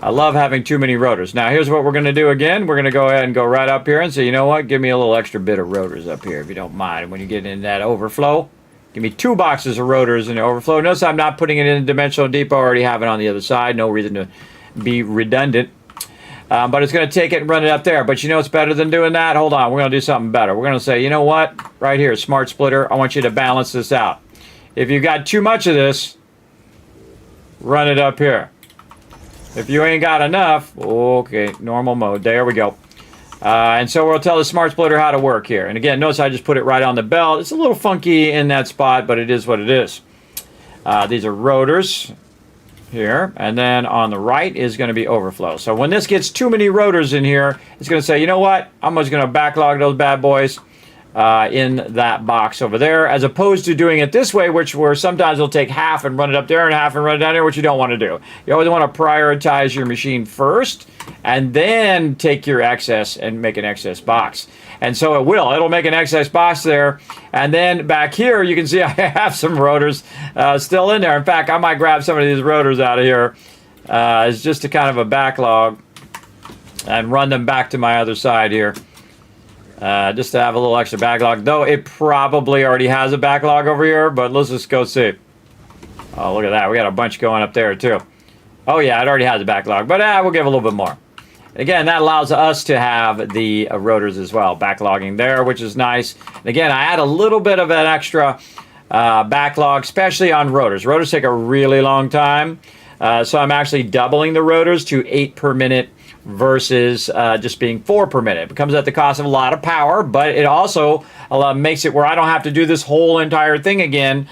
I love having too many rotors. Now here's what we're going to do again. We're going to go ahead and go right up here and say, you know what? Give me a little extra bit of rotors up here if you don't mind. When you get in that overflow, give me 2 boxes of rotors in the overflow. Notice I'm not putting it in Dimensional Depot. I already have it on the other side. No reason to be redundant. But it's going to take it and run it up there. But you know what's better than doing that? Hold on. We're going to do something better. We're going to say, you know what? Right here, Smart Splitter, I want you to balance this out. If you've got too much of this, run it up here. If you ain't got enough, okay, normal mode. There we go. And so we'll tell the Smart Splitter how to work here. And again, notice I just put it right on the belt. It's a little funky in that spot, but it is what it is. These are rotors. here, and then on the right is going to be overflow. So when this gets too many rotors in here, it's going to say, you know what, I'm just going to backlog those bad boys in that box over there, as opposed to doing it this way, where sometimes it'll take half and run it up there and half and run it down there, which you don't want to do. You always want to prioritize your machine first and then take your excess and make an excess box. And so it'll make an excess box there. And then back here, you can see I have some rotors still in there. In fact, I might grab some of these rotors out of here as just a kind of a backlog and run them back to my other side here. Just to have a little extra backlog, though it probably already has a backlog over here, but let's just go see. Oh, look at that. We got a bunch going up there, too. Oh, yeah, it already has a backlog, but we'll give a little bit more. Again, that allows us to have the rotors as well, backlogging there, which is nice. And again, I add a little bit of an extra backlog, especially on rotors. Rotors take a really long time, so I'm actually doubling the rotors to 8 per minute versus just being 4 per minute. It comes at the cost of a lot of power, but it also makes it where I don't have to do this whole entire thing again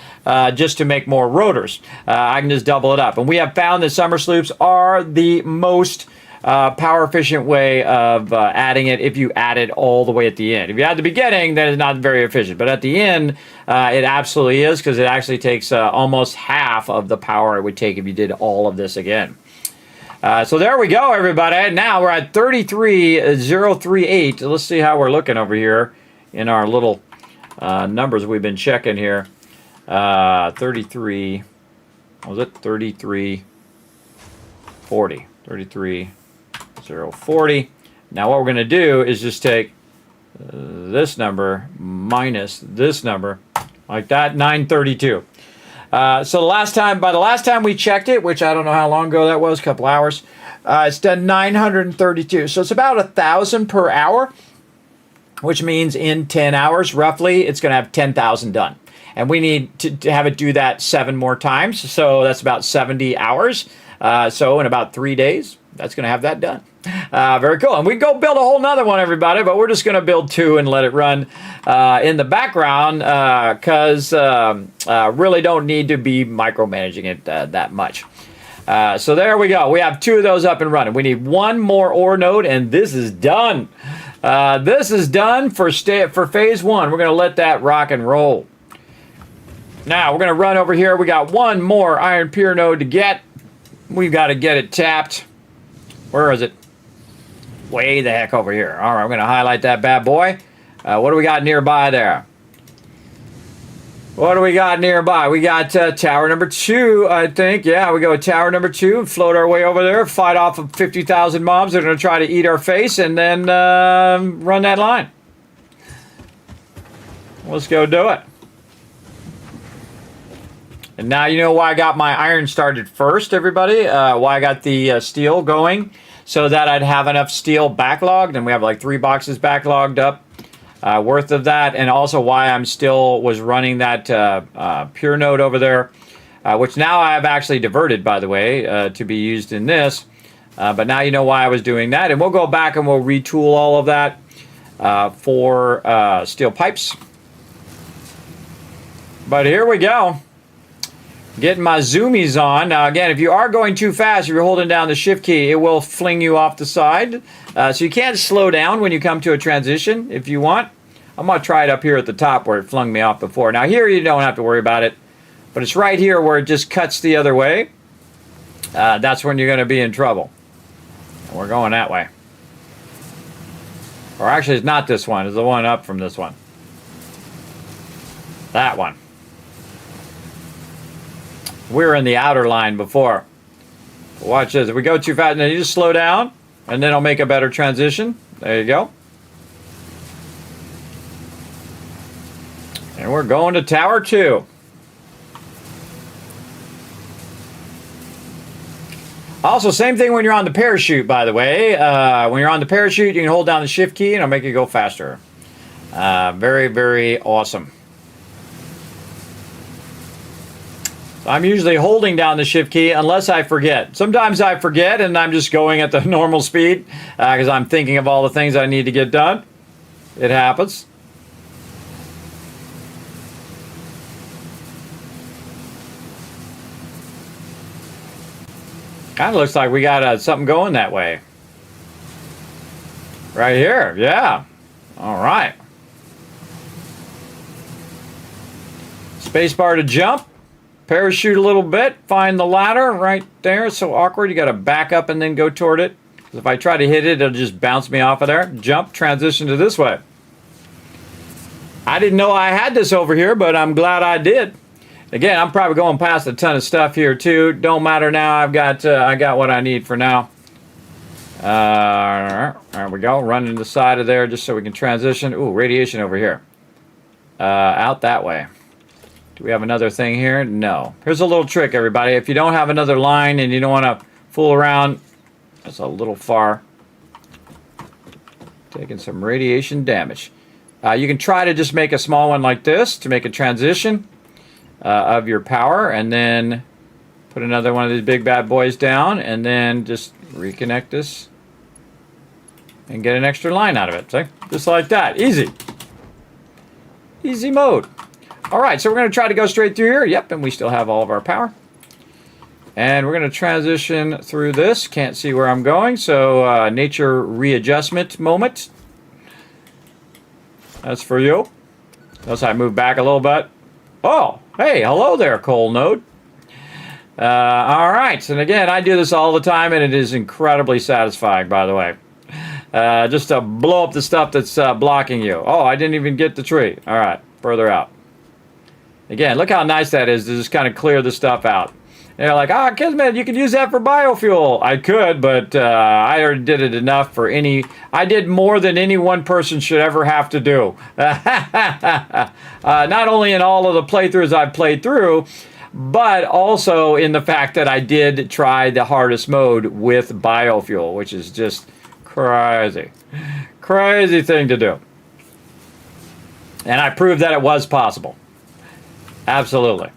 just to make more rotors. I can just double it up. And we have found that summer sloops are the most power efficient way of adding it if you add it all the way at the end. If you add the beginning, then it's not very efficient. But at the end, it absolutely is, because it actually takes almost half of the power it would take if you did all of this again. So there we go, everybody. Now we're at 33,038. Let's see how we're looking over here in our little numbers we've been checking here. 33, what was it? 3340. 33,040. Now what we're going to do is just take this number minus this number, like that, 932. So by the last time we checked it, which I don't know how long ago that was, a couple hours, it's done 932. So it's about 1,000 per hour, which means in 10 hours, roughly, it's going to have 10,000 done. And we need to have it do that 7 more times. So that's about 70 hours. So in about 3 days, that's going to have that done. Very cool. And we go build a whole nother one, everybody, but we're just going to build 2 and let it run in the background because really don't need to be micromanaging it that much. So there we go. We have 2 of those up and running. We need 1 more ore node, and this is done. This is done for phase 1. We're going to let that rock and roll. Now, we're going to run over here. We got 1 more iron pure node to get. We've got to get it tapped. Where is it? Way the heck over here. All right, we're going to highlight that bad boy. What do we got nearby there? What do we got nearby? We got tower number 2, I think. Yeah, we go with tower number 2 and float our way over there, fight off of 50,000 mobs that are going to try to eat our face, and then run that line. Let's go do it. And now you know why I got my iron started first, everybody. Why I got the steel going, so that I'd have enough steel backlogged, and we have like 3 boxes backlogged up worth of that, and also why I'm still was running that pure node over there, which now I have actually diverted, by the way, to be used in this. But now you know why I was doing that, and we'll go back and we'll retool all of that for steel pipes. But here we go. Getting my zoomies on. Now again, if you are going too fast, if you're holding down the shift key, it will fling you off the side. So you can't slow down when you come to a transition if you want. I'm going to try it up here at the top where it flung me off before. Now here you don't have to worry about it. But it's right here where it just cuts the other way. That's when you're going to be in trouble. And we're going that way. Or actually, it's not this one. It's the one up from this one. That one. We were in the outer line before. Watch this. If we go too fast, now you just slow down, and then it'll make a better transition. There you go. And we're going to tower 2. Also, same thing when you're on the parachute, by the way. When you're on the parachute, you can hold down the shift key, and it'll make it go faster. Very, very awesome. I'm usually holding down the shift key unless I forget. Sometimes I forget and I'm just going at the normal speed because I'm thinking of all the things I need to get done. It happens. Kind of looks like we got something going that way. Right here, yeah. All right. Spacebar to jump. Parachute a little bit. Find the ladder right there. It's so awkward. You got to back up and then go toward it. If I try to hit it, it'll just bounce me off of there. Jump, transition to this way. I didn't know I had this over here, but I'm glad I did. Again, I'm probably going past a ton of stuff here too. Don't matter now. I got what I need for now. There we go. Running the side of there just so we can transition. Ooh, radiation over here. Out that way. Do we have another thing here? No. Here's a little trick, everybody. If you don't have another line and you don't want to fool around, that's a little far. Taking some radiation damage. You can try to just make a small one like this to make a transition of your power, and then put another one of these big bad boys down, and then just reconnect this and get an extra line out of it. See? Just like that. Easy. Easy mode. All right, so we're going to try to go straight through here. Yep, and we still have all of our power. And we're going to transition through this. Can't see where I'm going, so nature readjustment moment. That's for you. Notice I move back a little bit. Oh, hey, hello there, coal node. All right, and again, I do this all the time, and it is incredibly satisfying, by the way. Just to blow up the stuff that's blocking you. Oh, I didn't even get the tree. All right, further out. Again, look how nice that is to just kind of clear the stuff out. And you're like, Kismet, you could use that for biofuel. I could, but I already did it enough for any... I did more than any one person should ever have to do. Not only in all of the playthroughs I've played through, but also in the fact that I did try the hardest mode with biofuel, which is just crazy. Crazy thing to do. And I proved that it was possible. Absolutely.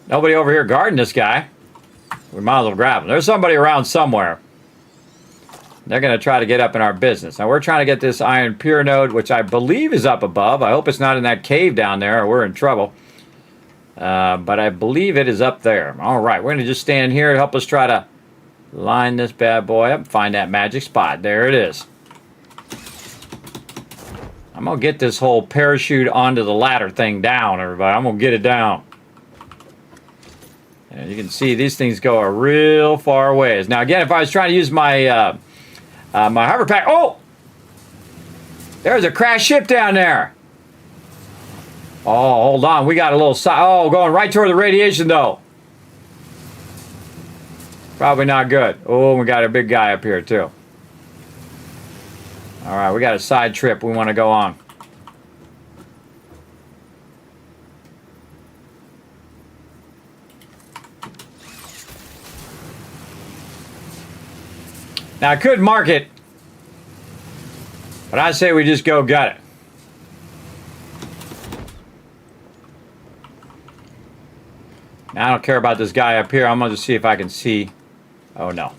Nobody over here guarding this guy. We might as well grab him. There's somebody around somewhere. They're going to try to get up in our business. Now, we're trying to get this iron pure node, which I believe is up above. I hope it's not in that cave down there, or we're in trouble. But I believe it is up there. All right, we're going to just stand here to help us try to line this bad boy up. Find that magic spot. There it is. I'm going to get this whole parachute onto the ladder thing down, everybody. I'm going to get it down. And you can see these things go a real far ways. Now, again, if I was trying to use my my hover pack... Oh! There's a crashed ship down there. Oh, hold on. We got a little... Oh, going right toward the radiation, though. Probably not good. Oh, we got a big guy up here, too. All right, we got a side trip we want to go on. Now, I could mark it, but I say we just go gut it. Now, I don't care about this guy up here. I'm going to see if I can see. Oh, no.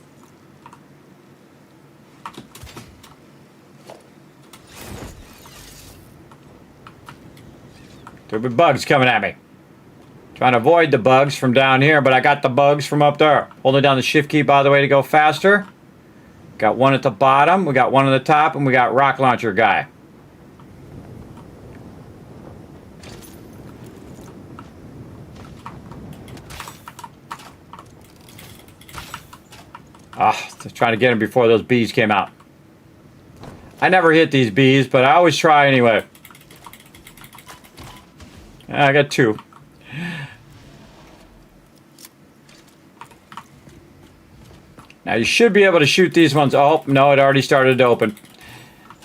Stupid bugs coming at me. Trying to avoid the bugs from down here, but I got the bugs from up there. Holding down the shift key, by the way, to go faster. Got one at the bottom, we got one at the top, and we got rock launcher guy. Trying to get him before those bees came out. I never hit these bees, but I always try anyway. I got two. Now you should be able to shoot these ones. Oh, no, it already started to open.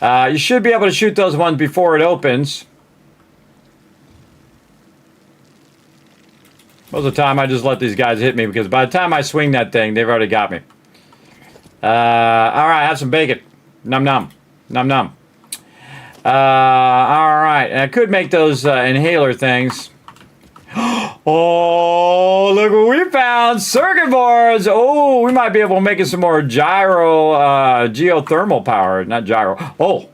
You should be able to shoot those ones before it opens. Most of the time I just let these guys hit me because by the time I swing that thing, they've already got me. Alright, have some bacon. Num num. Num num. Alright, and I could make those inhaler things. Oh, look what we found! Circuit boards! Oh, we might be able to make it some more geothermal power. Not gyro. What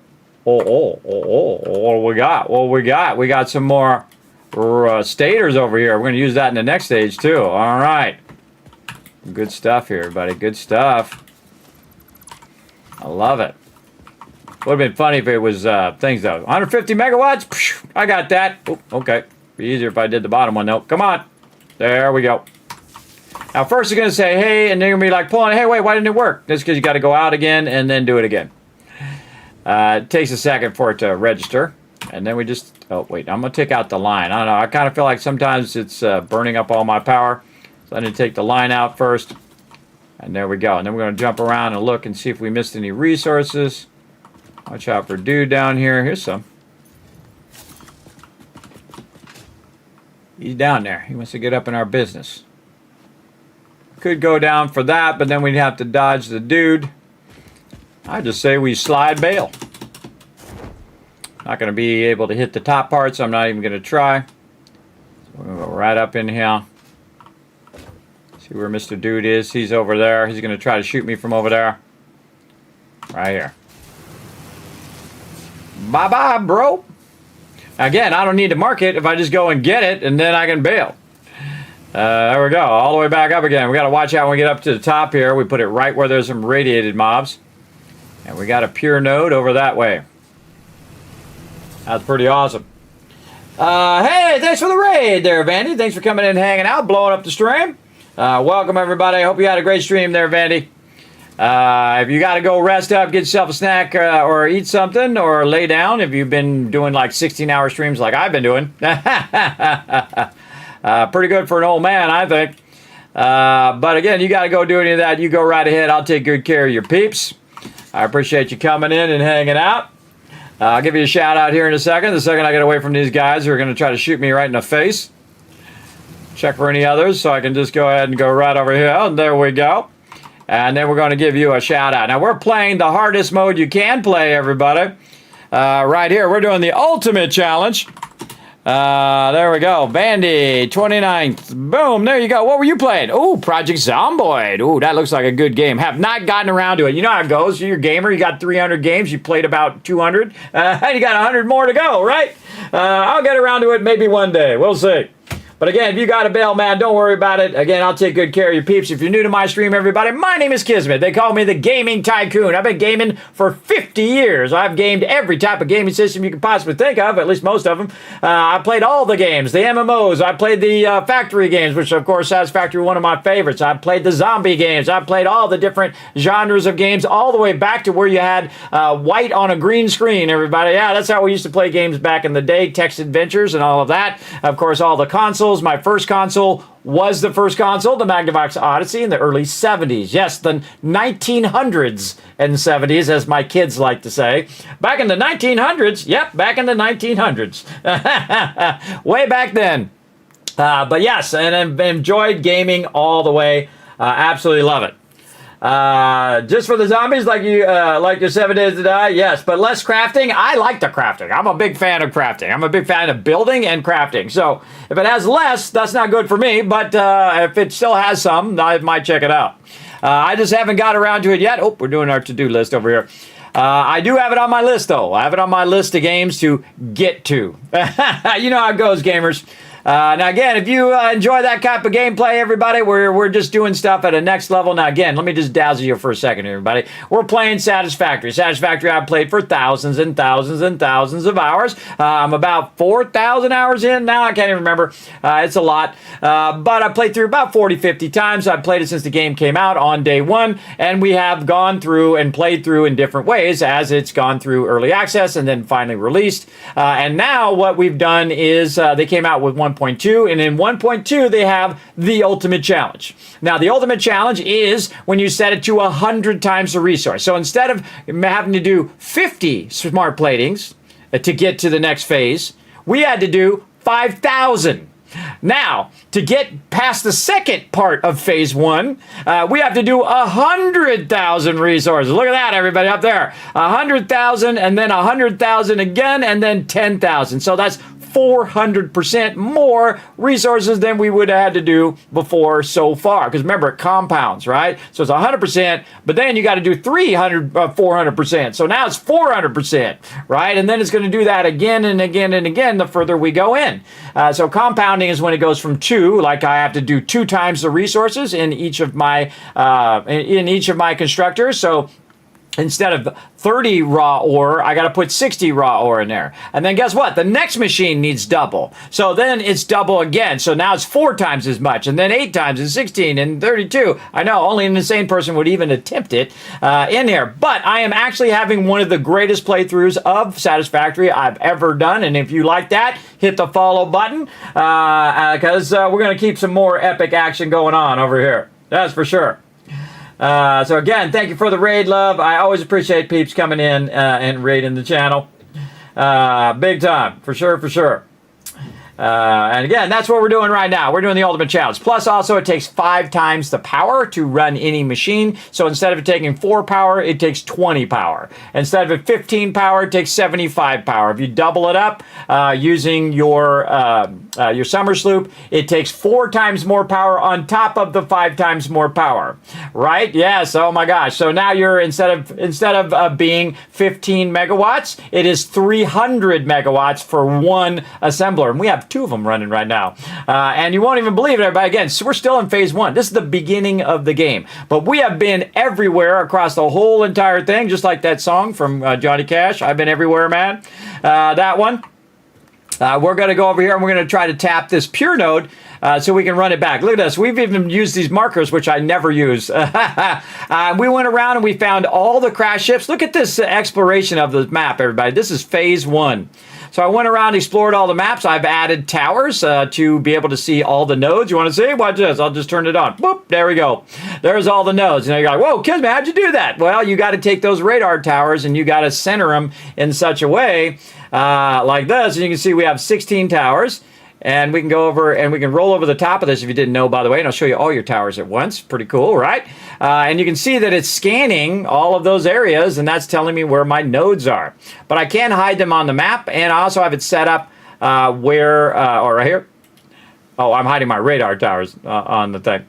we got? What we got? We got some more stators over here. We're going to use that in the next stage, too. All right. Good stuff here, everybody. Good stuff. I love it. Would have been funny if it was things, though. 150 megawatts? Phew, I got that. Oh, okay. Be easier if I did the bottom one, though. Come on. There we go. Now, first it's going to say, hey, and then you're going to be like pulling, hey, wait, why didn't it work? That's because you got to go out again and then do it again. It takes a second for it to register. And then we just, oh, wait, I'm going to take out the line. I don't know. I kind of feel like sometimes it's burning up all my power. So I need to take the line out first. And there we go. And then we're going to jump around and look and see if we missed any resources. Watch out for dude down here. Here's some. He's down there. He wants to get up in our business. Could go down for that, but then we'd have to dodge the dude. I just say we slide bail. Not going to be able to hit the top part, so I'm not even going to try. So we're going to go right up in here. See where Mr. Dude is. He's over there. He's going to try to shoot me from over there. Right here. Bye-bye, bro. Again, I don't need to mark it if I just go and get it, and then I can bail. There we go. All the way back up again. We got to watch out when we get up to the top here. We put it right where there's some radiated mobs. And we got a pure node over that way. That's pretty awesome. Hey, thanks for the raid there, Vandy. Thanks for coming in and hanging out, blowing up the stream. Welcome, everybody. I hope you had a great stream there, Vandy. If you got to go rest up, get yourself a snack or eat something or lay down, if you've been doing like 16-hour streams like I've been doing. Pretty good for an old man, I think. But again, you got to go do any of that. You go right ahead. I'll take good care of your peeps. I appreciate you coming in and hanging out. I'll give you a shout out here in a second. The second I get away from these guys who are going to try to shoot me right in the face. Check for any others so I can just go ahead and go right over here. And there we go. And then we're going to give you a shout out. Now we're playing the hardest mode you can play, everybody. Right here, we're doing the ultimate challenge. There we go. Bandy, 29th. Boom, there you go. What were you playing? Oh, Project Zomboid. Oh, that looks like a good game. Have not gotten around to it. You know how it goes. You're a gamer. You got 300 games. You played about 200. And you got 100 more to go, right? I'll get around to it maybe one day. We'll see. But again, if you got a bail, man, don't worry about it. Again, I'll take good care of your peeps. If you're new to my stream, everybody, my name is Kismet. They call me the Gaming Tycoon. I've been gaming for 50 years. I've gamed every type of gaming system you can possibly think of, at least most of them. I played all the games, the MMOs. I played the factory games, which, of course, Satisfactory, one of my favorites. I played the zombie games. I played all the different genres of games, all the way back to where you had white on a green screen, everybody. Yeah, that's how we used to play games back in the day, text adventures and all of that. Of course, all the consoles. My first console was the first console, the Magnavox Odyssey, in the early 70s. Yes, the 1900s and 70s, as my kids like to say. Back in the 1900s. Yep, back in the 1900s. Way back then. But yes, and I've enjoyed gaming all the way. Absolutely love it. Just for the zombies, like your 7 Days to Die, yes, but less crafting. I like the crafting. I'm a big fan of crafting. I'm a big fan of building and crafting. So if it has less, that's not good for me, but if it still has some, I might check it out. I just haven't got around to it yet. Oh, we're doing our to-do list over here. I do have it on my list, though. I have it on my list of games to get to. You know how it goes, gamers. Now, again, if you enjoy that type of gameplay, everybody, we're just doing stuff at a next level. Now, again, let me just dazzle you for a second, everybody. We're playing Satisfactory. Satisfactory I've played for thousands and thousands and thousands of hours. I'm about 4,000 hours in now. I can't even remember. It's a lot. But I played through about 40, 50 times. I've played it since the game came out on day one. And we have gone through and played through in different ways as it's gone through early access and then finally released. And now what we've done is they came out with 1.2, and in 1.2 they have the ultimate challenge. Now the ultimate challenge is when you set it to 100 times the resource. So instead of having to do 50 smart platings to get to the next phase, we had to do 5,000. Now, to get past the second part of phase one, we have to do 100,000 resources. Look at that, everybody up there. 100,000 and then 100,000 again and then 10,000. So that's 400% more resources than we would have had to do before so far. Because remember, it compounds, right? So it's 100%, but then you got to do 400%. So now it's 400%, right? And then it's going to do that again and again and again the further we go in. So compounding is when it goes from 2, like I have to do 2 times the resources in each of my constructors. So instead of 30 raw ore, I got to put 60 raw ore in there. And then guess what? The next machine needs double. So then it's double again. So now it's 4 times as much, and then 8 times, and 16, and 32. I know, only an insane person would even attempt it in here. But I am actually having one of the greatest playthroughs of Satisfactory I've ever done. And if you like that, hit the follow button, because we're going to keep some more epic action going on over here. That's for sure. So again, thank you for the raid, love. I always appreciate peeps coming in and raiding the channel. Big time, for sure, for sure. And again, that's what we're doing right now. We're doing the ultimate challenge. Plus, also, it takes 5 times the power to run any machine. So instead of it taking 4 power, it takes 20 power. Instead of 15 power, it takes 75 power. If you double it up using your summer sloop, it takes 4 times more power on top of the 5 times more power. Right? Yes. Oh my gosh. So now you're instead of being 15 megawatts, it is 300 megawatts for one assembler, and we have 2 of them running right now. And you won't even believe it, everybody. Again, so we're still in phase 1. This is the beginning of the game. But we have been everywhere across the whole entire thing, just like that song from Johnny Cash. I've been everywhere, man. That one. We're going to go over here and we're going to try to tap this pure node so we can run it back. Look at this. We've even used these markers, which I never use. We went around and we found all the crash ships. Look at this exploration of the map, everybody. This is phase 1. So I went around, explored all the maps. I've added towers to be able to see all the nodes. You want to see? Watch this. I'll just turn it on. Boop. There we go. There's all the nodes. And you're like, whoa, Kismet, how'd you do that? Well, you got to take those radar towers and you got to center them in such a way like this. And you can see we have 16 towers. And we can go over and we can roll over the top of this if you didn't know, by the way. And I'll show you all your towers at once. Pretty cool, right? And you can see that it's scanning all of those areas, and that's telling me where my nodes are. But I can hide them on the map, and I also have it set up or right here. Oh, I'm hiding my radar towers on the thing.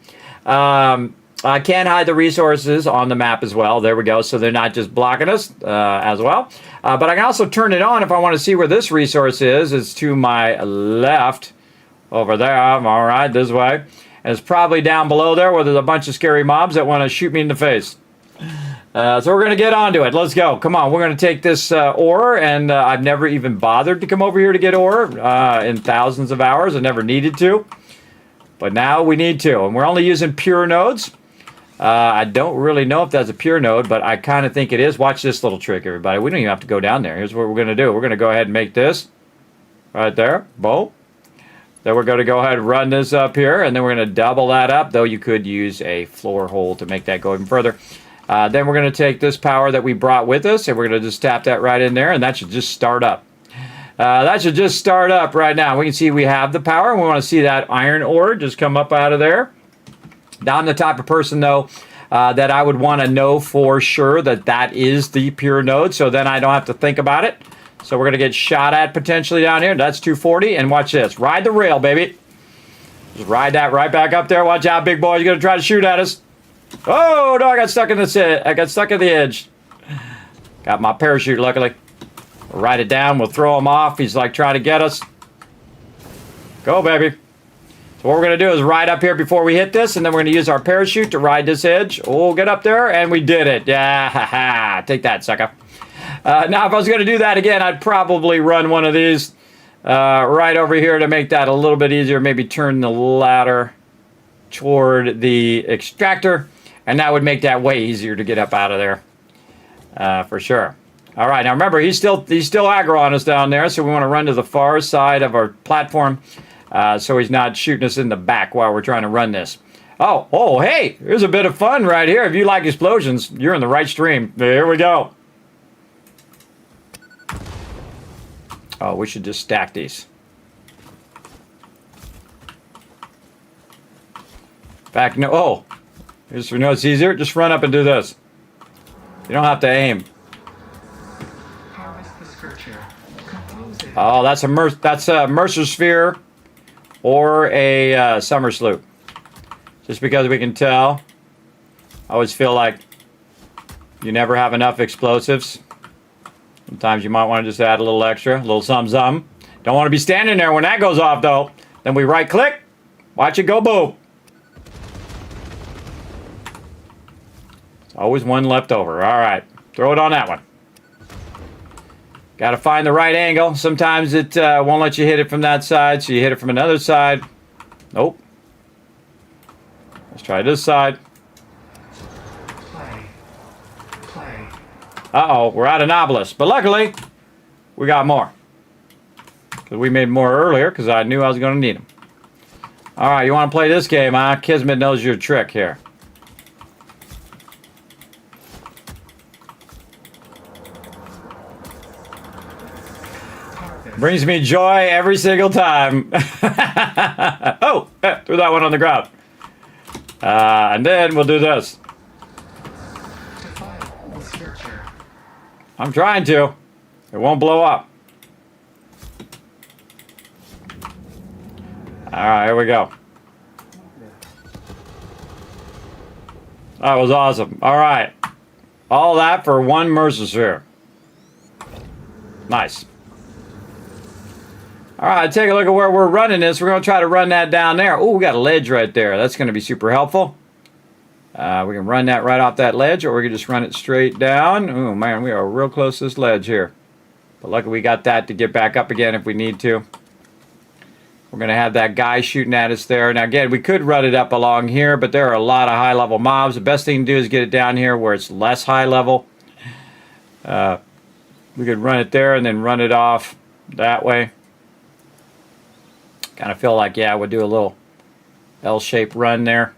I can hide the resources on the map as well. There we go. So they're not just blocking us as well. But I can also turn it on if I want to see where this resource is. It's to my left over there. All right, this way. And it's probably down below there where there's a bunch of scary mobs that want to shoot me in the face. So we're going to get onto it. Let's go. Come on. We're going to take this ore. And I've never even bothered to come over here to get ore in thousands of hours. I never needed to. But now we need to. And we're only using pure nodes. I don't really know if that's a pure node, but I kind of think it is. Watch this little trick, everybody. We don't even have to go down there. Here's what we're going to do. We're going to go ahead and make this right there. Boom. Then we're going to go ahead and run this up here, and then we're going to double that up, though you could use a floor hole to make that go even further. Then we're going to take this power that we brought with us, and we're going to just tap that right in there, and that should just start up. That should just start up right now. We can see we have the power, and we want to see that iron ore just come up out of there. Now, I'm the type of person, though, that I would want to know for sure that that is the pure node, so then I don't have to think about it. So we're going to get shot at potentially down here. That's 240, and watch this. Ride the rail, baby. Just ride that right back up there. Watch out, big boy. You're going to try to shoot at us. Oh, no, I got stuck in the I got stuck at the edge. Got my parachute, luckily. We'll ride it down. We'll throw him off. He's, like, trying to get us. Go, baby. So what we're going to do is ride up here before we hit this, and then we're going to use our parachute to ride this edge. Oh, get up there, and we did it. Yeah, ha, ha. Take that, sucker. Now, if I was going to do that again, I'd probably run one of these right over here to make that a little bit easier. Maybe turn the ladder toward the extractor, and that would make that way easier to get up out of there, for sure. All right, now remember, he's still aggro on us down there, so we want to run to the far side of our platform. So he's not shooting us in the back while we're trying to run this. Oh, hey, here's a bit of fun right here. If you like explosions, you're in the right stream. There we go. Oh, we should just stack these. Back, no, oh, here's for no, it's easier. Just run up and do this. You don't have to aim. Oh, that's a Mercer sphere or a summer sloop. Just because we can tell. I always feel like you never have enough explosives. Sometimes you might want to just add a little extra, a little something. Don't want to be standing there when that goes off, though. Then we right click, watch it go boom. There's always one left over. All right, throw it on that one. Got to find the right angle. Sometimes it won't let you hit it from that side, so you hit it from another side. Nope. Let's try this side. Uh-oh, we're out of Nobilis. But luckily, we got more. Because we made more earlier, because I knew I was going to need them. Alright, you want to play this game, huh? Kismet knows your trick here. Brings me joy every single time. Oh, threw that one on the ground. And then we'll do this. I'm trying to. It won't blow up. Alright, here we go. That was awesome. Alright. All that for one Mercer sphere. Nice. Alright, take a look at where we're running this. We're going to try to run that down there. Oh, we got a ledge right there. That's going to be super helpful. We can run that right off that ledge, or we can just run it straight down. Oh, man, we are real close to this ledge here. But luckily we got that to get back up again if we need to. We're going to have that guy shooting at us there. Now, again, we could run it up along here, but there are a lot of high-level mobs. The best thing to do is get it down here where it's less high-level. We could run it there and then run it off that way. Kind of feel like, yeah, we'll do a little L-shaped run there.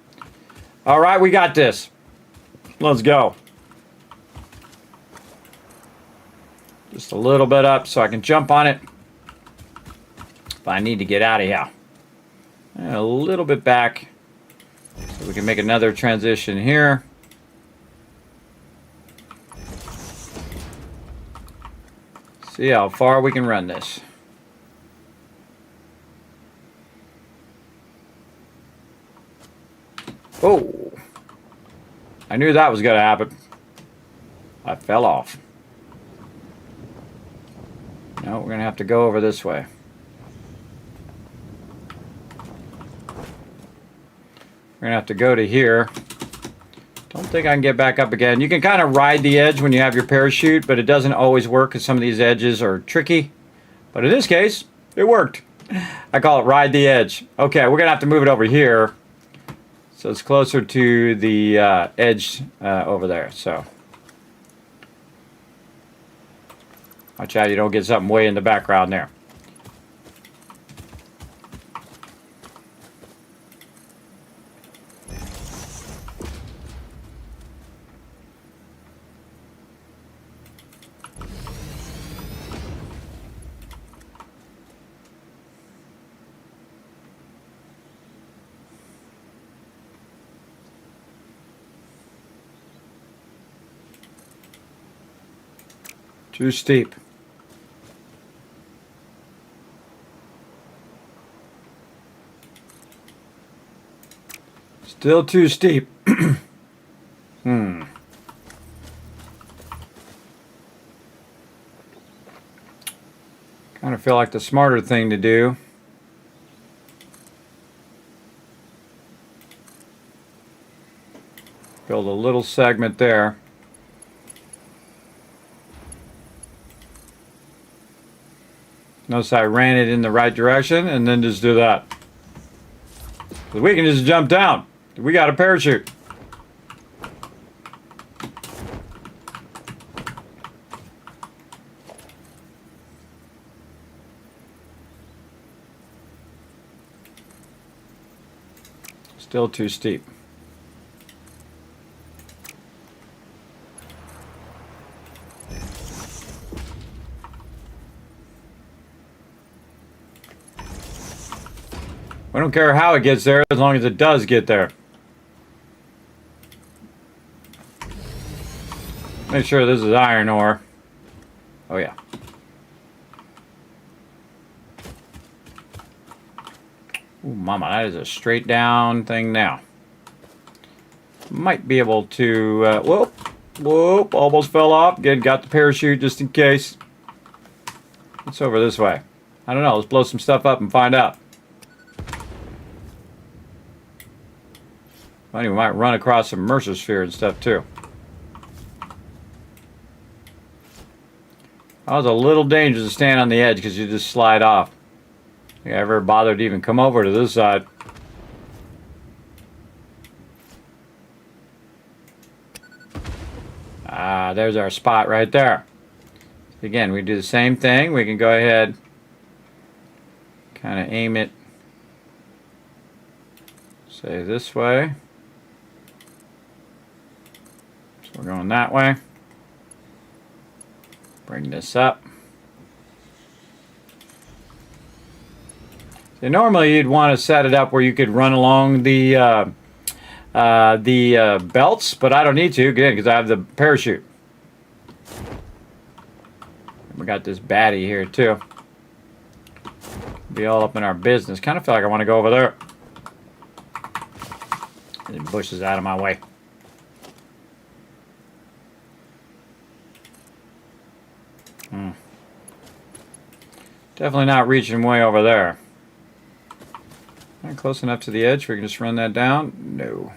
All right, we got this. Let's go. Just a little bit up so I can jump on it if I need to get out of here. And a little bit back so we can make another transition here. See how far we can run this. Oh, I knew that was going to happen. I fell off. No, we're going to have to go over this way. We're going to have to go to here. Don't think I can get back up again. You can kind of ride the edge when you have your parachute, but it doesn't always work because some of these edges are tricky. But in this case, it worked. I call it ride the edge. Okay, we're going to have to move it over here. So it's closer to the edge over there. So watch out you don't get something way in the background there. Too steep. Still too steep. Kind of feel like the smarter thing to do build a little segment there. Notice I ran it in the right direction and then just do that. We can just jump down. We got a parachute. Still too steep. We don't care how it gets there as long as it does get there. Make sure this is iron ore. Oh yeah. mama, that is a straight down thing now. Might be able to, whoop, almost fell off. Again, got the parachute just in case. What's over this way? I don't know, let's blow some stuff up and find out. Funny, we might run across some Mercer sphere and stuff too. That was a little dangerous to stand on the edge because you just slide off. If you ever bothered to even come over to this side. Ah, there's our spot right there. Again, we do the same thing. We can go ahead, kind of aim it, say this way. So we're going that way. Bring this up. So normally you'd want to set it up where you could run along the belts, but I don't need to, again, because I have the parachute. We got this baddie here too. Be all up in our business. Kind of feel like I want to go over there. The bush is out of my way. Definitely not reaching way over there. Not close enough to the edge where we can just run that down? No.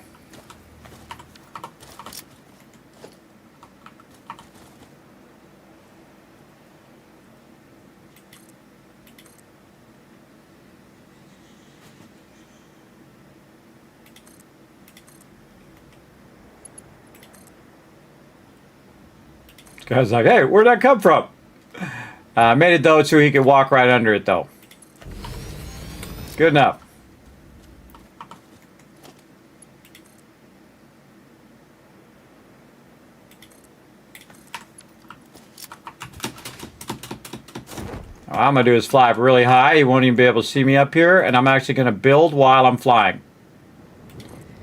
This guy's like, hey, where'd that come from? Made it though so he could walk right under it though. Good enough. What I'm going to do is fly up really high. He won't even be able to see me up here. And I'm actually going to build while I'm flying.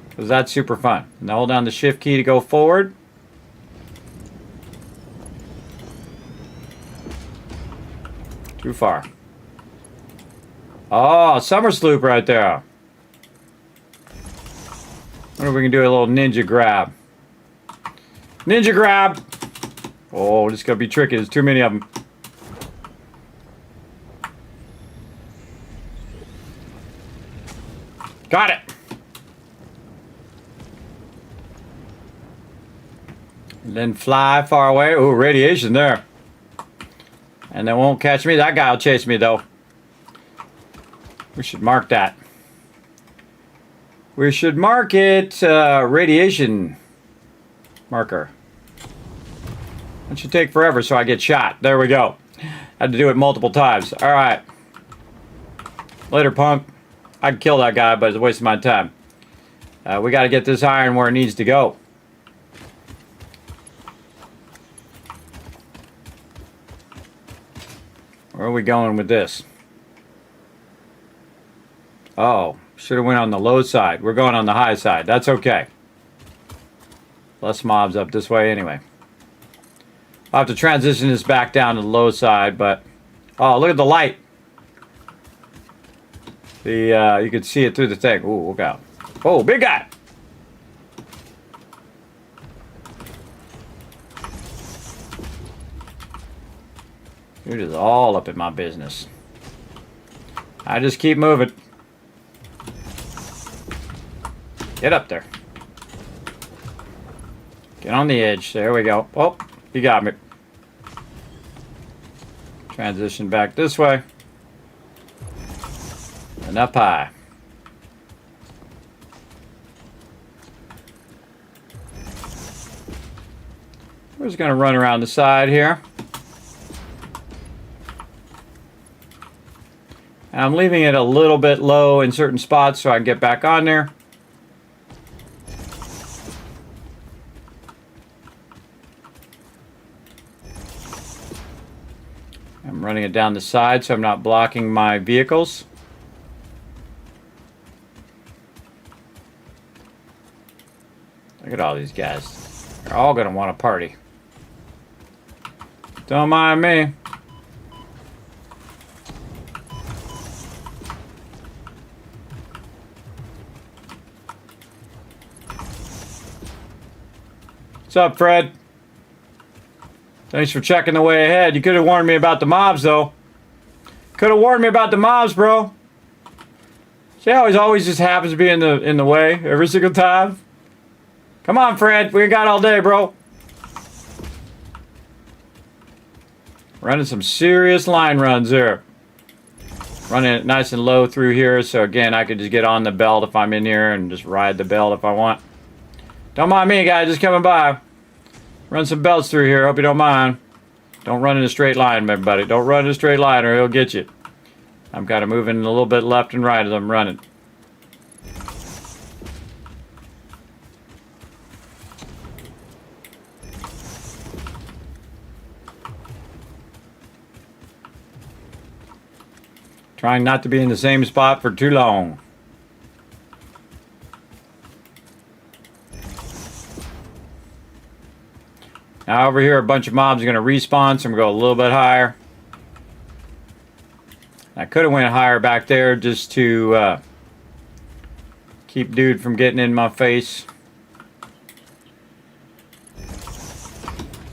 Because that's super fun. Now hold down the shift key to go forward. Too far. Oh, summer sloop right there. Wonder if we can do a little ninja grab. Ninja grab! Oh, this is going to be tricky. There's too many of them. Got it! And then fly far away. Ooh, radiation there. And they won't catch me. That guy will chase me, though. We should mark that. We should mark it radiation marker. That should take forever so I get shot. There we go. Had to do it multiple times. All right. Later, punk. I can kill that guy, but it's a waste of my time. We got to get this iron where it needs to go. Where are we going with this? Oh, should have went on the low side. We're going on the high side. That's okay. Less mobs up this way anyway. I'll have to transition this back down to the low side, but... Oh, look at the light. You can see it through the thing. Ooh, look out. Oh, big guy! You're just all up in my business. I just keep moving. Get up there. Get on the edge. There we go. Oh, you got me. Transition back this way. And up high. We're just going to run around the side here. And I'm leaving it a little bit low in certain spots so I can get back on there. I'm running it down the side so I'm not blocking my vehicles. Look at all these guys. They're all going to want to party. Don't mind me. What's up, Fred? Thanks for checking the way ahead. You could have warned me about the mobs, though. Could have warned me about the mobs, bro. See how he always just happens to be in the way every single time? Come on, Fred. We got all day, bro. Running some serious line runs there. Running it nice and low through here, so again, I could just get on the belt if I'm in here and just ride the belt if I want. Don't mind me, guys. Just coming by. Run some belts through here. Hope you don't mind. Don't run in a straight line, everybody. Don't run in a straight line or he'll get you. I'm kind of moving a little bit left and right as I'm running. Trying not to be in the same spot for too long. Now over here, a bunch of mobs are going to respawn, so I'm going to go a little bit higher. I could have went higher back there just to keep dude from getting in my face.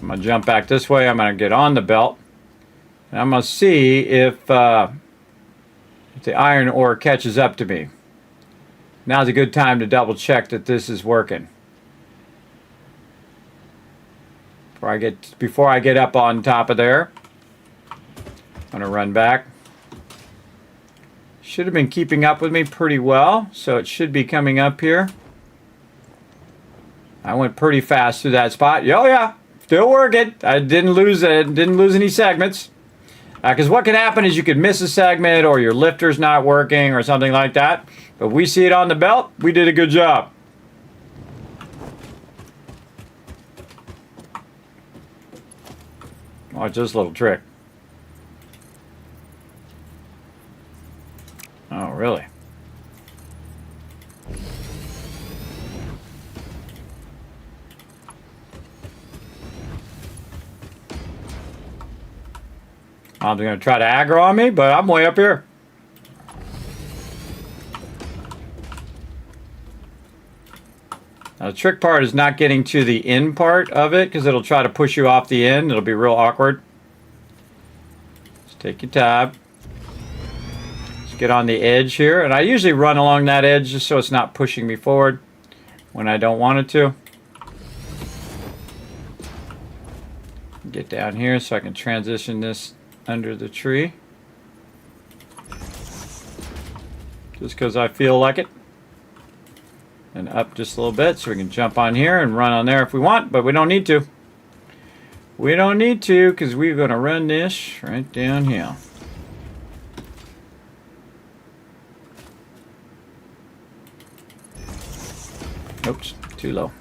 I'm going to jump back this way. I'm going to get on the belt. And I'm going to see if the iron ore catches up to me. Now's a good time to double check that this is working. Before I get up on top of there, I'm going to run back. Should have been keeping up with me pretty well, so it should be coming up here. I went pretty fast through that spot. Oh yeah, still working. I didn't lose any segments. Because what can happen is you could miss a segment or your lifter's not working or something like that. But if we see it on the belt, we did a good job. Watch this little trick. Oh, really? I'm going to try to aggro on me, but I'm way up here. Now, the trick part is not getting to the end part of it, because it'll try to push you off the end. It'll be real awkward. Just take your time. Let's get on the edge here. And I usually run along that edge just so it's not pushing me forward when I don't want it to. Get down here so I can transition this under the tree. Just because I feel like it. And up just a little bit so we can jump on here and run on there if we want, but we don't need to. We don't need to because we're going to run this right down here. Oops, too low.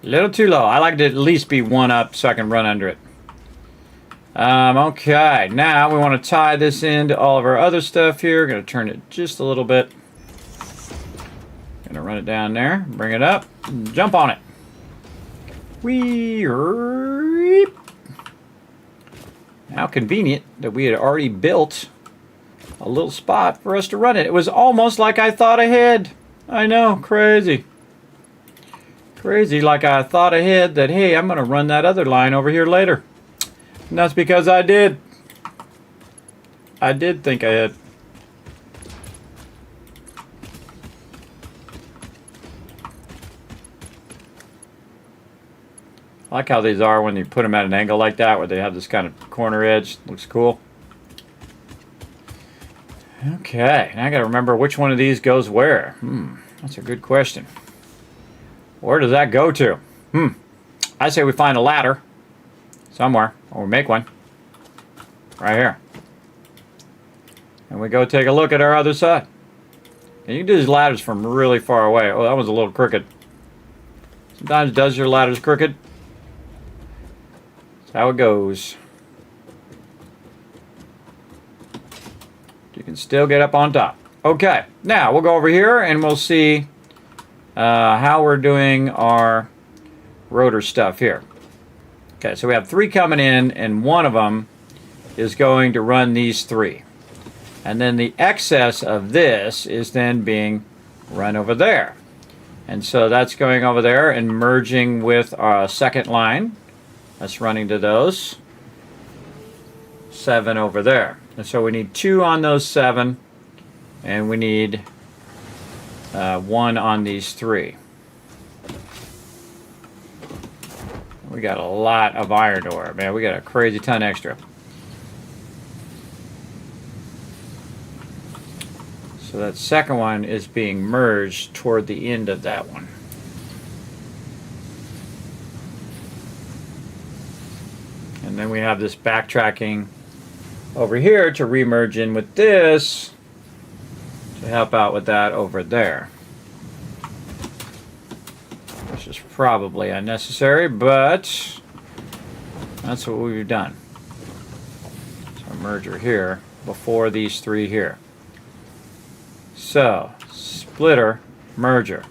A little too low. I like to at least be one up so I can run under it. Okay, now we want to tie this into all of our other stuff here. Going to turn it just a little bit. Going to run it down there, bring it up, and jump on it. How convenient that we had already built a little spot for us to run it. It was almost like I thought ahead. I know, crazy. Crazy, like I thought ahead that, hey, I'm going to run that other line over here later. And that's because I did. I did think ahead. I like how these are when you put them at an angle like that, where they have this kind of corner edge. Looks cool. Okay, now I got to remember which one of these goes where. That's a good question. Where does that go to? I say we find a ladder somewhere, or we make one right here, and we go take a look at our other side. And you can do these ladders from really far away. Oh, that one's a little crooked. Sometimes does your ladders crooked. That's how it goes. You can still get up on top. Okay, now we'll go over here and we'll see how we're doing our rotor stuff here. Okay, so we have 3 coming in, and one of them is going to run these 3. And then the excess of this is then being run over there. And so that's going over there and merging with our second line. That's running to those 7 over there. And so we need 2 on those 7, and we need 1 on these 3. We got a lot of iron ore, man. We got a crazy ton extra. So that second one is being merged toward the end of that one. And then we have this backtracking over here to remerge in with this to help out with that over there. Which is probably unnecessary, but that's what we've done. So merger here before these 3 here. So splitter, merger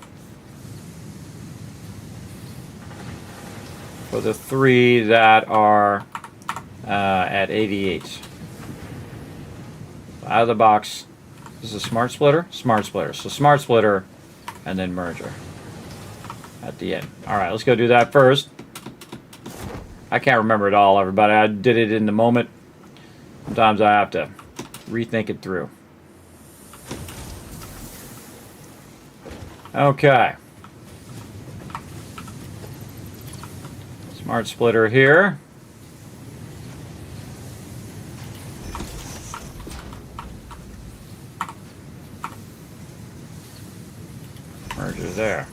for the 3 that are at 88. Out of the box. This is a smart splitter? Smart splitter. So smart splitter and then merger at the end. Alright, let's go do that first. I can't remember it all, everybody. I did it in the moment. Sometimes I have to rethink it through. Okay. Smart splitter here. Merger there.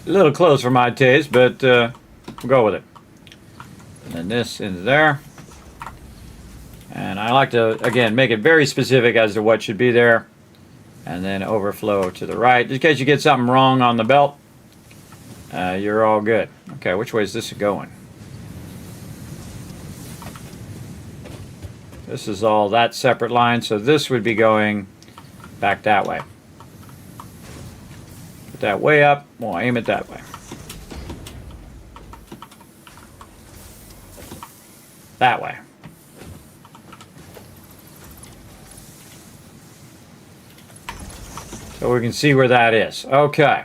A little close for my taste, but we'll go with it. And then this into there. And I like to, again, make it very specific as to what should be there. And then overflow to the right. Just in case you get something wrong on the belt, you're all good. Okay, which way is this going? This is all that separate line, so this would be going back that way. Put that way up. We'll aim it that way. That way. So we can see where that is. Okay.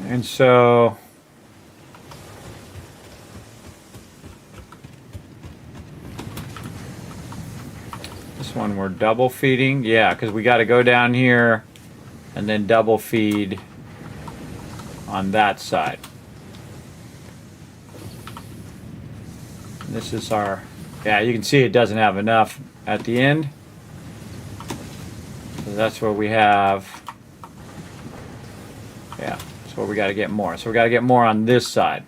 And so this one we're double feeding. Yeah, because we got to go down here and then double feed on that side. And this is our, yeah, you can see it doesn't have enough at the end. So that's where we have, yeah, that's where we got to get more. So we got to get more on this side.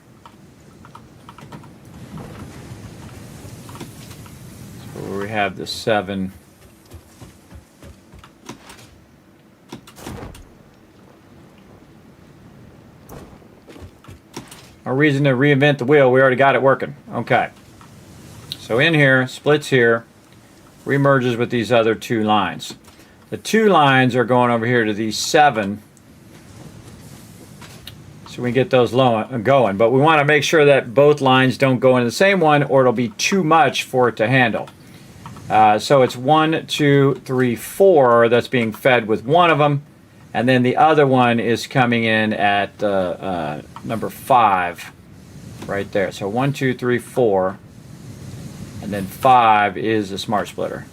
So where we have the 7. No reason to reinvent the wheel. We already got it working. Okay. So in here, splits here, remerges with these other 2 lines. The 2 lines are going over here to these 7, so we can get those going. But we want to make sure that both lines don't go into the same one, or it'll be too much for it to handle. So it's 1, 2, 3, 4 that's being fed with one of them, and then the other one is coming in at number 5 right there. So 1, 2, 3, 4, and then 5 is the smart splitter.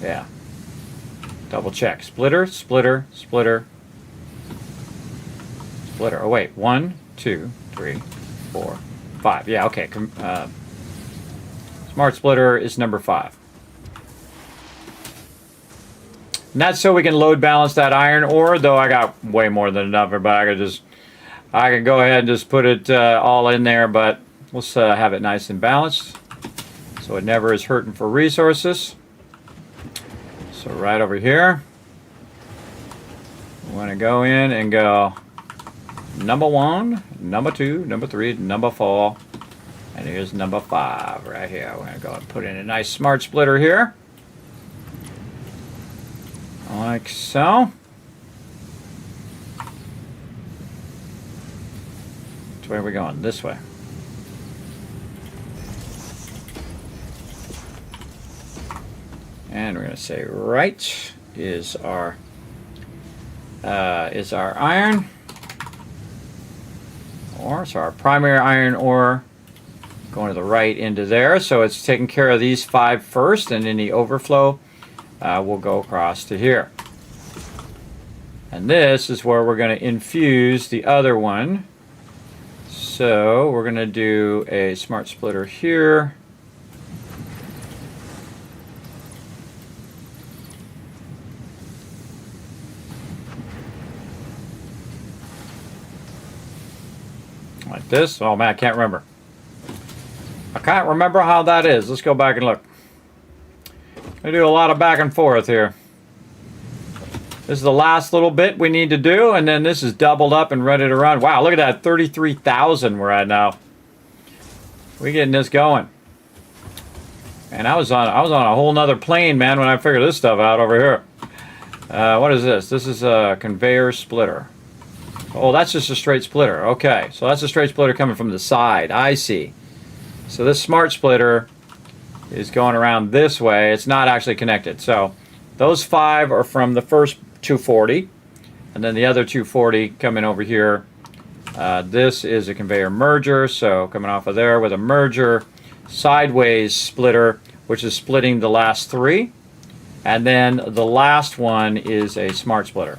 Yeah. Double check. Splitter, splitter, splitter, splitter. Oh wait, 1, 2, 3, 4, 5. Yeah, okay. Smart splitter is number 5. And that's so we can load balance that iron ore, though I got way more than enough, but I can go ahead and just put it all in there, but let's have it nice and balanced so it never is hurting for resources. So right over here, we want to go in and go number 1, number 2, number 3, number 4, and here's number 5 right here. We're going to go and put in a nice smart splitter here. Like so. Which way are we going? This way. And we're going to say right is our iron ore. So our primary iron ore going to the right into there. So it's taking care of these 5 first, and any overflow will go across to here. And this is where we're going to infuse the other one. So we're going to do a smart splitter here. Like this. Oh man, I can't remember. I can't remember how that is. Let's go back and look. We do a lot of back and forth here. This is the last little bit we need to do, and then this is doubled up and ready to run. Wow, look at that, 33,000 we're at now. We're getting this going. And I was on a whole nother plane, man, when I figured this stuff out over here. What is this? This is a conveyor splitter. Oh, that's just a straight splitter. Okay, so that's a straight splitter coming from the side. I see. So this smart splitter is going around this way. It's not actually connected. So those 5 are from the first 240, and then the other 240 coming over here. This is a conveyor merger, so coming off of there with a merger, sideways splitter, which is splitting the last 3, and then the last one is a smart splitter,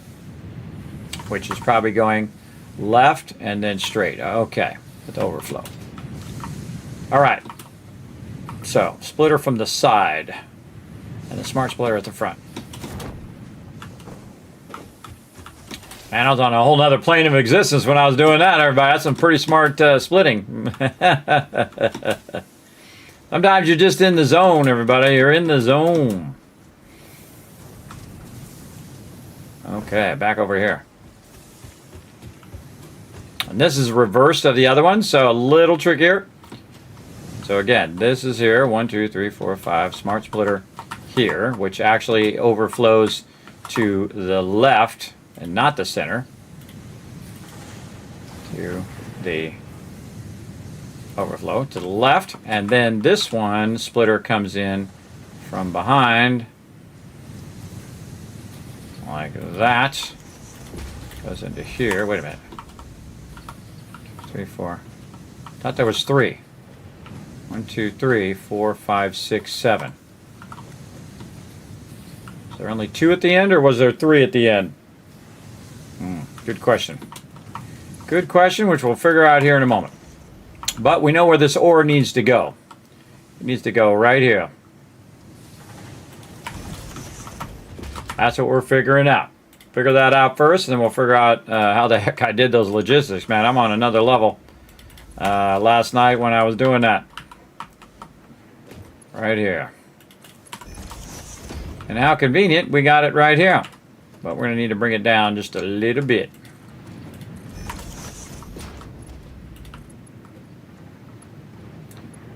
which is probably going left and then straight. Okay, with overflow. All right, so splitter from the side and the smart splitter at the front. Man, I was on a whole nother plane of existence when I was doing that, everybody. That's some pretty smart splitting. Sometimes you're just in the zone, everybody. You're in the zone. Okay, back over here. And this is reversed of the other one, so a little trickier. So again, this is here, 1, 2, 3, 4, 5, smart splitter here, which actually overflows to the left and not the center, to the overflow to the left, and then this one splitter comes in from behind like that, goes into here. Wait a minute, 3, 4, thought there was 3. 1, 2, 3, 4, 5, 6, 7. Is there only 2 at the end, or was there 3 at the end? Good question. Good question, which we'll figure out here in a moment. But we know where this ore needs to go. It needs to go right here. That's what we're figuring out. Figure that out first, and then we'll figure out how the heck I did those logistics, man. I'm on another level last night when I was doing that. Right here. And how convenient, we got it right here. But we're going to need to bring it down just a little bit.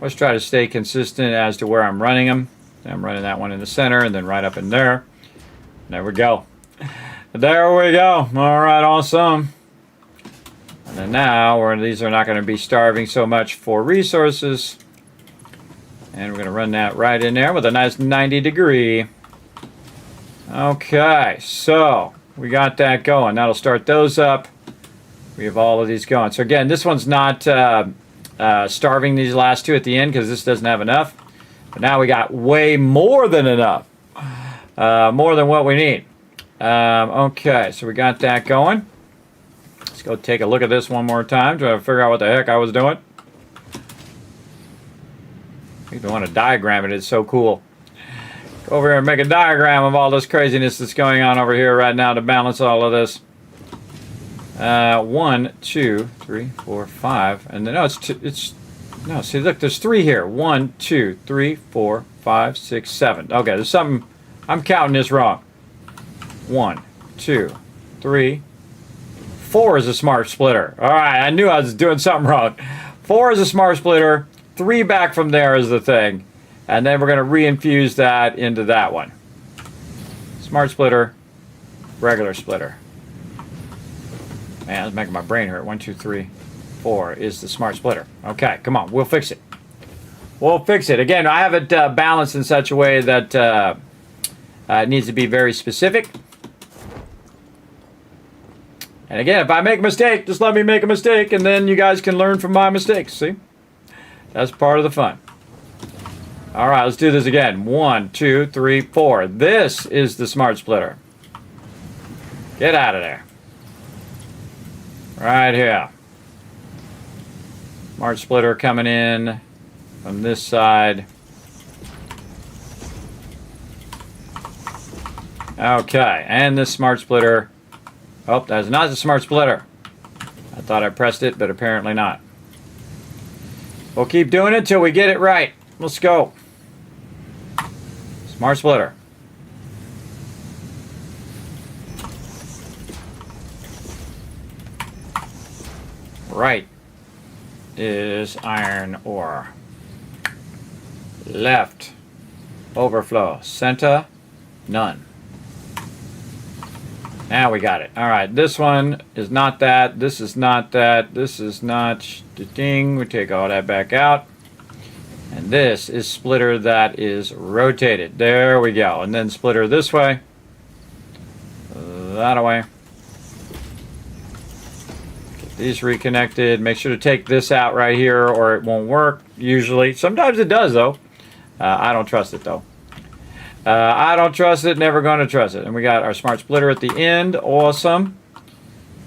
Let's try to stay consistent as to where I'm running them. I'm running that one in the center and then right up in there. There we go. There we go. All right, awesome. And then now, these are not going to be starving so much for resources. And we're going to run that right in there with a nice 90-degree. Okay, so we got that going. That'll start those up. We have all of these going. So again, this one's not starving these last 2 at the end because this doesn't have enough. But now we got way more than enough. More than what we need. Okay, so we got that going. Let's go take a look at this one more time, try to figure out what the heck I was doing. If you want to diagram it, it's so cool. Go over here and make a diagram of all this craziness that's going on over here right now to balance all of this. 1, 2, 3, 4, 5, and then no, see, look, there's 3 here. 1, 2, 3, 4, 5, 6, 7. Okay, there's something, I'm counting this wrong. 1, 2, 3, 4 is a smart splitter. All right, I knew I was doing something wrong. 4 is a smart splitter. 3 back from there is the thing. And then we're going to reinfuse that into that one. Smart splitter, regular splitter. Man, it's making my brain hurt. 1, 2, 3, 4 is the smart splitter. Okay, come on, we'll fix it. We'll fix it. Again, I have it balanced in such a way that It needs to be very specific. And again, if I make a mistake, just let me make a mistake, and then you guys can learn from my mistakes. See? That's part of the fun. All right, let's do this again. 1, 2, 3, 4. This is the smart splitter. Get out of there. Right here. Smart splitter coming in from this side. Okay, and this smart splitter. Oh, that's not the smart splitter. I thought I pressed it, but apparently not. We'll keep doing it till we get it right. Let's go. Smart splitter. Right is iron ore. Left, overflow. Center, none. Now we got it. All right, this one is not that. This is not that. This is not the thing. We take all that back out. And this is splitter that is rotated. There we go. And then splitter this way. That away. Get these reconnected. Make sure to take this out right here or it won't work usually. Sometimes it does though. I don't trust it though. I don't trust it, never going to trust it. And we got our smart splitter at the end. Awesome.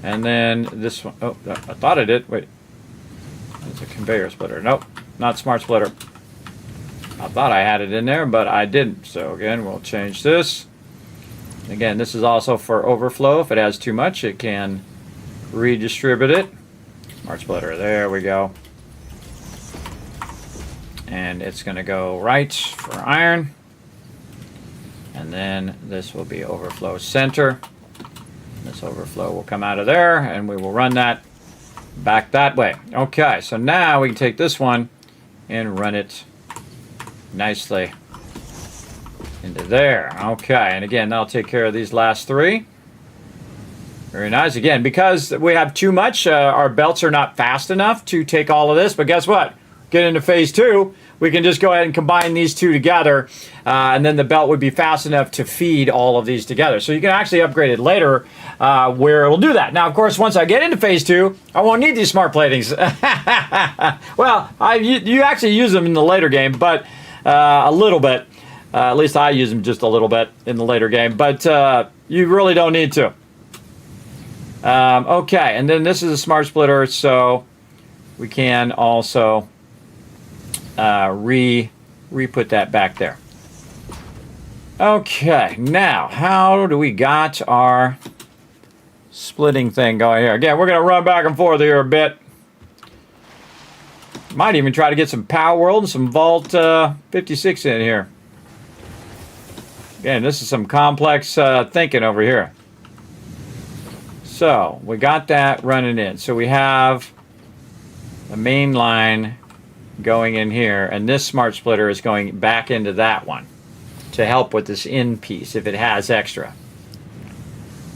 And then this one. Oh, I thought I did. Wait. It's a conveyor splitter. Nope, not smart splitter. I thought I had it in there, but I didn't. So again, we'll change this. Again, this is also for overflow. If it has too much, it can redistribute it. Smart splitter. There we go. And it's going to go right for iron. And then this will be overflow center. This overflow will come out of there, and we will run that back that way. Okay, so now we can take this one and run it nicely into there. Okay, and again, that'll take care of these last three. Very nice. Again, because we have too much, our belts are not fast enough to take all of this, but guess what? Get into phase 2, we can just go ahead and combine these two together, and then the belt would be fast enough to feed all of these together. So you can actually upgrade it later where it will do that. Now, of course, once I get into phase 2, I won't need these smart platings. Well, you actually use them in the later game, but a little bit. At least I use them just a little bit in the later game, but you really don't need to. Okay, and then this is a smart splitter, so we can also re-put that back there. Okay, now how do we got our splitting thing going here? Again, we're going to run back and forth here a bit. Might even try to get some Power World and some Vault 56 in here. Again, this is some complex thinking over here. So we got that running in. So we have the main line going in here, and this smart splitter is going back into that one to help with this in piece if it has extra.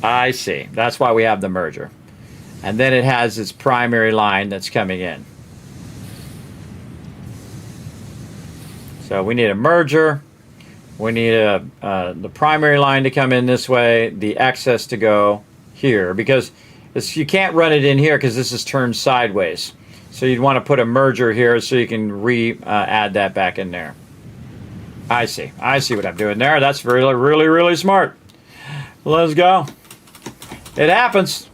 I see. That's why we have the merger. And then it has its primary line that's coming in. So we need a merger. We need the primary line to come in this way, the excess to go here, because you can't run it in here because this is turned sideways. So you'd want to put a merger here so you can add that back in there. I see. I see what I'm doing there. That's really, really, really smart. Let's go. It happens.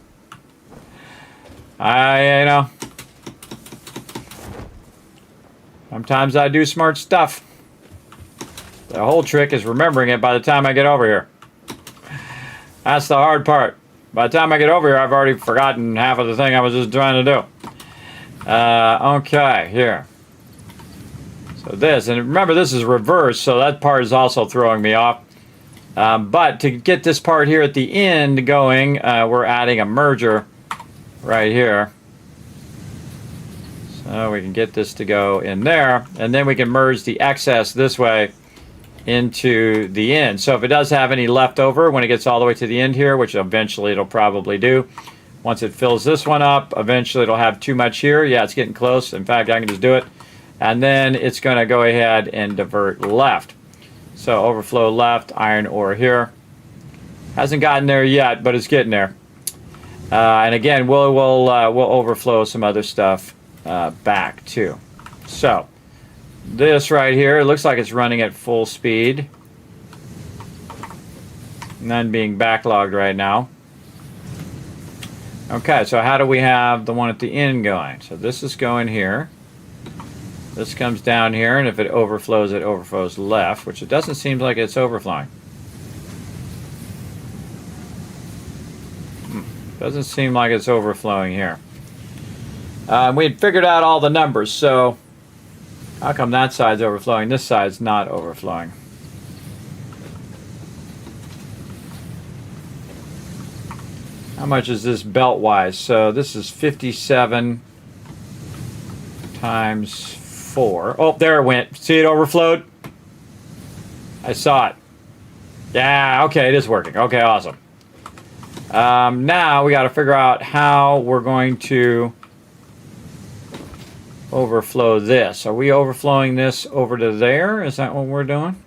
You know, sometimes I do smart stuff. The whole trick is remembering it by the time I get over here. That's the hard part. By the time I get over here, I've already forgotten half of the thing I was just trying to do. Okay, here. So this, and remember this is reverse, so that part is also throwing me off. But to get this part here at the end going, we're adding a merger right here. So we can get this to go in there, and then we can merge the excess this way into the end. So if it does have any left over when it gets all the way to the end here, which eventually it'll probably do, once it fills this one up, eventually it'll have too much here. Yeah, it's getting close. In fact, I can just do it. And then it's going to go ahead and divert left. So overflow left, iron ore here. Hasn't gotten there yet, but it's getting there. And again, we'll overflow some other stuff back too. So this right here, it looks like it's running at full speed. None being backlogged right now. Okay, so how do we have the one at the end going? So this is going here. This comes down here, and if it overflows left, which it doesn't seem like it's overflowing. Doesn't seem like it's overflowing here. We had figured out all the numbers, so how come that side's overflowing? This side's not overflowing. How much is this belt-wise? So this is 57 times 4. Oh, there it went. See it overflowed? I saw it. Yeah, okay, it is working. Okay, awesome. Now we got to figure out how we're going to overflow this. Are we overflowing this over to there? Is that what we're doing?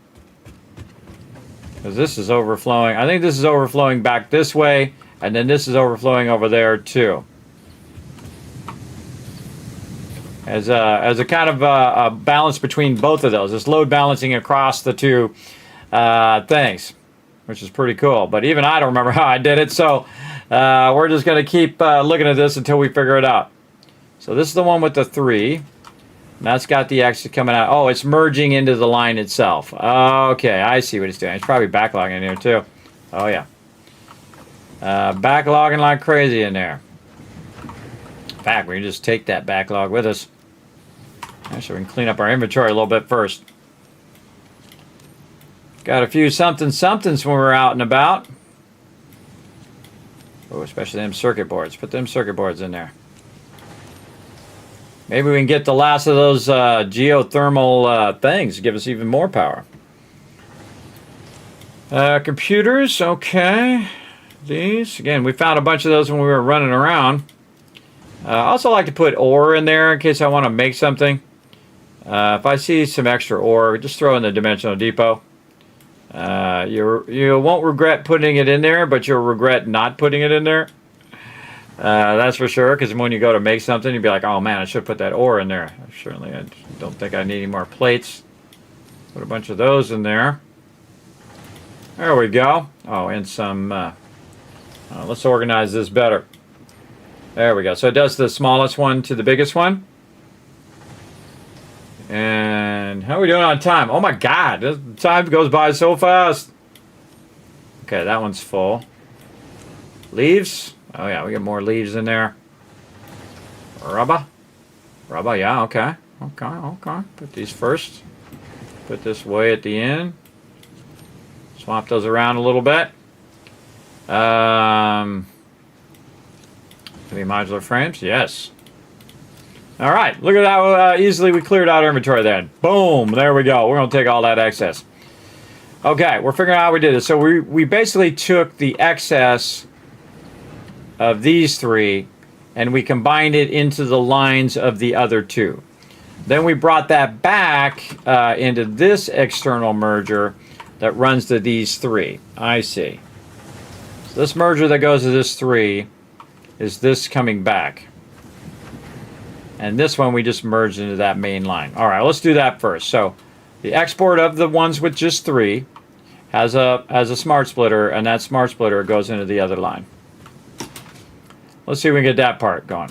Because this is overflowing. I think this is overflowing back this way, and then this is overflowing over there too. As a kind of a balance between both of those. It's load balancing across the two things, which is pretty cool. But even I don't remember how I did it, so we're just going to keep looking at this until we figure it out. So this is the one with the 3. And that's got the exit coming out. Oh, it's merging into the line itself. Okay, I see what it's doing. It's probably backlogging in here too. Oh, yeah. Backlogging like crazy in there. In fact, we can just take that backlog with us. Actually, we can clean up our inventory a little bit first. Got a few somethings when we're out and about. Oh, especially them circuit boards. Put them circuit boards in there. Maybe we can get the last of those geothermal things to give us even more power. Computers, okay. These, again, we found a bunch of those when we were running around. I also like to put ore in there in case I want to make something. If I see some extra ore, just throw in the dimensional depot. You won't regret putting it in there, but you'll regret not putting it in there. That's for sure, because when you go to make something, you'll be like, oh man, I should put that ore in there. Certainly, I don't think I need any more plates. Put a bunch of those in there. There we go. Oh, and some, let's organize this better. There we go. So it does the smallest one to the biggest one. And how are we doing on time? Oh my God, the time goes by so fast. Okay, that one's full. Leaves? Oh yeah, we get more leaves in there. Rubber? Rubber, yeah, okay. Okay. Put these first. Put this way at the end. Swap those around a little bit. Any modular frames? Yes. All right, look at how easily we cleared out our inventory then. Boom, there we go. We're going to take all that excess. Okay, we're figuring out how we did it. So we basically took the excess of these 3 and we combined it into the lines of the other 2. Then we brought that back into this external merger that runs to these 3. I see. So this merger that goes to this 3 is this coming back. And this one we just merged into that main line. All right, let's do that first. So the export of the ones with just 3 has a smart splitter, and that smart splitter goes into the other line. Let's see if we can get that part going.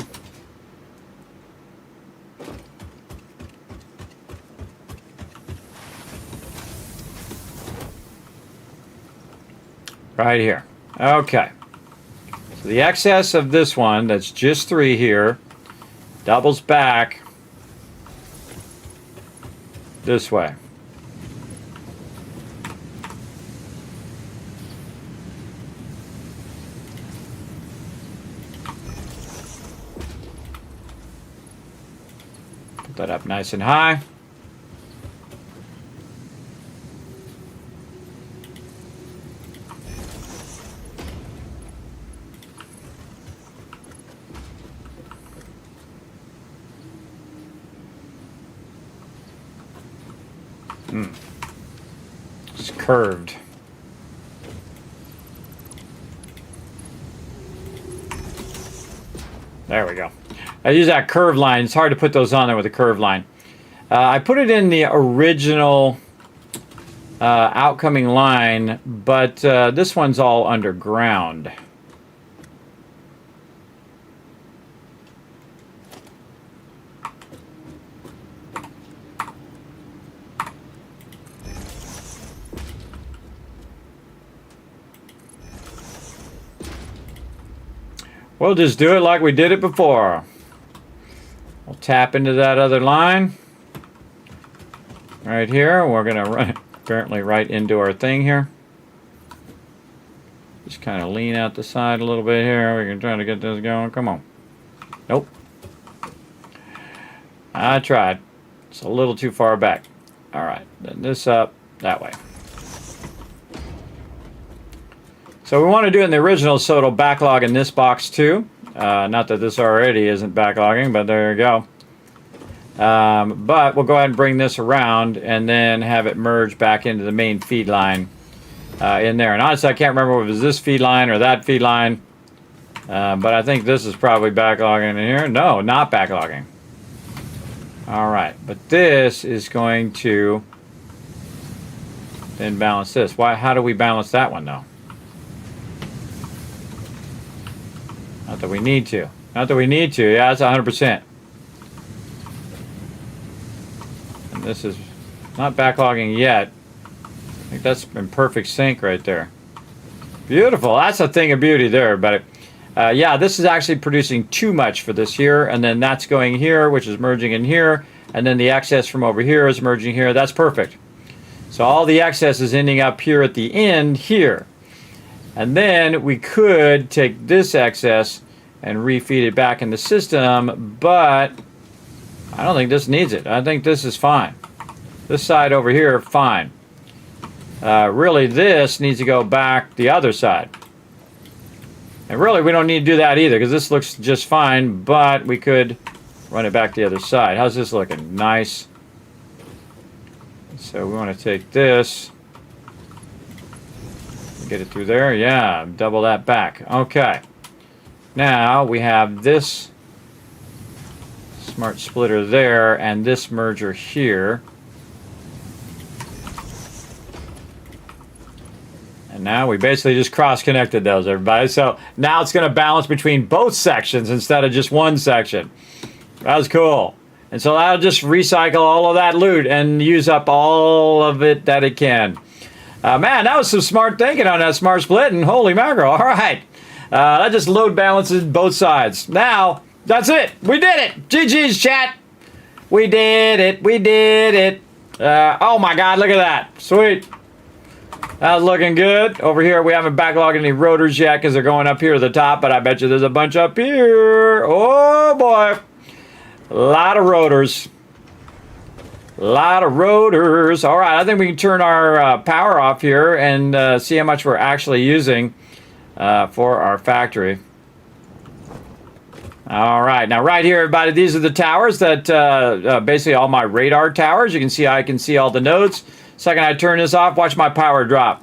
Right here. Okay. So the excess of this one, that's just 3 here, doubles back this way. Put that up nice and high. curved. There we go. I use that curved line. It's hard to put those on there with a curved line. I put it in the original outcoming line, but this one's all underground. We'll just do it like we did it before. We'll tap into that other line right here. We're going to run it apparently right into our thing here. Just kind of lean out the side a little bit here. We can try to get this going. Come on. Nope. I tried. It's a little too far back. All right. Then this up that way. So we want to do it in the original, so it'll backlog in this box too. Not that this already isn't backlogging, but there you go. But we'll go ahead and bring this around and then have it merge back into the main feed line in there. And honestly, I can't remember if it was this feed line or that feed line. But I think this is probably backlogging in here. No, not backlogging. All right, but this is going to then balance this. Why? How do we balance that one though? Not that we need to. Not that we need to. Yeah, it's 100%. And this is not backlogging yet. I think that's in perfect sync right there. Beautiful. That's a thing of beauty there, everybody. Yeah, this is actually producing too much for this here, and then that's going here, which is merging in here, and then the excess from over here is merging here. That's perfect. So all the excess is ending up here at the end here. And then we could take this excess and refeed it back in the system, but I don't think this needs it. I think this is fine. This side over here, fine. Really, this needs to go back the other side. And really, we don't need to do that either, because this looks just fine, but we could run it back the other side. How's this looking? Nice. So we want to take this. Get it through there. Yeah, double that back. Okay. Now we have this smart splitter there and this merger here. And now we basically just cross-connected those, everybody. So now it's going to balance between both sections instead of just one section. That was cool. And so that'll just recycle all of that loot and use up all of it that it can. Man, that was some smart thinking on that smart splitting. Holy mackerel. All right. That just load balances both sides. Now, that's it. We did it. GG's, chat. We did it. We did it. Oh, my God. Look at that. Sweet. That's looking good. Over here, we haven't backlogged any rotors yet because they're going up here to the top, but I bet you there's a bunch up here. Oh, boy. A lot of rotors. A lot of rotors. All right, I think we can turn our power off here and see how much we're actually using for our factory. All right, now right here, everybody, these are the towers that basically all my radar towers. You can see I can see all the nodes. Second I turn this off, watch my power drop.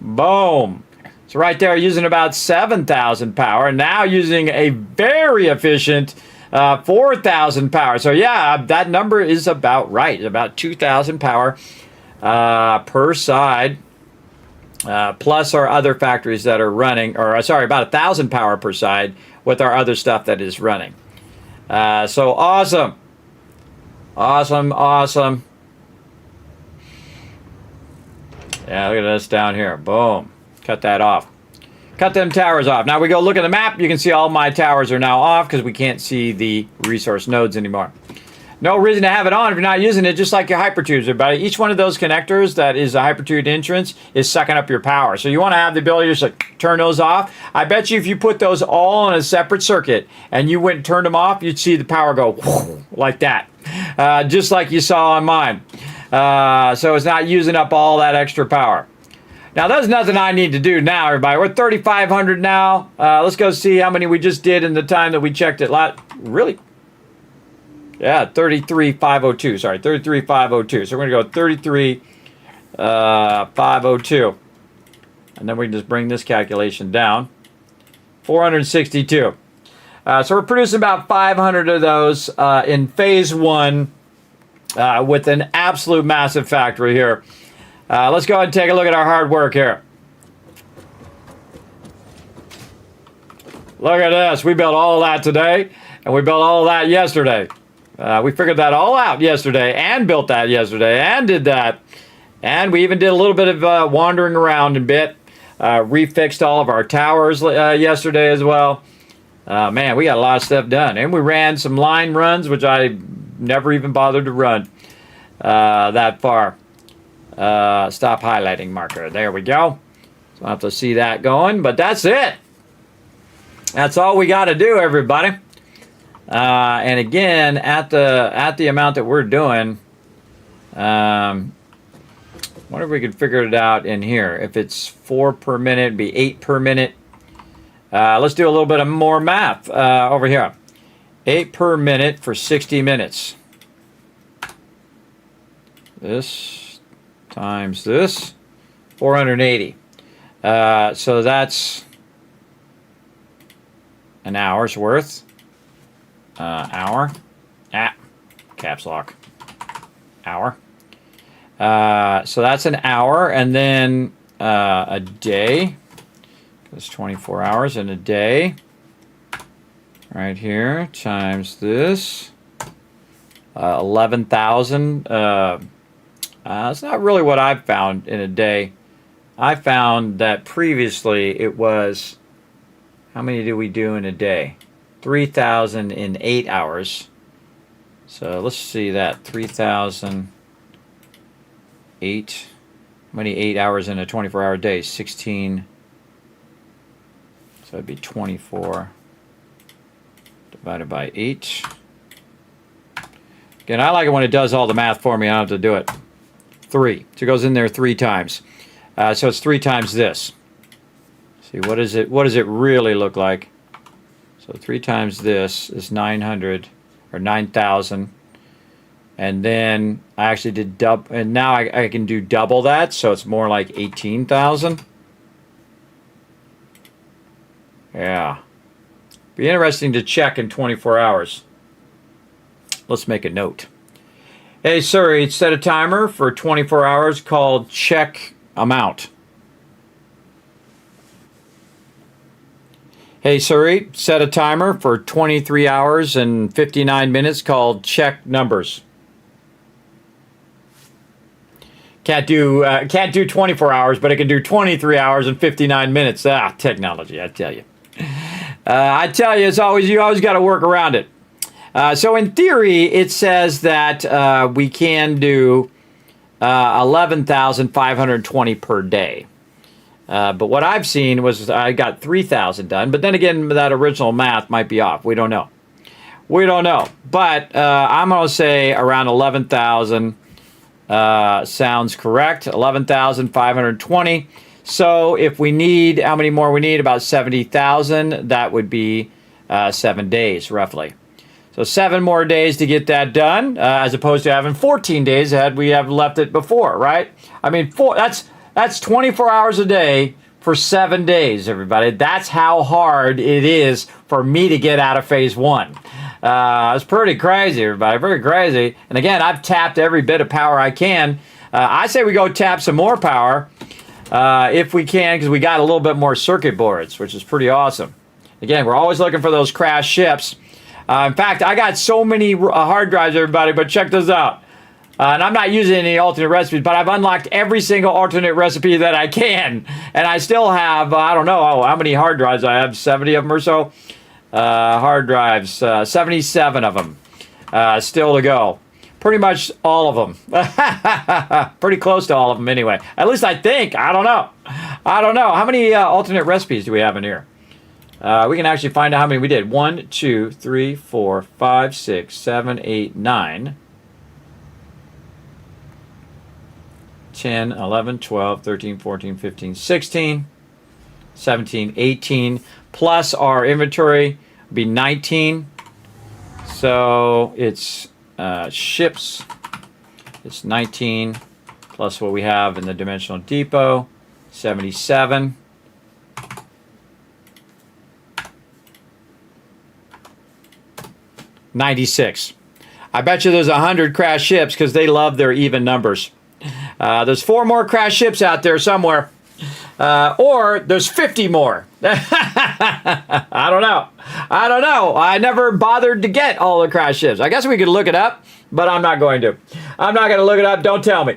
Boom. So right there, using about 7,000 power. Now using a very efficient 4,000 power. So yeah, that number is about right. About 2,000 power per side. Plus our other factories that are running, or sorry, about 1,000 power per side with our other stuff that is running. So awesome. Awesome, awesome. Yeah, look at this down here. Boom. Cut that off. Cut them towers off. Now we go look at the map. You can see all my towers are now off because we can't see the resource nodes anymore. No reason to have it on if you're not using it, just like your hypertubes, everybody. Each one of those connectors that is a hypertube entrance is sucking up your power. So you want to have the ability to just like turn those off. I bet you if you put those all in a separate circuit and you went and turned them off, you'd see the power go like that. Just like you saw on mine. So it's not using up all that extra power. Now, there's nothing I need to do now, everybody. We're 3,500 now. Let's go see how many we just did in the time that we checked it. Really? Yeah, 33,502. Sorry, 33,502. So we're going to go 502. And then we can just bring this calculation down. 462. So we're producing about 500 of those in phase 1 with an absolute massive factory here. Let's go ahead and take a look at our hard work here. Look at this. We built all of that today, and we built all of that yesterday. We figured that all out yesterday, and built that yesterday, and did that. And we even did a little bit of wandering around a bit. Refixed all of our towers yesterday as well. Man, we got a lot of stuff done. And we ran some line runs, which I never even bothered to run that far. Stop highlighting marker. There we go. So I'll have to see that going, but that's it. That's all we got to do, everybody. And again, at the amount that we're doing, wonder if we could figure it out in here. If it's 4 per minute, it'd be 8 per minute. Let's do a little bit of more math over here. 8 per minute for 60 minutes. This times this, 480. So that's an hour's worth. Hour. Caps lock. Hour. So that's an hour, and then a day. It's 24 hours in a day. Right here, times this. 11,000. That's not really what I've found in a day. I found that previously it was, how many did we do in a day? 3,000 in 8 hours. So let's see that. 3,000. 8. How many 8 hours in a 24-hour day? 16. So it'd be 24 divided by 8. Again, I like it when it does all the math for me. I don't have to do it. 3. So it goes in there 3 times. So it's 3 times this. See, what is it? What does it really look like? So 3 times this is 900 or 9,000. And then I actually did double, and now I can do double that, so it's more like 18,000. Yeah. Be interesting to check in 24 hours. Let's make a note. Hey Siri, set a timer for 24 hours called check amount. Hey Siri, set a timer for 23 hours and 59 minutes called check numbers. Can't do 24 hours, but it can do 23 hours and 59 minutes. Technology, I tell you. I tell you, you always got to work around it. So in theory, it says that we can do 11,520 per day. But what I've seen was I got 3,000 done. But then again, that original math might be off. We don't know. We don't know. But I'm going to say around 11,000 sounds correct. 11,520. So if we need, how many more we need? About 70,000. That would be 7 days, roughly. So 7 more days to get that done, as opposed to having 14 days had we have left it before, right? I mean, that's 24 hours a day for 7 days, everybody. That's how hard it is for me to get out of phase 1. It's pretty crazy, everybody, pretty crazy. And again, I've tapped every bit of power I can. I say we go tap some more power if we can, because we got a little bit more circuit boards, which is pretty awesome. Again, we're always looking for those crash ships. In fact, I got so many hard drives, everybody, but check this out. And I'm not using any alternate recipes, but I've unlocked every single alternate recipe that I can. And I still have, I don't know how many hard drives I have, 70 of them or so. Hard drives, 77 of them still to go. Pretty much all of them. Pretty close to all of them anyway. At least I think. I don't know. I don't know. How many alternate recipes do we have in here? We can actually find out how many we did. 1, 2, 3, 4, 5, 6, 7, 8, 9. 10, 11, 12, 13, 14, 15, 16, 17, 18. Plus our inventory would be 19. So it's ships. It's 19 plus what we have in the dimensional depot, 77. $96. I bet you there's 100 crash ships because they love their even numbers. There's 4 more crash ships out there somewhere. Or there's 50 more. I don't know. I never bothered to get all the crash ships. I guess we could look it up, but I'm not going to. I'm not going to look it up. Don't tell me.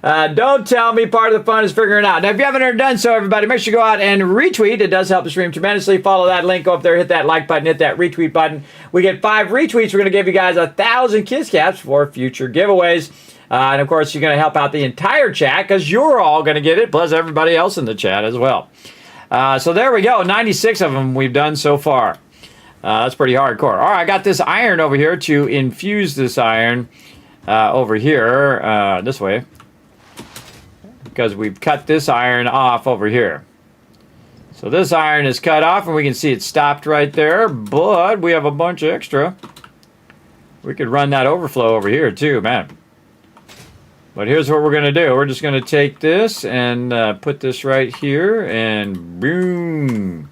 Don't tell me. Part of the fun is figuring it out. Now, if you haven't already done so, everybody, make sure you go out and retweet. It does help the stream tremendously. Follow that link. Go up there, hit that like button, hit that retweet button. We get 5 retweets. We're going to give you guys 1,000 Kiss Caps for future giveaways. And, of course, you're going to help out the entire chat because you're all going to get it, plus everybody else in the chat as well. So there we go. 96 of them we've done so far. That's pretty hardcore. All right, I got this iron over here to infuse this iron over here this way. Because we've cut this iron off over here. So this iron is cut off, and we can see it stopped right there, but we have a bunch of extra. We could run that overflow over here too, man. But here's what we're going to do. We're just going to take this and put this right here, and boom.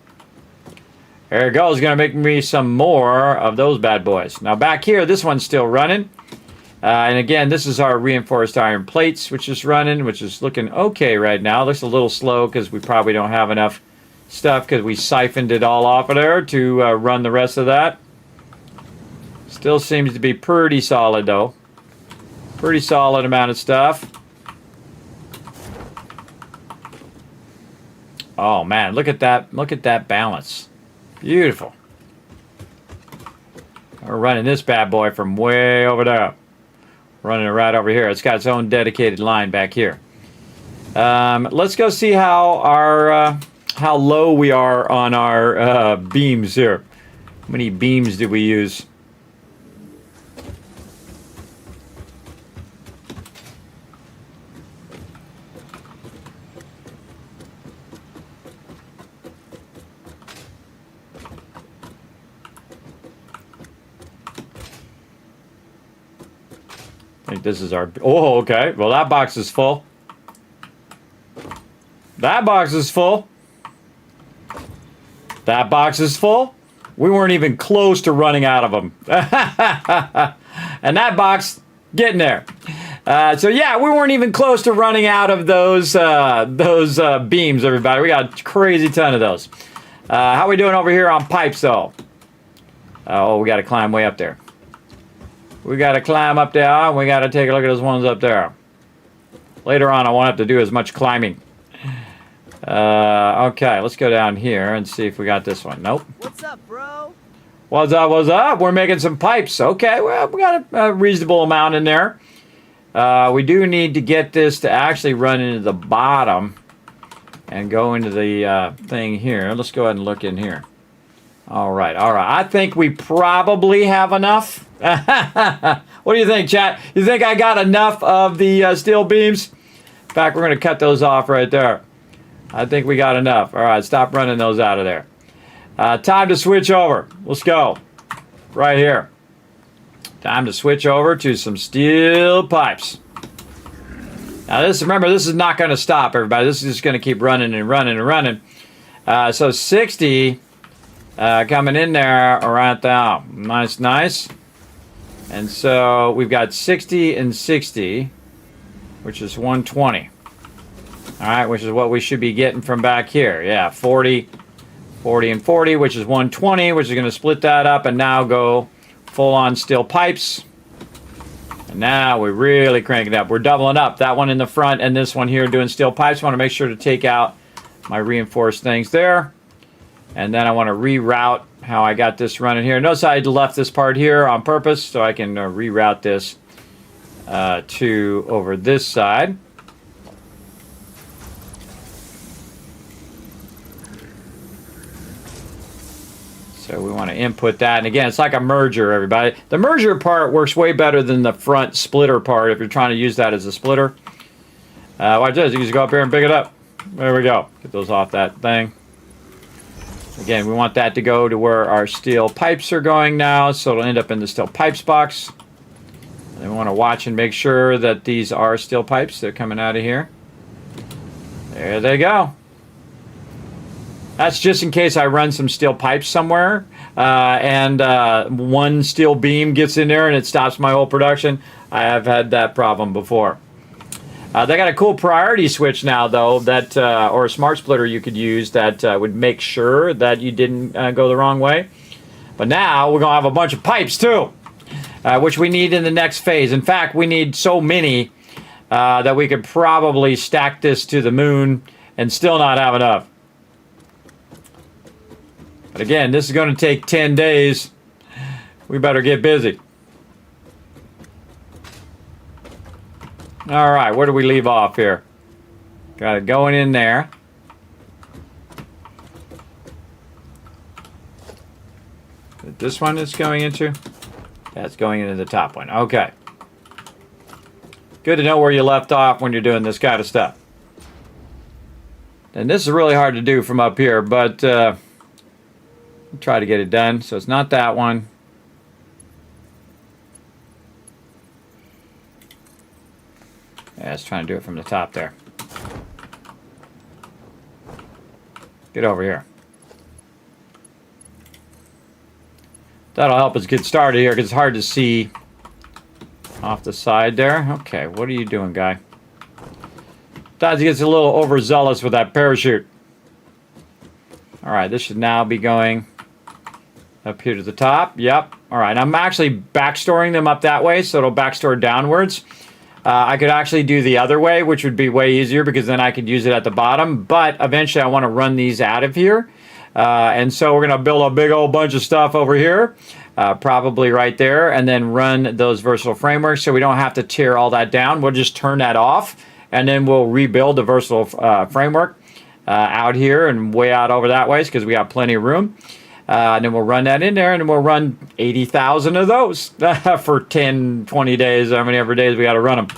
There it goes. It's going to make me some more of those bad boys. Now back here, this one's still running. And again, this is our reinforced iron plates, which is running, which is looking okay right now. Looks a little slow because we probably don't have enough stuff because we siphoned it all off of there to run the rest of that. Still seems to be pretty solid, though. Pretty solid amount of stuff. Oh, man, look at that. Look at that balance. Beautiful. We're running this bad boy from way over there. Running it right over here. It's got its own dedicated line back here. Let's go see how low we are on our beams here. How many beams do we use? I think this is our... Oh, okay. Well, that box is full. That box is full. That box is full. We weren't even close to running out of them. And that box, getting there. So, yeah, we weren't even close to running out of those beams, everybody. We got a crazy ton of those. How are we doing over here on pipes, though? Oh, we got to climb way up there. We got to climb up there, and we got to take a look at those ones up there. Later on, I won't have to do as much climbing. Okay, let's go down here and see if we got this one. Nope. What's up, bro? What's up, what's up? We're making some pipes. Okay, well, we got a reasonable amount in there. We do need to get this to actually run into the bottom and go into the thing here. Let's go ahead and look in here. All right. I think we probably have enough. What do you think, chat? You think I got enough of the steel beams? In fact, we're going to cut those off right there. I think we got enough. All right, stop running those out of there. Time to switch over. Let's go. Right here. Time to switch over to some steel pipes. Now, remember, this is not going to stop, everybody. This is just going to keep running and running and running. So 60... coming in there right there. Nice. And so we've got 60 and 60, which is 120. All right, which is what we should be getting from back here. Yeah, 40 and 40, which is 120, which is going to split that up and now go full-on steel pipes. And now we're really cranking up. We're doubling up. That one in the front and this one here doing steel pipes. I want to make sure to take out my reinforced things there. And then I want to reroute how I got this running here. Notice I left this part here on purpose so I can reroute this to over this side. So we want to input that. And again, it's like a merger, everybody. The merger part works way better than the front splitter part if you're trying to use that as a splitter. Watch this. You can just go up here and pick it up. There we go. Get those off that thing. Again, we want that to go to where our steel pipes are going now, so it'll end up in the steel pipes box. And we want to watch and make sure that these are steel pipes. They're coming out of here. There they go. That's just in case I run some steel pipes somewhere and one steel beam gets in there and it stops my whole production. I have had that problem before. They got a cool priority switch now, though, that or a smart splitter you could use that would make sure that you didn't go the wrong way. But now we're going to have a bunch of pipes, too, which we need in the next phase. In fact, we need so many that we could probably stack this to the moon and still not have enough. But again, this is going to take 10 days. We better get busy. All right, where do we leave off here? Got it going in there. This one is going into? That's going into the top one. Okay. Good to know where you left off when you're doing this kind of stuff. And this is really hard to do from up here, but I'll try to get it done. So it's not that one. Yeah, it's trying to do it from the top there. Get over here. That'll help us get started here because it's hard to see off the side there. Okay, what are you doing, guy? Sometimes he gets a little overzealous with that parachute. All right, this should now be going up here to the top. Yep. All right, I'm actually backstoring them up that way, so it'll backstore downwards. I could actually do the other way, which would be way easier because then I could use it at the bottom. But eventually I want to run these out of here. And so we're going to build a big old bunch of stuff over here, probably right there, and then run those versatile frameworks so we don't have to tear all that down. We'll just turn that off, and then we'll rebuild the versatile framework out here and way out over that way because we have plenty of room. And then we'll run that in there, and then we'll run 80,000 of those for 10, 20 days, how many ever days we got to run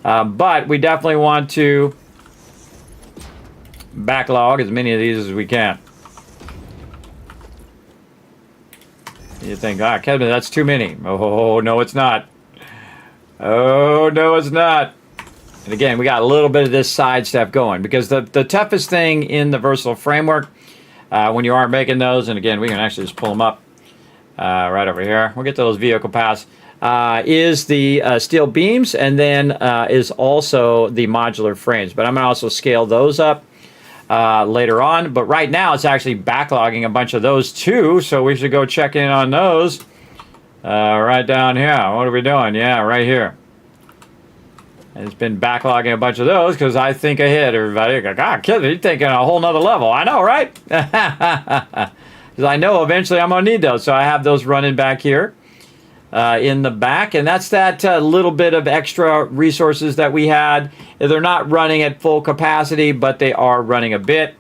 them. But we definitely want to backlog as many of these as we can. You think, Kevin, that's too many. Oh, no, it's not. Oh, no, it's not. And again, we got a little bit of this side stuff going because the toughest thing in the versatile framework when you aren't making those, and again, we can actually just pull them up right over here. We'll get to those vehicle paths. Is the steel beams, and then is also the modular frames. But I'm going to also scale those up later on. But right now, it's actually backlogging a bunch of those too, so we should go check in on those right down here. What are we doing? Yeah, right here. And it's been backlogging a bunch of those because I think ahead, everybody. God, kid, you're taking a whole nother level. I know, right? Because I know eventually I'm going to need those. So I have those running back here in the back. And that's that little bit of extra resources that we had. They're not running at full capacity, but they are running a bit.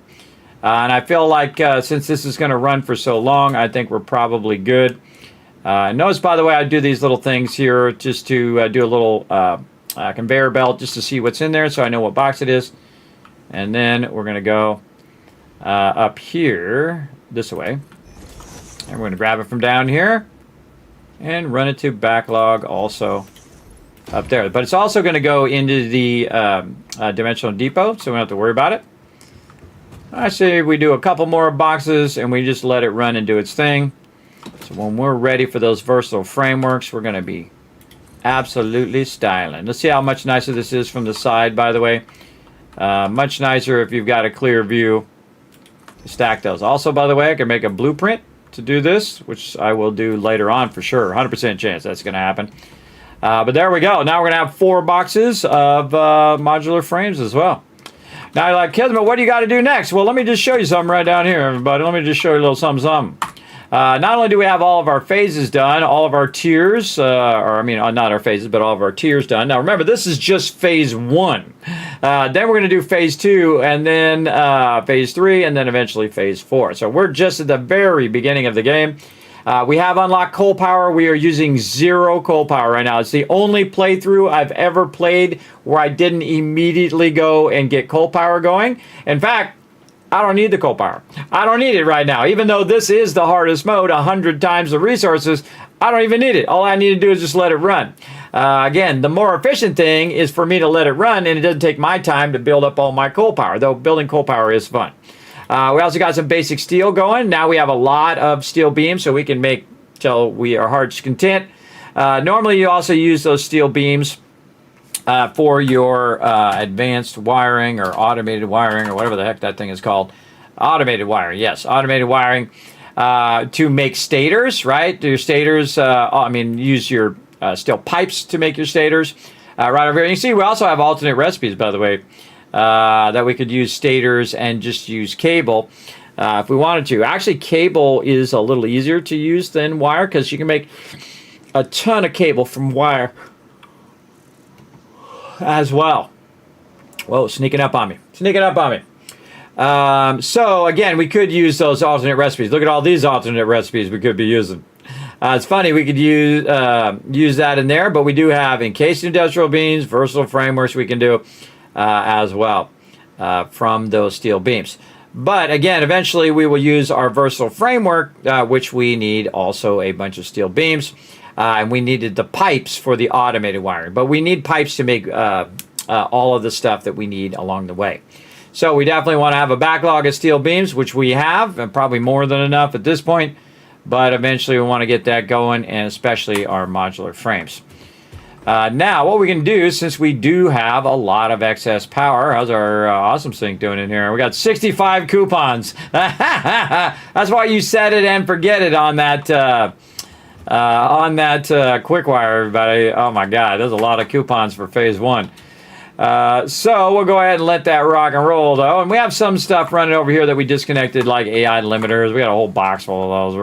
And I feel like since this is going to run for so long, I think we're probably good. Notice, by the way, I do these little things here just to do a little conveyor belt just to see what's in there so I know what box it is. And then we're going to go up here this way. And we're going to grab it from down here and run it to backlog also up there. But it's also going to go into the dimensional depot, so we don't have to worry about it. I say we do a couple more boxes and we just let it run and do its thing. So when we're ready for those versatile frameworks, we're going to be absolutely styling. Let's see how much nicer this is from the side, by the way. Much nicer if you've got a clear view to stack those. Also, by the way, I can make a blueprint to do this, which I will do later on for sure. 100% chance that's going to happen. But there we go. Now we're going to have 4 boxes of modular frames as well. Now you're like, Kismet, what do you got to do next? Well, let me just show you something right down here, everybody. Let me just show you a little something. Not only do we have all of our phases done, all of our tiers, not our phases, but all of our tiers done. Now remember, this is just phase 1. Then we're going to do phase 2, and then phase 3, and then eventually phase 4. So we're just at the very beginning of the game. We have unlocked coal power. We are using 0 coal power right now. It's the only playthrough I've ever played where I didn't immediately go and get coal power going. In fact, I don't need the coal power. I don't need it right now. Even though this is the hardest mode, 100 times the resources, I don't even need it. All I need to do is just let it run. Again, the more efficient thing is for me to let it run, and it doesn't take my time to build up all my coal power, though building coal power is fun. We also got some basic steel going. Now we have a lot of steel beams, so we can make till we are heart's content. Normally, you also use those steel beams for your advanced wiring or automated wiring or whatever the heck that thing is called. Automated wiring, yes, automated wiring to make stators, right? Your stators, use your steel pipes to make your stators. Right over here, you see we also have alternate recipes, by the way, that we could use stators and just use cable if we wanted to. Actually, cable is a little easier to use than wire because you can make a ton of cable from wire as well. Whoa, sneaking up on me. So again, we could use those alternate recipes. Look at all these alternate recipes we could be using. It's funny, we could use that in there, but we do have encased industrial beams, versatile frameworks we can do as well from those steel beams. But again, eventually we will use our versatile framework, which we need also a bunch of steel beams. And we needed the pipes for the automated wiring. But we need pipes to make all of the stuff that we need along the way. So we definitely want to have a backlog of steel beams, which we have, and probably more than enough at this point. But eventually we want to get that going, and especially our modular frames. Now, what we can do, since we do have a lot of excess power, how's our Awesome Sync doing in here? We got 65 coupons. That's why you set it and forget it on that quick wire, everybody. Oh my God, there's a lot of coupons for phase 1. So we'll go ahead and let that rock and roll, though. And we have some stuff running over here that we disconnected, like AI limiters. We got a whole box full of those.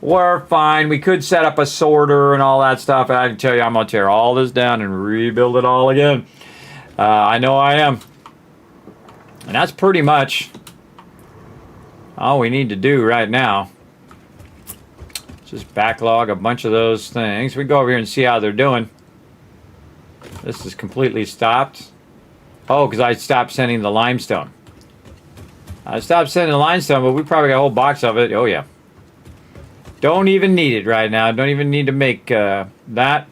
We're fine. We could set up a sorter and all that stuff. And I can tell you, I'm going to tear all this down and rebuild it all again. I know I am. And that's pretty much all we need to do right now. Just backlog a bunch of those things. We can go over here and see how they're doing. This is completely stopped. Oh, because I stopped sending the limestone. I stopped sending the limestone, but we probably got a whole box of it. Oh, yeah. Don't even need it right now. Don't even need to make that.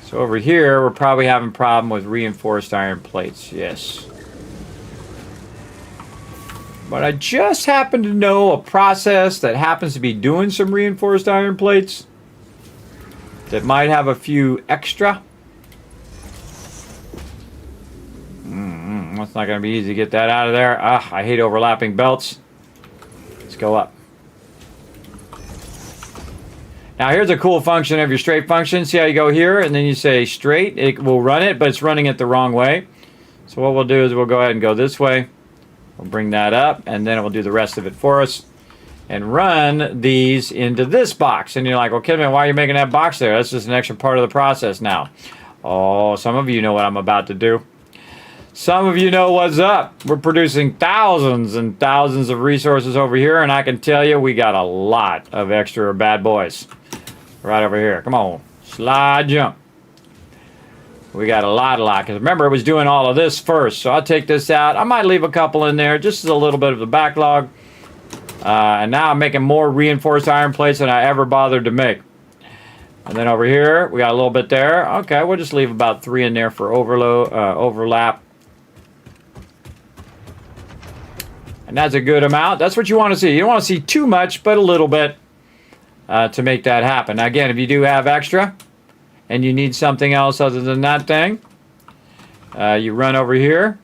So over here, we're probably having a problem with reinforced iron plates. Yes. But I just happen to know a process that happens to be doing some reinforced iron plates that might have a few extra. It's not going to be easy to get that out of there. I hate overlapping belts. Let's go up. Now here's a cool function of your straight function. See how you go here and then you say straight. It will run it, but it's running it the wrong way. So what we'll do is we'll go ahead and go this way. We'll bring that up and then it will do the rest of it for us. And run these into this box. And you're like, well, Kismet, why are you making that box there? That's just an extra part of the process now. Oh, some of you know what I'm about to do. Some of you know what's up. We're producing thousands and thousands of resources over here, and I can tell you we got a lot of extra bad boys right over here. Come on, slide jump. We got a lot, because remember, it was doing all of this first. So I'll take this out. I might leave a couple in there, just as a little bit of the backlog. And now I'm making more reinforced iron plates than I ever bothered to make. And then over here, we got a little bit there. Okay, we'll just leave about 3 in there for overlap. And that's a good amount. That's what you want to see. You don't want to see too much, but a little bit to make that happen. Now, again, if you do have extra and you need something else other than that thing, you run over here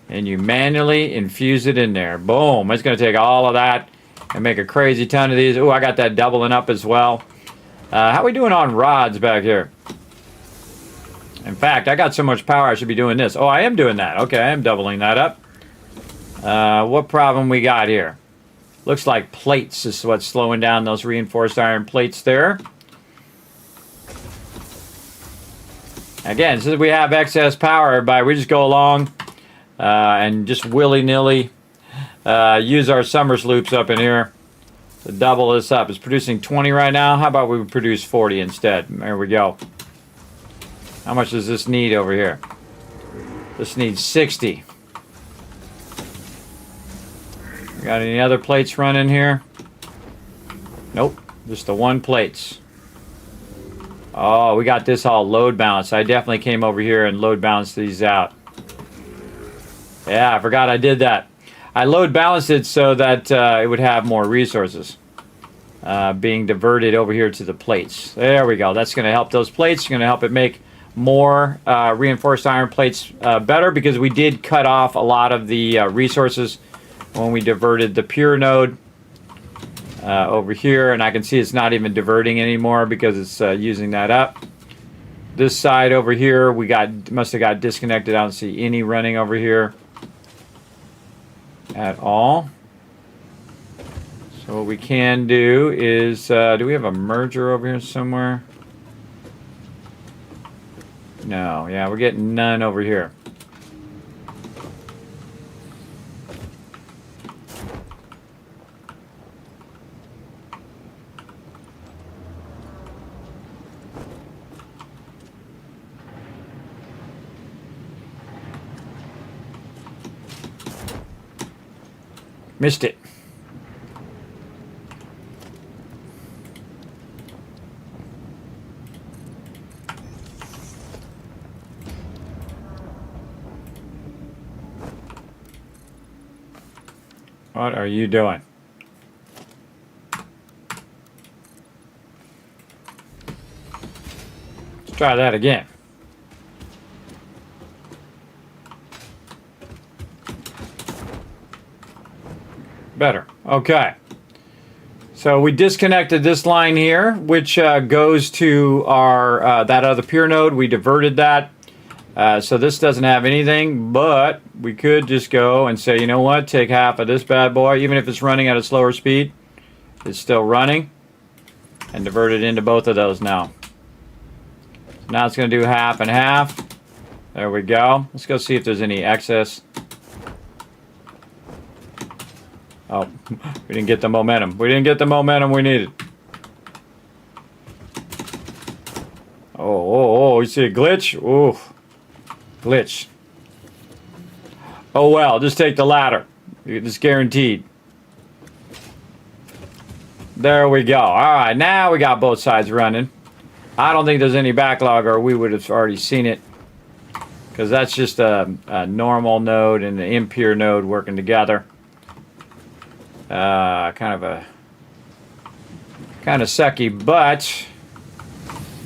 and you manually infuse it in there. Boom. It's going to take all of that and make a crazy ton of these. Oh, I got that doubling up as well. How are we doing on rods back here? In fact, I got so much power I should be doing this. Oh, I am doing that. Okay, I am doubling that up. What problem we got here? Looks like plates is what's slowing down those reinforced iron plates there. Again, since we have excess power, everybody, we just go along and just willy-nilly use our Summers loops up in here to double this up. It's producing 20 right now. How about we produce 40 instead? There we go. How much does this need over here? This needs 60. Got any other plates running here? Nope, just the one plates. Oh, we got this all load balanced. I definitely came over here and load balanced these out. Yeah, I forgot I did that. I load balanced it so that it would have more resources being diverted over here to the plates. There we go. That's going to help those plates. Going to help it make more reinforced iron plates better, because we did cut off a lot of the resources when we diverted the pure node over here, and I can see it's not even diverting anymore because it's using that up. This side over here, we must have got disconnected. I don't see any running over here at all. So what we can do is, do we have a merger over here somewhere? No, yeah, we're getting none over here. Missed it. What are you doing? Let's try that again. Better. Okay. So we disconnected this line here, which goes to our that other pure node. We diverted that. So this doesn't have anything, but we could just go and say, you know what, take half of this bad boy, even if it's running at a slower speed, it's still running, and divert it into both of those now. So now it's going to do half and half. There we go. Let's go see if there's any excess. Oh, we didn't get the momentum. We didn't get the momentum we needed. Oh, you see a glitch? Ooh. Glitch. Oh well, just take the ladder. It's guaranteed. There we go. Alright, now we got both sides running. I don't think there's any backlog, or we would have already seen it. Because that's just a normal node and an impure node working together. Kind of sucky, but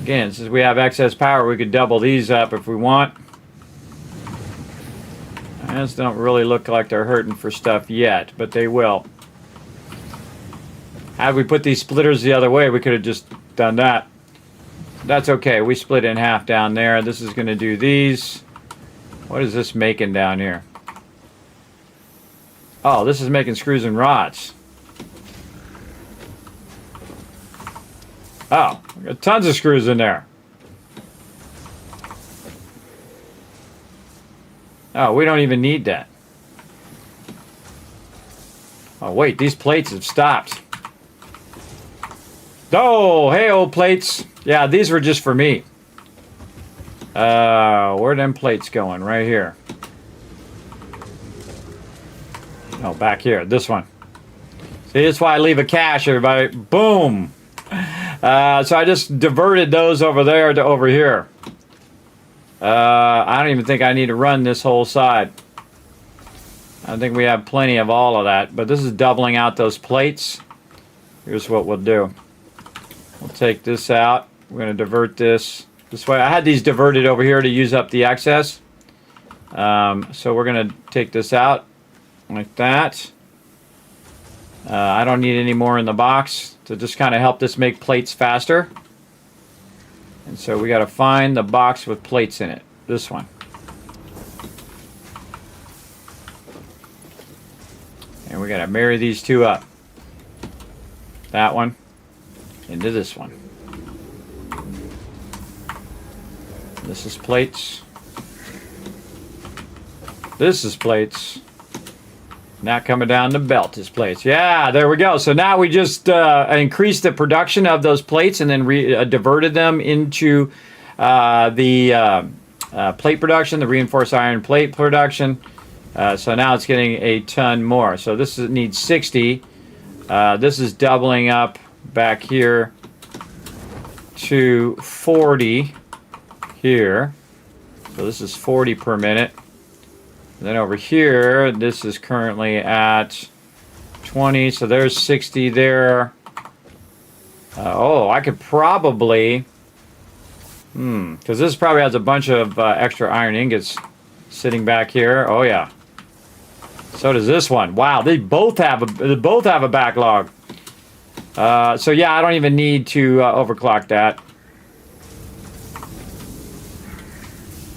again, since we have excess power, we could double these up if we want. These don't really look like they're hurting for stuff yet, but they will. Had we put these splitters the other way, we could have just done that. That's okay. We split in half down there. This is going to do these. What is this making down here? Oh, this is making screws and rods. Oh, we got tons of screws in there. Oh, we don't even need that. Oh, wait, these plates have stopped. Oh, hey, old plates. Yeah, these were just for me. Where are them plates going? Right here. Oh, back here. This one. See, that's why I leave a cache, everybody. Boom. So I just diverted those over there to over here. I don't even think I need to run this whole side. I think we have plenty of all of that. But this is doubling out those plates. Here's what we'll do. We'll take this out. We're going to divert this way. I had these diverted over here to use up the excess. So we're going to take this out like that. I don't need any more in the box to just kind of help this make plates faster. And so we got to find the box with plates in it. This one. And we got to marry these two up. That one into this one. This is plates. This is plates. Now coming down the belt is plates. Yeah, there we go. So now we just increased the production of those plates and then diverted them into the plate production, the reinforced iron plate production. So now it's getting a ton more. So this needs 60. This is doubling up back here to 40 here. So this is 40 per minute. And then over here, this is currently at 20. So there's 60 there. Oh, I could probably... because this probably has a bunch of extra iron ingots sitting back here. Oh, yeah. So does this one. Wow, they both have a backlog. So yeah, I don't even need to overclock that.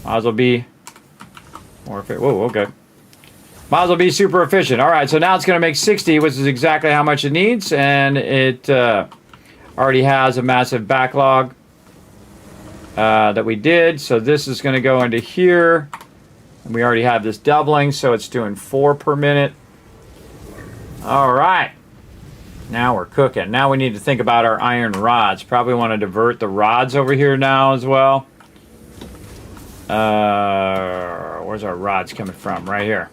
Might as well be more efficient. Whoa, okay. Might as well be super efficient. All right, so now it's going to make 60, which is exactly how much it needs, and it already has a massive backlog that we did. So this is going to go into here. And we already have this doubling, so it's doing 4 per minute. All right. Now we're cooking. Now we need to think about our iron rods. Probably want to divert the rods over here now as well. Where's our rods coming from? Right here.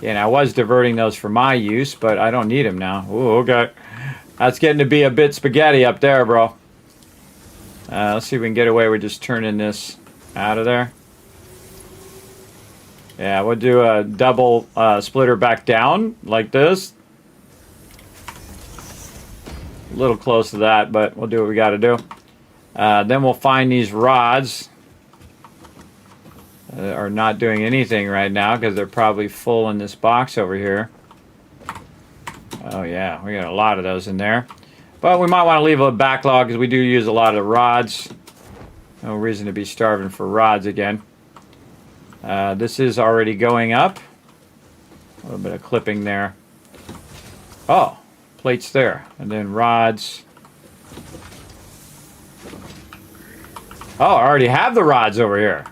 Yeah, and I was diverting those for my use, but I don't need them now. Ooh, okay. That's getting to be a bit spaghetti up there, bro. Let's see if we can get away with just turning this out of there. Yeah, we'll do a double splitter back down like this. A little close to that, but we'll do what we got to do. Then we'll find these rods. Are not doing anything right now because they're probably full in this box over here. Oh yeah, we got a lot of those in there. But we might want to leave a backlog because we do use a lot of rods. No reason to be starving for rods again. This is already going up. A little bit of clipping there. Oh, plates there. And then rods. Oh, I already have the rods over here.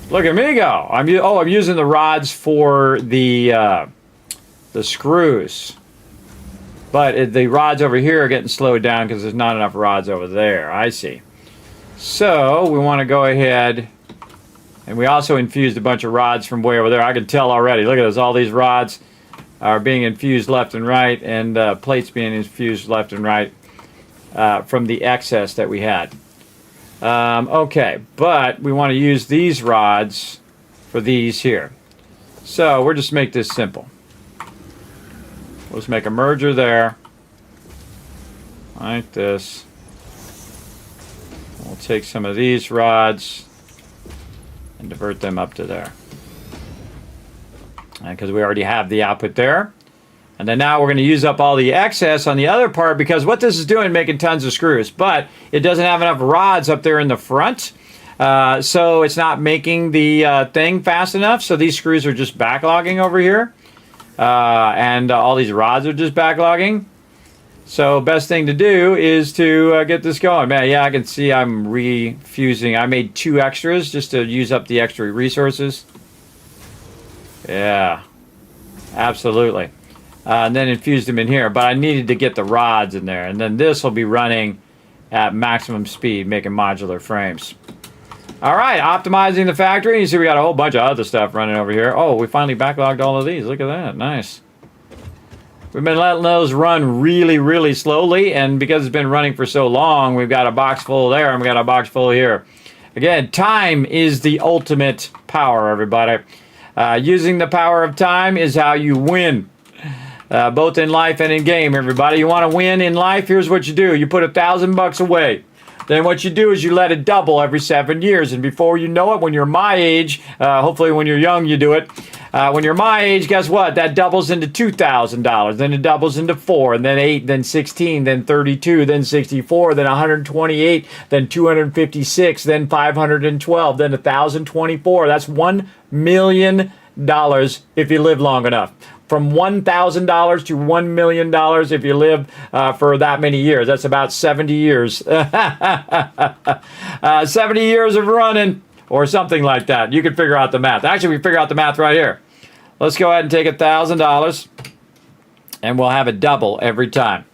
Look at me go. I'm using the rods for the screws. But the rods over here are getting slowed down because there's not enough rods over there. I see. So we want to go ahead, and we also infused a bunch of rods from way over there. I can tell already. Look at this. All these rods are being infused left and right, and plates being infused left and right from the excess that we had. Okay, but we want to use these rods for these here. So we'll just make this simple. We'll just make a merger there, like this. We'll take some of these rods and divert them up to there. Because we already have the output there. And then now we're going to use up all the excess on the other part because what this is doing, making tons of screws. But it doesn't have enough rods up there in the front. So it's not making the thing fast enough. So these screws are just backlogging over here. And all these rods are just backlogging. So best thing to do is to get this going. Man, yeah, I can see I'm refusing. I made 2 extras just to use up the extra resources. Yeah, absolutely. And then infused them in here. But I needed to get the rods in there. And then this will be running at maximum speed, making modular frames. All right, optimizing the factory. You see we got a whole bunch of other stuff running over here. Oh, we finally backlogged all of these. Look at that. Nice. We've been letting those run really, really slowly. And because it's been running for so long, we've got a box full there and we got a box full here. Again, time is the ultimate power, everybody. Using the power of time is how you win. Both in life and in game, everybody. You want to win in life? Here's what you do. You put $1,000 away. Then what you do is you let it double every 7 years. And before you know it, when you're my age, hopefully when you're young you do it. When you're my age, guess what? That doubles into $2,000. Then it doubles into 4, and then 8, then 16, then 32, then 64, then 128, then 256, then 512, then 1,024. That's $1 million if you live long enough. From $1,000 to $1 million if you live for that many years. That's about 70 years. 70 years of running or something like that. You can figure out the math. Actually, we figure out the math right here. Let's go ahead and take $1,000 and we'll have it double every time.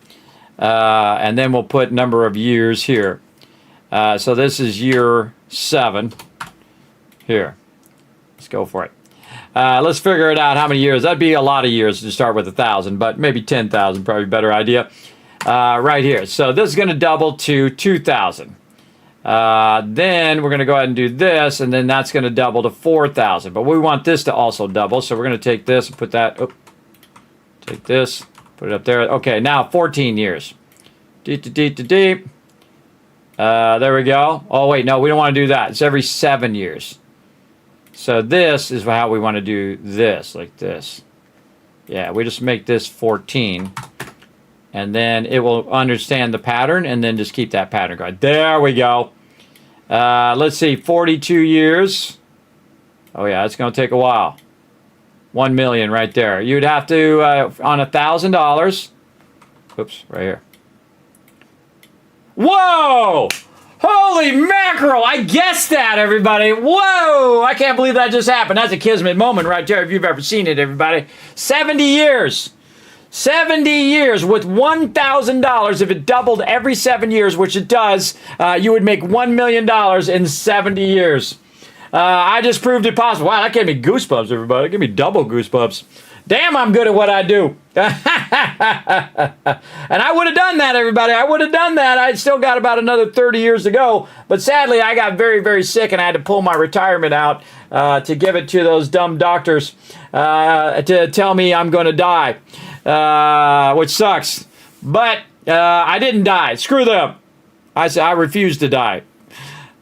And then we'll put number of years here. So this is year 7 here. Let's go for it. Let's figure it out how many years. That'd be a lot of years to start with 1,000, but maybe 10,000, probably a better idea. right here. So this is going to double to 2,000. Then we're going to go ahead and do this, and then that's going to double to 4,000. But we want this to also double, so we're going to take this and put that, take this, put it up there. Okay, now 14 years. Deep. There we go. Oh, wait, no, we don't want to do that. It's every 7 years. So this is how we want to do this, like this. Yeah, we just make this 14. And then it will understand the pattern, and then just keep that pattern going. There we go. Let's see, 42 years. Oh, yeah, it's going to take a while. 1 million right there. You'd have to, on $1,000. Oops, right here. Whoa! Holy mackerel! I guessed that, everybody. Whoa! I can't believe that just happened. That's a Kismet moment right there, if you've ever seen it, everybody. 70 years. 70 years with $1,000. If it doubled every 7 years, which it does, you would make $1 million in 70 years. I just proved it possible. Wow, that gave me goosebumps, everybody. That gave me double goosebumps. Damn, I'm good at what I do. And I would have done that, everybody. I would have done that. I still got about another 30 years to go. But sadly, I got very, very sick, and I had to pull my retirement out to give it to those dumb doctors to tell me I'm going to die, which sucks. But I didn't die. Screw them. I refuse to die.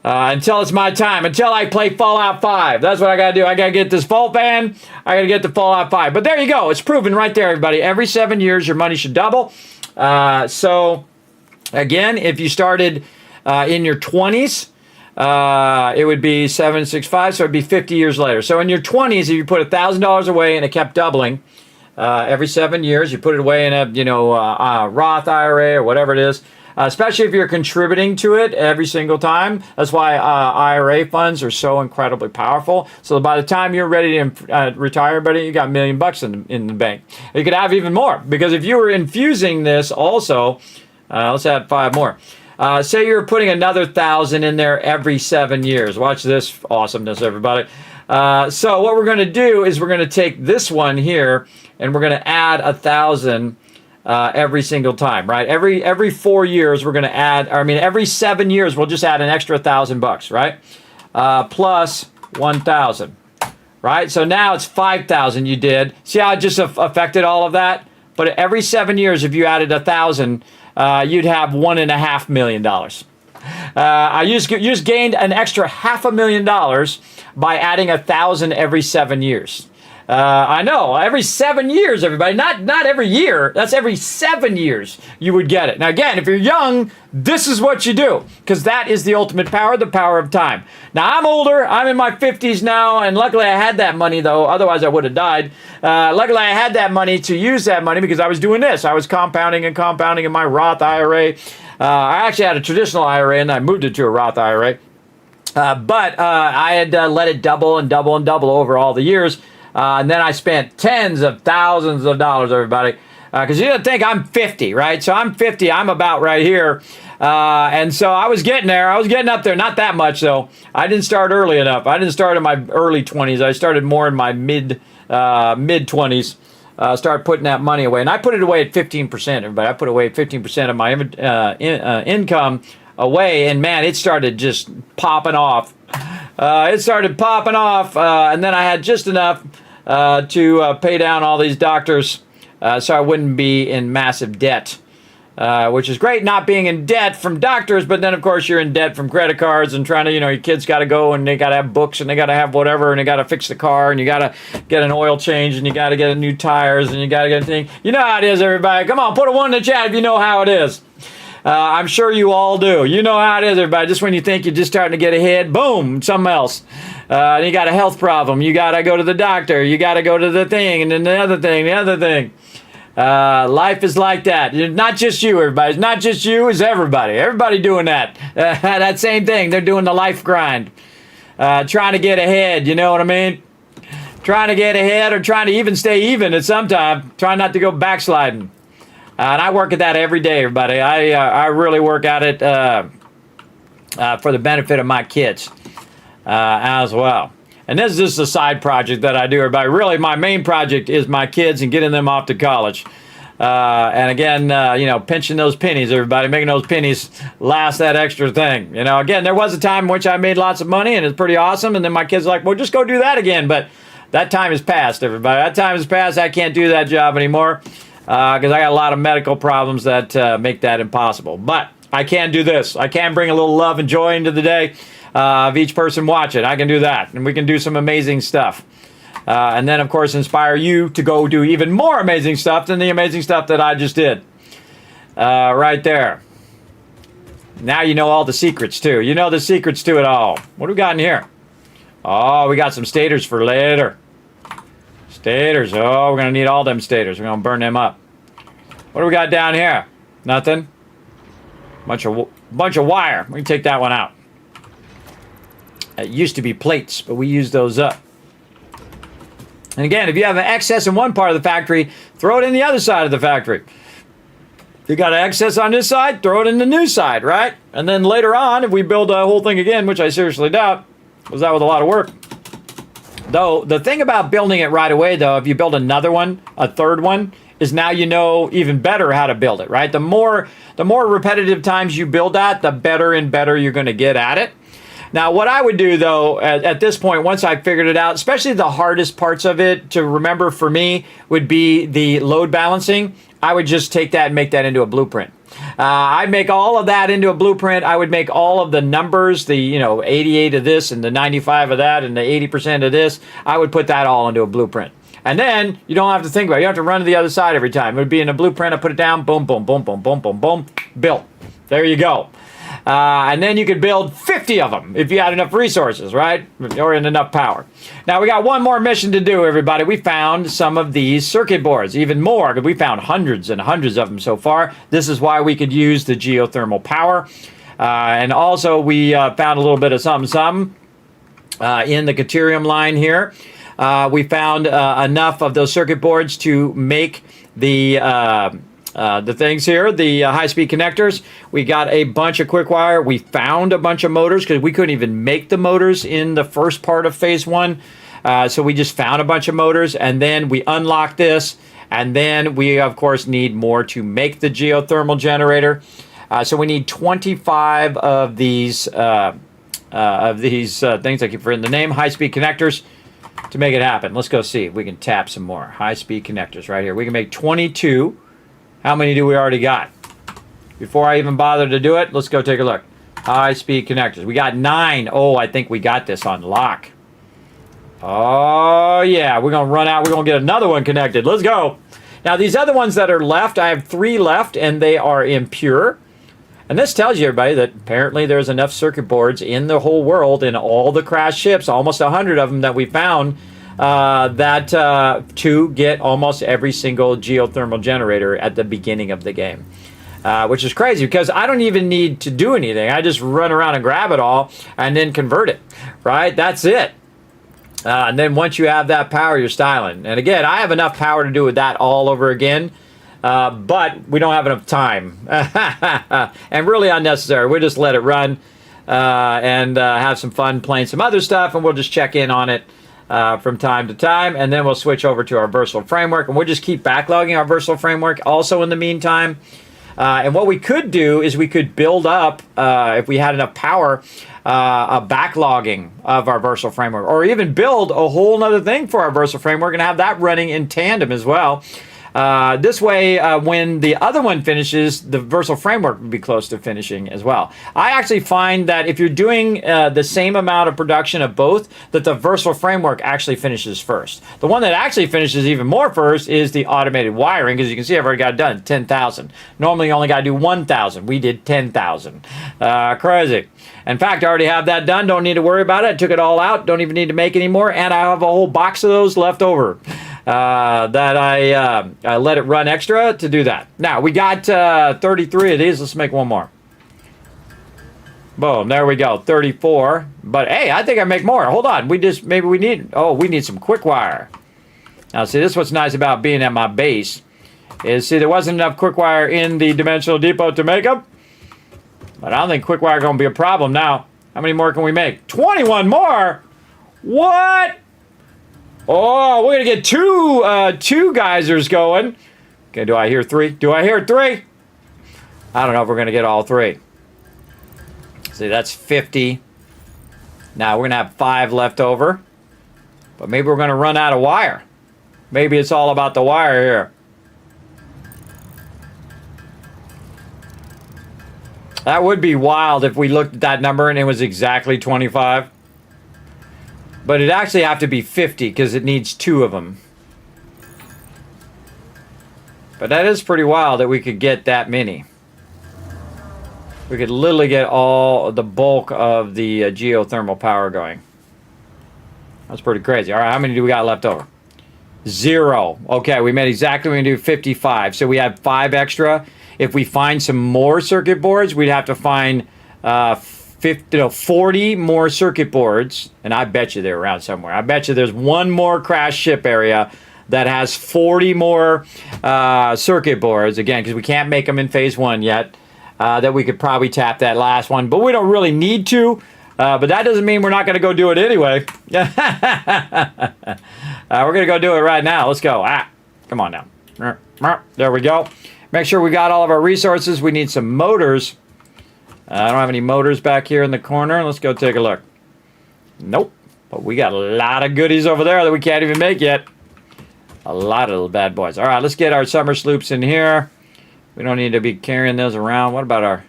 Until it's my time, until I play Fallout 5. That's what I gotta do. I gotta get this Vault Fan. I gotta get the Fallout 5. But there you go. It's proven right there, everybody. Every 7 years, your money should double. So, again, if you started in your 20s, it would be 765, so it'd be 50 years later. So in your 20s, if you put $1,000 away and it kept doubling every 7 years, you put it away in a Roth IRA or whatever it is. Especially if you're contributing to it every single time. That's why IRA funds are so incredibly powerful. So by the time you're ready to retire, buddy, you got $1 million in the bank. You could have even more, because if you were infusing this also, let's add 5 more. Say you're putting another 1,000 in there every 7 years. Watch this awesomeness, everybody. So what we're going to do is we're going to take this one here, and we're going to add 1,000 every single time, right? Every 4 years we're going to add, every 7 years we'll just add an extra $1,000, right? Plus 1,000, right? So now it's 5,000 you did. See how it just affected all of that? But every 7 years, if you added 1,000, you'd have $1.5 million. You just gained an extra $500,000 by adding 1,000 every 7 years. I know, every 7 years, everybody. Not every year. That's every 7 years you would get it. Now, again, if you're young, this is what you do, because that is the ultimate power, the power of time. Now, I'm older. I'm in my 50s now, and luckily I had that money, though. Otherwise, I would have died. Luckily, I had that money to use that money because I was doing this. I was compounding in my Roth IRA. I actually had a traditional IRA, and I moved it to a Roth IRA. But I had let it double and double and double over all the years. And then I spent tens of thousands of dollars, everybody. Because you don't think I'm 50, right? So I'm 50. I'm about right here. And so I was getting there. I was getting up there. Not that much, though. I didn't start early enough. I didn't start in my early 20s. I started more in my mid-20s. Started putting that money away. And I put it away at 15%, everybody. I put away 15% of my income away. And, man, it started just popping off. It started popping off, and then I had just enough to pay down all these doctors so I wouldn't be in massive debt, which is great, not being in debt from doctors, but then, of course, you're in debt from credit cards and trying to, your kids got to go and they got to have books and they got to have whatever and they got to fix the car and you got to get an oil change and you got to get new tires and you got to get a thing. You know how it is, everybody. Come on, put a 1 in the chat if you know how it is. I'm sure you all do. You know how it is, everybody. Just when you think you're just starting to get ahead, boom, something else. And you got a health problem. You got to go to the doctor. You got to go to the thing, and then the other thing. Life is like that. It's not just you, everybody. It's not just you. It's everybody. Everybody doing that. That same thing. They're doing the life grind. Trying to get ahead. You know what I mean? Trying to get ahead or trying to even stay even at some time. Trying not to go backsliding. And I work at that every day, everybody. I really work at it for the benefit of my kids as well. And this is just a side project that I do, everybody. Really, my main project is my kids and getting them off to college. And again, pinching those pennies, everybody, making those pennies last that extra thing. Again, there was a time in which I made lots of money and it's pretty awesome. And then my kids are like, well, just go do that again. But that time has passed, everybody. That time has passed. I can't do that job anymore because I got a lot of medical problems that make that impossible. But I can do this. I can bring a little love and joy into the day of each person watching. I can do that. And we can do some amazing stuff. And then, of course, inspire you to go do even more amazing stuff than the amazing stuff that I just did. Right there. Now you know all the secrets, too. You know the secrets to it all. What do we got in here? Oh, we got some stators for later. Stators. Oh, we're going to need all them stators. We're going to burn them up. What do we got down here? Nothing. Bunch of wire. We can take that one out. It used to be plates, but we used those up. And again, if you have an excess in one part of the factory, throw it in the other side of the factory. If you got an excess on this side, throw it in the new side, right? And then later on, if we build the whole thing again, which I seriously doubt, because that was a lot of work. Though, the thing about building it right away, though, if you build another one, a third one, is now you know even better how to build it, right? The more repetitive times you build that, the better and better you're going to get at it. Now, what I would do, though, at this point, once I figured it out, especially the hardest parts of it to remember for me would be the load balancing. I would just take that and make that into a blueprint. I'd make all of that into a blueprint. I would make all of the numbers, the 88 of this and the 95 of that and the 80% of this. I would put that all into a blueprint. And then you don't have to think about it. You don't have to run to the other side every time. It would be in a blueprint. I put it down. Boom, boom, boom, boom, boom, boom, boom. Built. There you go. And then you could build 50 of them if you had enough resources, right? Or in enough power. Now, we got one more mission to do, everybody. We found some of these circuit boards, even more, because we found hundreds and hundreds of them so far. This is why we could use the geothermal power. And also, we found a little bit of something in the Caterium line here. We found enough of those circuit boards to make the things here, the high-speed connectors. We got a bunch of quick wire. We found a bunch of motors because we couldn't even make the motors in the first part of phase one. So we just found a bunch of motors, and then we unlocked this, and then we, of course, need more to make the geothermal generator. So we need 25 of these things. I keep forgetting the name, high-speed connectors, to make it happen. Let's go see if we can tap some more high-speed connectors right here. We can make 22. How many do we already got? Before I even bother to do it, let's go take a look. High-speed connectors. We got 9. Oh, I think we got this on lock. Oh, yeah. We're going to run out. We're going to get another one connected. Let's go. Now, these other ones that are left, I have 3 left, and they are impure. And this tells you, everybody, that apparently there's enough circuit boards in the whole world, in all the crashed ships, almost 100 of them that we found, to get almost every single geothermal generator at the beginning of the game. Which is crazy because I don't even need to do anything. I just run around and grab it all and then convert it, right? That's it. And then once you have that power, you're styling. And again, I have enough power to do with that all over again. But we don't have enough time. And really unnecessary. We'll just let it run and have some fun playing some other stuff, and we'll just check in on it from time to time, and then we'll switch over to our versatile framework, and we'll just keep backlogging our versatile framework also in the meantime. And what we could do is we could build up, if we had enough power, a backlogging of our versatile framework, or even build a whole nother thing for our versatile framework and have that running in tandem as well. This way, when the other one finishes, the versatile framework will be close to finishing as well. I actually find that if you're doing the same amount of production of both, that the versatile framework actually finishes first. The one that actually finishes even more first is the automated wiring, because you can see I've already got it done, 10,000. Normally, you only got to do 1,000. We did 10,000. Crazy. In fact, I already have that done. Don't need to worry about it. I took it all out. Don't even need to make any more. And I have a whole box of those left over. That I let it run extra to do that. Now, we got 33 of these. Let's make one more. Boom, there we go, 34. But, hey, I think I make more. Hold on, we need some quick wire. Now, see, this is what's nice about being at my base. Is, see, there wasn't enough quick wire in the dimensional depot to make them. But I don't think quick wire is going to be a problem now. How many more can we make? 21 more? What? Oh, we're going to get two geysers going. Okay, do I hear 3? Do I hear 3? I don't know if we're going to get all 3. See, that's 50. Now, we're going to have 5 left over. But maybe we're going to run out of wire. Maybe it's all about the wire here. That would be wild if we looked at that number and it was exactly 25. But it'd actually have to be 50 because it needs 2 of them. But that is pretty wild that we could get that many. We could literally get all the bulk of the geothermal power going. That's pretty crazy. All right, how many do we got left over? 0. Okay, we made exactly, we can do 55. So we have 5 extra. If we find some more circuit boards, we'd have to find 40 more circuit boards. And I bet you they're around somewhere. I bet you there's one more crash ship area that has 40 more circuit boards. Again, because we can't make them in phase 1 yet. That we could probably tap that last one. But we don't really need to. But that doesn't mean we're not going to go do it anyway. We're going to go do it right now. Let's go. Come on now. There we go. Make sure we got all of our resources. We need some motors. I don't have any motors back here in the corner. Let's go take a look. Nope. But we got a lot of goodies over there that we can't even make yet. A lot of little bad boys. All right, let's get our summer sloops in here. We don't need to be carrying those around. What about our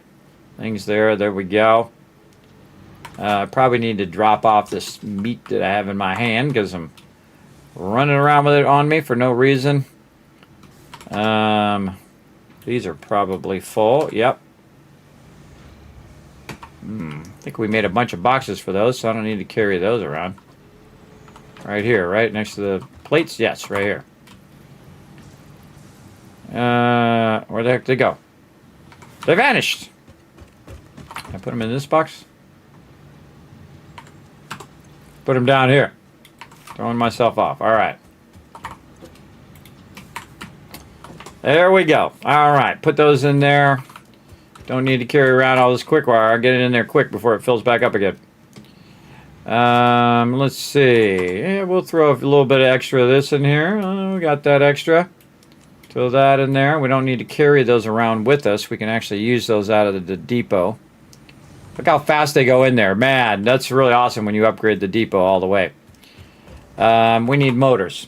things there? There we go. I probably need to drop off this meat that I have in my hand because I'm running around with it on me for no reason. These are probably full. Yep. I think we made a bunch of boxes for those, so I don't need to carry those around. Right here, right next to the plates? Yes, right here. Where the heck did they go? They vanished. I put them in this box. Put them down here. Throwing myself off. All right. There we go. All right. Put those in there. Don't need to carry around all this quick wire. I'll get it in there quick before it fills back up again. Let's see. Yeah, we'll throw a little bit of extra of this in here. We got that extra. Throw that in there. We don't need to carry those around with us. We can actually use those out of the depot. Look how fast they go in there. Man, that's really awesome when you upgrade the depot all the way. We need motors.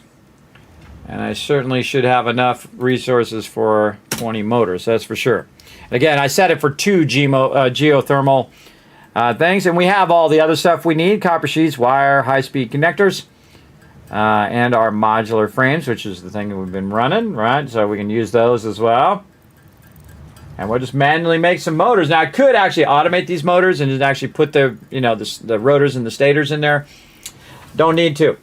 And I certainly should have enough resources for 20 motors, that's for sure. And again, I set it for 2 geothermal things. And we have all the other stuff we need. Copper sheets, wire, high-speed connectors. And our modular frames, which is the thing that we've been running, right? So we can use those as well. And we'll just manually make some motors. Now, I could actually automate these motors and just actually put the rotors and the stators in there. Don't need to.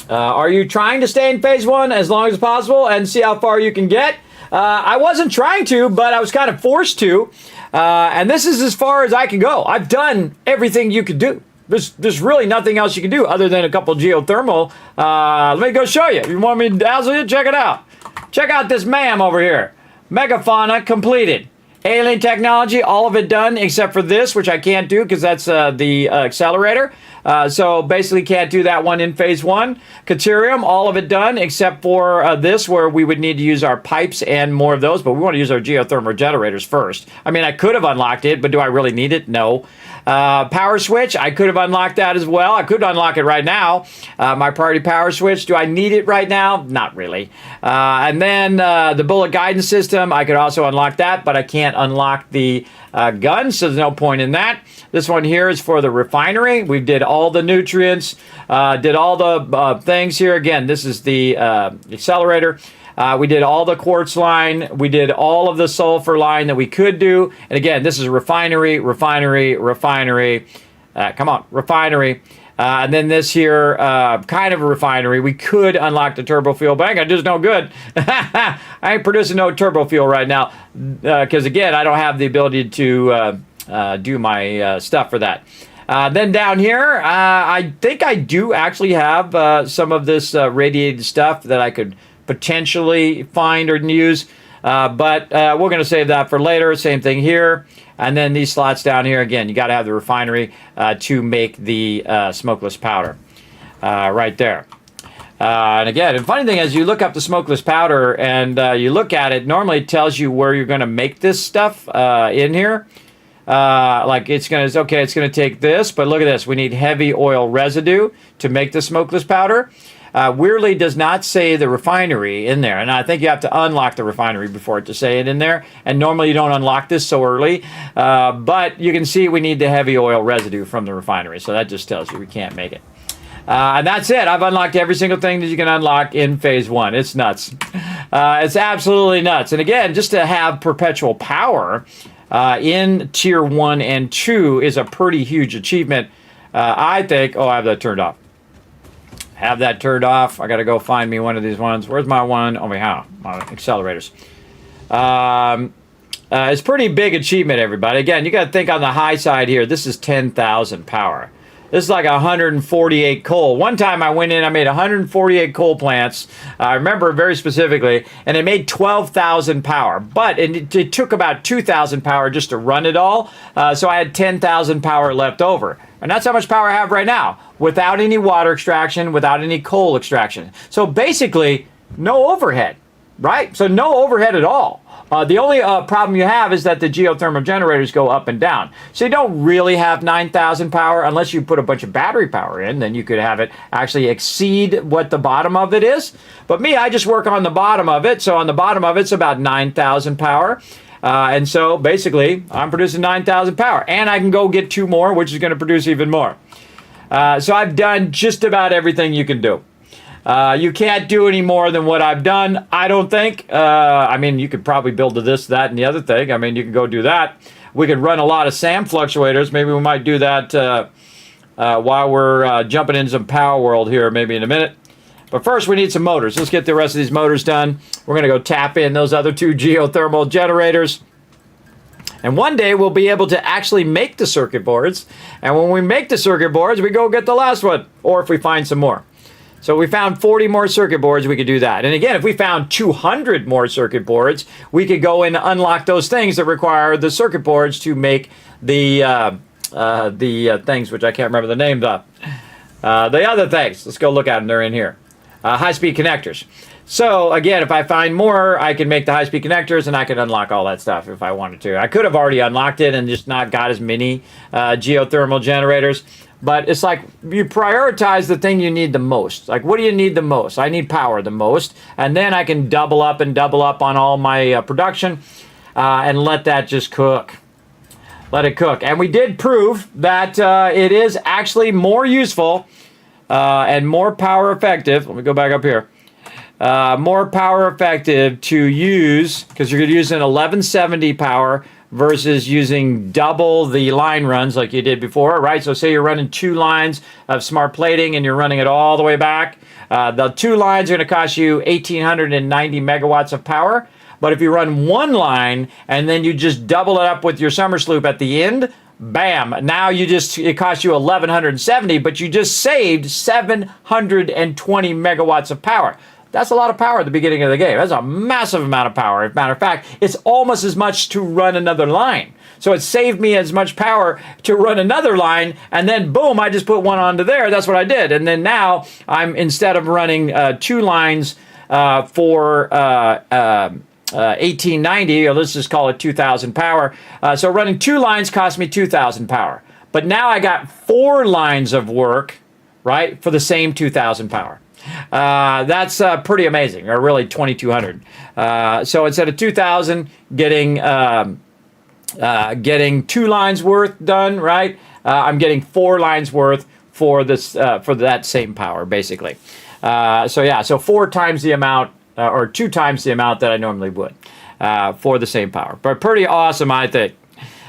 Are you trying to stay in phase 1 as long as possible and see how far you can get? I wasn't trying to, but I was kind of forced to. And this is as far as I can go. I've done everything you could do. There's really nothing else you can do other than a couple geothermal. Let me go show you. If you want me to dazzle you, check it out. Check out this ma'am over here. Megafauna completed. Alien technology, all of it done except for this, which I can't do because that's the accelerator. So basically can't do that one in phase 1. Caterium, all of it done except for this, where we would need to use our pipes and more of those, but we want to use our geothermal generators first. I mean, I could have unlocked it, but do I really need it? No. Power switch, I could have unlocked that as well. I could unlock it right now. My priority power switch, do I need it right now? Not really. And then the bullet guidance system, I could also unlock that, but I can't unlock the gun, so there's no point in that. This one here is for the refinery. We did all the nutrients, did all the things here. Again, this is the accelerator. We did all the quartz line. We did all of the sulfur line that we could do. And again, this is refinery. Come on, refinery. And then this here, kind of a refinery. We could unlock the turbo fuel bank. I just no good. I ain't producing no turbo fuel right now. Because again, I don't have the ability to do my stuff for that. Then down here, I think I do actually have some of this radiated stuff that I could potentially find or use, but we're going to save that for later. Same thing here. And then these slots down here, again, you got to have the refinery to make the smokeless powder right there. And again, the funny thing is, you look up the smokeless powder and you look at it. Normally, it tells you where you're going to make this stuff in here. Like it's going to take this, but look at this. We need heavy oil residue to make the smokeless powder. Weirdly does not say the refinery in there, and I think you have to unlock the refinery before it to say it in there, and normally you don't unlock this so early, but you can see we need the heavy oil residue from the refinery, so that just tells you we can't make it. And that's it. I've unlocked every single thing that you can unlock in phase 1. It's nuts. It's absolutely nuts. And again, just to have perpetual power in tier 1 and 2 is a pretty huge achievement. I think, I have that turned off. Have that turned off. I got to go find me one of these ones. Where's my one? Oh, yeah, my accelerators. It's pretty big achievement, everybody. Again, you got to think on the high side here. This is 10,000 power. This is like 148 coal. One time I went in, I made 148 coal plants. I remember very specifically, and it made 12,000 power. But it took about 2,000 power just to run it all. So I had 10,000 power left over. And that's how much power I have right now, without any water extraction, without any coal extraction. So basically, no overhead, right? So no overhead at all. The only problem you have is that the geothermal generators go up and down. So you don't really have 9,000 power unless you put a bunch of battery power in. Then you could have it actually exceed what the bottom of it is. But me, I just work on the bottom of it. So on the bottom of it's about 9,000 power. And so basically, I'm producing 9,000 power. And I can go get 2 more, which is going to produce even more. So I've done just about everything you can do. You can't do any more than what I've done, I don't think. I mean, you could probably build to this, that, and the other thing. I mean, you could go do that. We could run a lot of SAM fluctuators. Maybe we might do that while we're jumping into some Power World here, maybe in a minute. But first, we need some motors. Let's get the rest of these motors done. We're going to go tap in those other 2 geothermal generators. And one day, we'll be able to actually make the circuit boards. And when we make the circuit boards, we go get the last one. Or if we find some more. So we found 40 more circuit boards, we could do that. And again, if we found 200 more circuit boards, we could go and unlock those things that require the circuit boards to make the things, which I can't remember the name of. The other things, let's go look at them, they're in here. High-speed connectors. So again, if I find more, I can make the high-speed connectors and I can unlock all that stuff if I wanted to. I could have already unlocked it and just not got as many geothermal generators. But it's like you prioritize the thing you need the most. Like, what do you need the most? I need power the most. And then I can double up on all my production and let that just cook. Let it cook. And we did prove that it is actually more useful and more power effective. Let me go back up here. More power effective to use, because you're using 1170 power versus using double the line runs like you did before, right? So say you're running 2 lines of smart plating and you're running it all the way back. The 2 lines are going to cost you 1,890 megawatts of power. But if you run 1 line and then you just double it up with your summer sloop at the end, bam, now it costs you 1,170, but you just saved 720 megawatts of power. That's a lot of power at the beginning of the game. That's a massive amount of power. As a matter of fact, it's almost as much to run another line. So it saved me as much power to run another line, and then boom, I just put one onto there. That's what I did. And then now I'm, instead of running 2 lines for 1890, or let's just call it 2,000 power. So running 2 lines cost me 2,000 power. But now I got 4 lines of work, right, for the same 2,000 power. That's pretty amazing, or really 2,200. So instead of 2,000, getting 2 lines worth done, right? I'm getting 4 lines worth for this for that same power, basically. So 4 times the amount, or 2 times the amount that I normally would for the same power. But pretty awesome, I think.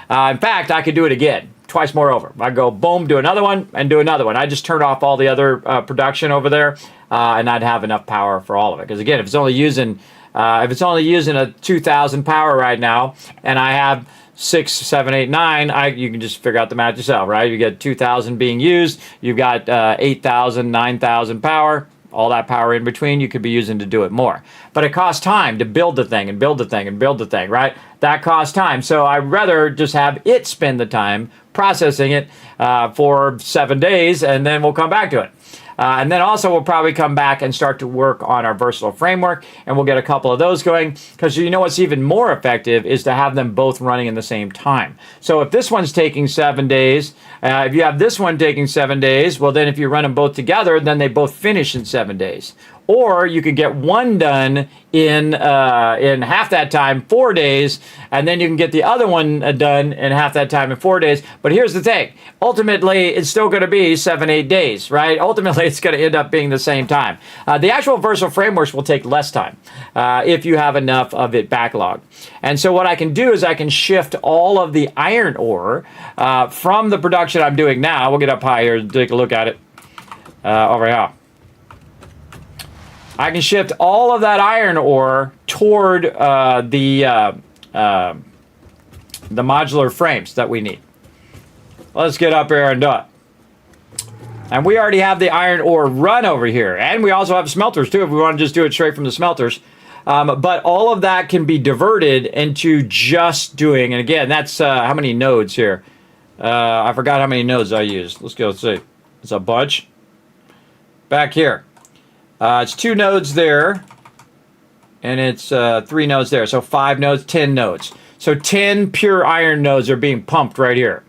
In fact, I could do it again. Twice more over. I go boom, do another one, and do another one. I just turn off all the other production over there, and I'd have enough power for all of it. Because again, if it's only using a 2,000 power right now, and I have 6, 7, 8, 9, you can just figure out the math yourself, right? You get 2,000 being used, you've got 8,000, 9,000 power. All that power in between you could be using to do it more. But it costs time to build the thing and build the thing and build the thing, right? That costs time. So I'd rather just have it spend the time processing it for 7 days, and then we'll come back to it. And then also we'll probably come back and start to work on our versatile framework, and we'll get a couple of those going, because you know what's even more effective is to have them both running in the same time. So if this one's taking 7 days, if you have this one taking 7 days, well then if you run them both together, then they both finish in 7 days. Or you could get one done in half that time, 4 days, and then you can get the other one done in half that time in 4 days. But here's the thing. Ultimately, it's still going to be 7, 8 days, right? Ultimately, it's going to end up being the same time. The actual versatile frameworks will take less time if you have enough of it backlogged. And so what I can do is I can shift all of the iron ore from the production I'm doing now. We'll get up higher and take a look at it over here. I can shift all of that iron ore toward the modular frames that we need. Let's get up here and do it. And we already have the iron ore run over here. And we also have smelters too if we want to just do it straight from the smelters. But all of that can be diverted into just doing, and again, that's how many nodes here? I forgot how many nodes I used. Let's go see. It's a bunch. Back here. It's 2 nodes there, and it's 3 nodes there. So 5 nodes, 10 nodes. So 10 pure iron nodes are being pumped right here.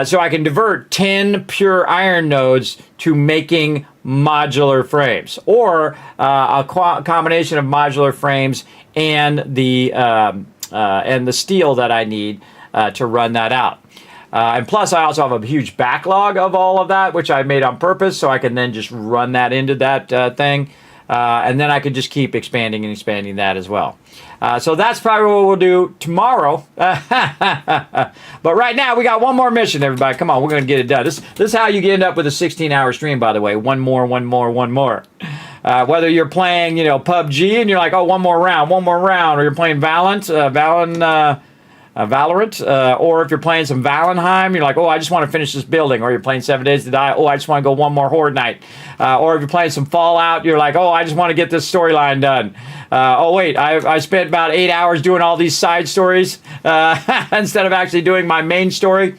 So I can divert 10 pure iron nodes to making modular frames, or a combination of modular frames and the steel that I need to run that out. And plus, I also have a huge backlog of all of that, which I made on purpose, so I can then just run that into that thing. And then I could just keep expanding and expanding that as well. So that's probably what we'll do tomorrow. But right now, we got one more mission, everybody. Come on, we're going to get it done. This is how you end up with a 16-hour stream, by the way. One more. Whether you're playing, PUBG, and you're like, oh, one more round, or you're playing Valorant, or if you're playing some Valheim, you're like, oh, I just want to finish this building, or you're playing 7 Days to Die, oh, I just want to go one more Horde night, or if you're playing some Fallout, you're like, oh, I just want to get this storyline done. Oh, wait, I spent about 8 hours doing all these side stories instead of actually doing my main story.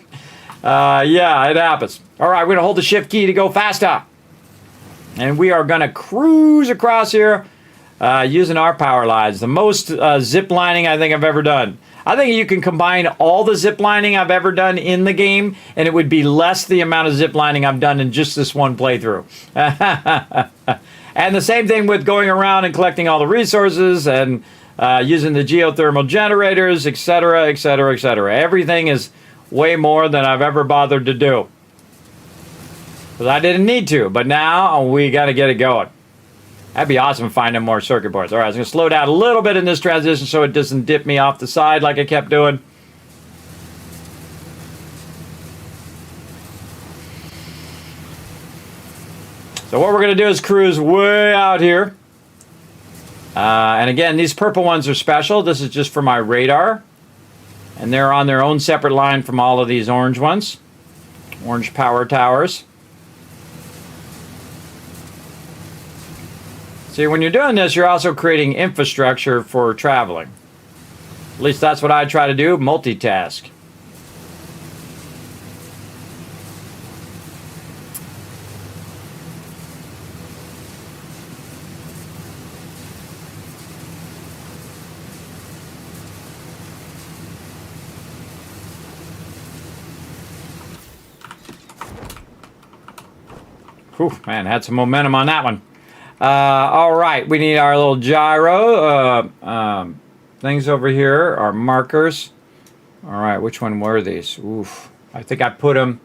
Yeah, it happens. All right, we're going to hold the shift key to go faster, and we are going to cruise across here using our power lines. The most zip lining I think I've ever done. I think you can combine all the zip lining I've ever done in the game, and it would be less the amount of zip lining I've done in just this one playthrough. And the same thing with going around and collecting all the resources and using the geothermal generators, etc., etc., etc. Everything is way more than I've ever bothered to do. Because I didn't need to, but now we got to get it going. That'd be awesome finding more circuit boards. All right, I was going to slow down a little bit in this transition so it doesn't dip me off the side like I kept doing. So what we're going to do is cruise way out here. And again, these purple ones are special. This is just for my radar. And they're on their own separate line from all of these orange ones. Orange power towers. See, when you're doing this, you're also creating infrastructure for traveling. At least that's what I try to do, multitask. Whew, man, had some momentum on that one. All right, we need our little gyro things over here, our markers. All right, which one were these? Oof, I think I put them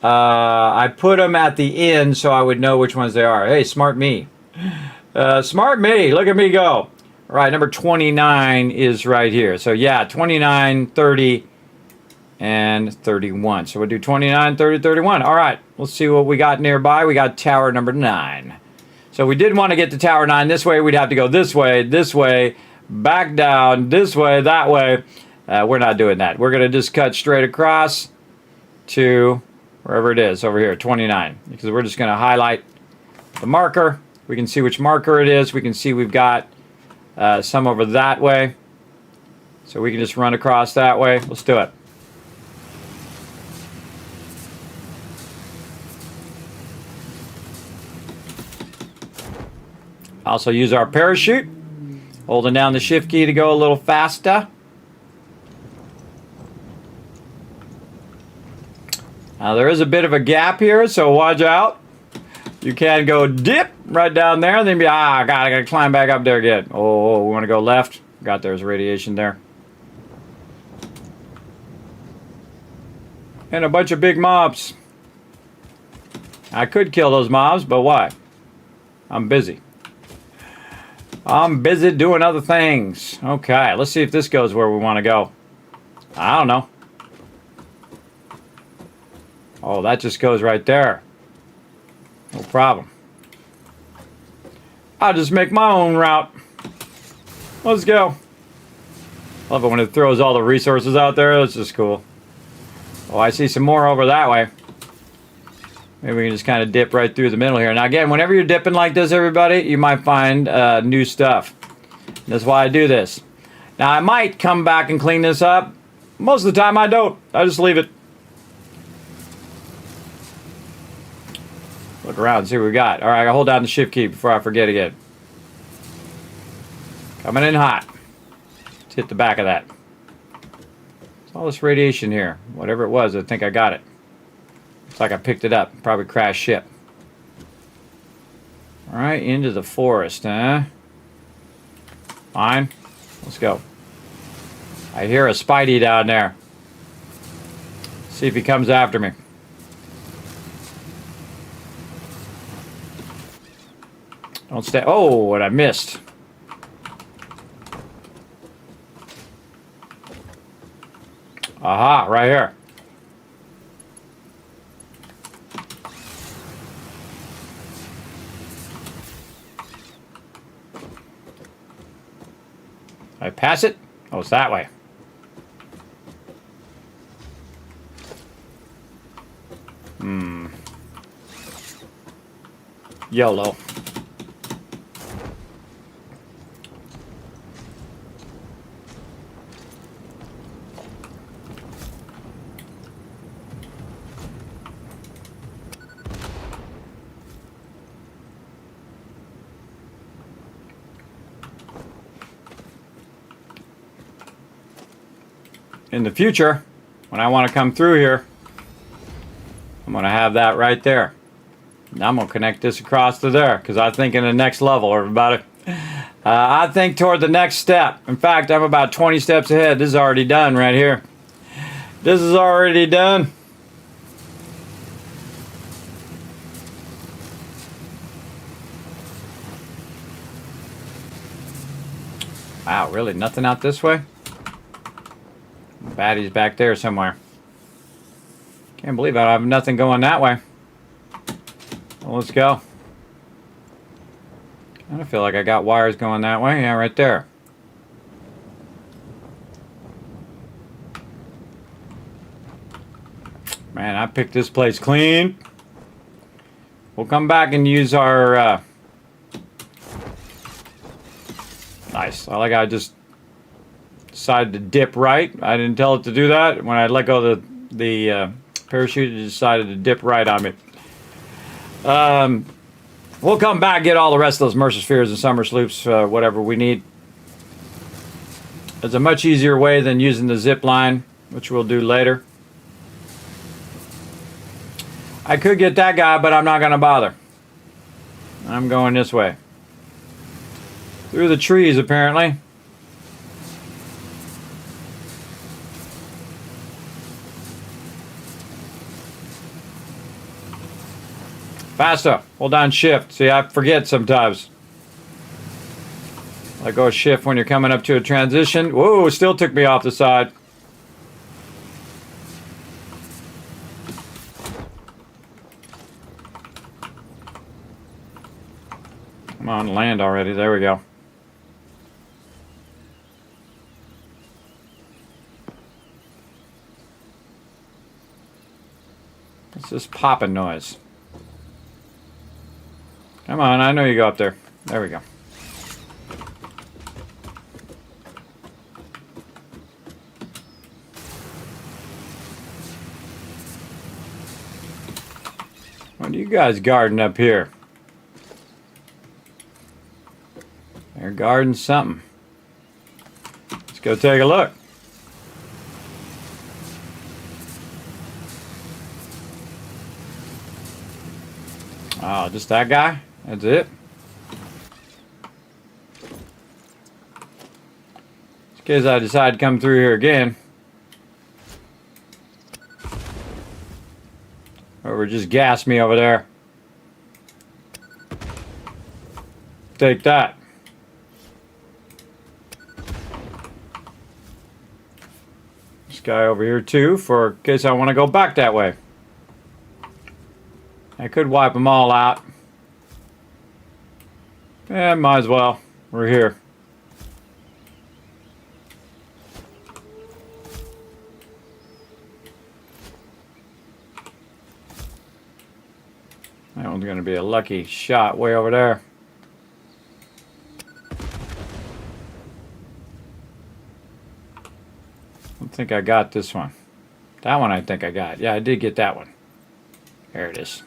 at the end so I would know which ones they are. Hey, smart me. Smart me, look at me go. All right, number 29 is right here. So yeah, 29, 30, and 31. So we'll do 29, 30, 31. All right, let's see what we got nearby. We got tower number 9. So we did want to get to tower 9 this way. We'd have to go this way, back down, this way, that way. We're not doing that. We're going to just cut straight across to wherever it is over here, 29. Because we're just going to highlight the marker. We can see which marker it is. We can see we've got some over that way. So we can just run across that way. Let's do it. Also use our parachute. Holding down the shift key to go a little faster. Now there is a bit of a gap here, so watch out. You can go dip right down there, and then be, I gotta climb back up there again. Oh, we want to go left. Got there's radiation there. And a bunch of big mobs. I could kill those mobs, but why? I'm busy. I'm busy doing other things. Okay, let's see if this goes where we want to go. I don't know. Oh, that just goes right there. No problem. I'll just make my own route. Let's go. Love it when it throws all the resources out there. That's just cool. Oh, I see some more over that way. Maybe we can just kind of dip right through the middle here. Now again, whenever you're dipping like this, everybody, you might find new stuff. That's why I do this. Now I might come back and clean this up. Most of the time I don't. I just leave it. Look around and see what we got. Alright, I gotta hold down the shift key before I forget again. Coming in hot. Let's hit the back of that. What's all this radiation here? Whatever it was, I think I got it. Looks like I picked it up. Probably crashed ship. Alright, into the forest, huh? Fine. Let's go. I hear a Spidey down there. See if he comes after me. Don't stay. Oh, what I missed. Aha, right here. I pass it? Oh, it's that way. YOLO. In the future, when I want to come through here, I'm going to have that right there. Now I'm going to connect this across to there, because I think in the next level, everybody. I think toward the next step. In fact, I'm about 20 steps ahead. This is already done right here. This is already done. Wow, really? Nothing out this way? Baddie's back there somewhere. Can't believe I have nothing going that way. Well, let's go. I feel like I got wires going that way. Yeah, right there. Man, I picked this place clean. We'll come back and use our... Nice. I like how I just decided to dip right. I didn't tell it to do that. When I let go of the parachute, it decided to dip right on me. We'll come back and get all the rest of those Mercer Spheres and Summer Sloops, whatever we need. It's a much easier way than using the zip line, which we'll do later. I could get that guy, but I'm not going to bother. I'm going this way. Through the trees, apparently. Faster. Hold down shift. See, I forget sometimes. Let go of shift when you're coming up to a transition. Whoa, still took me off the side. Come on, land already. There we go. What's this popping noise? Come on, I know you go up there. There we go. What are you guys guarding up here? They're guarding something. Let's go take a look. Oh, just that guy? That's it? In case I decide to come through here again. Or just gas me over there. Take that. This guy over here too, for in case I want to go back that way. I could wipe them all out. Yeah, might as well. We're here. That one's going to be a lucky shot way over there. I don't think I got this one. That one I think I got. Yeah, I did get that one. There it is.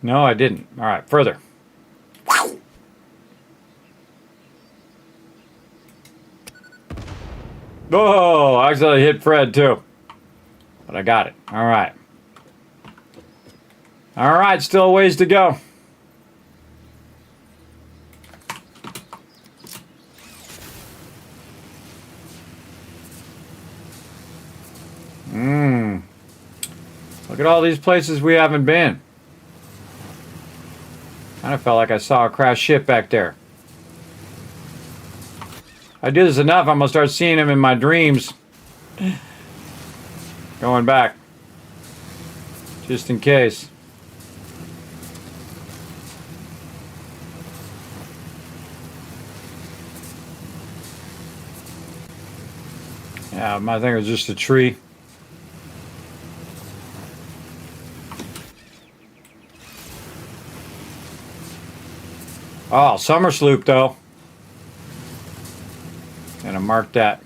No, I didn't. All right, further. Oh, I accidentally hit Fred too. But I got it. All right. All right, still a ways to go. Look at all these places we haven't been. Kind of felt like I saw a crashed ship back there. I do this enough, I'm going to start seeing them in my dreams. Going back. Just in case. Yeah, I think it was just a tree. Oh, summer sloop though. Gotta mark that.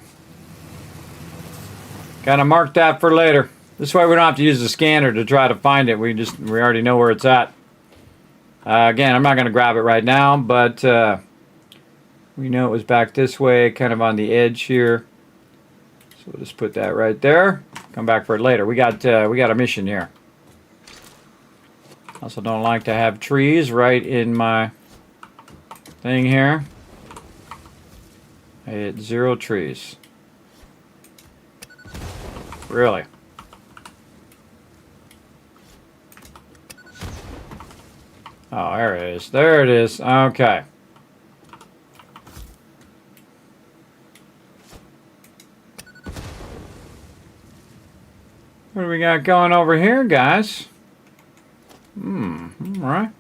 Gotta mark that for later. This way we don't have to use the scanner to try to find it. We already know where it's at. Again, I'm not gonna grab it right now, but we know it was back this way, kind of on the edge here. So we'll just put that right there. Come back for it later. We got a mission here. Also don't like to have trees right in my thing here. I hit 0 trees. Really? Oh, there it is. There it is. Okay. What do we got going over here, guys? All right.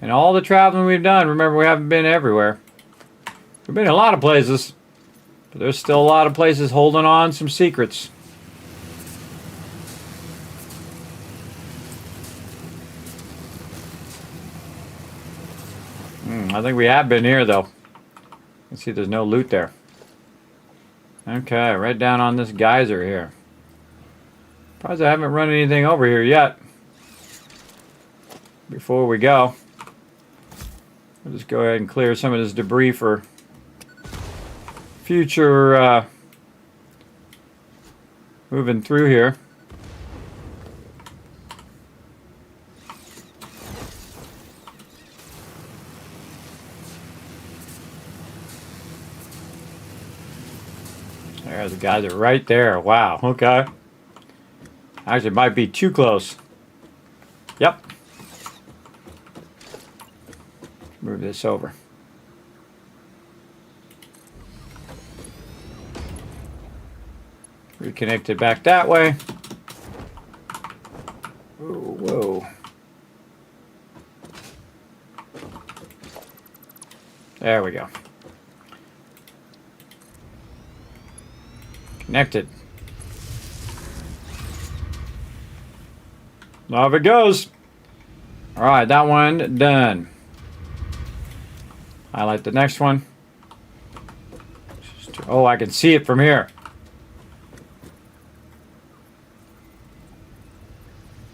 And all the traveling we've done, remember we haven't been everywhere. We've been in a lot of places, but there's still a lot of places holding on some secrets. I think we have been here though. Let's see, there's no loot there. Okay, right down on this geyser here. Surprised I haven't run anything over here yet. Before we go, I'll just go ahead and clear some of this debris for future moving through here. There, the guys are right there. Wow, okay. Actually, it might be too close. Yep. Move this over. Reconnect it back that way. Ooh, whoa. There we go. Connected. Off it goes. All right, that one done. Highlight the next one. Oh, I can see it from here.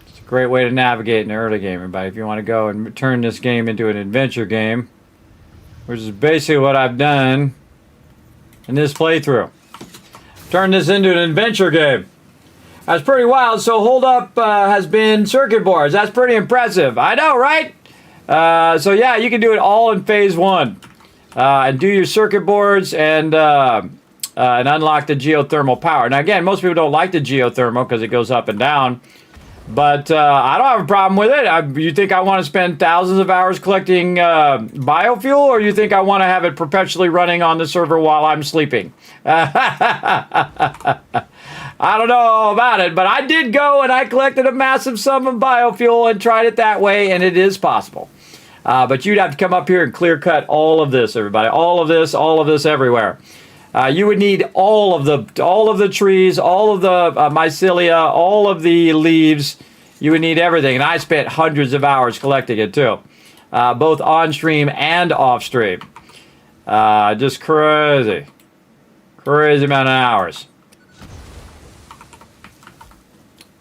It's Great way to navigate in the early game, everybody. If you want to go and turn this game into an adventure game, which is basically what I've done in this playthrough. Turn this into an adventure game. That's pretty wild. So hold up has been circuit boards. That's pretty impressive. I know, right? So yeah, you can do it all in phase 1. And do your circuit boards and unlock the geothermal power. Now again, most people don't like the geothermal because it goes up and down. But I don't have a problem with it. You think I want to spend thousands of hours collecting biofuel, or you think I want to have it perpetually running on the server while I'm sleeping? I don't know about it, but I did go and I collected a massive sum of biofuel and tried it that way, and it is possible. But you'd have to come up here and clear cut all of this, everybody. All of this everywhere. You would need all of the trees, all of the mycelia, all of the leaves. You would need everything, and I spent hundreds of hours collecting it too, both on stream and off stream. Just crazy amount of hours.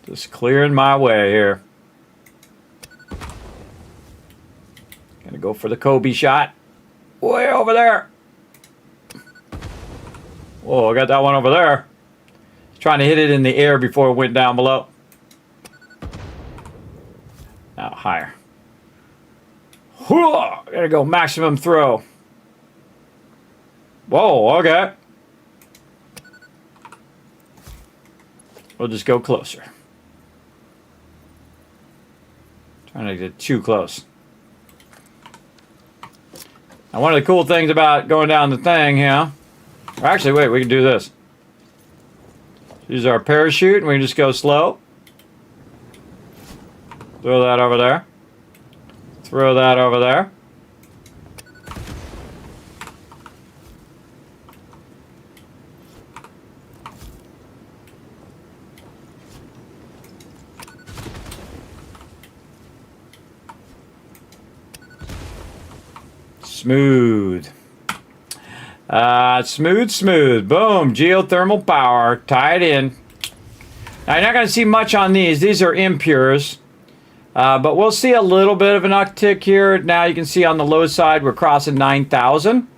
Just clearing my way here. Gonna go for the Kobe shot, way over there. Whoa, I got that one over there. Trying to hit it in the air before it went down below. Now higher. Whoa, gotta go maximum throw. Whoa, okay. We'll just go closer. Trying to get too close. Now one of the cool things about going down the thing here. Actually, wait, we can do this. Use our parachute and we can just go slow. Throw that over there. Throw that over there. Smooth. Smooth. Boom. Geothermal power. Tie it in. Now, you're not going to see much on these. These are impures. But we'll see a little bit of an uptick here. Now you can see on the low side, we're crossing 9,000.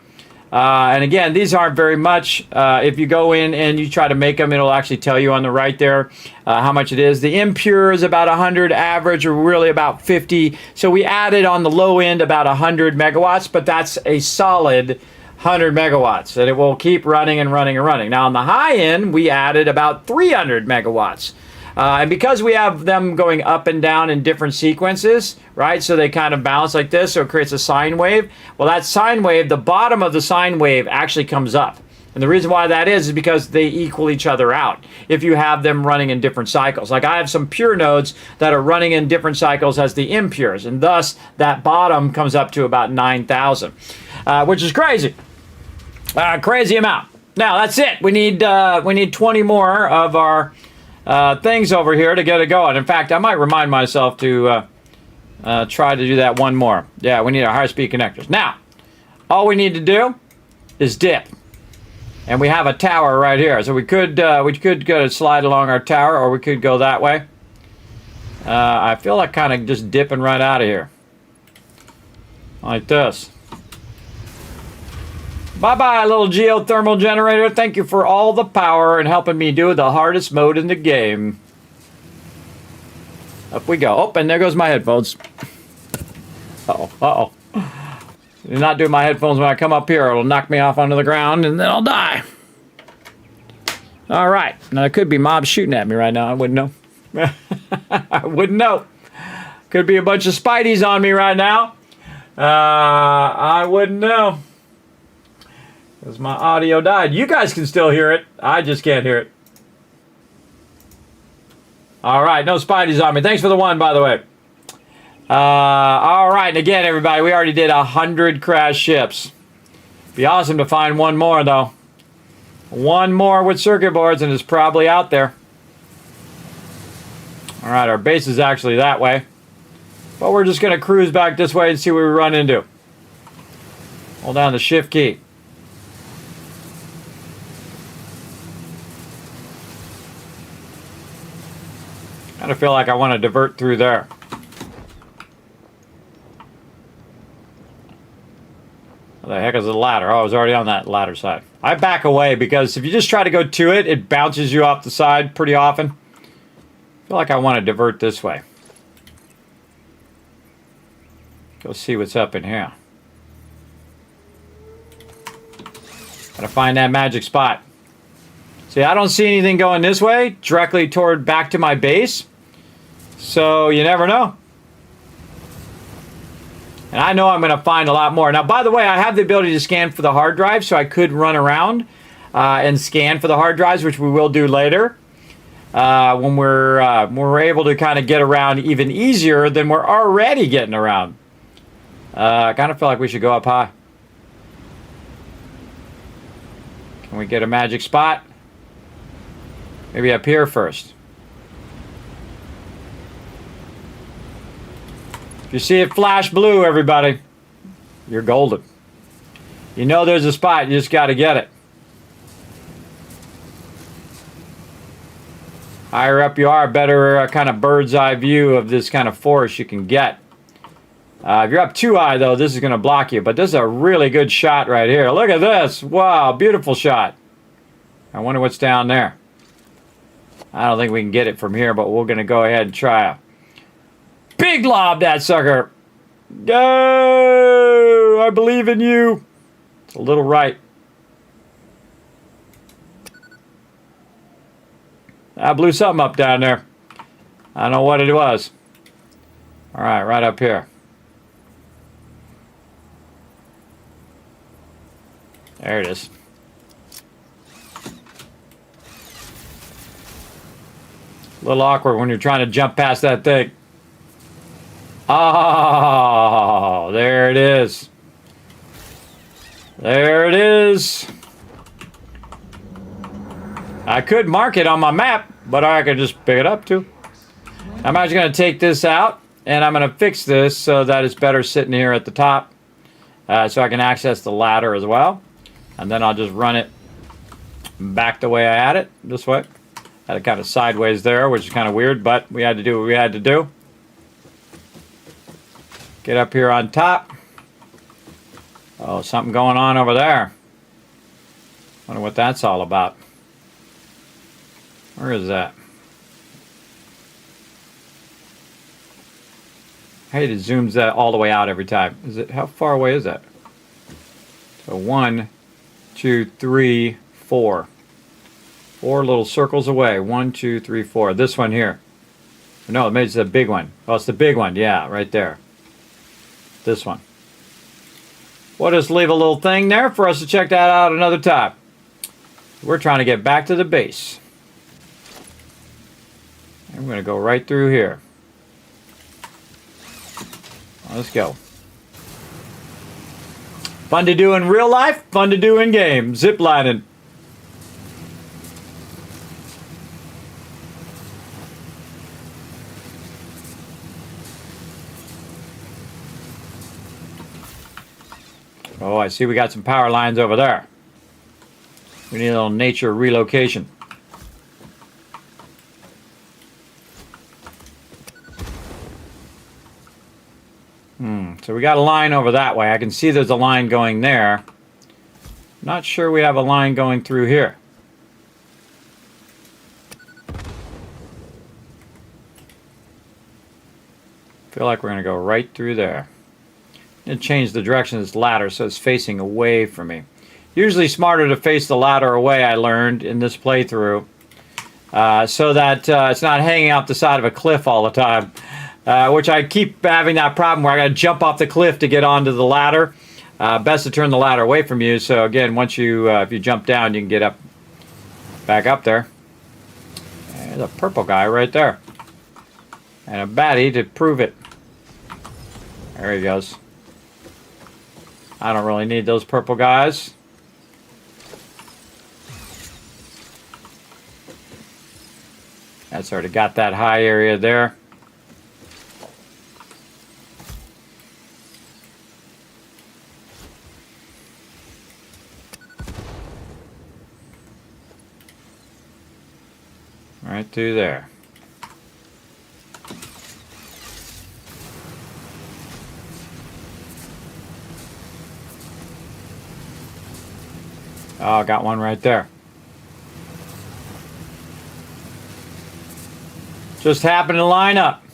And again, these aren't very much. If you go in and you try to make them, it'll actually tell you on the right there how much it is. The impure is about 100 average, or really about 50. So we added on the low end about 100 megawatts, but that's a solid 100 megawatts, and it will keep running and running and running. Now on the high end, we added about 300 megawatts. And because we have them going up and down in different sequences, right, so they kind of bounce like this, so it creates a sine wave. Well, that sine wave, the bottom of the sine wave actually comes up. And the reason why that is because they equal each other out if you have them running in different cycles. Like I have some pure nodes that are running in different cycles as the impures, and thus that bottom comes up to about 9,000, which is crazy. Crazy amount. Now that's it. We need 20 more of our things over here to get it going. In fact, I might remind myself to try to do that one more. Yeah, we need our high-speed connectors. Now, all we need to do is dip, and we have a tower right here. So we could go slide along our tower, or we could go that way. I feel like kind of just dipping right out of here, like this. Bye-bye, little geothermal generator. Thank you for all the power and helping me do the hardest mode in the game. Up we go. Oh, and there goes my headphones. Uh-oh. I'm not doing my headphones when I come up here. It'll knock me off onto the ground, and then I'll die. All right. Now, there could be mobs shooting at me right now. I wouldn't know. I wouldn't know. Could be a bunch of Spideys on me right now. I wouldn't know. Because my audio died. You guys can still hear it. I just can't hear it. All right. No Spideys on me. Thanks for the one, by the way. All right. And again, everybody, we already did 100 crash ships. Be awesome to find one more, though. One more with circuit boards, and it's probably out there. All right. Our base is actually that way. But we're just going to cruise back this way and see what we run into. Hold down the shift key. Kind of feel like I want to divert through there. What the heck is the ladder? Oh, I was already on that ladder side. I back away because if you just try to go to it, it bounces you off the side pretty often. I feel like I want to divert this way. Go see what's up in here. Gotta find that magic spot. See, I don't see anything going this way, directly toward back to my base. So, you never know. And I know I'm going to find a lot more. Now, by the way, I have the ability to scan for the hard drive, so I could run around and scan for the hard drives, which we will do later. When we're able to kind of get around even easier than we're already getting around. I kind of feel like we should go up high. Can we get a magic spot? Maybe up here first. If you see it flash blue, everybody, you're golden. You know there's a spot, you just got to get it. Higher up you are, better kind of bird's eye view of this kind of forest you can get. If you're up too high, though, this is going to block you. But this is a really good shot right here. Look at this. Wow, beautiful shot. I wonder what's down there. I don't think we can get it from here, but we're going to go ahead and try a big lob that sucker. Go! I believe in you. It's a little right. I blew something up down there. I don't know what it was. All right up here. There it is. A little awkward when you're trying to jump past that thing. Oh, there it is. There it is. I could mark it on my map, but I could just pick it up too. I'm actually going to take this out, and I'm going to fix this so that it's better sitting here at the top, so I can access the ladder as well. And then I'll just run it back the way I had it, this way. Had it kind of sideways there, which is kind of weird, but we had to do what we had to do. Get up here on top. Oh, something going on over there. Wonder what that's all about. Where is that? I hate it zooms that all the way out every time. Is it? How far away is that? So 1, 2, 3, 4. 4 little circles away. 1, 2, 3, 4. This one here. No, maybe it's the big one. Oh, it's the big one. Yeah, right there. This one. We'll just leave a little thing there for us to check that out another time. We're trying to get back to the base. And we're going to go right through here. Let's go. Fun to do in real life, fun to do in game. Zip lining. Oh, I see we got some power lines over there. We need a little nature relocation. So we got a line over that way. I can see there's a line going there. Not sure we have a line going through here. Feel like we're going to go right through there. And change the direction of this ladder so it's facing away from me. Usually smarter to face the ladder away, I learned in this playthrough. So that it's not hanging out the side of a cliff all the time. Which I keep having that problem where I got to jump off the cliff to get onto the ladder. Best to turn the ladder away from you. So again, once you, if you jump down, you can get up, back up there. There's a purple guy right there. And a baddie to prove it. There he goes. I don't really need those purple guys. That's already got that high area there. Right through there. Oh, got one right there. Just happened to line up.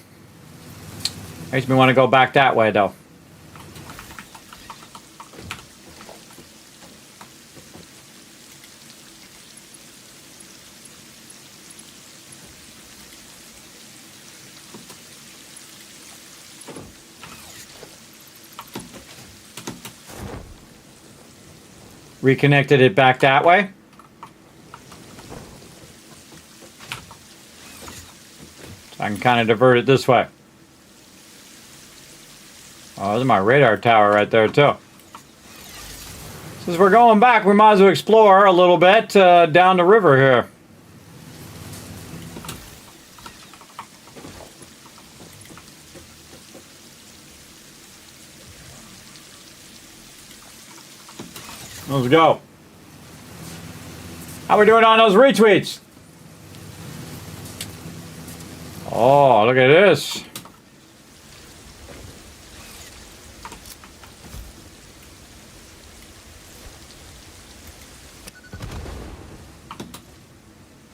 Makes me want to go back that way, though. Reconnected it back that way. So I can kind of divert it this way. Oh, there's my radar tower right there, too. Since we're going back, we might as well explore a little bit down the river here. Let's go. How we doing on those retweets? Oh, look at this.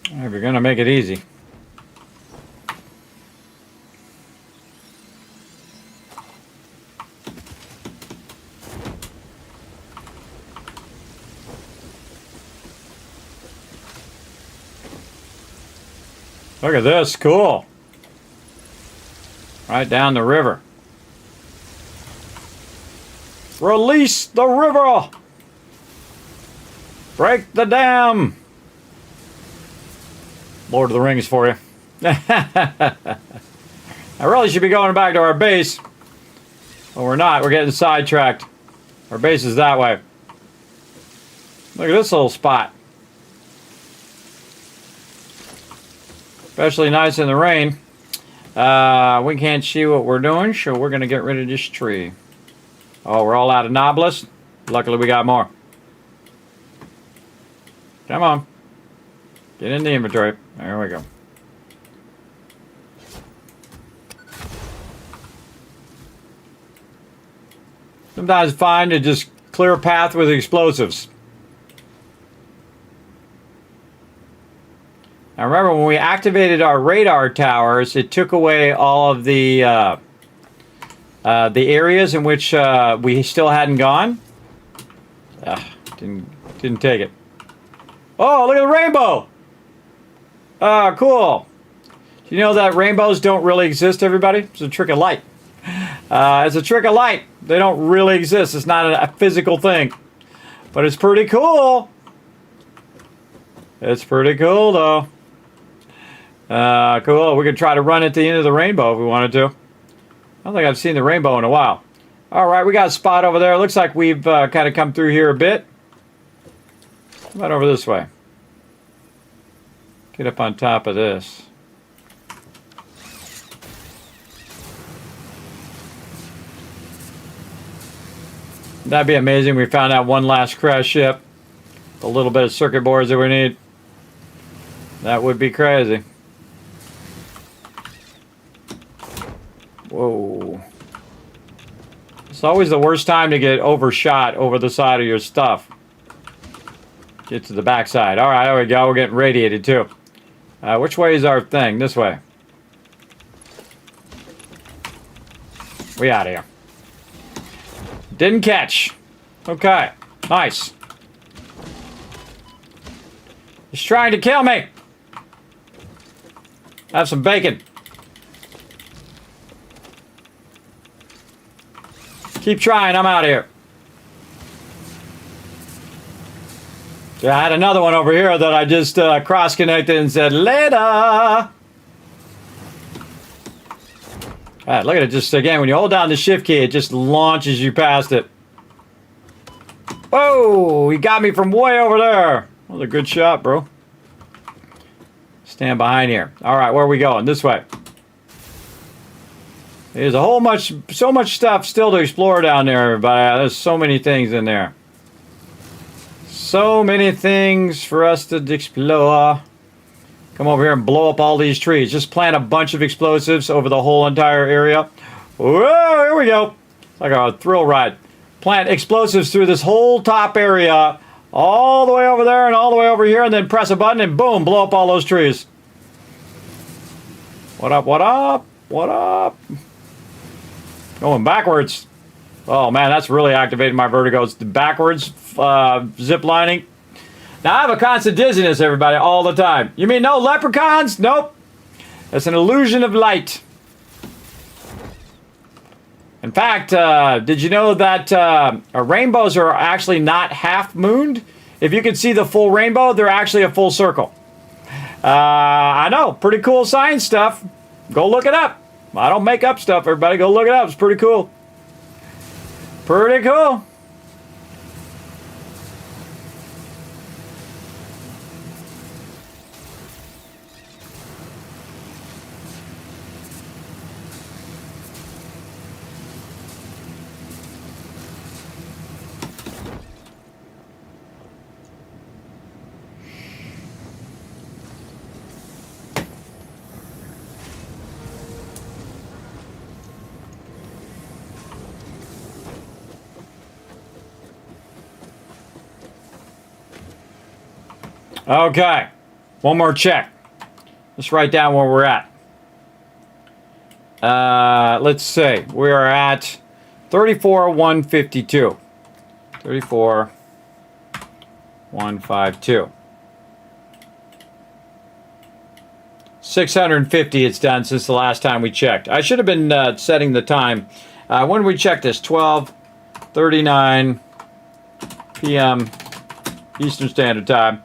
Hey, we're gonna make it easy. Look at this, cool. Right down the river. Release the river! Break the dam! Lord of the Rings for you. I really should be going back to our base. But we're not, we're getting sidetracked. Our base is that way. Look at this little spot. Especially nice in the rain. We can't see what we're doing, so we're going to get rid of this tree. Oh, we're all out of knobless. Luckily, we got more. Come on. Get in the inventory. There we go. Sometimes it's fine to just clear a path with explosives. Now remember, when we activated our radar towers, it took away all of the areas in which we still hadn't gone. Didn't take it. Oh, look at the rainbow! Cool. Do you know that rainbows don't really exist, everybody? It's a trick of light. It's a trick of light. They don't really exist. It's not a physical thing. But it's pretty cool. It's pretty cool, though. Cool. We could try to run at the end of the rainbow if we wanted to. I don't think I've seen the rainbow in a while. All right, we got a spot over there. Looks like we've kind of come through here a bit. How about over this way? Get up on top of this. That'd be amazing. We found out one last crash ship. A little bit of circuit boards that we need. That would be crazy. Whoa. It's always the worst time to get overshot over the side of your stuff. Get to the backside. All right, there we go. We're getting radiated too. Which way is our thing? This way. We out of here. Didn't catch. Okay. Nice. He's trying to kill me. Have some bacon. Keep trying. I'm out of here. Yeah, I had another one over here that I just cross-connected and said, later. All right, look at it. Just, again, when you hold down the shift key, it just launches you past it. Whoa, he got me from way over there. That was a good shot, bro. Stand behind here. All right, where are we going? This way. There's so much stuff still to explore down there, everybody. There's so many things in there. So many things for us to explore. Come over here and blow up all these trees. Just plant a bunch of explosives over the whole entire area. Whoa, here we go. It's like a thrill ride. Plant explosives through this whole top area all the way over there and all the way over here, and then press a button and boom, blow up all those trees. What up, what up, what up? Going backwards. Oh man, that's really activating my vertigos. The backwards zip lining. Now I have a constant dizziness, everybody, all the time. You mean no leprechauns? Nope. It's an illusion of light. In fact, did you know that rainbows are actually not half-mooned? If you can see the full rainbow, they're actually a full circle. I know, pretty cool science stuff. Go look it up. I don't make up stuff, everybody. Go look it up. It's pretty cool. Pretty cool. Okay, one more check. Let's write down where we're at. Let's see. We are at 34,152. 34,152. 650 it's done since the last time we checked. I should have been setting the time. When did we check this? 12:39 p.m. Eastern Standard Time.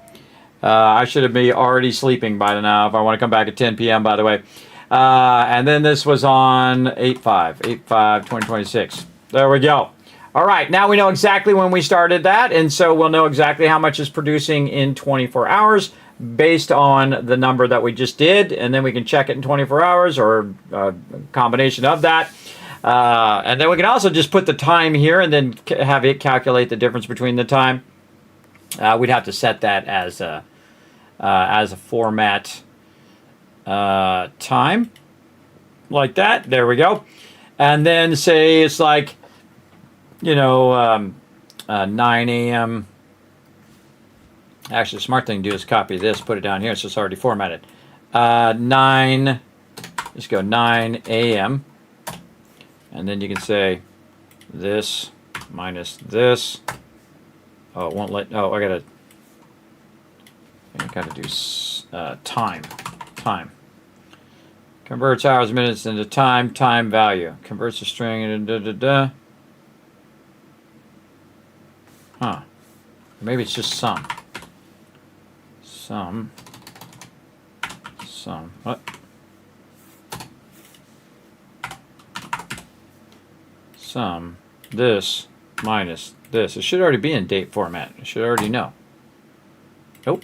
I should have been already sleeping by now if I want to come back at 10 p.m., by the way. And then this was on 8/5/2026. There we go. All right, now we know exactly when we started that, and so we'll know exactly how much is producing in 24 hours based on the number that we just did, and then we can check it in 24 hours or a combination of that. And then we can also just put the time here and then have it calculate the difference between the time. We'd have to set that as a format time, like that. There we go. And then say it's like, 9 a.m. Actually, the smart thing to do is copy this, put it down here, so it's already formatted. 9, let's go 9 a.m. And then you can say this minus this. Oh, it won't let, I gotta do time. Converts hours, minutes into time value. Converts a string into Huh. Maybe it's just sum. What? Sum this minus this. It should already be in date format. I should already know. Nope.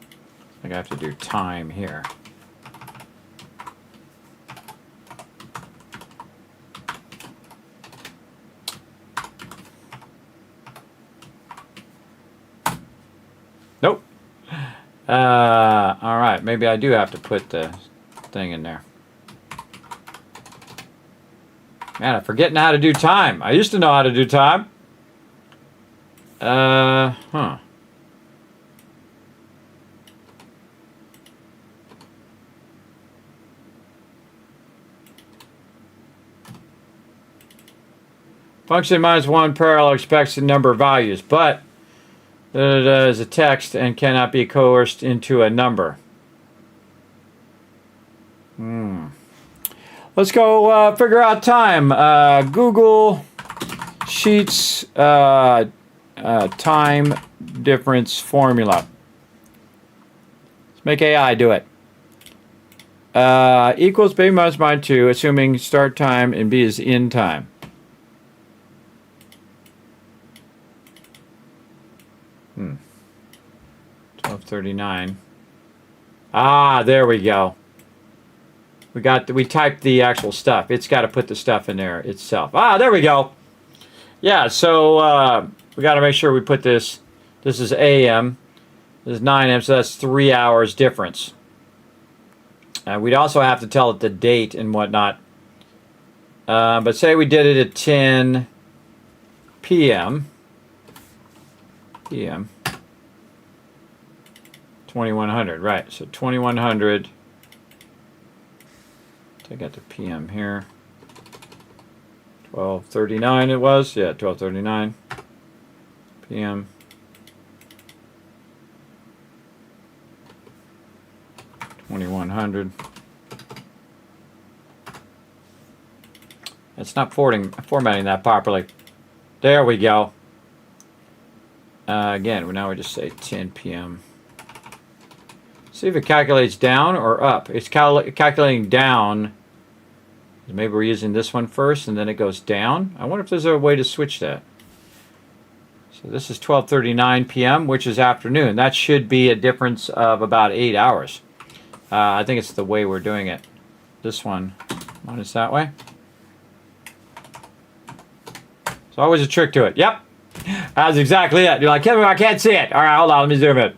I think I have to do time here. Nope. All right. Maybe I do have to put the thing in there. Man, I'm forgetting how to do time. I used to know how to do time. Function -1 parallel expects the number of values, but is a text and cannot be coerced into a number. Let's go figure out time. Google Sheets time difference formula. Let's make AI do it. Equals B minus -2, assuming start time and B is end time. Hmm. 12:39. Ah, there we go. We typed the actual stuff. It's got to put the stuff in there itself. Ah, there we go. Yeah, so we got to make sure we put this. This is AM. This is 9 AM, so that's 3 hours difference. We'd also have to tell it the date and whatnot. But say we did it at 10 p.m. PM. 2100, right. So 2100. Take out the PM here. 1239 it was. Yeah, 1239 PM. 2100. It's not formatting that properly. There we go. Again, now we just say 10 p.m. See if it calculates down or up. It's calculating down. Maybe we're using this one first and then it goes down. I wonder if there's a way to switch that. So this is 12:39 p.m., which is afternoon. That should be a difference of about 8 hours. I think it's the way we're doing it. This one minus that way. There's always a trick to it. Yep, that's exactly it. You're like, Kevin, I can't see it. All right, hold on, let me zoom in.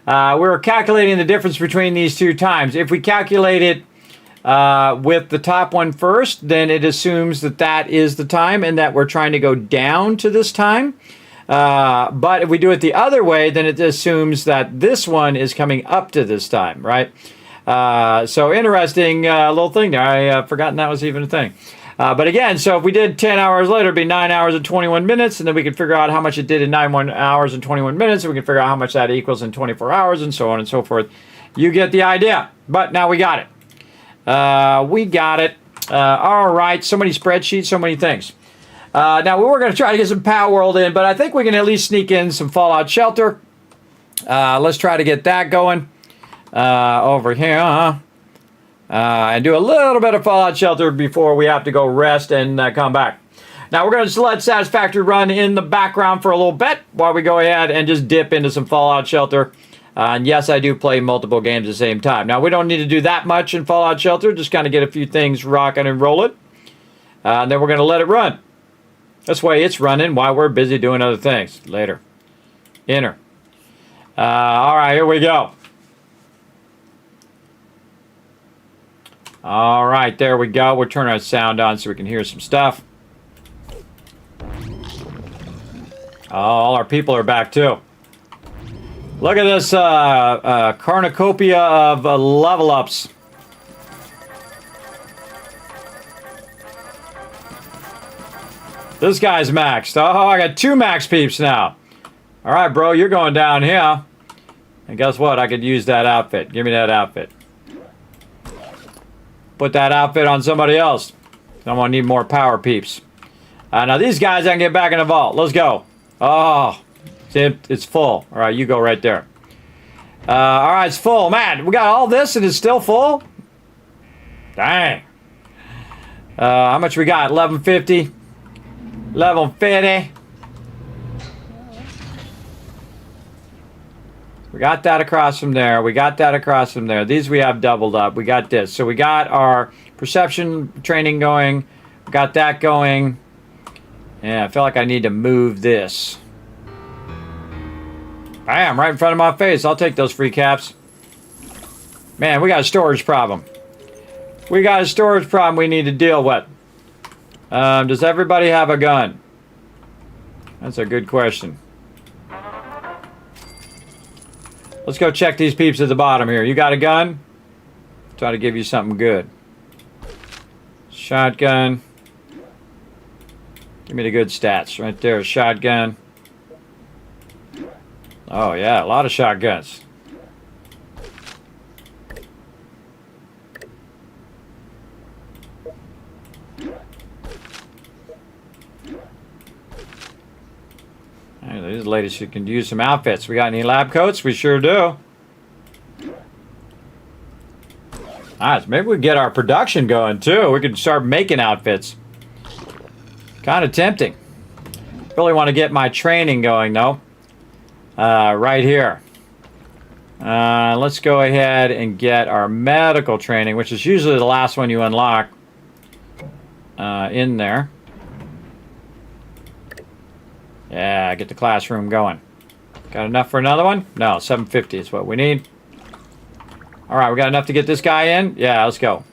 We're calculating the difference between these two times. If we calculate it with the top one first, then it assumes that that is the time and that we're trying to go down to this time. But if we do it the other way, then it assumes that this one is coming up to this time, right? So interesting little thing there. I forgotten that was even a thing. But again, so if we did 10 hours later, it'd be 9 hours and 21 minutes, and then we could figure out how much it did in 9 hours and 21 minutes, and we can figure out how much that equals in 24 hours, and so on and so forth. You get the idea. But now we got it. All right, so many spreadsheets, so many things. Now, we were going to try to get some Power World in, but I think we can at least sneak in some Fallout Shelter. Let's try to get that going over here. And do a little bit of Fallout Shelter before we have to go rest and come back. Now, we're going to let Satisfactory run in the background for a little bit while we go ahead and just dip into some Fallout Shelter. And yes, I do play multiple games at the same time. Now, we don't need to do that much in Fallout Shelter. Just kind of get a few things rocking and rolling. And then we're going to let it run. That's why it's running while we're busy doing other things. Later. Enter. All right, here we go. All right, there we go. We'll turn our sound on so we can hear some stuff. All our people are back, too. Look at this cornucopia of level ups. This guy's maxed. Oh, I got 2 max peeps now. All right, bro, you're going down here. And guess what? I could use that outfit. Give me that outfit. Put that outfit on somebody else. I'm going to need more power peeps. Now, these guys I can get back in the vault. Let's go. Oh, it's full. All right, you go right there. All right, it's full. Man, we got all this and it's still full? Dang. How much we got? 1150. 1150. We got that across from there. We got that across from there. These we have doubled up. We got this. So we got our perception training going. We got that going. Yeah, I feel like I need to move this. Bam, right in front of my face. I'll take those free caps. Man, we got a storage problem. We got a storage problem we need to deal with. Does everybody have a gun? That's a good question. Let's go check these peeps at the bottom here. You got a gun? Try to give you something good. Shotgun. Give me the good stats. Right there, shotgun. Oh yeah, a lot of shotguns. Hey, these ladies who can use some outfits. We got any lab coats? We sure do. Nice. Maybe we get our production going too. We could start making outfits. Kind of tempting. Really want to get my training going though. Right here. Let's go ahead and get our medical training, which is usually the last one you unlock. In there. Yeah, get the classroom going. Got enough for another one? No, 750 is what we need. All right, we got enough to get this guy in? Yeah, let's go.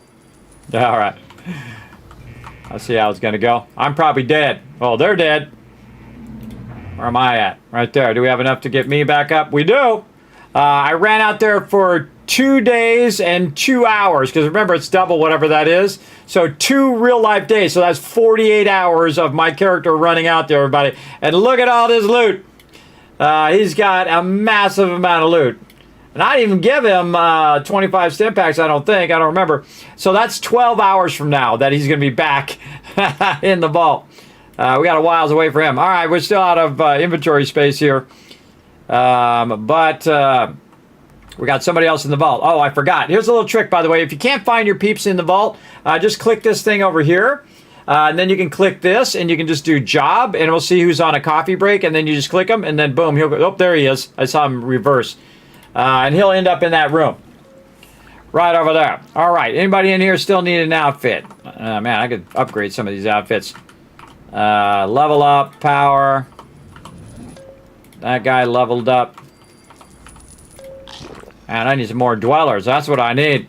All right. Let's see how it's going to go. I'm probably dead. Oh, they're dead. Where am I at? Right there. Do we have enough to get me back up? We do. I ran out there for 2 days and 2 hours, because remember, it's double whatever that is. So 2 real-life days. So that's 48 hours of my character running out there, everybody. And look at all this loot. He's got a massive amount of loot. And I didn't even give him 25 stim packs, I don't think. I don't remember. So that's 12 hours from now that he's going to be back in the vault. We got a whiles away for him. All right, we're still out of inventory space here. But we got somebody else in the vault. Oh, I forgot. Here's a little trick, by the way. If you can't find your peeps in the vault, just click this thing over here. And then you can click this, and you can just do job, and we'll see who's on a coffee break. And then you just click him, and then boom, he'll go. Oh, there he is. I saw him reverse. And he'll end up in that room. Right over there. All right. Anybody in here still need an outfit? Man, I could upgrade some of these outfits. Level up, power. That guy leveled up. And I need some more dwellers. That's what I need.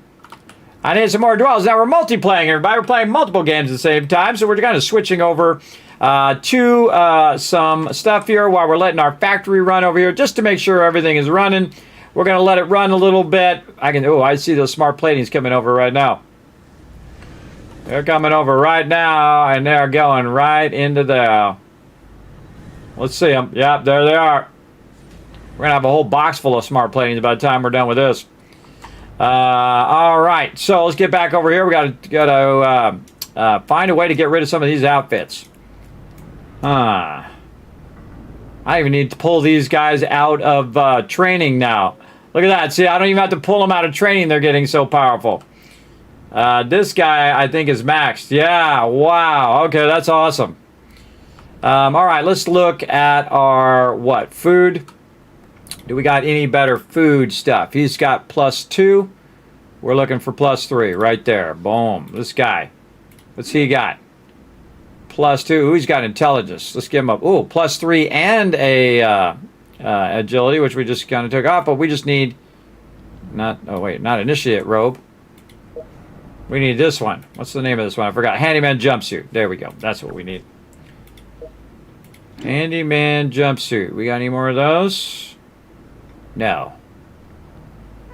I need some more dwellers. Now we're multiplaying, everybody. We're playing multiple games at the same time. So we're kind of switching over to some stuff here while we're letting our factory run over here, just to make sure everything is running. We're going to let it run a little bit. I see those smart platings coming over right now. They're coming over right now, and they're going right into there. Let's see them. Yep, there they are. We're going to have a whole box full of smart platings by the time we're done with this. All right, so let's get back over here. We got to find a way to get rid of some of these outfits. I even need to pull these guys out of training now. Look at that. See, I don't even have to pull them out of training. They're getting so powerful. This guy, I think, is maxed. Yeah, wow. Okay, that's awesome. All right, let's look at our, food. Do we got any better food stuff? He's got +2. We're looking for +3 right there. Boom. This guy. What's he got? +2. Ooh, he's got intelligence. Let's give him up. Ooh, +3 and a agility, which we just kind of took off, but we just need not initiate robe. We need this one. What's the name of this one? I forgot. Handyman jumpsuit. There we go. That's what we need. Handyman jumpsuit. We got any more of those? No.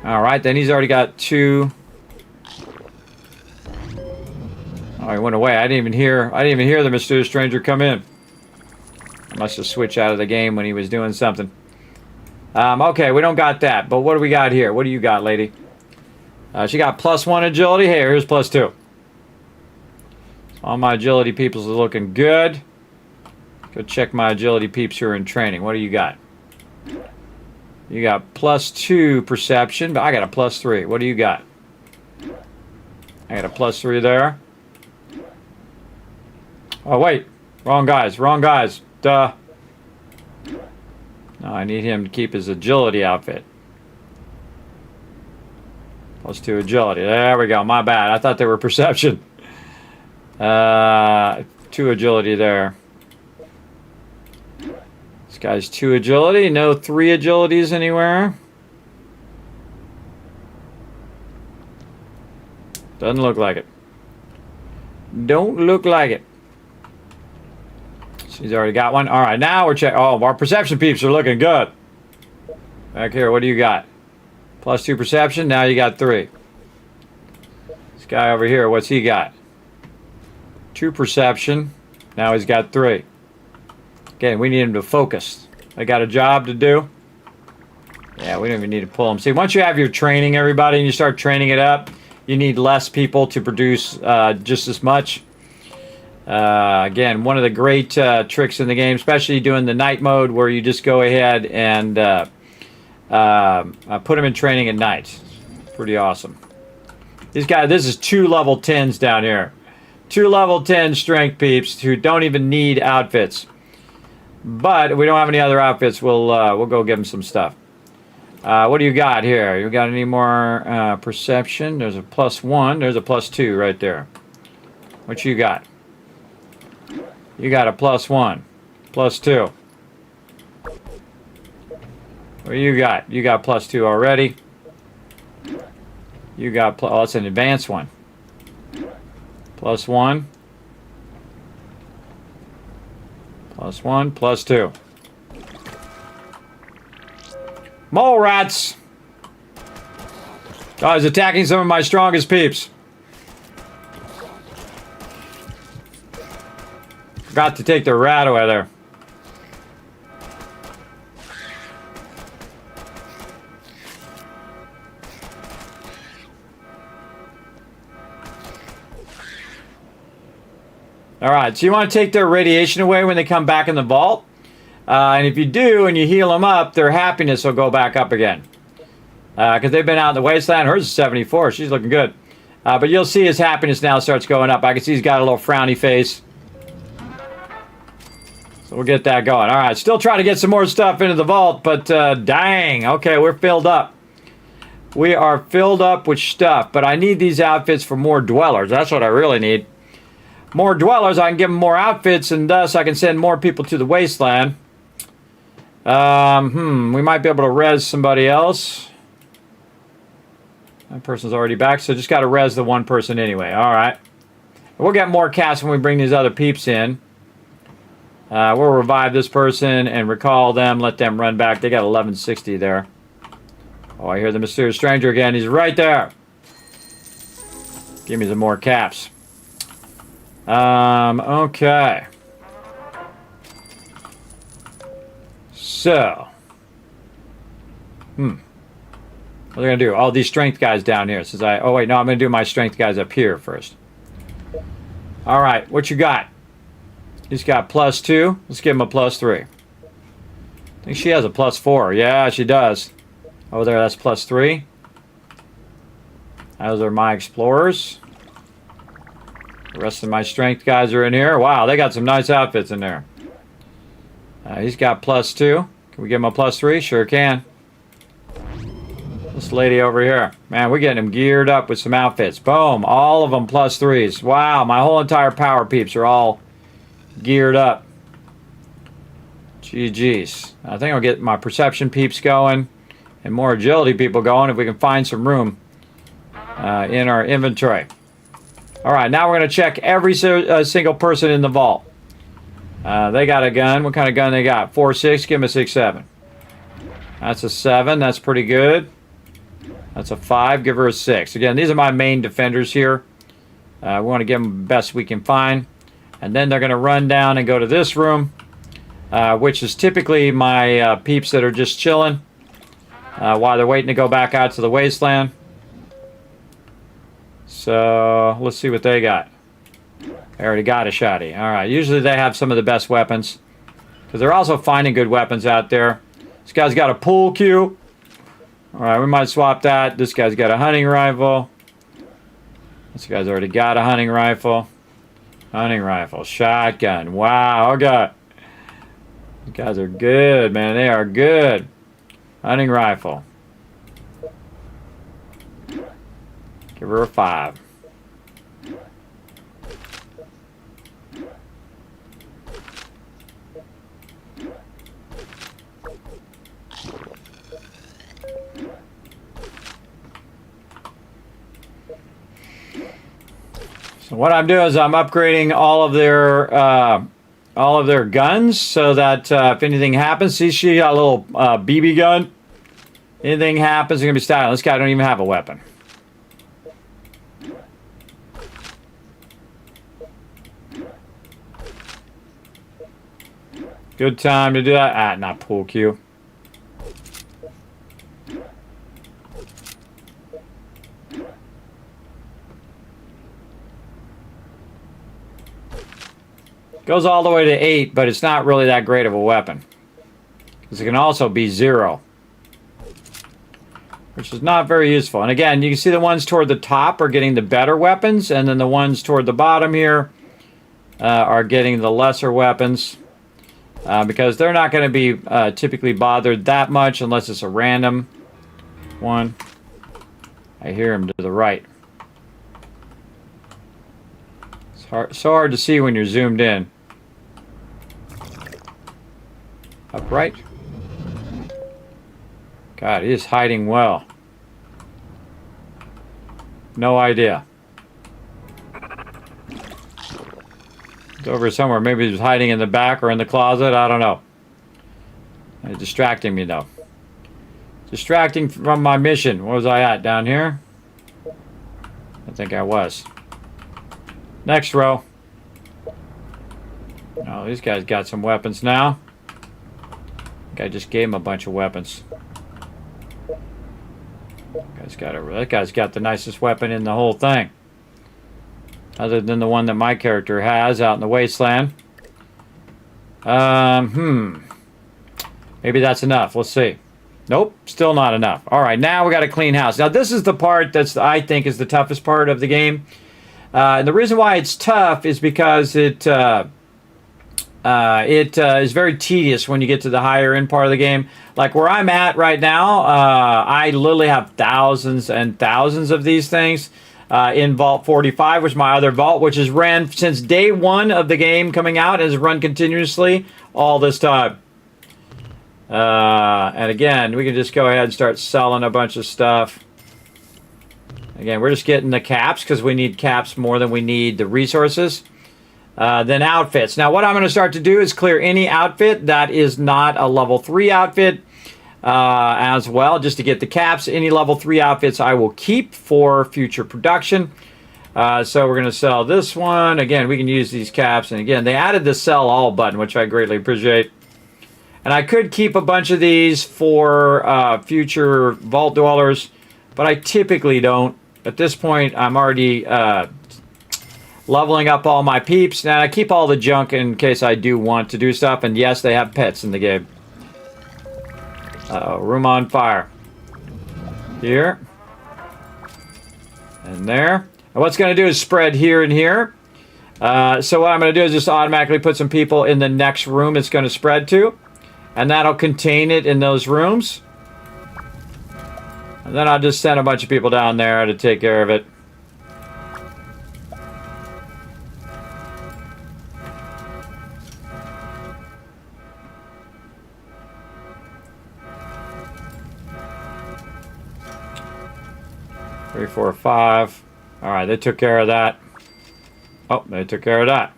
All right, then he's already got 2. Oh, he went away. I didn't even hear the mysterious stranger come in. I must have switched out of the game when he was doing something. Okay, we don't got that. But what do we got here? What do you got, lady? She got +1 agility. Hey, here's +2. All my agility peeps are looking good. Go check my agility peeps who are in training. What do you got? You got +2 perception, but I got a +3. What do you got? I got a +3 there. Oh, wait. Wrong guys. Wrong guys. Duh. No, I need him to keep his agility outfit. +2 agility. There we go. My bad. I thought they were perception. 2 agility there. This guy's 2 agility. No 3 agilities anywhere. Doesn't look like it. Don't look like it. She's already got one. All right, now we're checking. Oh, our perception peeps are looking good. Back here, what do you got? +2 perception. Now you got 3. This guy over here, what's he got? 2 perception. Now he's got 3. Again, we need him to focus. I got a job to do. Yeah, we don't even need to pull him. See, once you have your training, everybody, and you start training it up, you need less people to produce just as much. Again, one of the great tricks in the game, especially doing the night mode, where you just go ahead and put them in training at night. Pretty awesome. These guys, this is 2 level 10s down here. 2 level 10 strength peeps who don't even need outfits. But if we don't have any other outfits, we'll go give them some stuff. What do you got here? You got any more perception? There's a +1. There's a +2 right there. What you got? You got a +1, +2. What you got? You got +2 already. You got oh, it's an advanced one. +1, +1, +2. Mole rats! Oh, he's attacking some of my strongest peeps. Forgot to take the rat away there. Alright, so you want to take their radiation away when they come back in the vault. And if you do, and you heal them up, their happiness will go back up again. Because they've been out in the wasteland. Hers is 74. She's looking good. But you'll see his happiness now starts going up. I can see he's got a little frowny face. So we'll get that going. Alright, still trying to get some more stuff into the vault. But dang. Okay, we're filled up. We are filled up with stuff. But I need these outfits for more dwellers. That's what I really need. More dwellers, I can give them more outfits, and thus I can send more people to the wasteland. We might be able to res somebody else. That person's already back, so just got to res the one person anyway. Alright. We'll get more cast when we bring these other peeps in. We'll revive this person and recall them, let them run back. They got 1160 there. Oh, I hear the mysterious stranger again. He's right there. Give me some more caps. Okay. So. What are they going to do? All these strength guys down here. Since oh, wait, no, I'm going to do my strength guys up here first. Alright, what you got? He's got +2. Let's give him a +3. I think she has a +4. Yeah, she does. Over there, that's +3. Those are my explorers. The rest of my strength guys are in here. Wow, they got some nice outfits in there. He's got +2. Can we give him a +3? Sure can. This lady over here. Man, we're getting him geared up with some outfits. Boom. All of them +3s. Wow, my whole entire power peeps are all geared up. GG's. I think I'll get my perception peeps going and more agility people going if we can find some room in our inventory. Alright, now we're going to check every single person in the vault. They got a gun. What kind of gun they got? 4.6. Give them a 6.7. That's a 7. That's pretty good. That's a 5. Give her a 6. Again, these are my main defenders here. We want to give them the best we can find. And then they're going to run down and go to this room, which is typically my peeps that are just chilling while they're waiting to go back out to the wasteland. So, let's see what they got. They already got a shotty. Alright, usually they have some of the best weapons. Because they're also finding good weapons out there. This guy's got a pool cue. Alright, we might swap that. This guy's got a hunting rifle. This guy's already got a hunting rifle. Hunting rifle. Shotgun. Wow, okay. These guys are good, man. They are good. Hunting rifle. Give her a 5. So what I'm doing is I'm upgrading all of their guns so that if anything happens, see, she got a little BB gun. Anything happens, it's gonna be styling. This guy don't even have a weapon. Good time to do that. Ah, not pool cue. Goes all the way to 8, but it's not really that great of a weapon. Because it can also be 0. Which is not very useful. And again, you can see the ones toward the top are getting the better weapons, and then the ones toward the bottom here are getting the lesser weapons. Because they're not going to be typically bothered that much unless it's a random one. I hear him to the right. It's so hard to see when you're zoomed in. Upright. God, he is hiding well. No idea. It's over somewhere. Maybe he's hiding in the back or in the closet. I don't know. He's distracting me though. Distracting from my mission. What was I at? Down here? I think I was. Next row. Oh, these guys got some weapons now. I think I just gave him a bunch of weapons. That guy's got the nicest weapon in the whole thing. Other than the one that my character has out in the wasteland. Maybe that's enough. Let's see. Nope, still not enough. All right, now we got a clean house. Now this is the part that's I think is the toughest part of the game. And the reason why it's tough is because it is very tedious when you get to the higher end part of the game. Like where I'm at right now, I literally have thousands and thousands of these things in Vault 45, which is my other vault, which has ran since day one of the game coming out, and has run continuously all this time. And again, we can just go ahead and start selling a bunch of stuff. Again, we're just getting the caps because we need caps more than we need the resources. Then outfits. Now, what I'm going to start to do is clear any outfit that is not a level 3 outfit as well, just to get the caps. Any level 3 outfits I will keep for future production. So we're going to sell this one. Again, we can use these caps. And again, they added the sell all button, which I greatly appreciate. And I could keep a bunch of these for future vault dwellers, but I typically don't. At this point, I'm already leveling up all my peeps. Now, I keep all the junk in case I do want to do stuff. And yes, they have pets in the game. Room on fire. Here. And there. And what's going to do is spread here and here. So what I'm going to do is just automatically put some people in the next room it's going to spread to. And that'll contain it in those rooms. And then I'll just send a bunch of people down there to take care of it. Three, 4, 5. All right, they took care of that. Oh, they took care of that.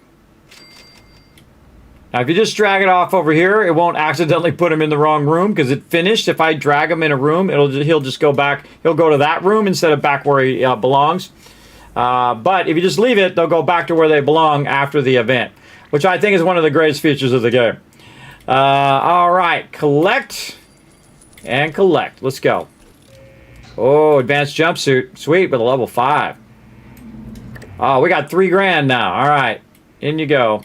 Now, if you just drag it off over here, it won't accidentally put him in the wrong room because it finished. If I drag him in a room, he'll just go back. He'll go to that room instead of back where he belongs. But if you just leave it, they'll go back to where they belong after the event, which I think is one of the greatest features of the game. All right, collect and collect. Let's go. Oh, advanced jumpsuit. Sweet, with a level 5. Oh, we got 3 grand now. All right, in you go.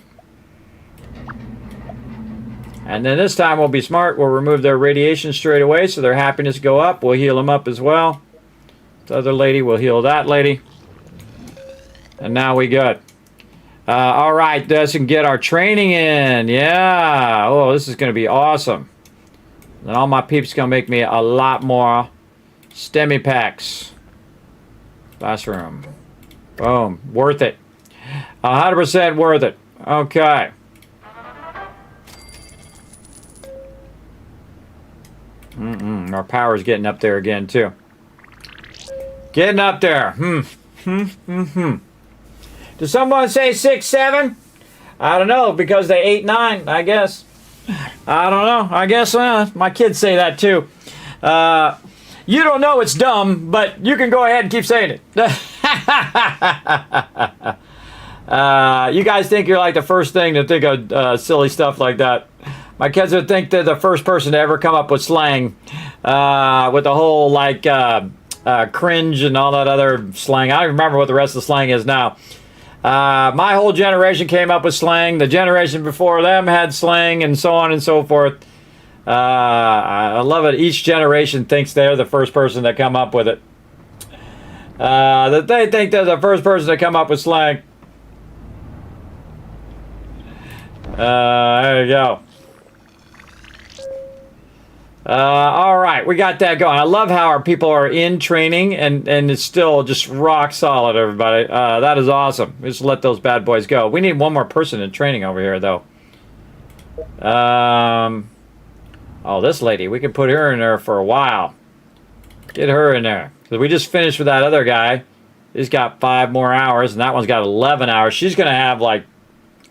And then this time we'll be smart. We'll remove their radiation straight away so their happiness go up. We'll heal them up as well. The other lady will heal that lady. And now we good. All right, let's get our training in. Yeah. Oh, this is going to be awesome. And all my peeps going to make me a lot more STEMI packs. Classroom. Boom. Worth it. 100% worth it. Okay. Our power's getting up there again, too. Getting up there. Does someone say 6, 7? I don't know, because they 8, 9, I guess. I don't know. I guess my kids say that, too. You don't know it's dumb, but you can go ahead and keep saying it. You guys think you're like the first thing to think of silly stuff like that. My kids would think they're the first person to ever come up with slang, with the whole like cringe and all that other slang. I don't remember what the rest of the slang is now. My whole generation came up with slang. The generation before them had slang, and so on and so forth. I love it. Each generation thinks they're the first person to come up with it. That they think they're the first person to come up with slang. There you go. All right, we got that going. I love how our people are in training and it's still just rock solid, everybody. That is awesome. Just let those bad boys go. We need one more person in training over here, though. Oh, this lady. We can put her in there for a while. Get her in there. Because we just finished with that other guy. He's got 5 more hours, and that one's got 11 hours. She's going to have like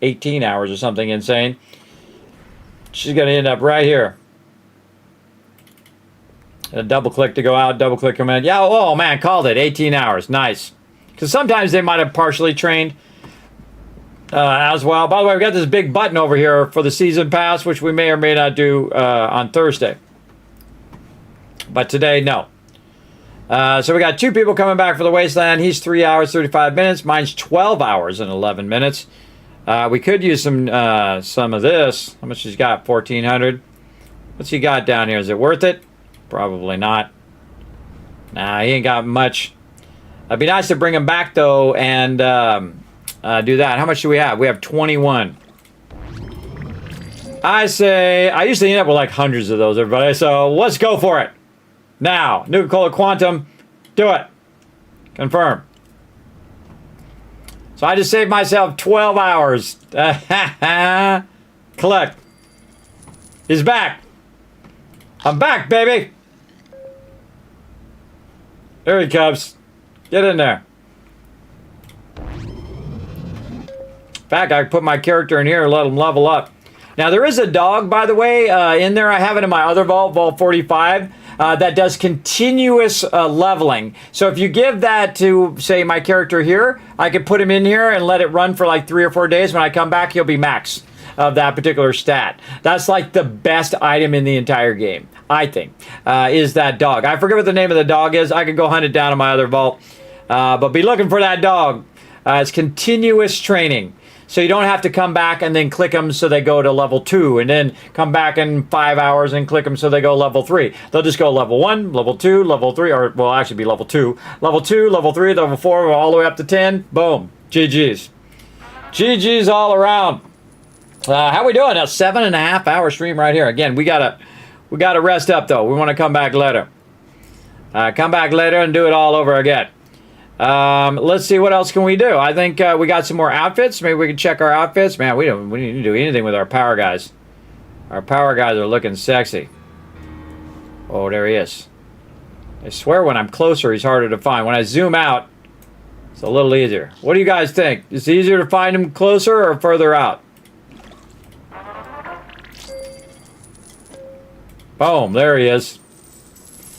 18 hours or something insane. She's going to end up right here. Double click to go out, double click come in. Yeah, oh man, called it. 18 hours. Nice. Because sometimes they might have partially trained as well. By the way, we've got this big button over here for the season pass, which we may or may not do on Thursday. But today, no. So we got 2 people coming back for the Wasteland. He's 3 hours, 35 minutes. Mine's 12 hours and 11 minutes. We could use some of this. How much he's got? 1,400. What's he got down here? Is it worth it? Probably not. Nah, he ain't got much. It'd be nice to bring him back, though, and do that. How much do we have? We have 21. I say, I usually end up with like hundreds of those, everybody. So let's go for it. Now, Nuka-Cola Quantum, do it. Confirm. So I just saved myself 12 hours. Collect. He's back. I'm back, baby. There he comes. Get in there. In fact, I put my character in here and let him level up. Now, there is a dog, by the way, in there. I have it in my other vault, Vault 45, that does continuous leveling. So if you give that to, say, my character here, I could put him in here and let it run for like 3 or 4 days. When I come back, he'll be max of that particular stat. That's like the best item in the entire game, I think, is that dog. I forget what the name of the dog is. I could go hunt it down in my other vault. But be looking for that dog. It's continuous training. So you don't have to come back and then click them so they go to level 2, and then come back in 5 hours and click them so they go level 3. They'll just go level 1, level 2, level 3, or well, actually be level 2. Level 2, level 3, level 4, all the way up to 10. Boom. GG's. GG's all around. How we doing? A 7.5 hour stream right here. Again, we gotta rest up though. We want to come back later. Come back later and do it all over again. Let's see, what else can we do? I think we got some more outfits. Maybe we can check our outfits. Man, we need to do anything with our power guys. Our power guys are looking sexy. Oh, there he is. I swear when I'm closer, he's harder to find. When I zoom out, it's a little easier. What do you guys think? Is it easier to find him closer or further out? Boom, there he is.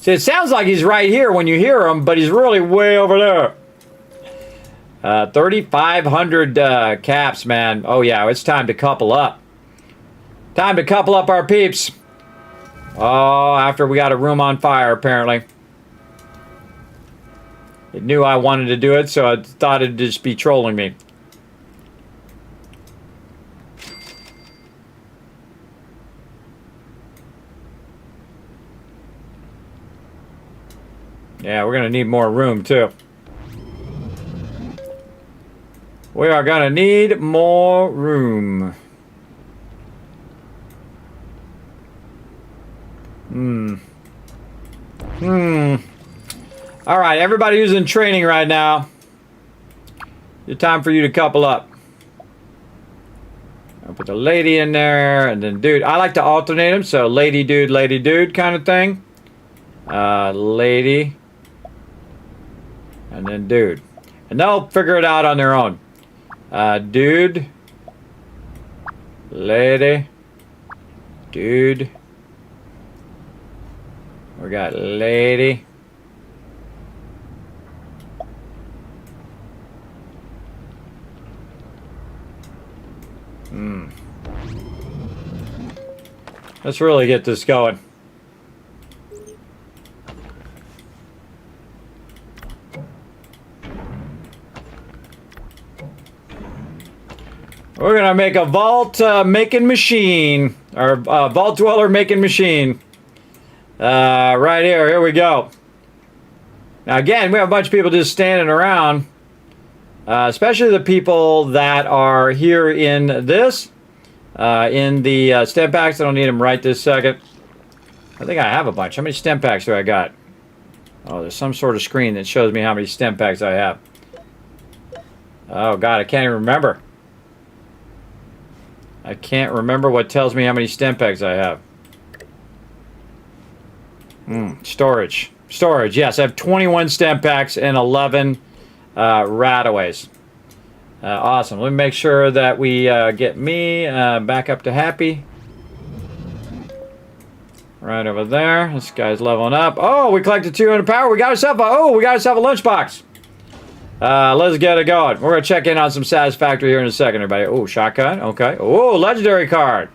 See, it sounds like he's right here when you hear him, but he's really way over there. 3,500 caps, man. Oh, yeah, it's time to couple up. Time to couple up our peeps. Oh, after we got a room on fire, apparently. It knew I wanted to do it, so I thought it'd just be trolling me. Yeah, we're going to need more room, too. We are going to need more room. All right, everybody who's in training right now, it's time for you to couple up. I'll put the lady in there, and then dude. I like to alternate them, so lady, dude kind of thing. Lady. And then dude. And they'll figure it out on their own. Dude. Lady. Dude. We got lady. Let's really get this going. We're gonna make a vault making machine, or vault dweller making machine. Right here. Here we go. Now again, we have a bunch of people just standing around, especially the people that are here in this, in the stem packs. I don't need them right this second. I think I have a bunch. How many stem packs do I got? Oh, there's some sort of screen that shows me how many stem packs I have. Oh God, I can't even remember. I can't remember what tells me how many stem packs I have. Storage. Storage, yes. I have 21 stem packs and 11 rataways. Awesome. Let me make sure that we get me back up to happy. Right over there. This guy's leveling up. Oh, we collected 200 power. We got ourselves a lunchbox. Let's get it going. We're going to check in on some Satisfactory here in a second, everybody. Oh, shotgun. Okay. Oh, legendary card.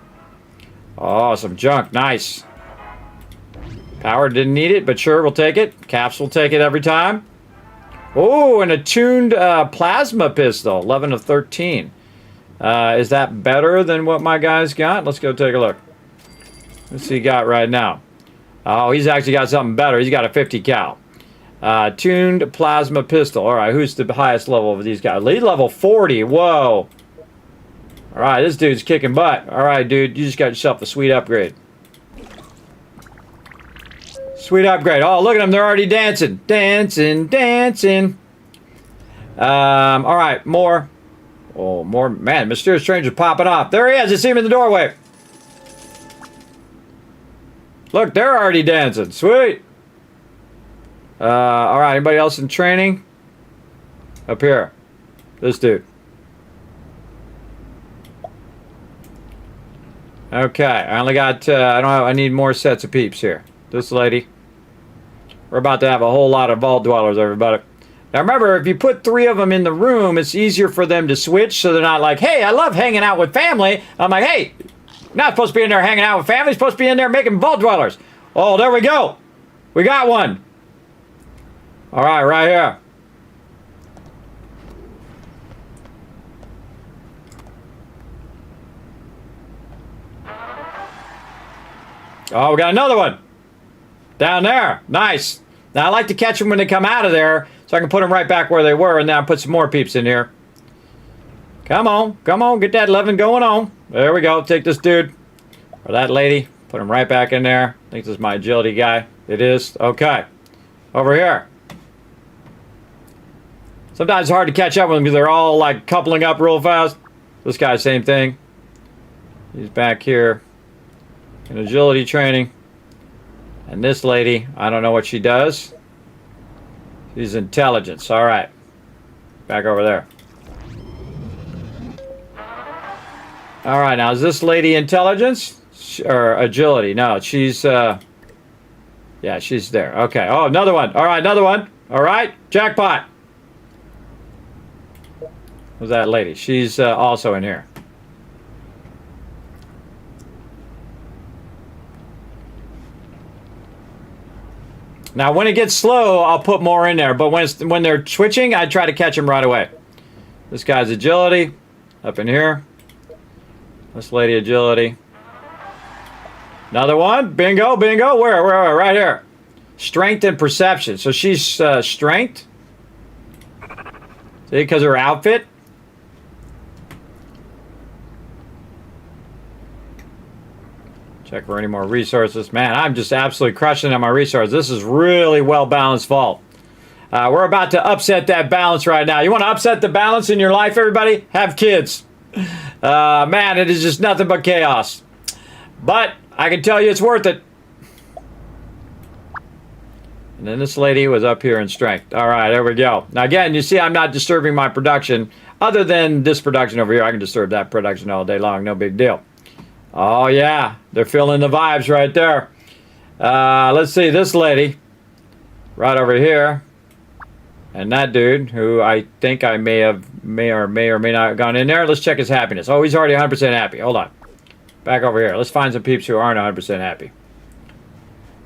Oh, some junk. Nice. Power didn't need it, but sure, we'll take it. Caps will take it every time. Oh, an attuned plasma pistol. 11 of 13. Is that better than what my guy's got? Let's go take a look. What's he got right now? Oh, he's actually got something better. He's got a 50 cal. Tuned plasma pistol. All right, who's the highest level of these guys? Lead level 40. Whoa. All right, this dude's kicking butt. All right, dude, you just got yourself a sweet upgrade. Sweet upgrade. Oh, look at them. They're already dancing. Dancing, dancing. All right, more. Oh, more. Man, mysterious stranger popping off. There he is. I see him in the doorway. Look, they're already dancing. Sweet. All right, anybody else in training? Up here. This dude. Okay, I only got, I need more sets of peeps here. This lady. We're about to have a whole lot of vault dwellers, everybody. Now remember, if you put 3 of them in the room, it's easier for them to switch, so they're not like, hey, I love hanging out with family. I'm like, hey, you're not supposed to be in there hanging out with family. You're supposed to be in there making vault dwellers. Oh, there we go. We got one. All right, right here. Oh, we got another one. Down there. Nice. Now, I like to catch them when they come out of there, so I can put them right back where they were, and now put some more peeps in here. Come on. Come on. Get that 11 going on. There we go. Take this dude. Or that lady. Put him right back in there. I think this is my agility guy. It is. Okay. Over here. Sometimes it's hard to catch up with them because they're all like coupling up real fast. This guy, same thing. He's back here in agility training. And this lady, I don't know what she does. She's intelligence. All right. Back over there. All right. Now, is this lady intelligence or agility? No, she's, yeah, she's there. Okay. Oh, another one. All right. Another one. All right. Jackpot. Who's that lady? She's also in here. Now, when it gets slow, I'll put more in there. But when they're switching, I try to catch them right away. This guy's agility. Up in here. This lady agility. Another one. Bingo, bingo. Where? Right here. Strength and perception. So she's strength. See, because of her outfit. Check for any more resources. Man, I'm just absolutely crushing on my resources. This is really well-balanced vault. We're about to upset that balance right now. You want to upset the balance in your life, everybody? Have kids. Man, it is just nothing but chaos. But I can tell you it's worth it. And then this lady was up here in strength. All right, there we go. Now, again, you see I'm not disturbing my production. Other than this production over here, I can disturb that production all day long. No big deal. Oh, yeah. They're feeling the vibes right there. Let's see. This lady. Right over here. And that dude, who I think I may or may not have gone in there. Let's check his happiness. Oh, he's already 100% happy. Hold on. Back over here. Let's find some peeps who aren't 100% happy.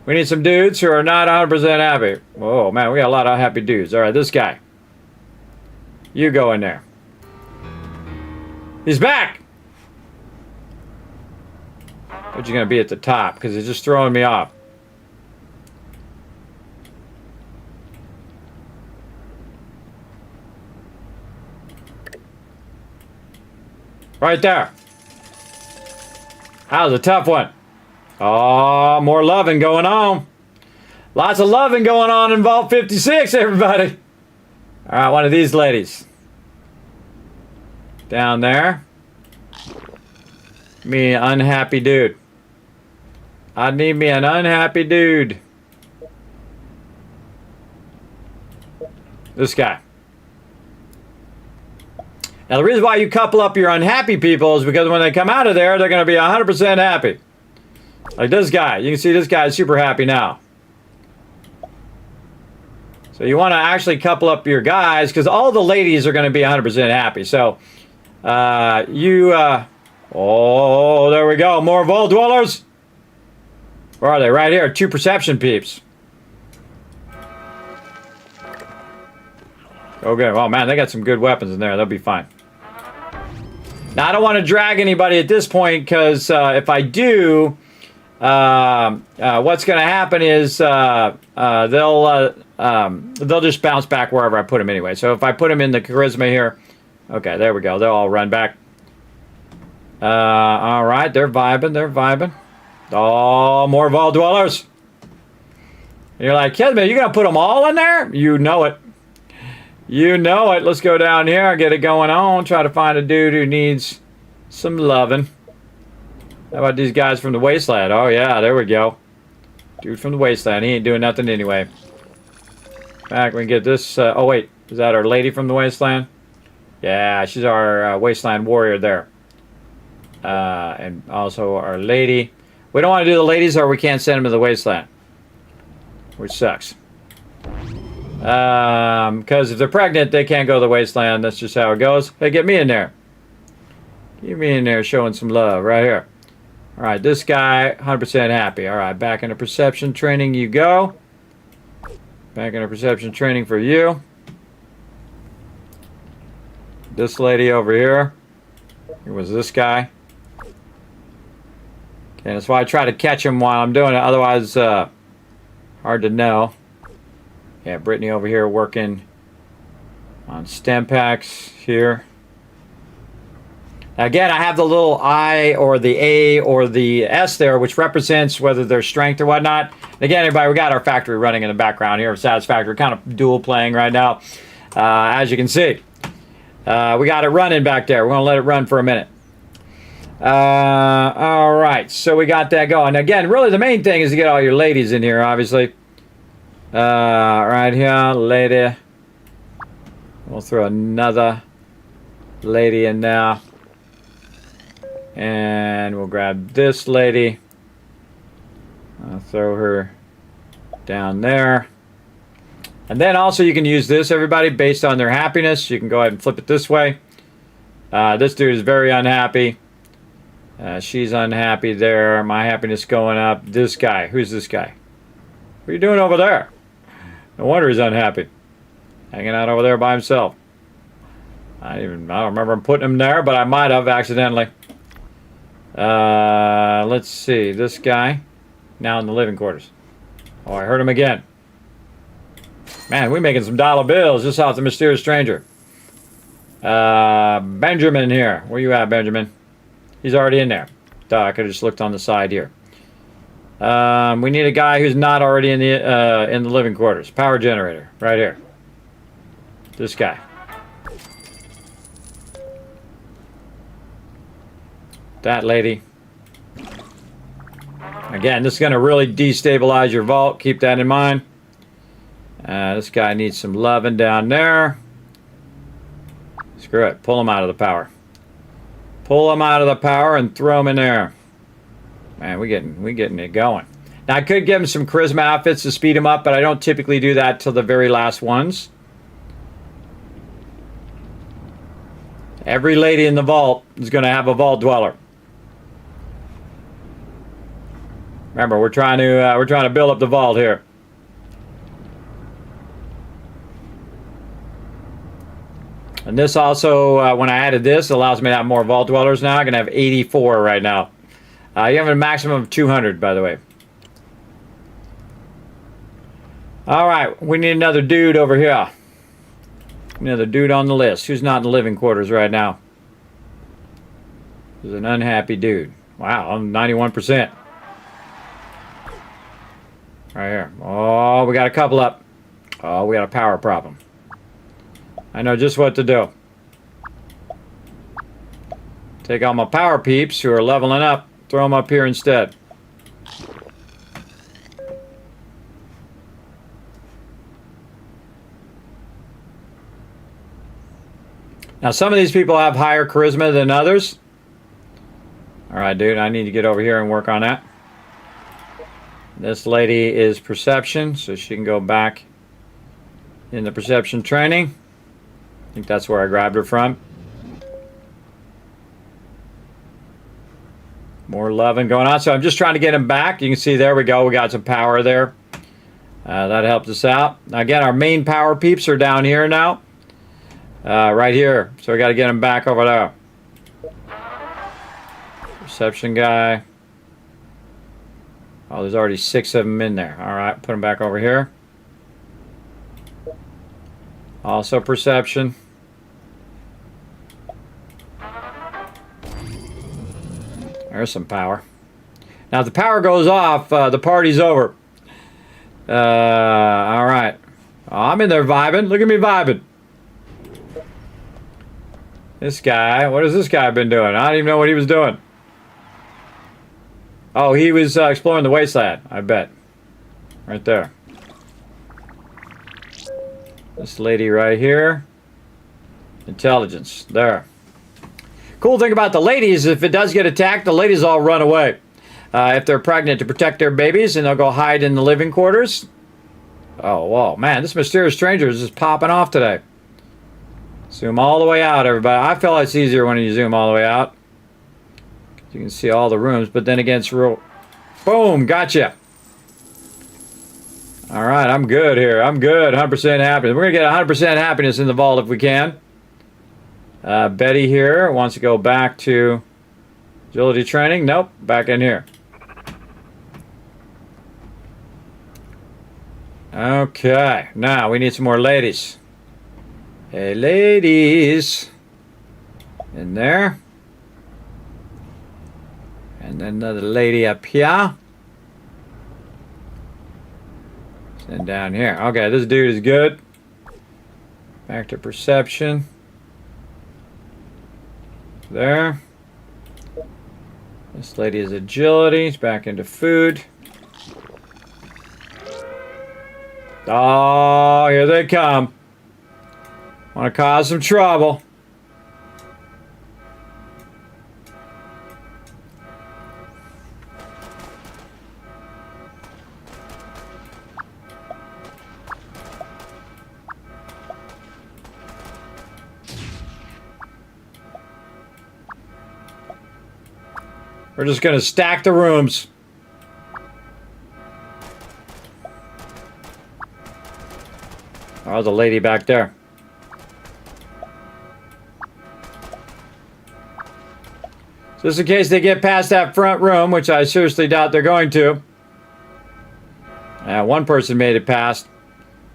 We need some dudes who are not 100% happy. Oh, man. We got a lot of happy dudes. All right. This guy. You go in there. He's back. But you're going to be at the top because he's just throwing me off. Right there. That was a tough one. Oh, more loving going on. Lots of loving going on in Vault 56, everybody. All right, one of these ladies. Down there. Me an unhappy dude. I need me an unhappy dude. This guy. Now, the reason why you couple up your unhappy people is because when they come out of there, they're going to be 100% happy. Like this guy. You can see this guy is super happy now. So you want to actually couple up your guys because all the ladies are going to be 100% happy. So oh, there we go. More vault dwellers. Where are they? Right here. 2 perception peeps. Okay. Oh, man. They got some good weapons in there. They'll be fine. Now, I don't want to drag anybody at this point because if I do, what's going to happen is they'll just bounce back wherever I put them anyway. So if I put them in the charisma here, okay, there we go. They'll all run back. All right, they're vibing. They're vibing. Oh, more vault dwellers. And you're like, Kismet, you gonna put them all in there? You know it. You know it. Let's go down here and get it going on. Try to find a dude who needs some loving. How about these guys from the wasteland? Oh, yeah, there we go. Dude from the wasteland. He ain't doing nothing anyway. Back, we can get this. Oh, wait. Is that our lady from the wasteland? Yeah, she's our wasteland warrior there. And also our lady. We don't want to do the ladies or we can't send them to the wasteland. Which sucks. Because if they're pregnant, they can't go to the wasteland. That's just how it goes. Hey, get me in there. Get me in there showing some love right here. All right, this guy, 100% happy. All right, back into perception training you go. Back into perception training for you. This lady over here. It was this guy. Okay, that's why I try to catch him while I'm doing it. Otherwise, hard to know. Yeah, Brittany over here working on stem packs here. Again, I have the little I or the A or the S there, which represents whether they're strength or whatnot. And again, everybody, we got our factory running in the background here. Satisfactory, kind of dual playing right now, as you can see. We got it running back there. We're going to let it run for a minute. All right, so we got that going. Again, really the main thing is to get all your ladies in here, obviously. Right here, lady. We'll throw another lady in now. And we'll grab this lady. I'll throw her down there. And then also you can use this, everybody, based on their happiness. You can go ahead and flip it this way. This dude is very unhappy. She's unhappy there. My happiness going up. This guy. Who's this guy? What are you doing over there? No wonder he's unhappy. Hanging out over there by himself. I don't remember him putting him there, but I might have accidentally. Let's see. This guy. Now in the living quarters. Oh, I heard him again. Man, we're making some dollar bills just off the mysterious stranger. Benjamin here. Where you at, Benjamin? He's already in there. Duh, I could have just looked on the side here. We need a guy who's not already in the living quarters. Power generator, right here. This guy. That lady. Again, this is going to really destabilize your vault. Keep that in mind. This guy needs some loving down there. Screw it. Pull him out of the power. Pull him out of the power and throw him in there. Man, we getting it going. Now, I could give him some charisma outfits to speed him up, but I don't typically do that till the very last ones. Every lady in the vault is going to have a vault dweller. Remember, we're trying to build up the vault here. And this also, when I added this, allows me to have more vault dwellers now. I'm going to have 84 right now. You have a maximum of 200, by the way. All right, we need another dude over here. Another dude on the list. Who's not in the living quarters right now? There's an unhappy dude. Wow, I'm 91%. Right here. Oh, we got a couple up. Oh, we got a power problem. I know just what to do. Take all my power peeps who are leveling up. Throw them up here instead. Now, some of these people have higher charisma than others. All right, dude, I need to get over here and work on that. This lady is perception, so she can go back in the perception training. I think that's where I grabbed her from. More loving going on. So I'm just trying to get him back. You can see there we go. We got some power there. That helped us out. Again, our main power peeps are down here now. Right here. So we got to get him back over there. Perception guy. Oh, there's already 6 of them in there. All right, put them back over here. Also perception. There's some power. Now, if the power goes off, the party's over. All right. Oh, I'm in there vibing. Look at me vibing. This guy, what has this guy been doing? I don't even know what he was doing. Oh, he was exploring the wasteland, I bet. Right there. This lady right here. Intelligence. There. Cool thing about the ladies, if it does get attacked, the ladies all run away. If they're pregnant, to protect their babies, and they'll go hide in the living quarters. Oh, whoa. Man, this mysterious stranger is just popping off today. Zoom all the way out, everybody. I feel it's easier when you zoom all the way out. You can see all the rooms, but then again, it's real... Boom! Gotcha! Alright, I'm good here. I'm good. 100% happiness. We're going to get 100% happiness in the vault if we can. Betty here wants to go back to agility training. Nope, back in here. Okay, now we need some more ladies. Hey, ladies. In there. And then another lady up here. And down here. Okay, this dude is good. Back to perception. There. This lady is agility. It's back into food. Oh, here they come. Want to cause some trouble. We're just going to stack the rooms. Oh, the lady back there. Just in case they get past that front room, which I seriously doubt they're going to. One person made it past.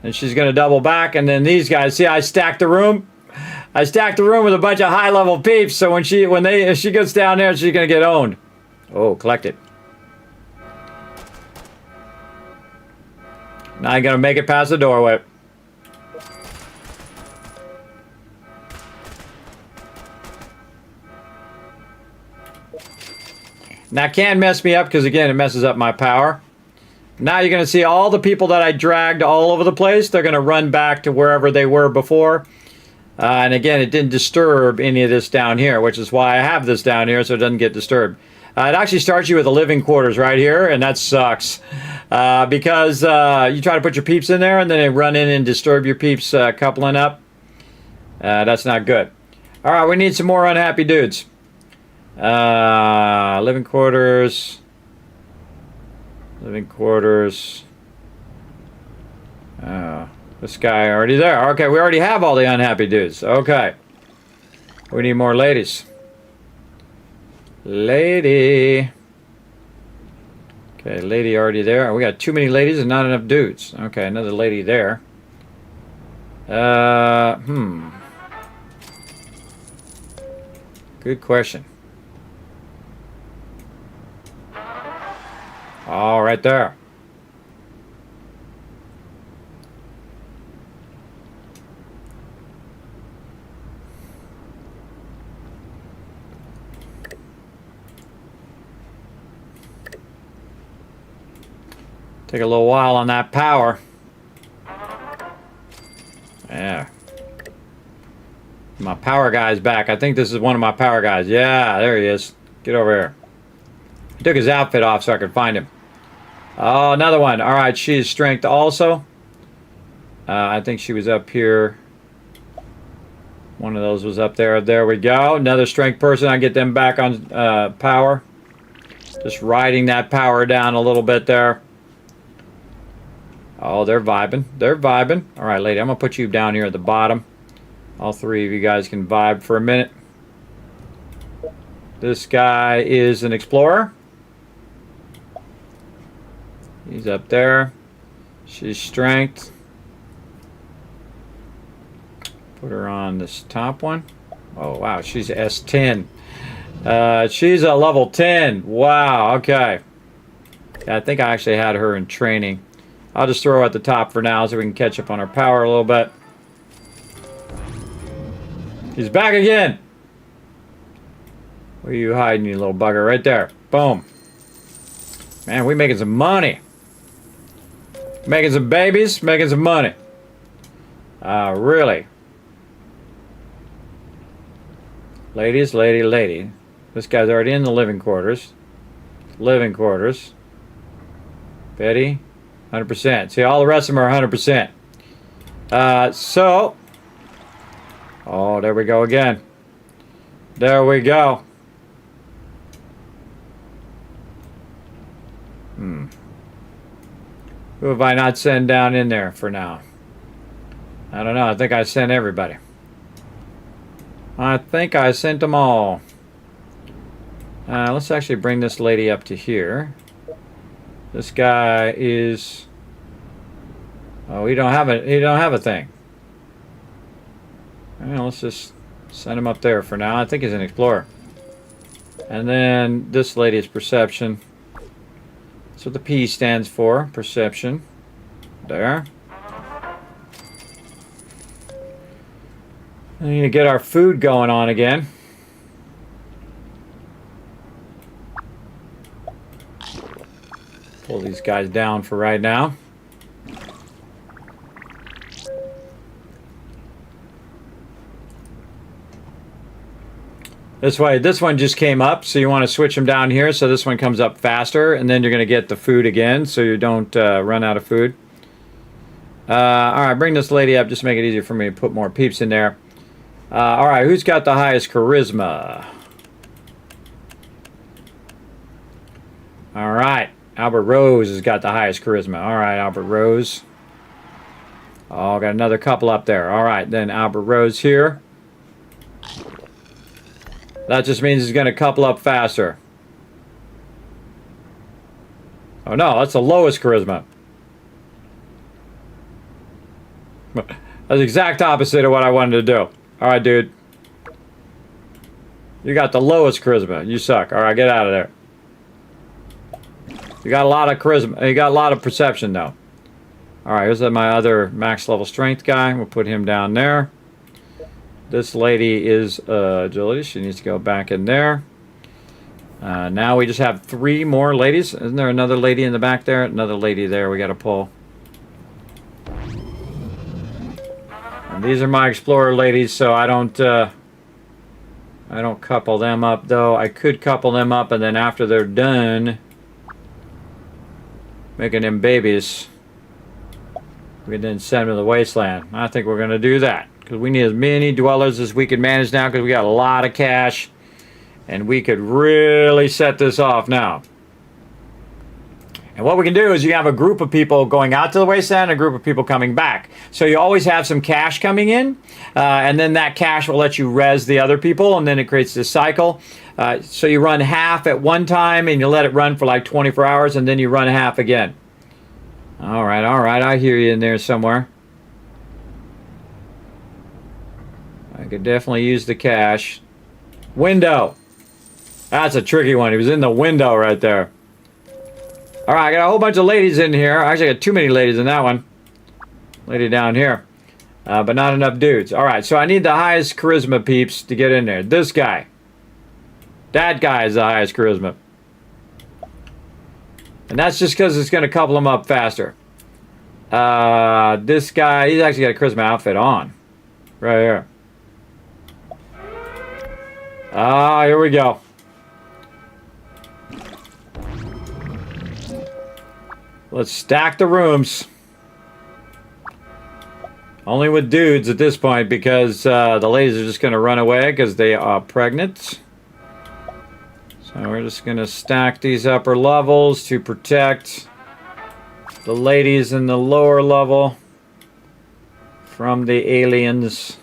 And she's going to double back. And then these guys, see, I stacked the room. I stacked the room with a bunch of high-level peeps. So when she gets down there, she's going to get owned. Oh, collect it. Now I'm going to make it past the doorway. Now, it can mess me up because, again, it messes up my power. Now you're going to see all the people that I dragged all over the place. They're going to run back to wherever they were before. And, again, it didn't disturb any of this down here, which is why I have this down here so it doesn't get disturbed. It actually starts you with the living quarters right here, and that sucks. Because you try to put your peeps in there, and then they run in and disturb your peeps coupling up. That's not good. All right, we need some more unhappy dudes. Living quarters. Living quarters. This guy already there. Okay, we already have all the unhappy dudes. Okay. We need more ladies. Lady. Okay, lady already there. We got too many ladies and not enough dudes. Okay, another lady there. Good question. Oh, right there. Take a little while on that power. Yeah. My power guy's back. I think this is one of my power guys. Yeah, there he is. Get over here. I took his outfit off so I could find him. Oh, another one. All right, she is strength also. I think she was up here. One of those was up there. There we go. Another strength person. I get them back on power. Just riding that power down a little bit there. Oh, they're vibing. They're vibing. All right, lady, I'm going to put you down here at the bottom. All three of you guys can vibe for a minute. This guy is an explorer. He's up there. She's strength. Put her on this top one. Oh, wow. She's S10. She's a level 10. Wow. Okay. Yeah, I think I actually had her in training. I'll just throw her at the top for now so we can catch up on our power a little bit. He's back again. Where are you hiding, you little bugger? Right there. Boom. Man, we making some money. Making some babies, making some money. Really. Ladies, lady. This guy's already in the living quarters. Living quarters. Betty, 100%. See, all the rest of them are 100%. So. Oh, there we go again. There we go. Who have I not sent down in there for now? I don't know. I think I sent everybody. I think I sent them all. Let's actually bring this lady up to here. This guy is... Oh, he don't have a thing. Well, let's just send him up there for now. I think he's an explorer. And then this lady is perception. That's what the P stands for. Perception. There. We need to get our food going on again. Pull these guys down for right now. This way, this one just came up, so you want to switch them down here so this one comes up faster, and then you're going to get the food again so you don't run out of food. Alright, bring this lady up just to make it easier for me to put more peeps in there. Alright, who's got the highest charisma? Alright, Albert Rose has got the highest charisma. Alright, Albert Rose. Oh, got another couple up there. Alright, then Albert Rose here. That just means he's going to couple up faster. Oh no, that's the lowest charisma. That's the exact opposite of what I wanted to do. Alright, dude. You got the lowest charisma. You suck. Alright, get out of there. You got a lot of charisma. You got a lot of perception, though. Alright, here's my other max level strength guy. We'll put him down there. This lady is agility. She needs to go back in there. Now we just have 3 more ladies. Isn't there another lady in the back there? Another lady there we got to pull. And these are my explorer ladies, so I don't couple them up, though. I could couple them up, and then after they're done making them babies, we can then send them to the wasteland. I think we're going to do that. Because we need as many dwellers as we can manage now, because we got a lot of cash. And we could really set this off now. And what we can do is you have a group of people going out to the wasteland and a group of people coming back. So you always have some cash coming in. And then that cash will let you res the other people. And then it creates this cycle. So you run half at one time and you let it run for like 24 hours. And then you run half again. All right. I hear you in there somewhere. I could definitely use the cash. Window. That's a tricky one. He was in the window right there. Alright, I got a whole bunch of ladies in here. Actually, I got too many ladies in that one. Lady down here. But not enough dudes. Alright, so I need the highest charisma peeps to get in there. This guy. That guy is the highest charisma. And that's just because it's going to couple them up faster. This guy, he's actually got a charisma outfit on. Right here. Here we go. Let's stack the rooms. Only with dudes at this point because the ladies are just going to run away because they are pregnant. So we're just going to stack these upper levels to protect the ladies in the lower level from the aliens.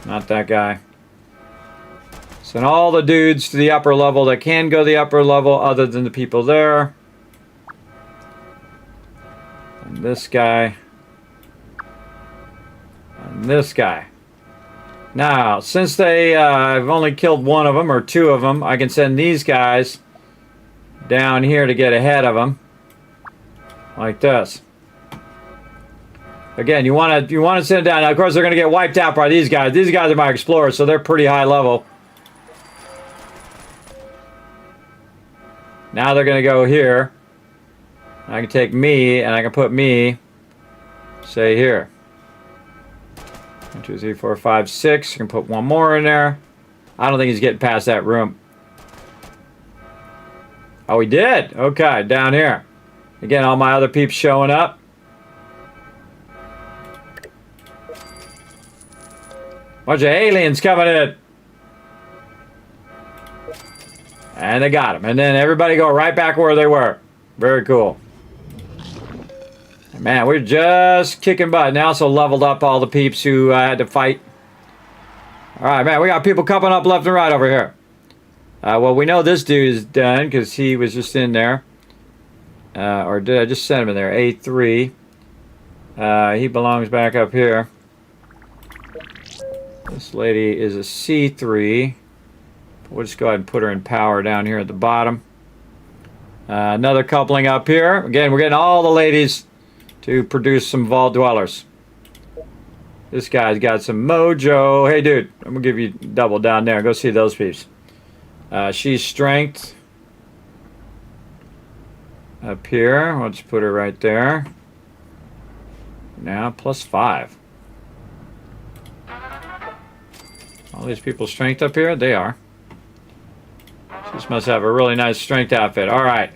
Not that guy. Send all the dudes to the upper level that can go the upper level other than the people there. And this guy. And this guy. Now, since I've only killed one of them or two of them, I can send these guys down here to get ahead of them. Like this. Again, you want to send it down. Now, of course, they're going to get wiped out by these guys. These guys are my explorers, so they're pretty high level. Now they're going to go here. I can take me, and I can put me, say here. 1, 2, 3, 4, 5, 6. You can put one more in there. I don't think he's getting past that room. Oh, he did. Okay, down here. Again, all my other peeps showing up. Bunch of aliens coming in. And they got him. And then everybody go right back where they were. Very cool. Man, we're just kicking butt. And they also leveled up all the peeps who had to fight. Alright, man, we got people coming up left and right over here. Well, we know this dude is done because he was just in there. Or did I just send him in there? A3. He belongs back up here. This lady is a C3. We'll just go ahead and put her in power down here at the bottom. Another coupling up here. Again, we're getting all the ladies to produce some vault dwellers. This guy's got some mojo. Hey, dude, I'm going to give you double down there. Go see those peeps. She's strength. Up here. We'll just put her right there. Now, +5. All these people strength up here? They are. This must have a really nice strength outfit. All right.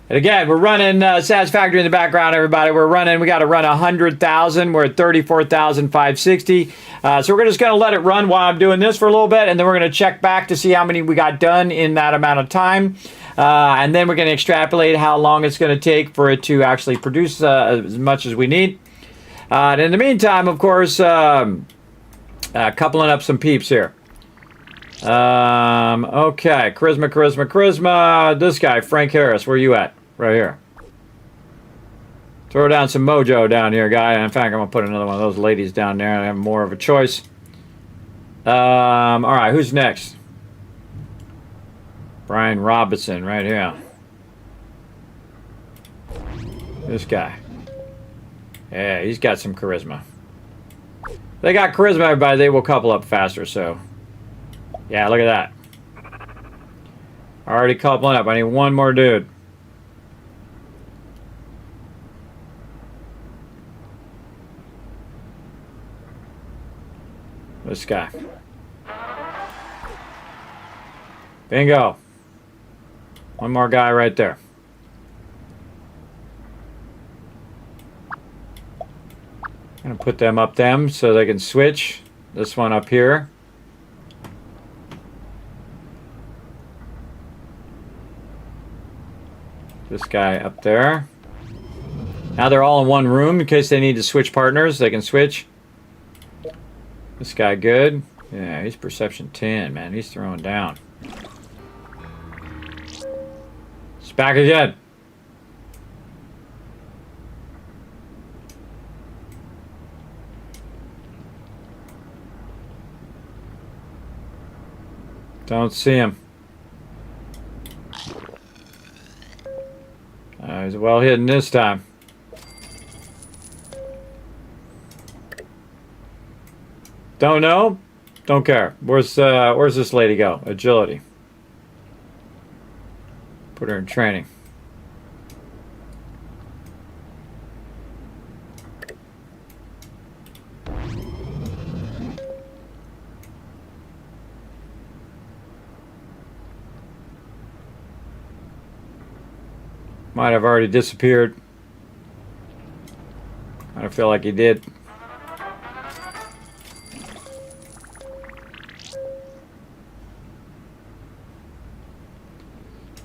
And again, we're running Satisfactory in the background, everybody. We got to run 100,000. We're at 34,560. So we're just going to let it run while I'm doing this for a little bit, and then we're going to check back to see how many we got done in that amount of time. And then we're going to extrapolate how long it's going to take for it to actually produce as much as we need. And in the meantime, of course, coupling up some peeps here. Okay, charisma. This guy, Frank Harris, where you at? Right here. Throw down some mojo down here, guy. In fact, I'm gonna put another one of those ladies down there. I have more of a choice. All right, who's next? Brian Robinson, right here. This guy. Yeah, he's got some charisma. They got charisma, everybody. They will couple up faster, so. Yeah, look at that. Already coupling up. I need one more dude. This guy. Bingo. One more guy right there. I'm going to put them up them so they can switch. This one up here. This guy up there. Now they're all in one room in case they need to switch partners. They can switch. This guy good. Yeah, he's perception 10, man. He's throwing down. It's back again. Don't see him. He's well hidden this time. Don't know. Don't care. Where's this lady go? Agility. Put her in training. Might have already disappeared. I feel like he did.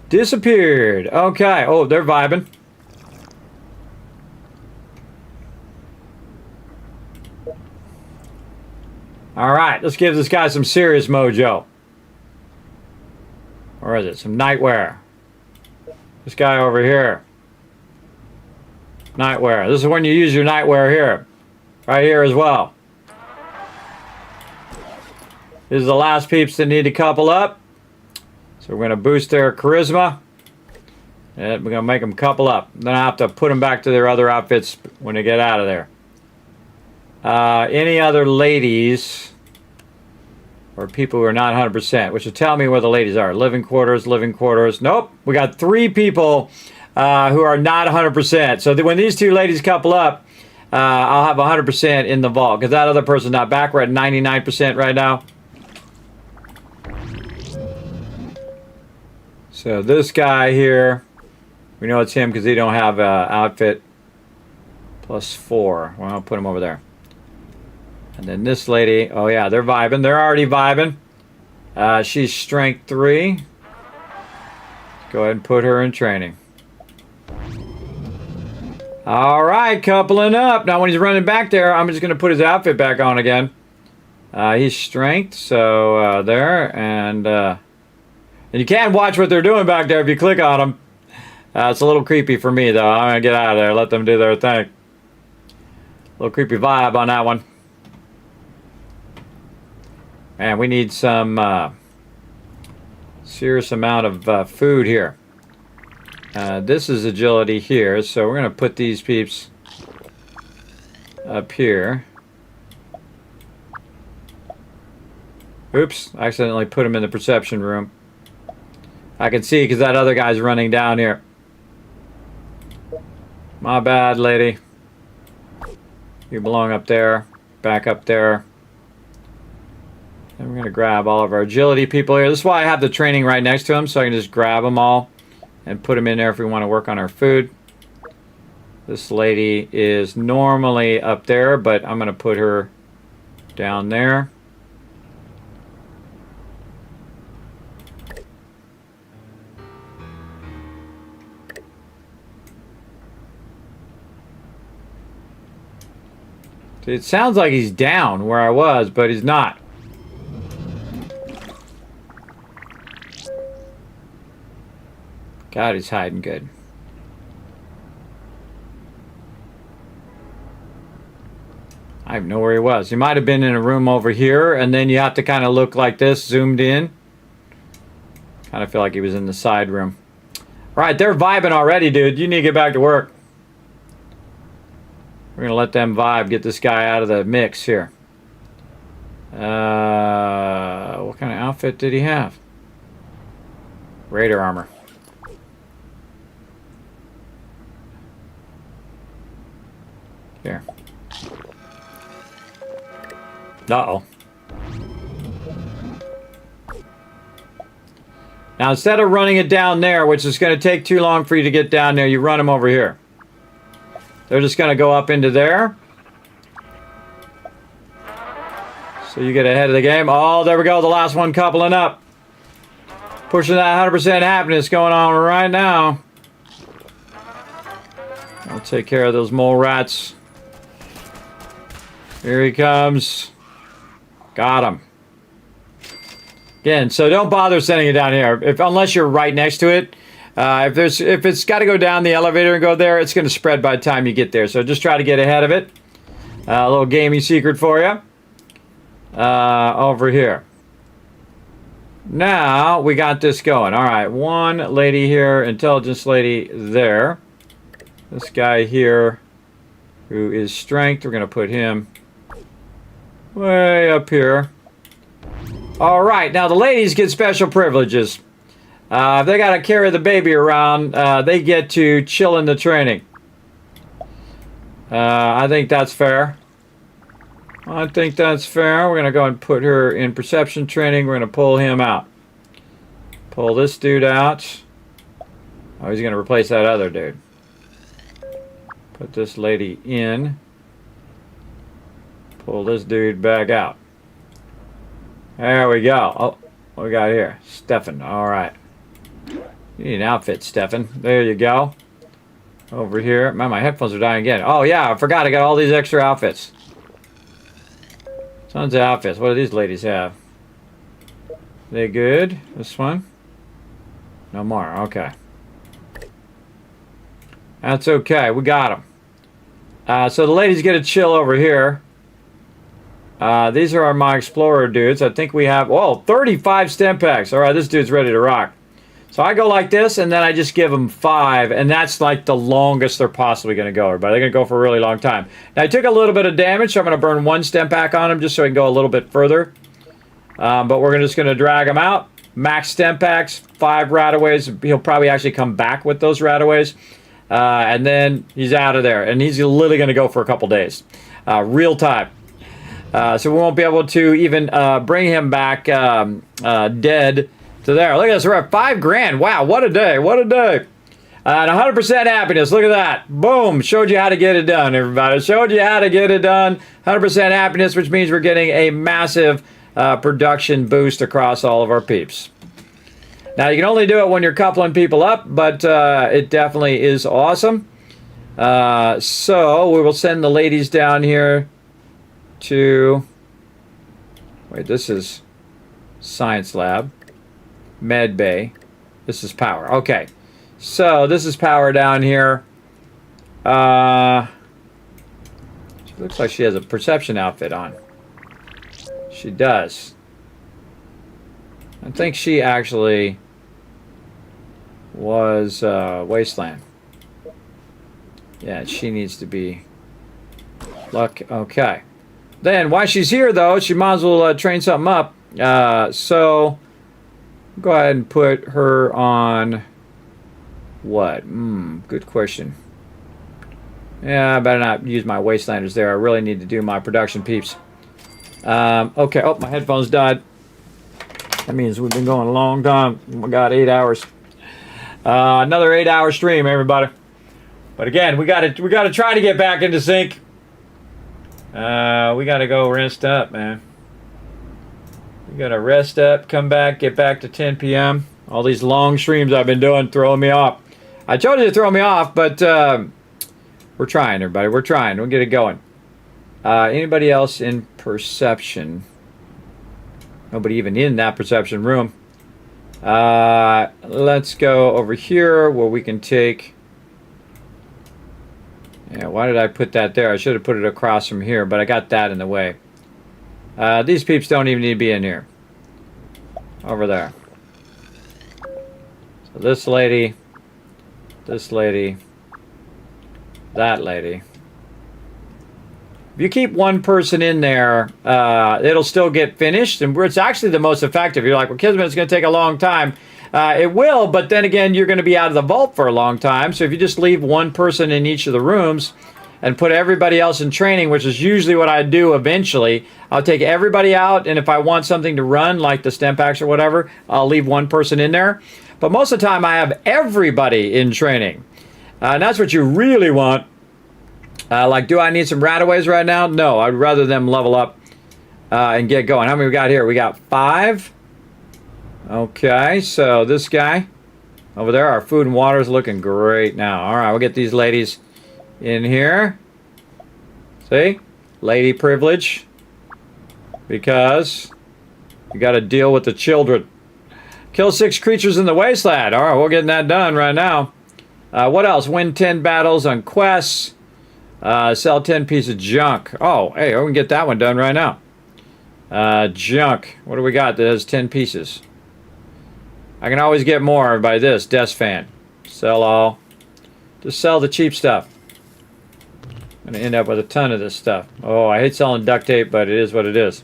Disappeared. Okay. Oh, they're vibing. All right. Let's give this guy some serious mojo. Or is it some nightwear? This guy over here. Nightwear. This is when you use your nightwear here. Right here as well. This is the last peeps that need to couple up. So we're going to boost their charisma. And we're going to make them couple up. Then I have to put them back to their other outfits when they get out of there. Any other ladies or people who are not 100%, which will tell me where the ladies are. Living quarters, living quarters. Nope. We got 3 people who are not 100%. So when these 2 ladies couple up, I'll have 100% in the vault. Because that other person's not back. We're at 99% right now. So this guy here, we know it's him because he don't have outfit +4. Well, I'll put him over there. And then this lady, oh yeah, they're vibing. They're already vibing. She's strength 3. Go ahead and put her in training. All right, coupling up. Now when he's running back there, I'm just going to put his outfit back on again. He's strength, so there, and you can watch what they're doing back there if you click on them. It's a little creepy for me, though. I'm going to get out of there. Let them do their thing. A little creepy vibe on that one. Man, we need some serious amount of food here. This is agility here, so we're going to put these peeps up here. Oops, I accidentally put them in the perception room. I can see because that other guy's running down here. My bad, lady. You belong up there. Back up there. And we're going to grab all of our agility people here. This is why I have the training right next to them, so I can just grab them all and put them in there if we want to work on our food. This lady is normally up there, but I'm going to put her down there. It sounds like he's down where I was, but he's not. God, he's hiding good. I don't know where he was. He might have been in a room over here, and then you have to kind of look like this, zoomed in. Kind of feel like he was in the side room. All right, they're vibing already, dude. You need to get back to work. We're going to let them vibe, get this guy out of the mix here. What kind of outfit did he have? Raider armor. Here. Uh-oh. Now, instead of running it down there, which is going to take too long for you to get down there, you run them over here. They're just going to go up into there. So you get ahead of the game. Oh, there we go. The last one coupling up. Pushing that 100% happiness going on right now. I'll take care of those mole rats. Here he comes. Got him. Again, so don't bother sending it down here unless you're right next to it. If it's got to go down the elevator and go there, it's going to spread by the time you get there. So just try to get ahead of it. A little gaming secret for you. Over here. Now we got this going. All right, one lady here, intelligence lady there. This guy here, who is strength, we're going to put him way up here. All right, now the ladies get special privileges. If they got to carry the baby around, they get to chill in the training. I think that's fair. I think that's fair. We're going to go and put her in perception training. We're going to pull him out. Pull this dude out. Oh, he's going to replace that other dude. Put this lady in. Pull this dude back out. There we go. Oh, what we got here? Stefan. All right. You need an outfit, Stefan. There you go. Over here. Man, my headphones are dying again. Oh, yeah. I forgot. I got all these extra outfits. Tons of outfits. What do these ladies have? They good? This one? No more. Okay. That's okay. We got them. So the ladies get to chill over here. These are my explorer dudes. I think we have, 35 stem packs. All right, this dude's ready to rock. So I go like this, and then I just give them 5, and that's like the longest they're possibly going to go, everybody. They're going to go for a really long time. Now, I took a little bit of damage, so I'm going to burn 1 stem pack on them just so I can go a little bit further. But we're just going to drag them out. Max stem packs, 5 rataways. He'll probably actually come back with those rataways. And then he's out of there. And he's literally going to go for a couple days. Real time. So we won't be able to even bring him back dead to there. Look at this. We're at $5,000. Wow, what a day. What a day. And 100% happiness. Look at that. Boom. Showed you how to get it done, everybody. Showed you how to get it done. 100% happiness, which means we're getting a massive production boost across all of our peeps. Now, you can only do it when you're coupling people up, but it definitely is awesome. So we will send the ladies down here to... Wait, this is Science Lab. Med Bay. This is power. Okay. So this is power down here. She looks like she has a perception outfit on. She does. I think she actually was Wasteland. Yeah, she needs to be luck. Okay. Then while she's here though, she might as well train something up. So go ahead and put her on what? Good question. Yeah, I better not use my Wastelanders there. I really need to do my production peeps. Okay. Oh, my headphones died. That means we've been going a long time. We got 8 hours. Another 8-hour stream, everybody. But again, we gotta try to get back into sync. We gotta go rest up, man. We gotta rest up, come back, get back to 10 p.m. All these long streams I've been doing throwing me off. I told you to throw me off, but we're trying, everybody. We're trying. We'll get it going. Anybody else in perception? Nobody even in that perception room. Let's go over here where we can take... Yeah, why did I put that there? I should have put it across from here, but I got that in the way. These peeps don't even need to be in here. Over there. So this lady, that lady. If you keep one person in there, it'll still get finished, and it's actually the most effective. You're like, well, Kismet, it's going to take a long time. It will, but then again, you're going to be out of the vault for a long time. So if you just leave one person in each of the rooms and put everybody else in training, which is usually what I do eventually, I'll take everybody out, and if I want something to run, like the stem packs or whatever, I'll leave one person in there. But most of the time, I have everybody in training. And that's what you really want. Like, do I need some rataways right now? No, I'd rather them level up and get going. How many we got here? We got 5. Okay, so this guy over there, our food and water is looking great now. All right, we'll get these ladies in here. See? Lady privilege. Because you got to deal with the children. Kill 6 creatures in the wasteland. All right, we're getting that done right now. What else? Win 10 battles on quests. Sell 10 pieces of junk. Oh, hey, we can get that one done right now. Junk. What do we got that has 10 pieces? I can always get more by this. Desk fan. Sell all. Just sell the cheap stuff. I'm going to end up with a ton of this stuff. Oh, I hate selling duct tape, but it is what it is.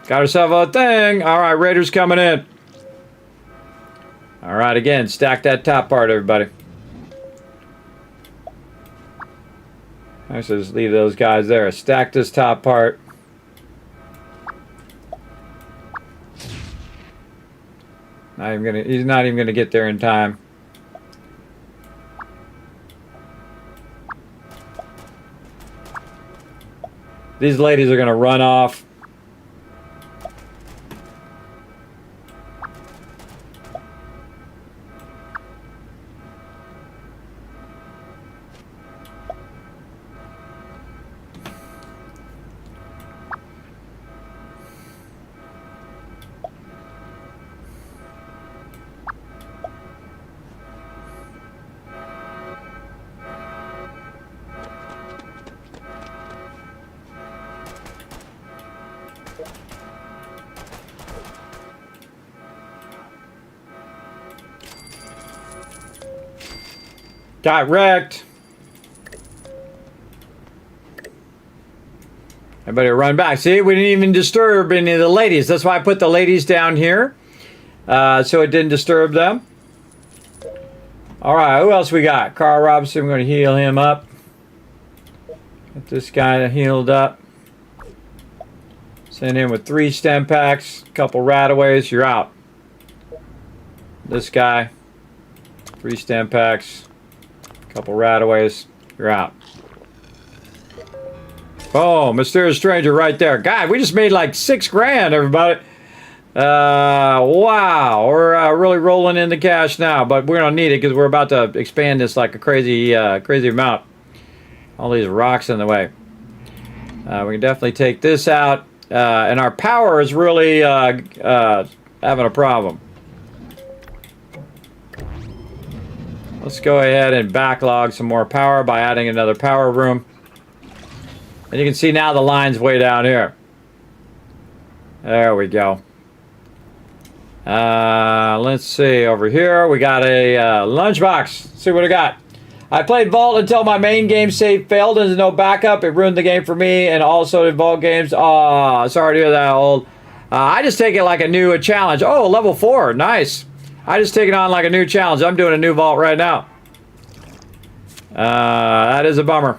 Got herself a thing. All right, Raiders coming in. All right, again, stack that top part, everybody. Actually, just leave those guys there. Stack this top part. He's not even gonna get there in time. These ladies are gonna run off. Got wrecked. Everybody run back. See, we didn't even disturb any of the ladies. That's why I put the ladies down here. So it didn't disturb them. All right, who else we got? Carl Robinson, we're going to heal him up. Get this guy healed up. Send him with 3 stem packs, a couple rataways, you're out. This guy, 3 stem packs. Couple rataways, you're out. Oh, mysterious stranger right there. God, we just made like 6 grand, everybody. Wow, we're really rolling in the cash now, but we're gonna need it because we're about to expand this like a crazy, crazy amount. All these rocks in the way. We can definitely take this out, and our power is really having a problem. Let's go ahead and backlog some more power by adding another power room. And you can see now the line's way down here. There we go. Let's see, over here we got a lunchbox. Let's see what I got. I played Vault until my main game save failed and there's no backup. It ruined the game for me and also in Vault games. Oh, sorry to hear that, old. I just take it like a new challenge. Oh, level 4, nice. I just take it on like a new challenge. I'm doing a new vault right now. That is a bummer.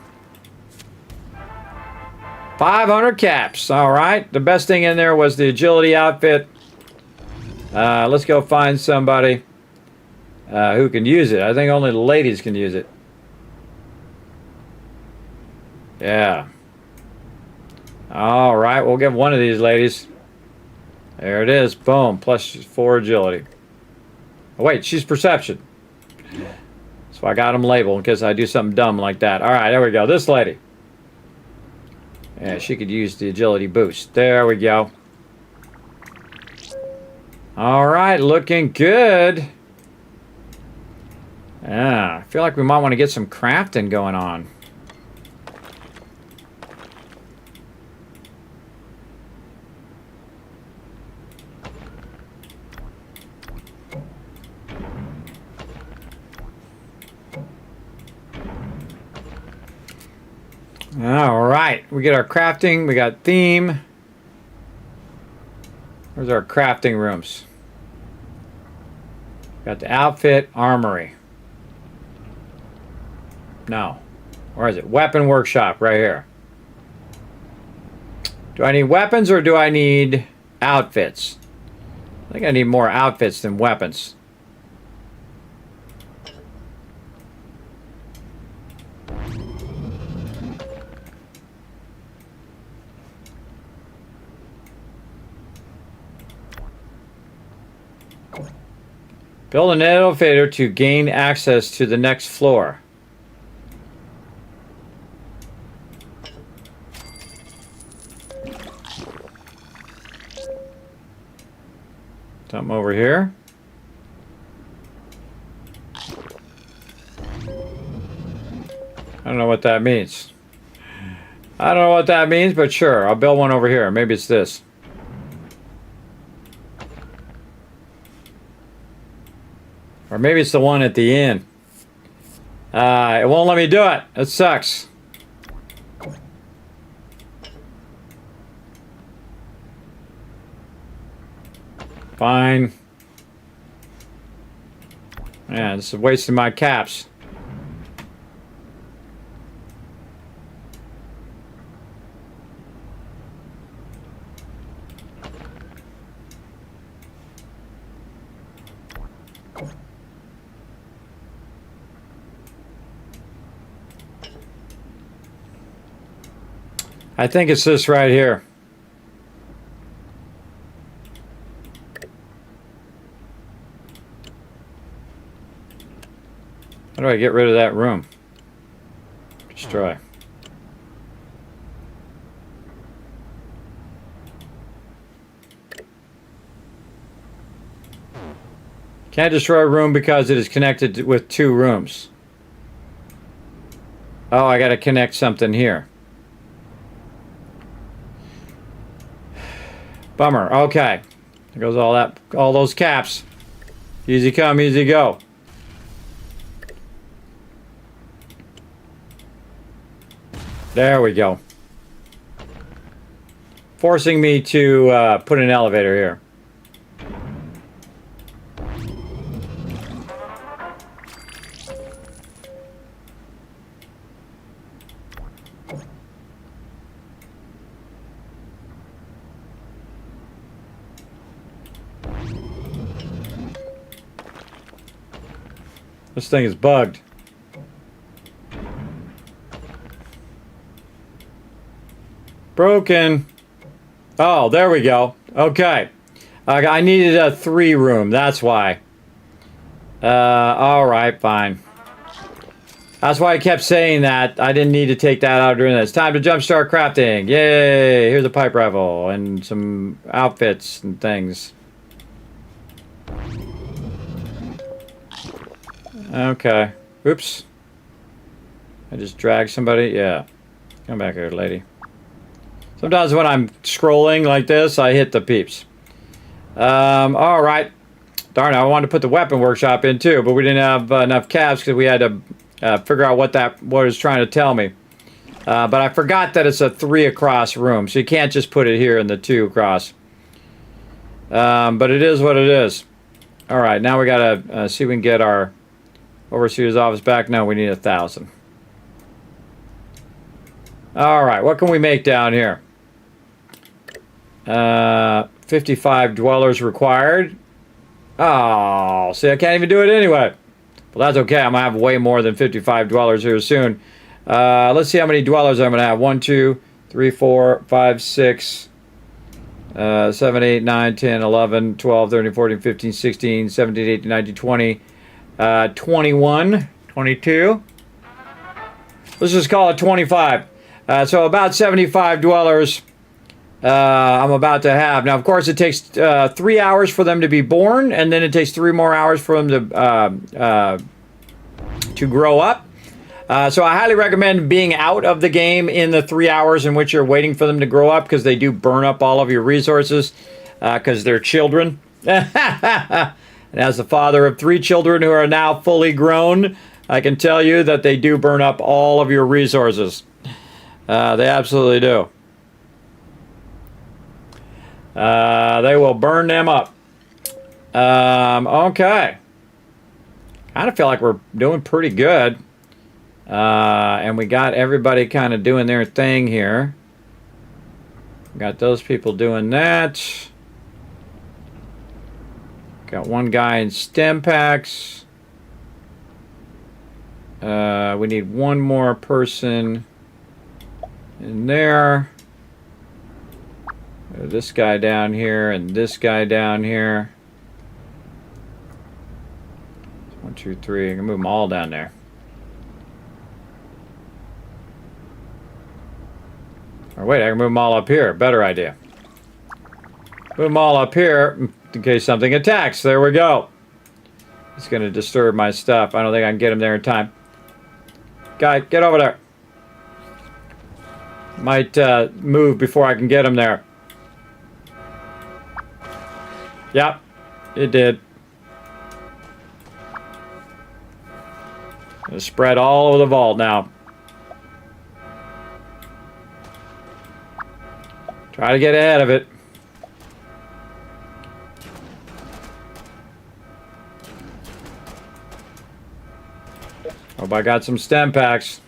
500 caps. All right. The best thing in there was the agility outfit. Let's go find somebody who can use it. I think only the ladies can use it. Yeah. All right. We'll give one of these ladies. There it is. Boom. Plus 4 agility. Oh, wait, she's perception. So I got them labeled in case I do something dumb like that. All right, there we go. This lady. Yeah, she could use the agility boost. There we go. All right, looking good. Yeah, I feel like we might want to get some crafting going on. All right, we get our crafting, we got theme. Where's our crafting rooms? Got the outfit, armory. No, where is it? Weapon workshop, right here. Do I need weapons or do I need outfits? I think I need more outfits than weapons. Build an elevator to gain access to the next floor. Something over here. I don't know what that means. I don't know what that means, but sure, I'll build one over here. Maybe it's this. Or maybe it's the one at the end. It won't let me do it. It sucks. Fine. Yeah, this is wasting my caps. I think it's this right here. How do I get rid of that room? Destroy. Can't destroy a room because it is connected with 2 rooms. Oh, I gotta connect something here. Bummer. Okay. There goes all those caps. Easy come, easy go. There we go. Forcing me to put an elevator here. This thing is bugged. Broken. Oh, there we go. Okay. I needed a 3 room. That's why. Alright, fine. That's why I kept saying that. I didn't need to take that out during this. Time to jumpstart crafting. Yay! Here's a pipe rifle and some outfits and things. Okay. Oops. I just dragged somebody. Yeah. Come back here, lady. Sometimes when I'm scrolling like this, I hit the peeps. Alright. Darn it, I wanted to put the weapon workshop in too, but we didn't have enough cabs because we had to figure out what it was trying to tell me. But I forgot that it's a 3 across room, so you can't just put it here in the 2 across. But it is what it is. Alright, now we gotta see if we can get our overseer's office back. No, we need 1,000. Alright, what can we make down here? 55 dwellers required. Oh, see, I can't even do it anyway. Well, that's okay. I'm going to have way more than 55 dwellers here soon. Let's see how many dwellers I'm going to have. 1, 2, 3, 4, 5, 6, 7, 8, 9, 10, 11, 12, 13, 14, 15, 16, 17, 18, 19, 20, 21, 22. Let's just call it 25. So about 75 dwellers I'm about to have. Now, of course, it takes 3 hours for them to be born, and then it takes 3 more hours for them to grow up. So I highly recommend being out of the game in the 3 hours in which you're waiting for them to grow up, because they do burn up all of your resources because they're children. And as the father of 3 children who are now fully grown, I can tell you that they do burn up all of your resources. They absolutely do. They will burn them up. Okay. Kind of feel like we're doing pretty good. And we got everybody kind of doing their thing here. Got those people doing that. Got one guy in stem packs. We need one more person in there. This guy down here and this guy down here. 1, 2, 3. I can move them all down there. Or wait, I can move them all up here. Better idea. Move them all up here in case something attacks. There we go. It's going to disturb my stuff. I don't think I can get him there in time. Guy, get over there. Might move before I can get him there. Yep, it did. It'll spread all over the vault now. Try to get ahead of it. Hope I got some stem packs.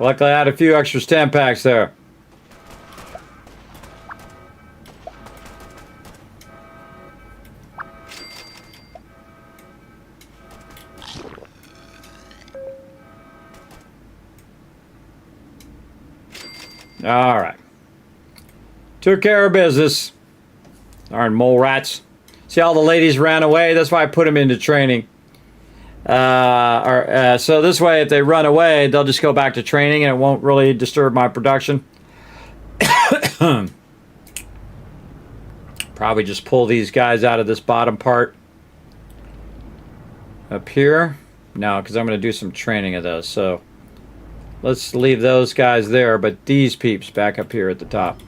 Luckily, I had a few extra stem packs there. All right. Took care of business. Darn mole rats. See, all the ladies ran away. That's why I put them into training. So this way, if they run away, they'll just go back to training and it won't really disturb my production. Probably just pull these guys out of this bottom part. Up here. No, because I'm going to do some training of those. So let's leave those guys there, but these peeps back up here at the top.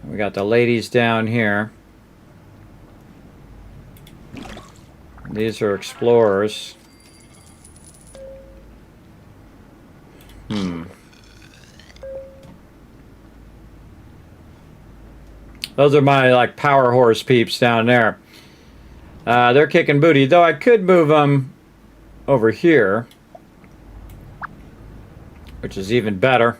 We got the ladies down here. These are explorers. Those are my like power horse peeps down there. They're kicking booty, though I could move them over here, which is even better.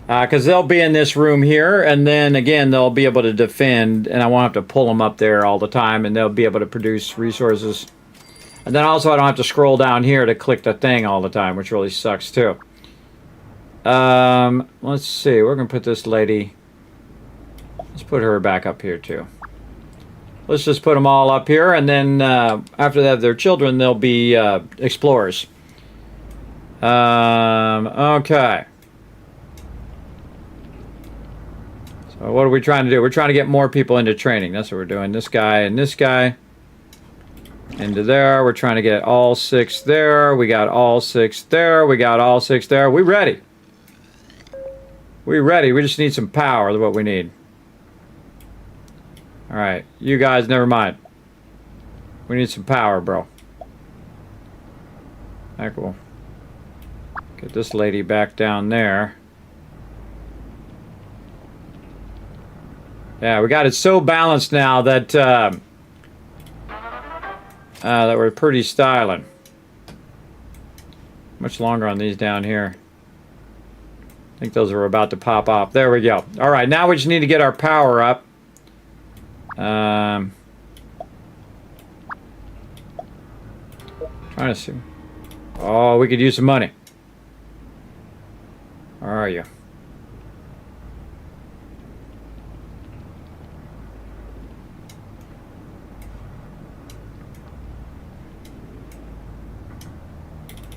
Because they'll be in this room here, and then again they'll be able to defend, and I won't have to pull them up there all the time, and they'll be able to produce resources. And then also I don't have to scroll down here to click the thing all the time, which really sucks too. Let's see, we're gonna put this lady, let's put her back up here too. Let's just put them all up here, and then after they have their children, they'll be explorers. Okay. So what are we trying to do? We're trying to get more people into training. That's what we're doing. This guy and this guy into there. We're trying to get all 6 there. We got all 6 there. We got all 6 there. We ready. We ready. We just need some power is what we need. All right. You guys, never mind. We need some power, bro. Heck, we'll get this lady back down there. Yeah, we got it so balanced now that that we're pretty styling. Much longer on these down here. I think those are about to pop off. There we go. All right, now we just need to get our power up. Trying to see. Oh, we could use some money. Where are you?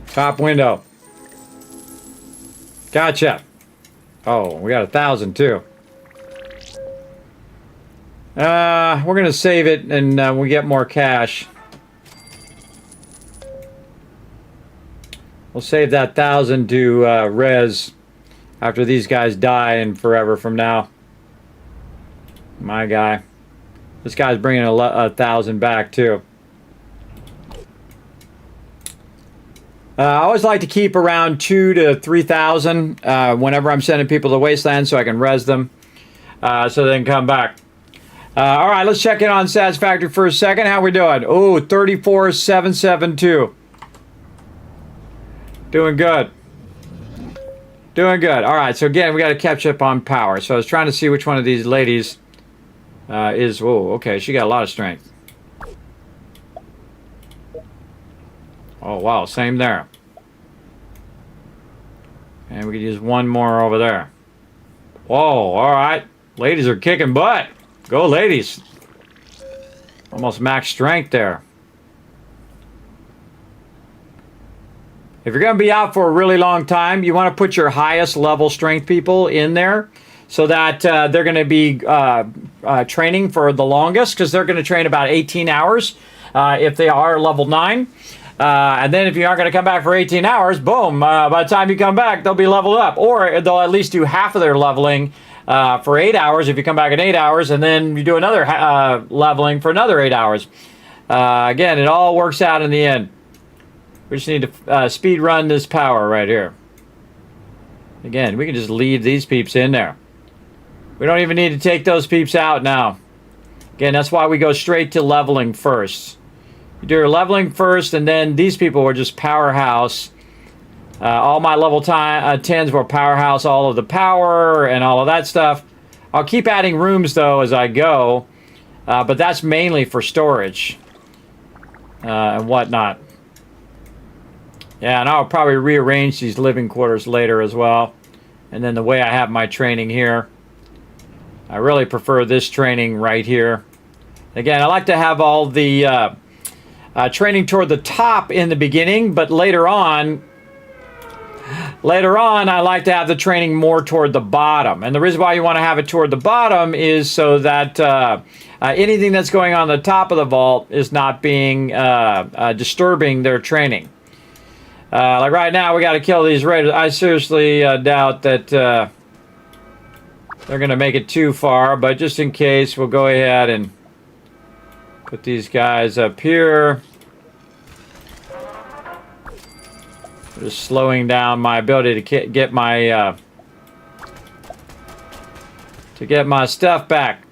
Top window. Gotcha. Oh, we got 1,000 too. We're gonna save it and we get more cash. We'll save that 1,000 to res after these guys die and forever from now. My guy. This guy's bringing 1,000 back too. I always like to keep around 2,000 to 3,000 whenever I'm sending people to Wasteland so I can res them so they can come back. All right, let's check in on Satisfactory for a second. How we doing? Oh, 34,772. Doing good. Doing good. All right, so again, we got to catch up on power. So I was trying to see which one of these ladies is... Oh, okay, she got a lot of strength. Oh, wow, same there. And we could use one more over there. Whoa, all right. Ladies are kicking butt. Go, ladies. Almost max strength there. If you're going to be out for a really long time, you want to put your highest level strength people in there so that they're going to be training for the longest, because they're going to train about 18 hours if they are level 9. And then if you aren't going to come back for 18 hours, boom, by the time you come back, they'll be leveled up. Or they'll at least do half of their leveling for 8 hours if you come back in 8 hours, and then you do another leveling for another 8 hours. Again, it all works out in the end. We just need to speed run this power right here. Again, we can just leave these peeps in there. We don't even need to take those peeps out now. Again, that's why we go straight to leveling first. You do your leveling first, and then these people were just powerhouse. All my level 10s were powerhouse, all of the power and all of that stuff. I'll keep adding rooms, though, as I go. But that's mainly for storage and whatnot. Yeah, and I'll probably rearrange these living quarters later as well. And then the way I have my training here. I really prefer this training right here. Again, I like to have all the training toward the top in the beginning, but later on, I like to have the training more toward the bottom. And the reason why you want to have it toward the bottom is so that anything that's going on the top of the vault is not being disturbing their training. Like right now, we got to kill these raiders. I seriously doubt that they're going to make it too far, but just in case, we'll go ahead and put these guys up here. Just slowing down my ability to get my stuff back.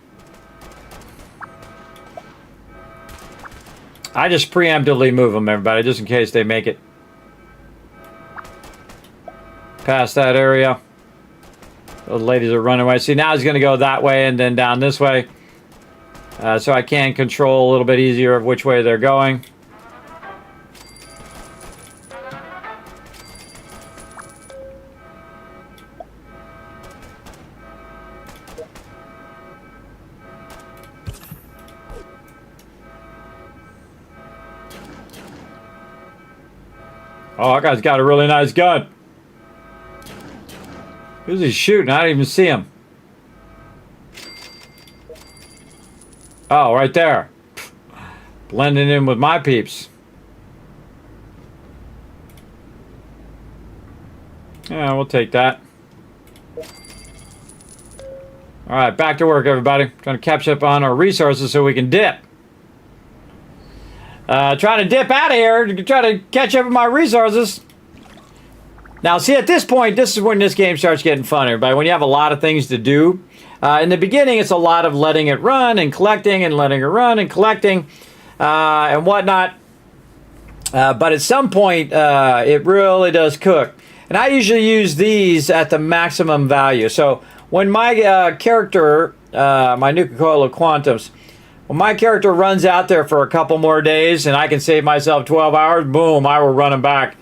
I just preemptively move them, everybody, just in case they make it past that area. Those ladies are running away. See, now he's going to go that way and then down this way. So I can control a little bit easier of which way they're going. Oh, that guy's got a really nice gun. Who's he shooting? I didn't even see him. Oh, right there. Blending in with my peeps. Yeah, we'll take that. Alright, back to work, everybody. Trying to catch up on our resources so we can dip. Trying to dip out of here to try to catch up with my resources. Now, see, at this point, this is when this game starts getting fun, everybody. When you have a lot of things to do. In the beginning, it's a lot of letting it run and collecting and letting it run and collecting and whatnot. But at some point, it really does cook. And I usually use these at the maximum value. So when my character, my Nuka-Cola Quantums, when my character runs out there for a couple more days and I can save myself 12 hours, boom, I will run him back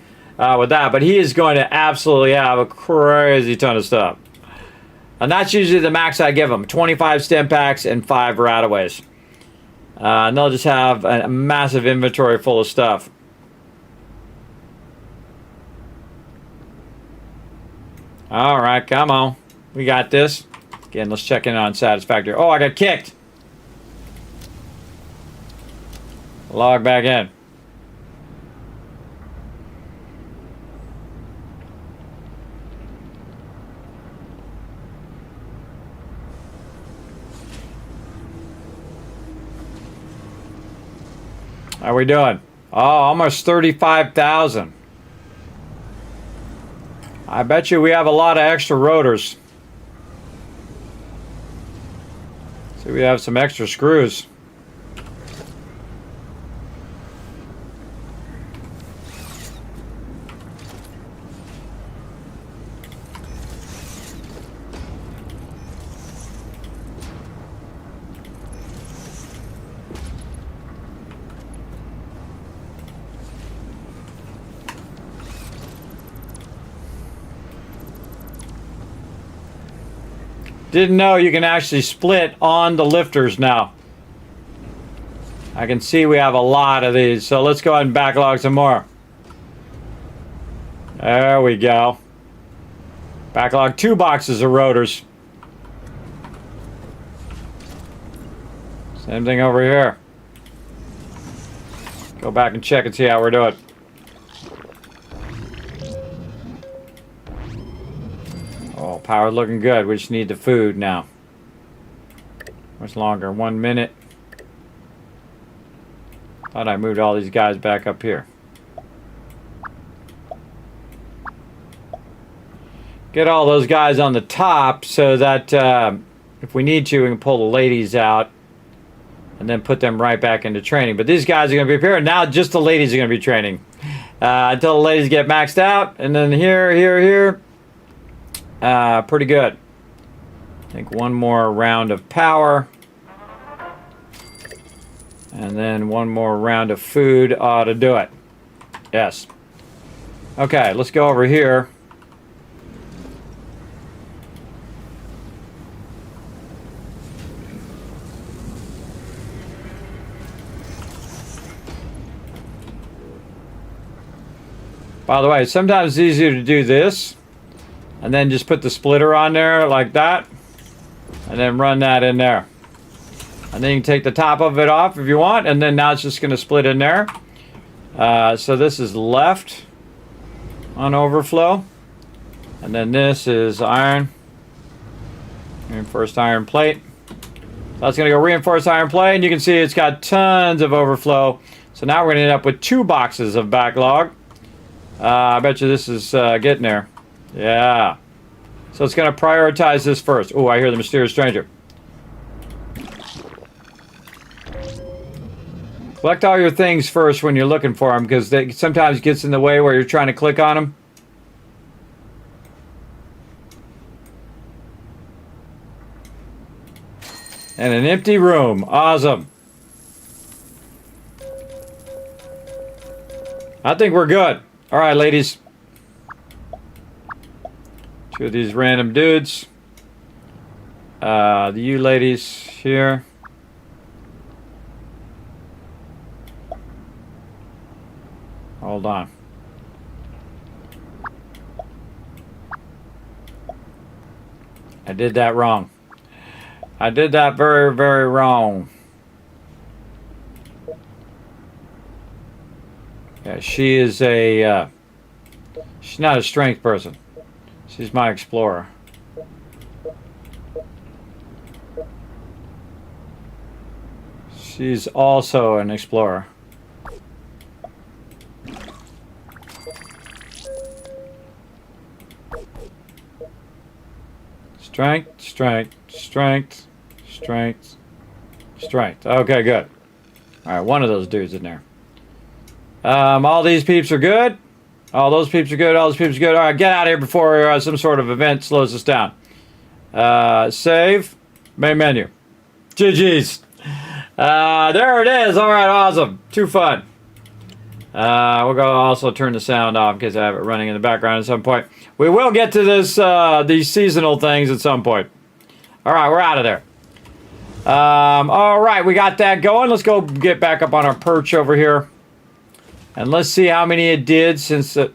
with that. But he is going to absolutely have a crazy ton of stuff. And that's usually the max I give them. 25 stem packs and 5 rataways. And they'll just have a massive inventory full of stuff. Alright, come on. We got this. Again, let's check in on Satisfactory. Oh, I got kicked. Log back in. How we doing? Oh, almost 35,000. I bet you we have a lot of extra rotors. See, we have some extra screws. Didn't know you can actually split on the lifters now. I can see we have a lot of these, so let's go ahead and backlog some more. There we go. Backlog 2 boxes of rotors. Same thing over here. Go back and check and see how we're doing. Oh, power's looking good. We just need the food now. Much longer? 1 minute. Thought I moved all these guys back up here. Get all those guys on the top so that if we need to, we can pull the ladies out and then put them right back into training. But these guys are going to be here. Now just the ladies are going to be training until the ladies get maxed out. And then here. Pretty good. I think one more round of power. And then one more round of food ought to do it. Yes. Okay, let's go over here. By the way, sometimes it's easier to do this and then just put the splitter on there like that and then run that in there. And then you can take the top of it off if you want, and then now it's just going to split in there. So this is left on overflow, and then this is iron, reinforced iron plate. That's going to go reinforced iron plate, and you can see it's got tons of overflow. So now we're going to end up with 2 boxes of backlog. I bet you this is getting there. Yeah. So it's going to prioritize this first. Oh, I hear the mysterious stranger. Collect all your things first when you're looking for them, because they sometimes gets in the way where you're trying to click on them. And an empty room. Awesome. I think we're good. All right, ladies. 2 of these random dudes. You ladies here. Hold on. I did that wrong. I did that very, very wrong. Yeah, she is a, she's not a strength person. She's my explorer. She's also an explorer. Strength, strength, strength, strength, strength. Okay, good. All right, one of those dudes in there. All these peeps are good. All those peeps are good. All those peeps are good. All right, get out of here before some sort of event slows us down. Save. Main menu. GG's. There it is. All right, awesome. Too fun. We'll go also turn the sound off because I have it running in the background at some point. We will get to this these seasonal things at some point. All right, we're out of there. All right, we got that going. Let's go get back up on our perch over here. And let's see how many it did since the...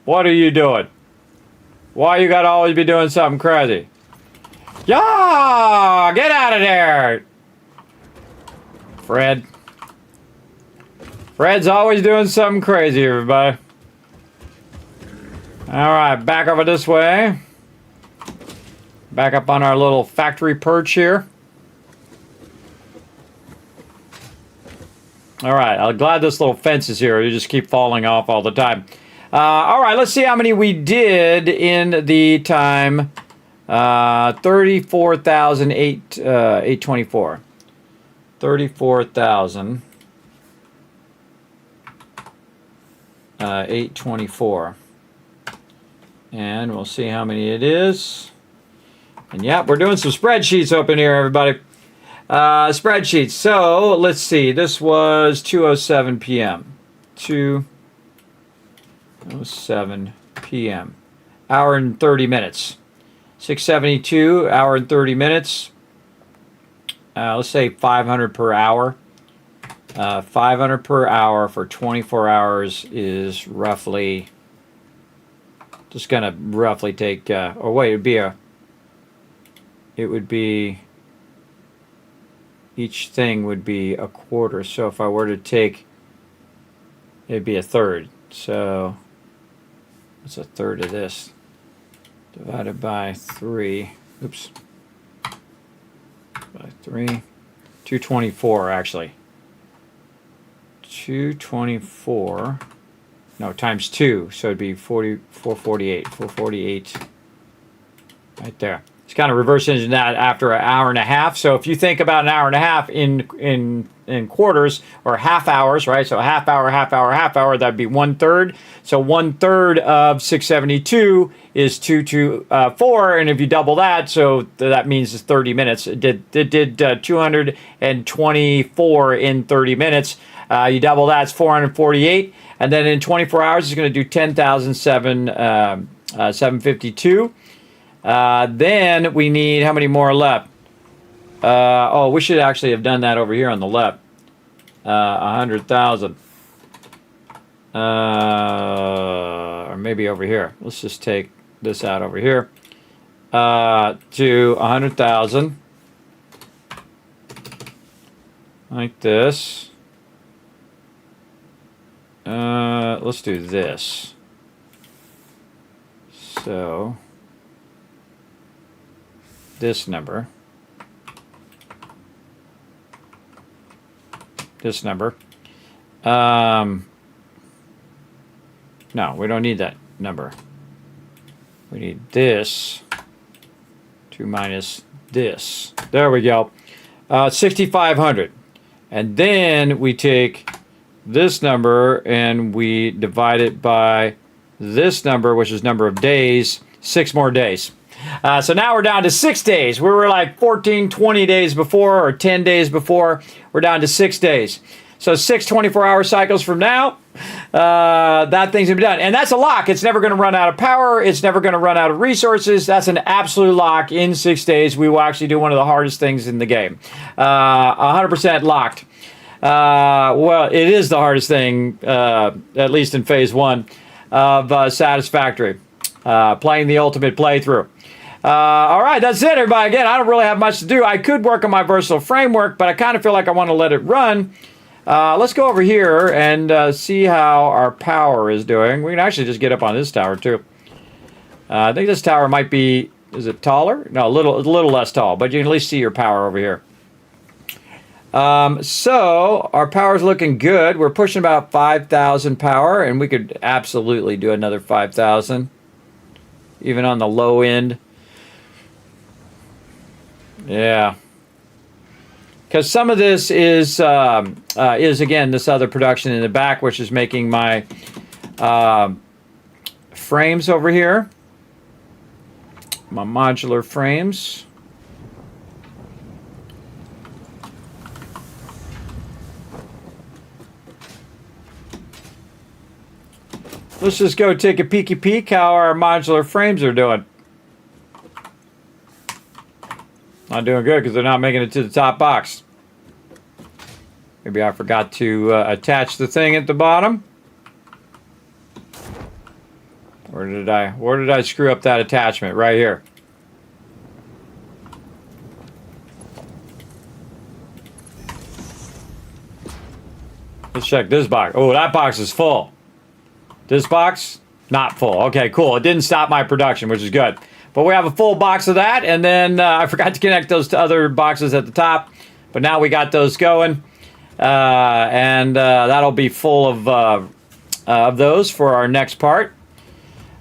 What are you doing? Why you gotta always be doing something crazy? Yeah! Get out of there! Fred. Fred's always doing something crazy, everybody. Alright, back over this way. Back up on our little factory perch here. Alright, I'm glad this little fence is here. You just keep falling off all the time. Alright, let's see how many we did in the time. 34,824. 34,824. And we'll see how many it is. And yeah, we're doing some spreadsheets open here, everybody. Spreadsheets. So let's see. This was 2:07 p.m. 2:07 p.m. Hour and 30 minutes. 672, hour and 30 minutes. Let's say 500 per hour. 500 per hour for 24 hours is roughly... Just gonna roughly take... or wait, it would be... Each thing would be a quarter. So if I were to take... It'd be a third. So... What's a third of this? Divided by 3. Oops. By 3. 224, actually. 224. No, times 2. So it'd be 448. 448. Right there. It's kind of reverse engine that after an hour and a half. So if you think about an hour and a half in quarters or half hours, right? So a half hour, half hour, half hour, that'd be 1/3. So 1/3 of 672 is 224, and if you double that, so that means it's 30 minutes. It did 224 in 30 minutes. You double that, it's 448, and then in 24 hours, it's going to do 10,752. Then we need, how many more left? Oh, we should actually have done that over here on the left. 100,000. Or maybe over here. Let's just take this out over here. To 100,000. Like this. Let's do this. So this number, no, we don't need that number. We need this to minus this. There we go. 6,500. And then we take this number and we divide it by this number, which is number of days, 6 more days. So now we're down to 6 days. We were like 14, 20 days before, or 10 days before. We're down to 6 days. So 6 24-hour cycles from now, that thing's going to be done. And that's a lock. It's never going to run out of power. It's never going to run out of resources. That's an absolute lock. In 6 days, we will actually do one of the hardest things in the game. 100% locked. Well, it is the hardest thing, at least in phase 1 of Satisfactory. Playing the ultimate playthrough. All right, that's it, everybody. Again, I don't really have much to do. I could work on my versatile framework, but I kind of feel like I want to let it run. Let's go over here and see how our power is doing. We can actually just get up on this tower, too. I think this tower might be, is it taller? No, a little less tall, but you can at least see your power over here. So our power's looking good. We're pushing about 5,000 power, and we could absolutely do another 5,000, even on the low end. Yeah, because some of this is again this other production in the back, which is making my frames over here, my modular frames. Let's just go take a peeky peek how our modular frames are doing. Not doing good because they're not making it to the top box. Maybe I forgot to attach the thing at the bottom. Where did I screw up that attachment? Right here. Let's check this box. Oh, that box is full. This box, not full. Okay, cool. It didn't stop my production, which is good. But we have a full box of that, and then I forgot to connect those to other boxes at the top. But now we got those going, and that'll be full of those for our next part.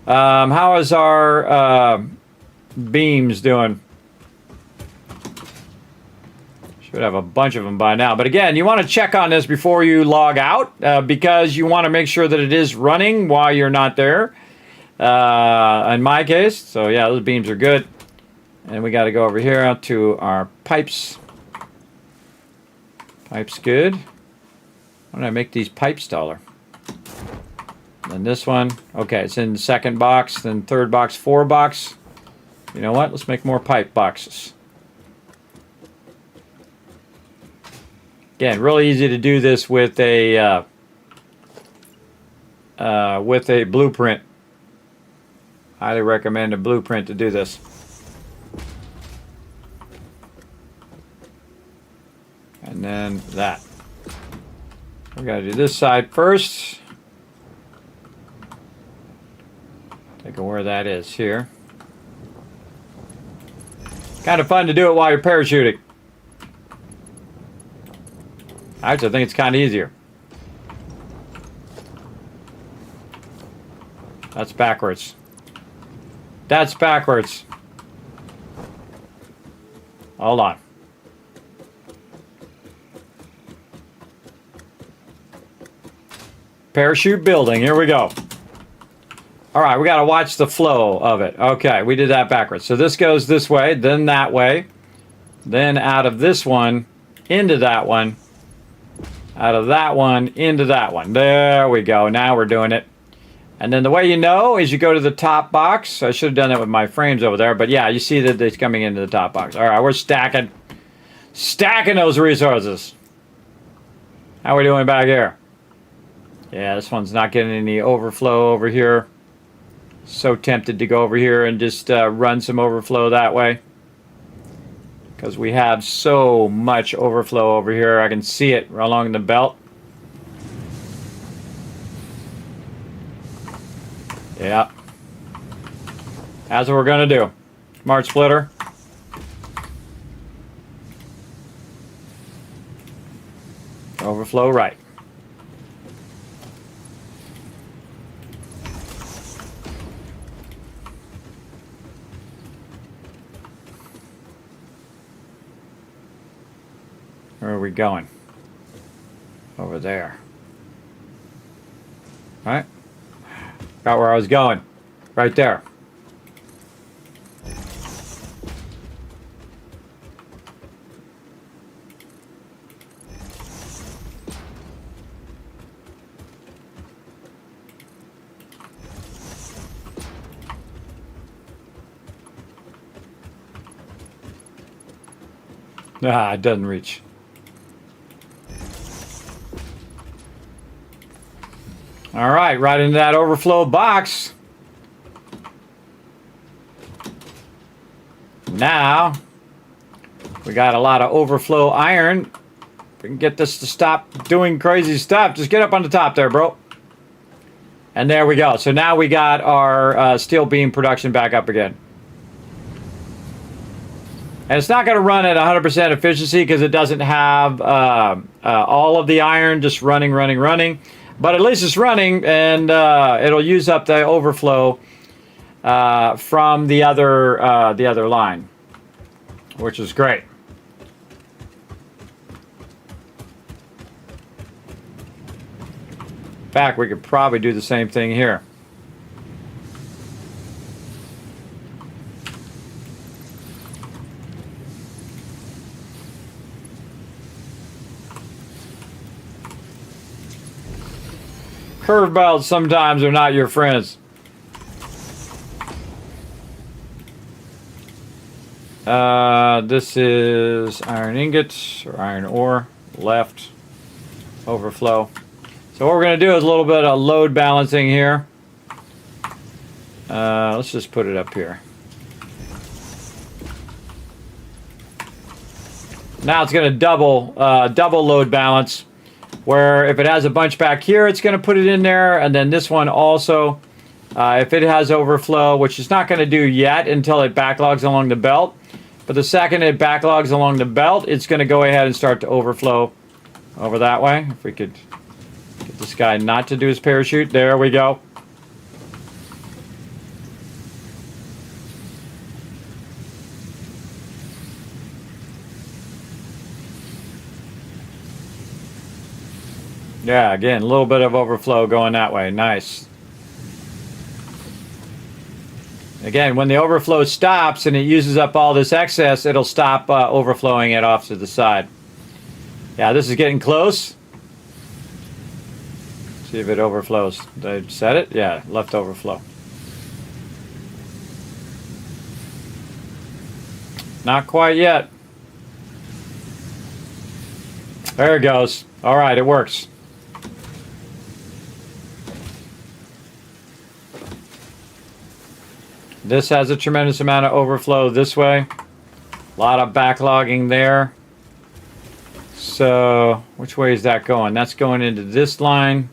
How is our beams doing? Should have a bunch of them by now. But again, you want to check on this before you log out because you want to make sure that it is running while you're not there. In my case, so yeah, those beams are good. And we got to go over here to our pipes. Pipes good. Why don't I make these pipes taller? Then this one, okay, it's in the second box, then third box, 4 box. You know what? Let's make more pipe boxes. Again, really easy to do this with a blueprint. Highly recommend a blueprint to do this. And then that. We got to do this side first. Take a where that is here. Kind of fun to do it while you're parachuting. Actually, I think it's kind of easier. That's backwards. That's backwards. Hold on. Parachute building. Here we go. All right, we got to watch the flow of it. Okay, we did that backwards. So this goes this way, then that way. Then out of this one, into that one. Out of that one, into that one. There we go. Now we're doing it. And then the way you know is you go to the top box. I should have done that with my frames over there. But yeah, you see that it's coming into the top box. All right, we're stacking. Stacking those resources. How are we doing back here? Yeah, this one's not getting any overflow over here. So tempted to go over here and just run some overflow that way. Because we have so much overflow over here. I can see it along the belt. Yeah. That's what we're going to do. Smart splitter. Overflow right. Where are we going? Over there. All right. Got where I was going. Right there. Ah, it doesn't reach. All right into that overflow box. Now, we got a lot of overflow iron. We can get this to stop doing crazy stuff. Just get up on the top there, bro. And there we go. So now we got our steel beam production back up again. And it's not going to run at 100% efficiency because it doesn't have all of the iron just running. But at least it's running, and it'll use up the overflow from the other line, which is great. In fact, we could probably do the same thing here. Curve belts sometimes are not your friends. This is iron ingot or iron ore, left, overflow. So what we're going to do is a little bit of load balancing here. Let's just put it up here. Now it's going to double load balance. Where if it has a bunch back here, it's going to put it in there. And then this one also, if it has overflow, which it's not going to do yet until it backlogs along the belt. But the second it backlogs along the belt, it's going to go ahead and start to overflow over that way. If we could get this guy not to do his parachute. There we go. Yeah, again, a little bit of overflow going that way. Nice. Again, when the overflow stops and it uses up all this excess, it'll stop overflowing it off to the side. Yeah, this is getting close. See if it overflows. Did I set it? Yeah, left overflow. Not quite yet. There it goes. All right, it works. This has a tremendous amount of overflow this way. A lot of backlogging there. So, which way is that going? That's going into this line.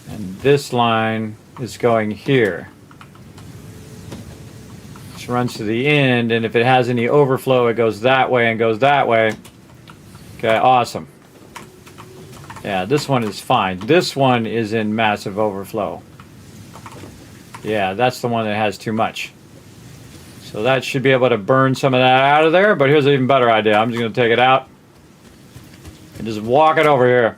And this line is going here. Which runs to the end, and if it has any overflow, it goes that way and goes that way. Okay, awesome. Yeah, this one is fine. This one is in massive overflow. Yeah, that's the one that has too much. So that should be able to burn some of that out of there. But here's an even better idea. I'm just going to take it out and just walk it over here.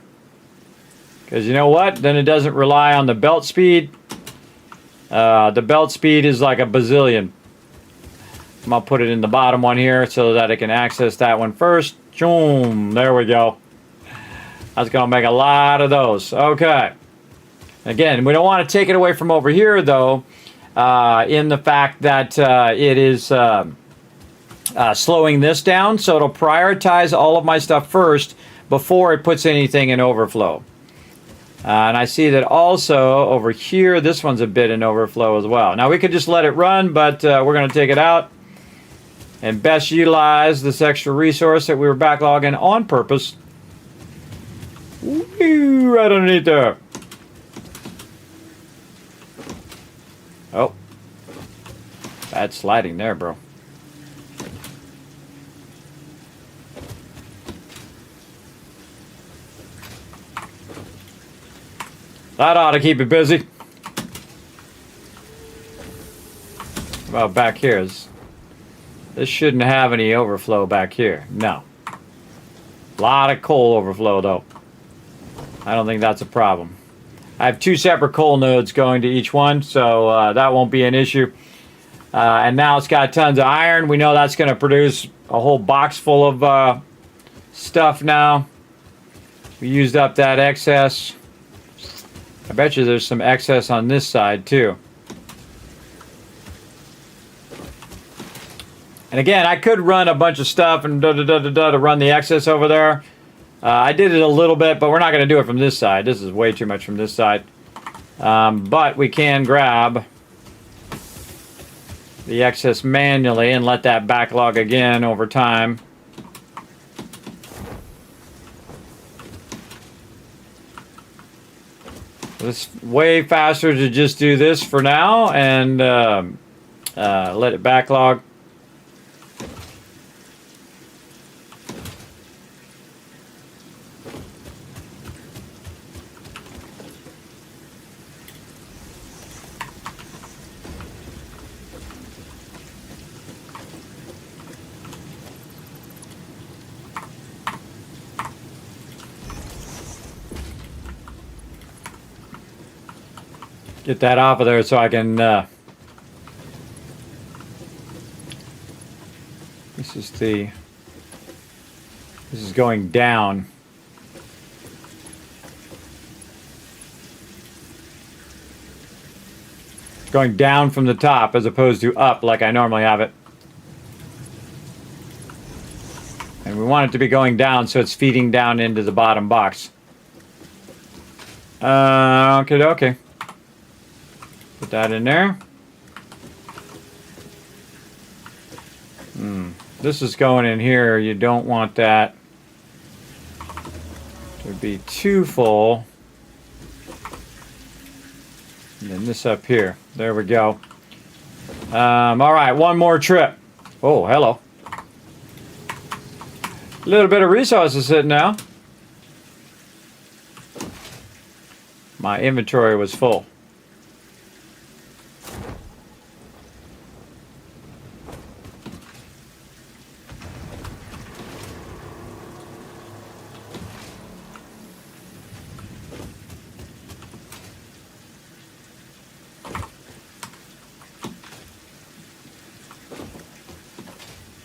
Because you know what? Then it doesn't rely on the belt speed. The belt speed is like a bazillion. I'm going to put it in the bottom one here so that I can access that one first. Boom. There we go. That's going to make a lot of those. Okay. Again, we don't want to take it away from over here, though, in the fact that it is slowing this down. So it'll prioritize all of my stuff first before it puts anything in overflow. And I see that also over here, this one's a bit in overflow as well. Now, we could just let it run, but we're going to take it out and best utilize this extra resource that we were backlogging on purpose. Woo, right underneath there. Oh. Bad sliding there, bro. That ought to keep it busy. What about back here? This shouldn't have any overflow back here. No. A lot of coal overflow, though. I don't think that's a problem. I have 2 separate coal nodes going to each one, so that won't be an issue. And now it's got tons of iron. We know that's going to produce a whole box full of stuff now. We used up that excess. I bet you there's some excess on this side, too. And again, I could run a bunch of stuff and to run the excess over there. I did it a little bit, but we're not going to do it from this side. This is way too much from this side. But we can grab the excess manually and let that backlog again over time. It's way faster to just do this for now and let it backlog. Get that off of there so I can this is going down. It's going down from the top as opposed to up like I normally have it. And we want it to be going down so it's feeding down into the bottom box. Okay. Put that in there. This is going in here. You don't want that to be too full. And then this up here. There we go. All right, one more trip. Oh, hello. A little bit of resources sitting now. My inventory was full.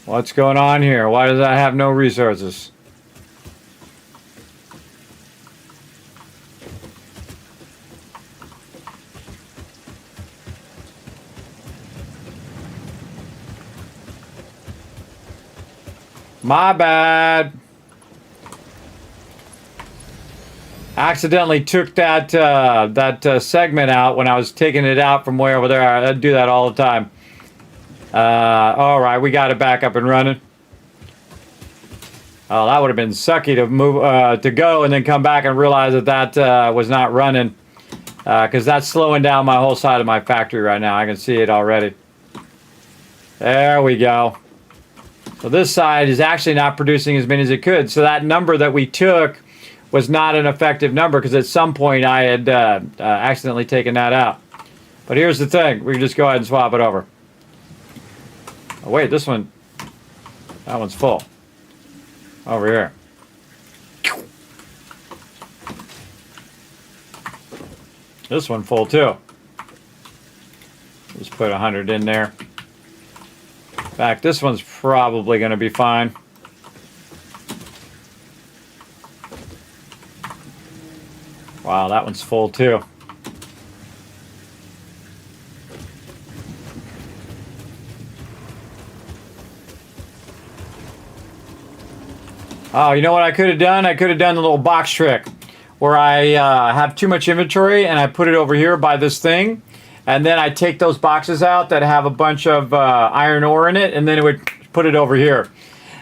What's going on here? Why does that have no resources? My bad. Accidentally took that segment out when I was taking it out from way over there. I do that all the time. All right, we got it back up and running. Oh, that would have been sucky to move to go and then come back and realize that was not running because that's slowing down my whole side of my factory right now. I can see it already. There we go. So this side is actually not producing as many as it could. So that number that we took was not an effective number because at some point I had accidentally taken that out. But here's the thing. We can just go ahead and swap it over. Oh, wait, this one, that one's full. Over here. This one full too. Just put 100 in there. In fact, this one's probably going to be fine. Wow, that one's full too. Oh, you know what I could have done? I could have done the little box trick where I have too much inventory and I put it over here by this thing, and then I take those boxes out that have a bunch of iron ore in it, and then it would put it over here.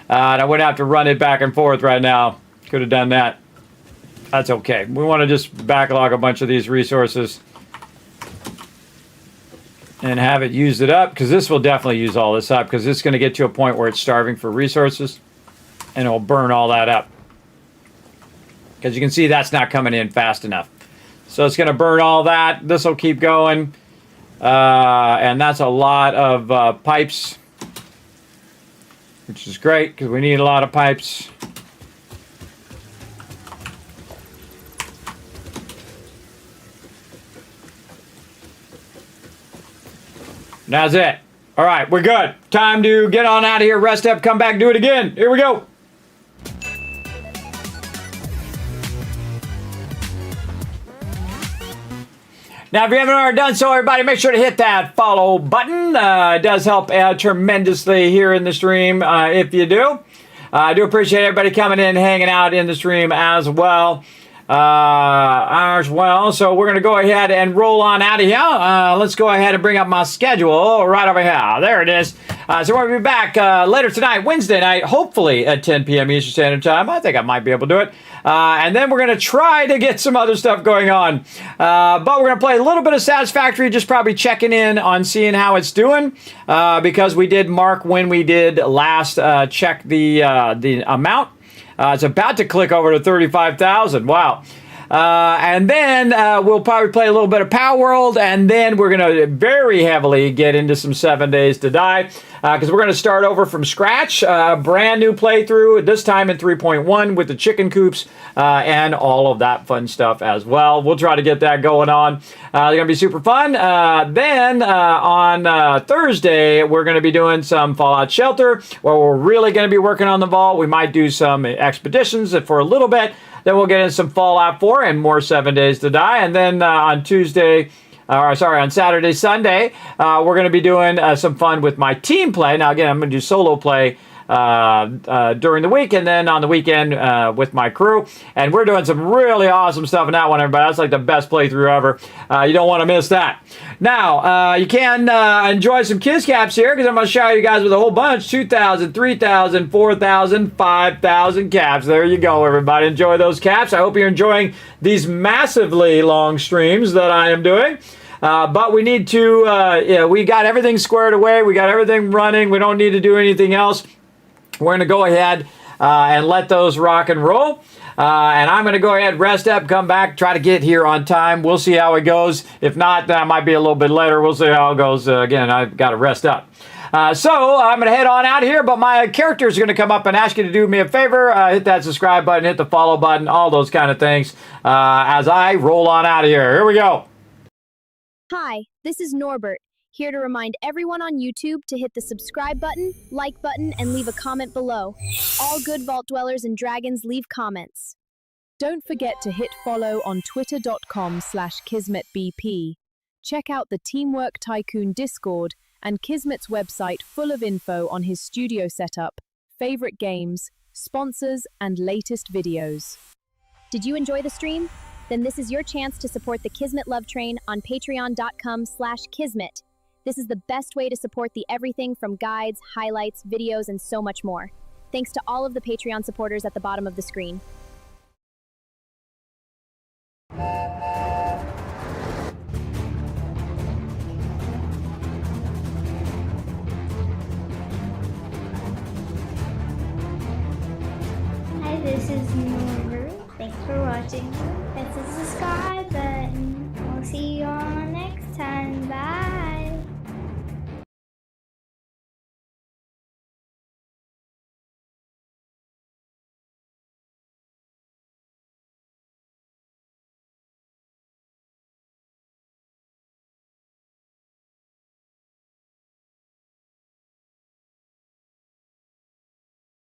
And I wouldn't have to run it back and forth right now. Could have done that. That's okay. We want to just backlog a bunch of these resources and have it use it up, because this will definitely use all this up, because it's going to get to a point where it's starving for resources. And it'll burn all that up. Because you can see that's not coming in fast enough. So it's going to burn all that. This will keep going. And that's a lot of pipes. Which is great, because we need a lot of pipes. That's it. All right, we're good. Time to get on out of here, rest up, come back, do it again. Here we go. Now, if you haven't already done so, everybody, make sure to hit that follow button. It does help tremendously here in the stream if you do. I do appreciate everybody coming in, hanging out in the stream as well. So we're going to go ahead and roll on out of here. Let's go ahead and bring up my schedule right over here. There it is. So we'll be back later tonight, Wednesday night, hopefully at 10 p.m. Eastern Standard Time. I think I might be able to do it. And then we're going to try to get some other stuff going on. But we're going to play a little bit of Satisfactory, just probably checking in on seeing how it's doing. Because we did mark when we did last check the amount. It's about to click over to 35,000. Wow. And then we'll probably play a little bit of Power World, and then we're going to very heavily get into some 7 Days to Die, because we're going to start over from scratch, a brand new playthrough, this time in 3.1 with the chicken coops and all of that fun stuff as well. We'll try to get that going on. They're going to be super fun. Then on Thursday, we're going to be doing some Fallout Shelter, where we're really going to be working on the vault. We might do some expeditions for a little bit. Then we'll get in some Fallout 4 and more 7 Days to Die. And then on Saturday, Sunday, we're going to be doing some fun with my team play. Now, again, I'm going to do solo play during the week, and then on the weekend with my crew. And we're doing some really awesome stuff in that one, everybody. That's like the best playthrough ever. You don't want to miss that. Now, you can enjoy some Kiss Caps here, because I'm going to shower you guys with a whole bunch. 2,000, 3,000, 4,000, 5,000 caps. There you go, everybody. Enjoy those caps. I hope you're enjoying these massively long streams that I am doing. But we need to, we got everything squared away. We got everything running. We don't need to do anything else. We're going to go ahead and let those rock and roll. And I'm going to go ahead, rest up, come back, try to get here on time. We'll see how it goes. If not, then I might be a little bit later. We'll see how it goes. Again, I've got to rest up. So I'm going to head on out of here, but my characters are going to come up and ask you to do me a favor. Hit that subscribe button, hit the follow button, all those kind of things as I roll on out of here. Here we go. Hi, this is Norbert, here to remind everyone on YouTube to hit the subscribe button, like button, and leave a comment below. All good Vault Dwellers and Dragons leave comments. Don't forget to hit follow on twitter.com/KismetBP. Check out the Teamwork Tycoon Discord and Kismet's website full of info on his studio setup, favorite games, sponsors, and latest videos. Did you enjoy the stream? Then this is your chance to support the Kismet Love Train on patreon.com/Kismet. This is the best way to support the everything from guides, highlights, videos, and so much more. Thanks to all of the Patreon supporters at the bottom of the screen. Hi, this is Norbert. Thanks for watching. Hit the subscribe button.